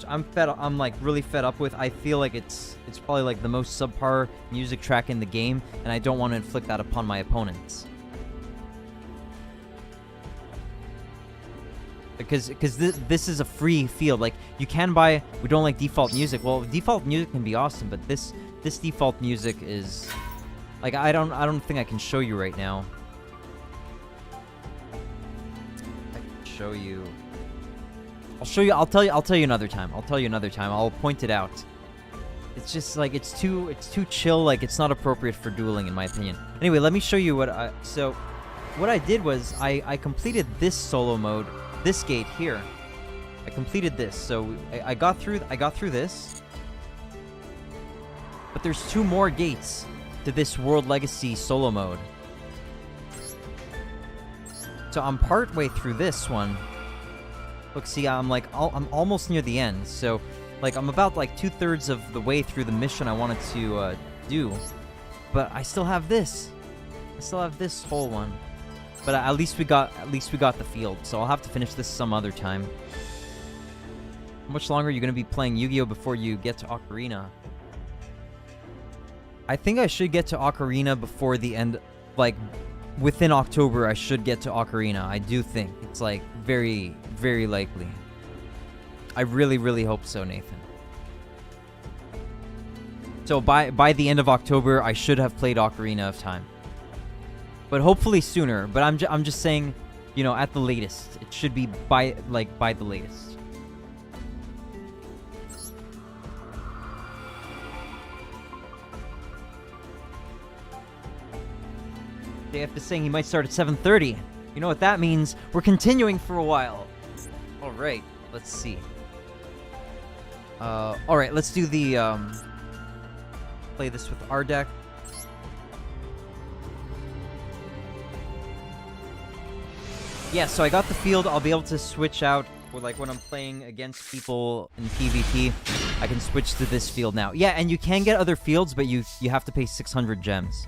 I'm like really fed up with. I feel like it's probably like the most subpar music track in the game, and I don't want to inflict that upon my opponents. because this is a free field. Like, you can buy. We don't like default music. Well, default music can be awesome, but this default music is like I don't think I can show you right now. I can show you. I'll show you. I'll tell you another time. I'll point it out. It's just like it's too chill. Like, it's not appropriate for dueling, in my opinion. Anyway, let me show you what I. So, what I did was I completed this solo mode, this gate here. I completed this, so I got through this. But there's 2 more gates to this World Legacy solo mode. So I'm part way through this one. Look, see, I'm almost near the end. So, like, I'm about like 2/3 of the way through the mission I wanted to do. But I still have this. I still have this whole one. But at least we got the field. So I'll have to finish this some other time. How much longer are you going to be playing Yu-Gi-Oh before you get to Ocarina? I think I should get to Ocarina before the end. Like, within October, I should get to Ocarina. I do think. It's, like, very, very likely. I really, really hope so, Nathan. So by the end of October, I should have played Ocarina of Time. But hopefully sooner. But I'm just saying, you know, at the latest. It should be by the latest. JF is saying he might start at 7:30. You know what that means? We're continuing for a while. All right, let's see. All right, let's do the play this with our deck. Yeah, so I got the field. I'll be able to switch out, or like when I'm playing against people in PvP, I can switch to this field now. Yeah, and you can get other fields, but you have to pay 600 gems.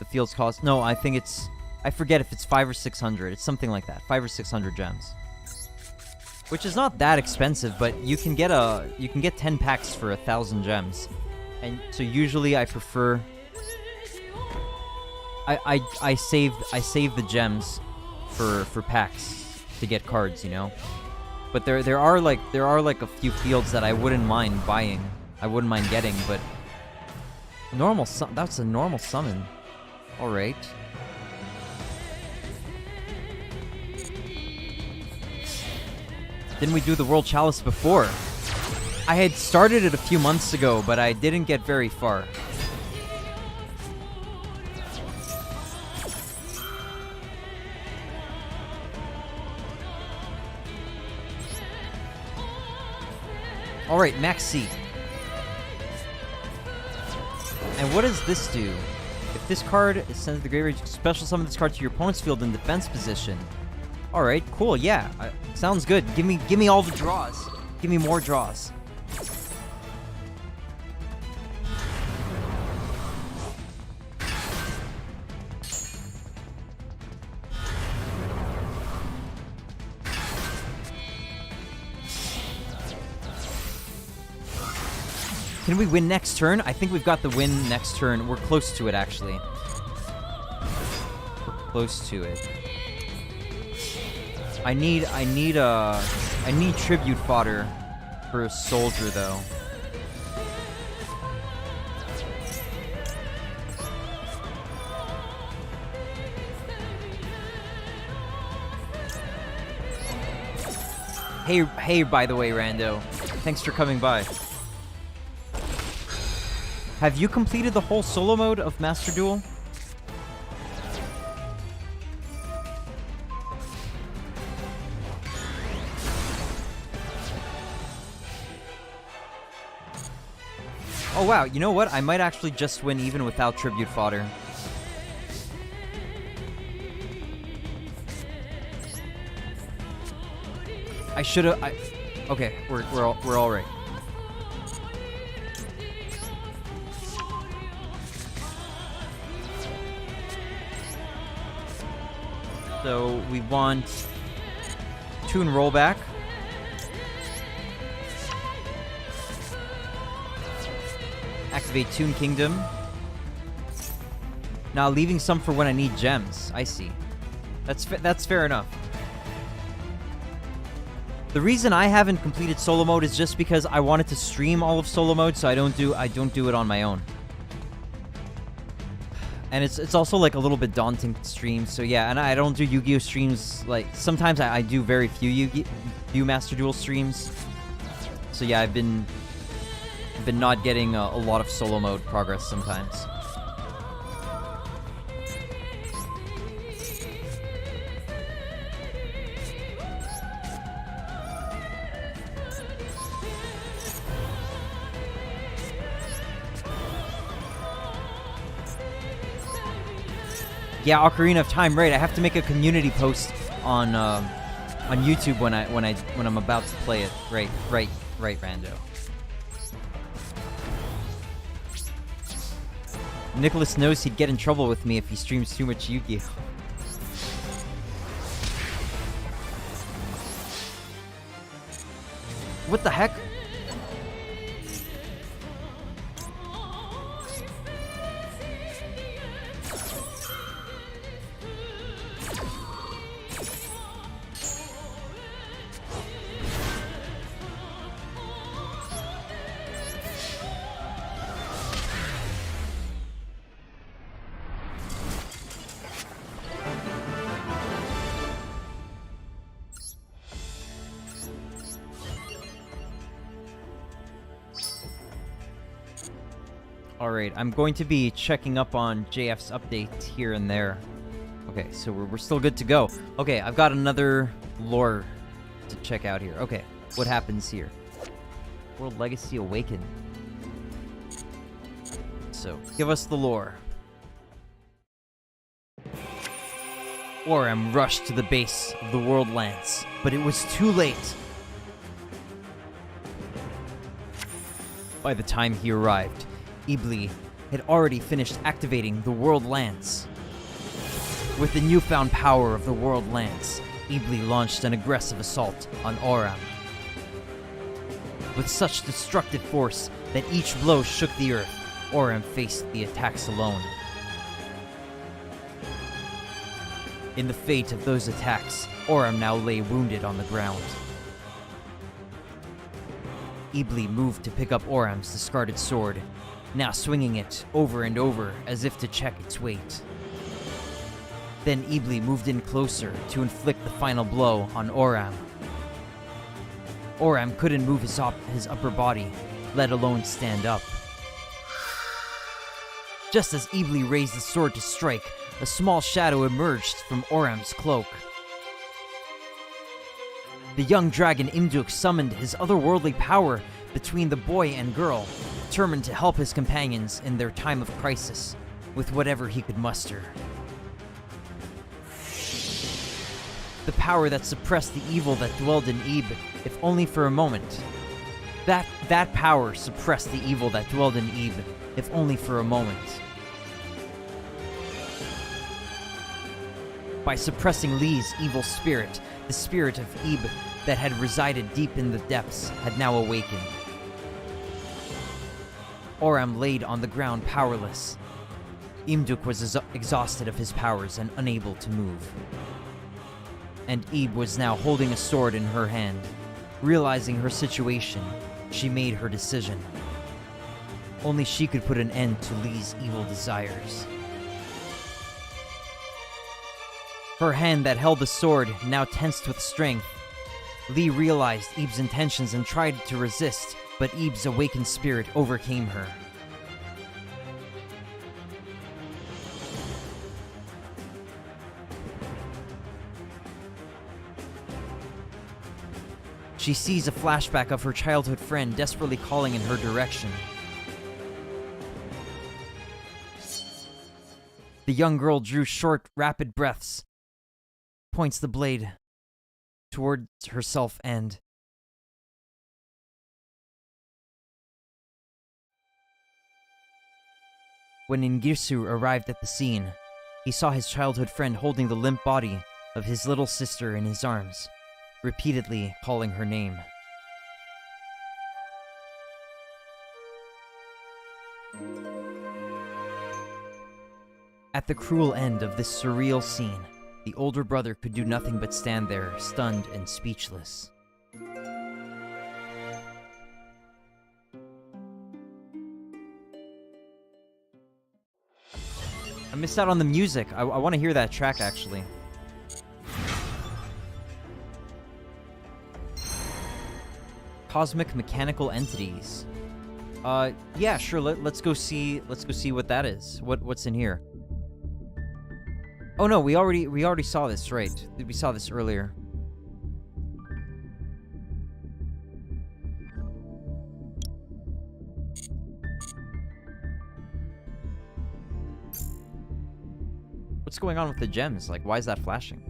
The fields cost... No, I think it's... I forget if it's 500 or 600. It's something like that. 500 or 600 gems. Which is not that expensive, but you can get 10 packs for 1,000 gems. And so usually I prefer... I save the gems for packs to get cards, you know? But there are like a few fields that I wouldn't mind buying. I wouldn't mind getting, but... That's a normal summon. Alright. Didn't we do the World Chalice before? I had started it a few months ago, but I didn't get very far. Alright, Max C. And what does this do? If this card is sent to the graveyard, you can special summon this card to your opponent's field in defense position. Alright, cool, yeah. Sounds good. Give me all the draws. Give me more draws. Can we win next turn? I think we've got the win next turn. We're close to it, actually. We're close to it. I need tribute fodder for a soldier, though. Hey, by the way, Rando. Thanks for coming by. Have you completed the whole solo mode of Master Duel? Oh wow, you know what? I might actually just win even without tribute fodder. I should've... Okay, we're all right. So we want Toon Rollback. Activate Toon Kingdom. Now leaving some for when I need gems. I see. That's fair enough. The reason I haven't completed solo mode is just because I wanted to stream all of solo mode, so I don't do it on my own. And it's also like a little bit daunting to stream, so yeah. And I don't do Yu-Gi-Oh streams. Like sometimes I do very few Master Duel streams. So yeah, I've been not getting a lot of solo mode progress sometimes. Yeah, Ocarina of Time, right? I have to make a community post on YouTube when I'm about to play it. Right, Rando. Nicholas knows he'd get in trouble with me if he streams too much Yu-Gi-Oh. What the heck? Alright, I'm going to be checking up on JF's updates here and there. Okay, so we're still good to go. Okay, I've got another lore to check out here. Okay, what happens here? World Legacy Awakened. So, give us the lore. Oram rushed to the base of the World Lance, but it was too late. By the time he arrived, Ibli had already finished activating the World Lance. With the newfound power of the World Lance, Ibli launched an aggressive assault on Oram. With such destructive force that each blow shook the earth, Oram faced the attacks alone. In the fate of those attacks, Oram now lay wounded on the ground. Ibli moved to pick up Oram's discarded sword, now swinging it over and over as if to check its weight. Then Ibli moved in closer to inflict the final blow on Oram. Oram couldn't move his upper body, let alone stand up. Just as Ibli raised the sword to strike, a small shadow emerged from Oram's cloak. The young dragon Imduk summoned his otherworldly power between the boy and girl, determined to help his companions in their time of crisis with whatever he could muster. The power that suppressed the evil that dwelled in Ib, if only for a moment. That power suppressed the evil that dwelled in Ib, if only for a moment. By suppressing Li's evil spirit, the spirit of Ib that had resided deep in the depths had now awakened. Oram laid on the ground powerless. Imduk was exhausted of his powers and unable to move. And Ib was now holding a sword in her hand. Realizing her situation, she made her decision. Only she could put an end to Li's evil desires. Her hand that held the sword now tensed with strength. Li realized Ib's intentions and tried to resist, but Ib's awakened spirit overcame her. She sees a flashback of her childhood friend desperately calling in her direction. The young girl drew short, rapid breaths, points the blade towards herself and... When Ingirsu arrived at the scene, he saw his childhood friend holding the limp body of his little sister in his arms, repeatedly calling her name. At the cruel end of this surreal scene, the older brother could do nothing but stand there, stunned and speechless. I missed out on the music. I want to hear that track, actually. Cosmic mechanical entities. Yeah, sure. Let's go see what that is. What's in here? Oh no, we already saw this, right? We saw this earlier. What's going on with the gems? Like, why is that flashing?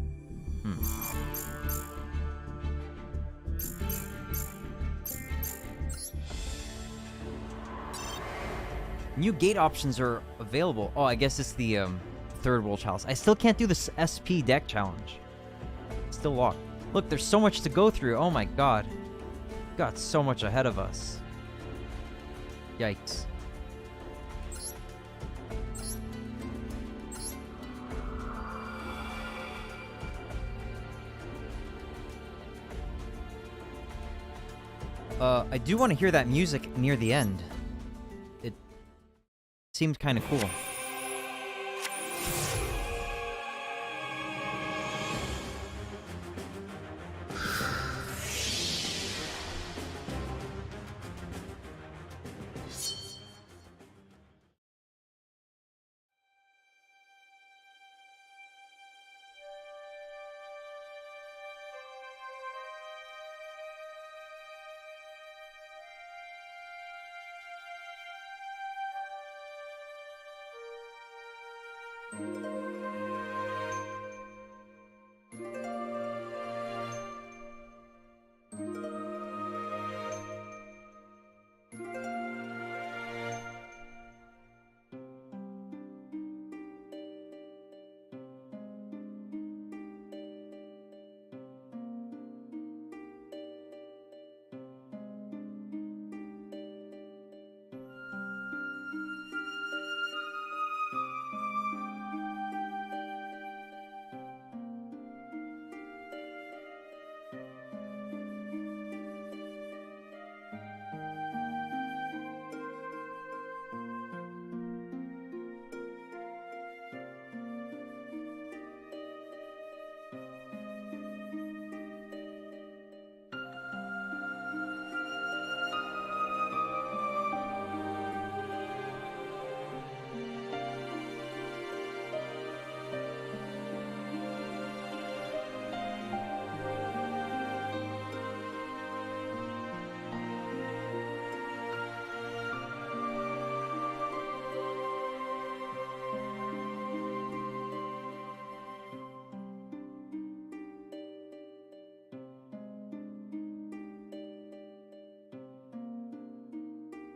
New gate options are available. Oh, I guess it's the third world challenge. I still can't do this SP deck challenge. It's still locked. Look, there's so much to go through. Oh my god. We've got so much ahead of us. Yikes. I do want to hear that music near the end. It seemed kind of cool.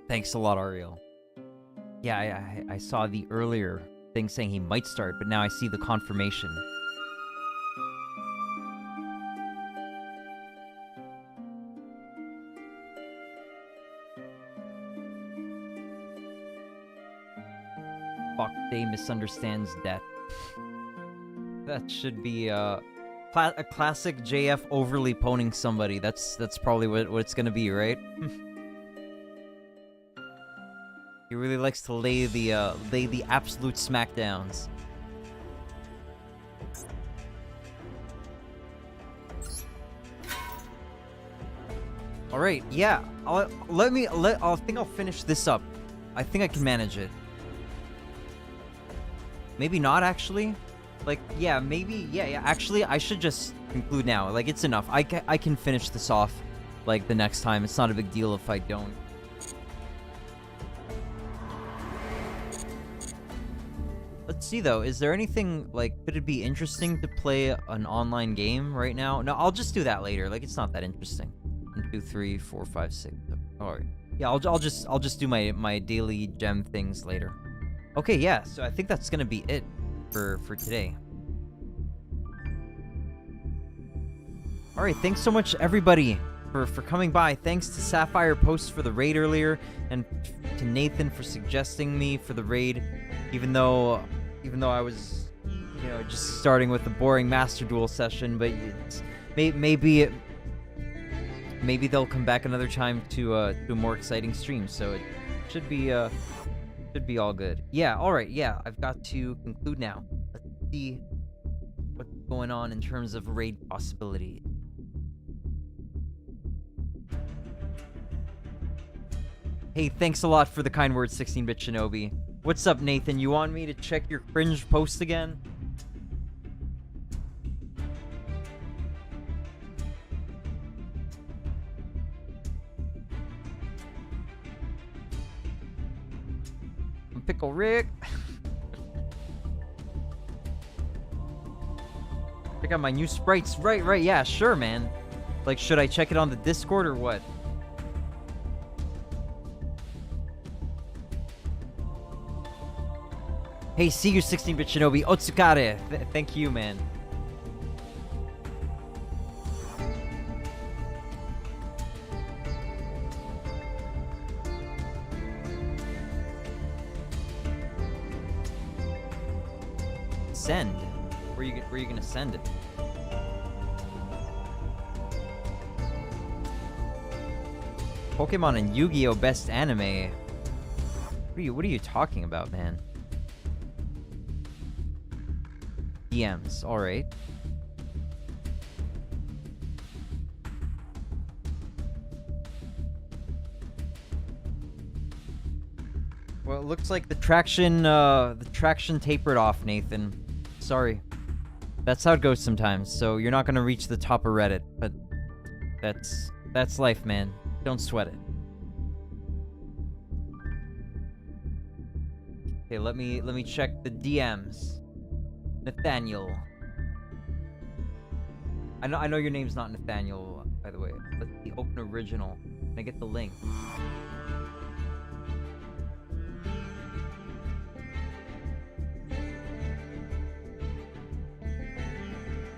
Thanks a lot, Ariel. Yeah, I saw the earlier thing saying he might start, but now I see the confirmation. Fuck, they misunderstands death. That should be a classic JF overly poning somebody. That's probably what it's gonna be, right? He really likes to lay the absolute smackdowns. All right, yeah. I think I'll finish this up. I think I can manage it. Maybe not, actually. Like, yeah, maybe, yeah. Actually, I should just conclude now. Like, it's enough. I can finish this off, like, the next time. It's not a big deal if I don't. Let's see, though. Is there anything, like, could it be interesting to play an online game right now? No, I'll just do that later. Like, it's not that interesting. 1, 2, 3, 4, 5, 6. All right. Yeah, I'll just do my daily gem things later. Okay, yeah. So I think that's gonna be it for today. All right. Thanks so much, everybody, for coming by. Thanks to Sapphire Post for the raid earlier, and to Nathan for suggesting me for the raid, even though I was, you know, just starting with the boring Master Duel session. But it's, maybe they'll come back another time to a more exciting stream. So it should be Should be all good. Yeah, alright, yeah. I've got to conclude now. Let's see what's going on in terms of raid possibilities. Hey, thanks a lot for the kind words, 16-bit Shinobi. What's up, Nathan? You want me to check your cringe post again? I'm Pickle Rick. Check out my new sprites. Right, yeah, sure, man. Like, should I check it on the Discord or what? Hey, see you, 16-bit Shinobi. Otsukare. Thank you, man. Send? Where are you gonna send it? Pokemon and Yu-Gi-Oh! Best Anime. What are you talking about, man? DMs, alright. Well, it looks like the traction tapered off, Nathan. Sorry. That's how it goes sometimes, so you're not gonna reach the top of Reddit, but that's life, man. Don't sweat it. Okay, let me check the DMs. Nathaniel. I know your name's not Nathaniel, by the way. Let's see, open original. Can I get the link?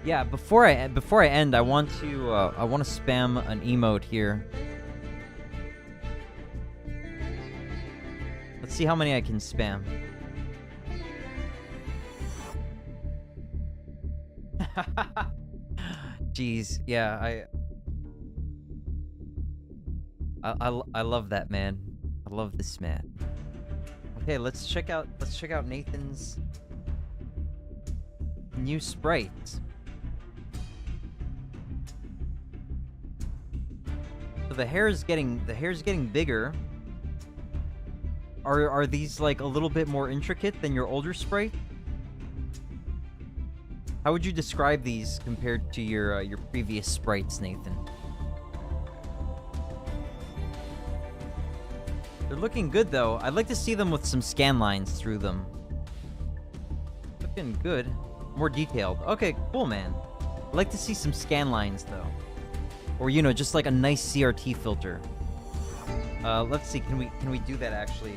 Yeah, before I end, I want to spam an emote here. Let's see how many I can spam. Jeez, yeah, I love that, man. I love this man. Okay, let's check out Nathan's new sprites. So the hair is getting bigger. Are these like a little bit more intricate than your older sprite? How would you describe these compared to your previous sprites, Nathan? They're looking good though. I'd like to see them with some scan lines through them. Looking good. More detailed. Okay, cool, man. I'd like to see some scan lines though. Or, you know, just like a nice CRT filter. Let's see, can we do that actually?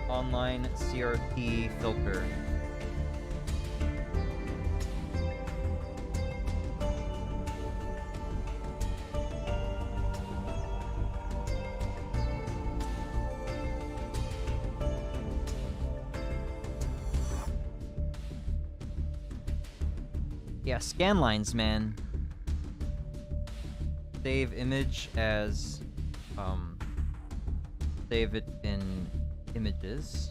Online CRT filter. Yeah, scan lines, man. Save image as, save it in images.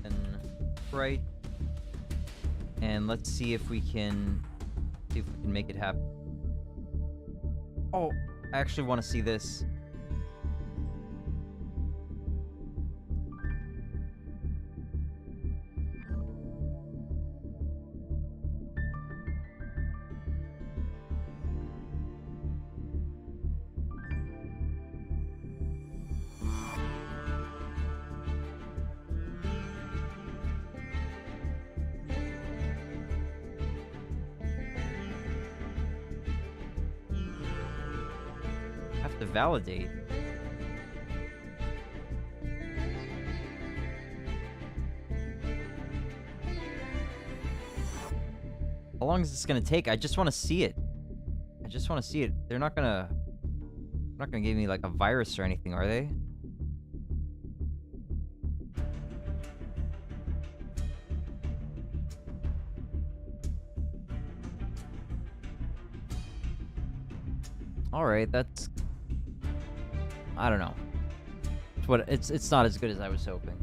And right. And let's see if we can make it happen. Oh, I actually want to see this. To validate. How long is this gonna take? I just want to see it. I just want to see it. They're not gonna give me like a virus or anything, are they? All right, that's. I don't know. it's not as good as I was hoping.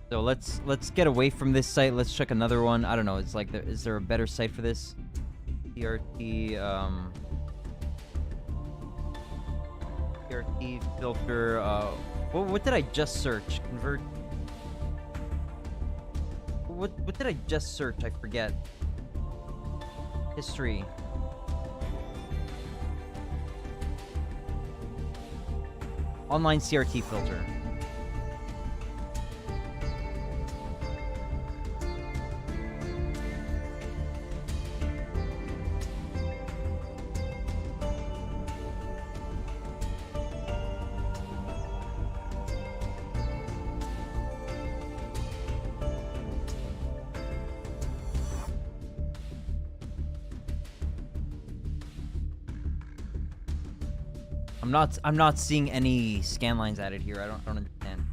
So let's get away from this site. Let's check another one. I don't know. It's like is there a better site for this? CRT CRT filter. What did I just search? Convert. What did I just search? I forget. History. Online CRT filter. I'm not seeing any scan lines added here. I don't understand.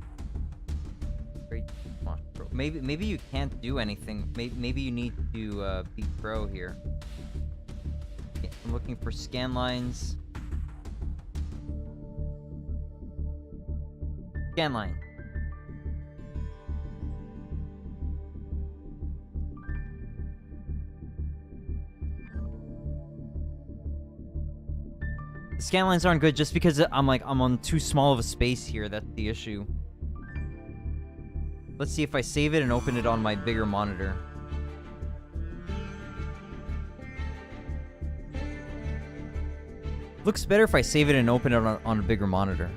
Great. Come on, bro. Maybe you can't do anything. Maybe you need to be pro here. Okay, I'm looking for scan lines. Scan line. The scan lines aren't good just because I'm on too small of a space here. That's the issue. Let's see if I save it and open it on my bigger monitor. Looks better if I save it and open it on a bigger monitor.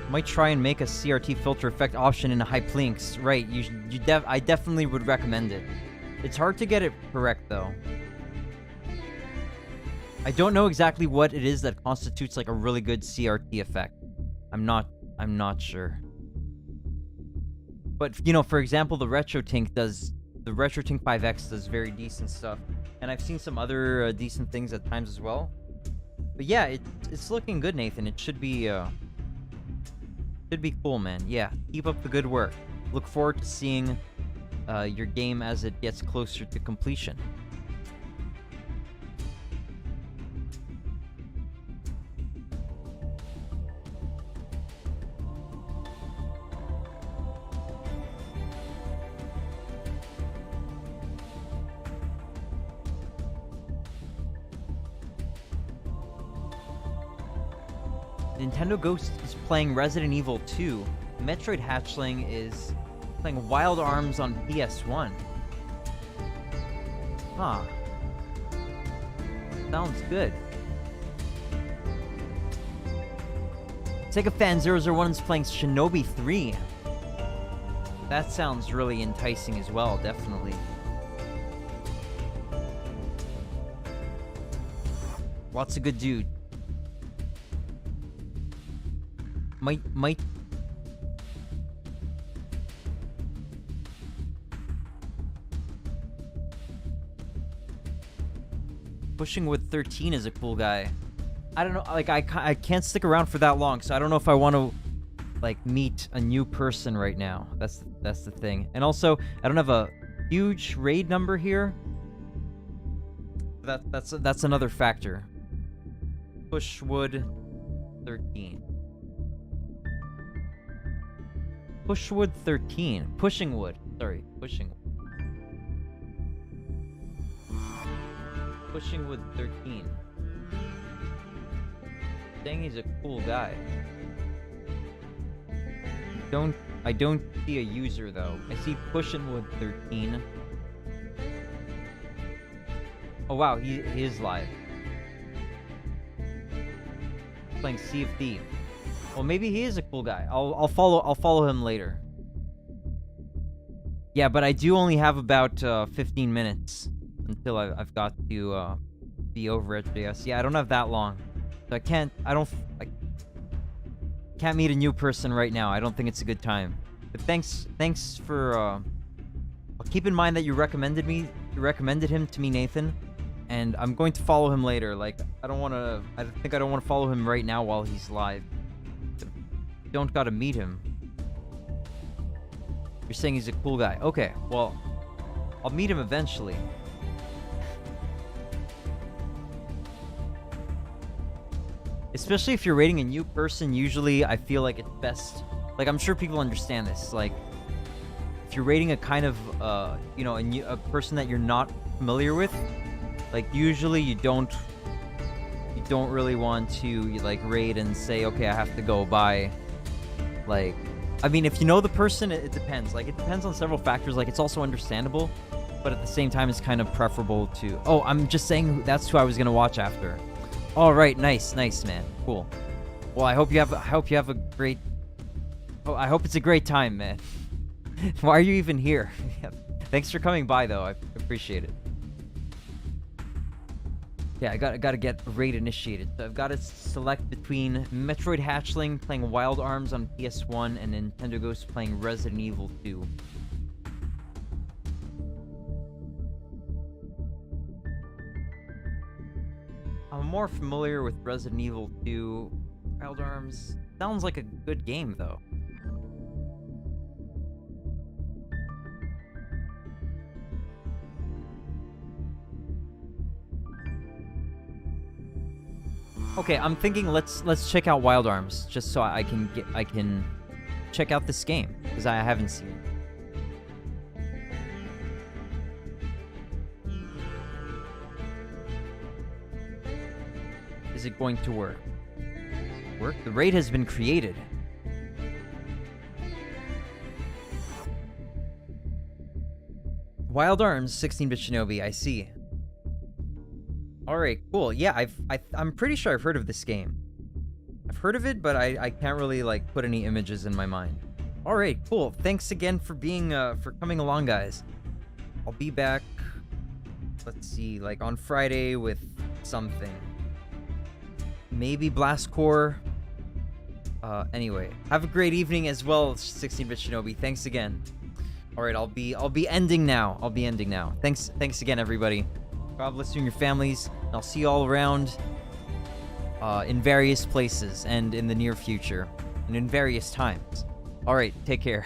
Might try and make a CRT filter effect option in hyperlinks. Right, I definitely would recommend it. It's hard to get it correct though. I don't know exactly what it is that constitutes like a really good CRT effect. I'm not sure. But you know, for example, the RetroTink 5X does very decent stuff, and I've seen some other decent things at times as well. But yeah, it's looking good, Nathan. It should be cool, man. Yeah, keep up the good work. Look forward to seeing your game as it gets closer to completion. Nintendo Ghost is playing Resident Evil 2. Metroid Hatchling is playing Wild Arms on PS1. Huh. Sounds good. Sega Fan 001 is playing Shinobi 3. That sounds really enticing as well, definitely. Lots of good dude. Might Pushing with 13 is a cool guy. I don't know, like I can't stick around for that long, so I don't know if I want to like meet a new person right now. That's the thing. And also, I don't have a huge raid number here. That's another factor. Pushwood 13. Pushwood 13. Pushingwood. Sorry, Pushingwood 13. Saying he's a cool guy. I don't see a user though. I see Pushingwood 13. Oh wow, he is live. Playing Sea of Thieves. Well, maybe he is a cool guy. I'll follow him later. Yeah, but I do only have about 15 minutes until I've got to be over at JS. Yeah, I don't have that long, so I can't meet a new person right now. I don't think it's a good time. But thanks for. I'll keep in mind that you recommended him to me, Nathan, and I'm going to follow him later. Like I don't want to follow him right now while he's live. Don't gotta meet him. You're saying he's a cool guy. Okay, well, I'll meet him eventually. especially if you're raiding a new person, usually I feel like it's best, like, I'm sure people understand this, like, if you're raiding a kind of, you know, a person that you're not familiar with, like, usually you don't really want to, like, raid and say, okay, I have to go by, like, I mean, if you know the person, it depends. Like, it depends on several factors. Like, it's also understandable, but at the same time, it's kind of preferable to... Oh, I'm just saying that's who I was gonna watch after. All right, nice, man. Cool. Well, I hope you have a great... Oh, I hope it's a great time, man. Why are you even here? Thanks for coming by, though. I appreciate it. Yeah, I gotta get raid initiated. So I've got to select between Metroid Hatchling playing Wild Arms on PS1 and Nintendo Ghost playing Resident Evil 2. I'm more familiar with Resident Evil 2. Wild Arms sounds like a good game, though. Okay, I'm thinking let's check out Wild Arms just so I can check out this game because I haven't seen it. Is it going to work? The raid has been created. Wild Arms, 16-bit Shinobi. I see. All right, cool. Yeah, I'm pretty sure I've heard of this game. I've heard of it, but I can't really like put any images in my mind. All right, cool. Thanks again for being for coming along, guys. I'll be back. Let's see, like on Friday with something. Maybe Blast Core. Anyway, have a great evening as well, 16-bit Shinobi. Thanks again. All right, I'll be ending now. Thanks again, everybody. God bless you and your families. And I'll see you all around in various places and in the near future and in various times. All right, take care.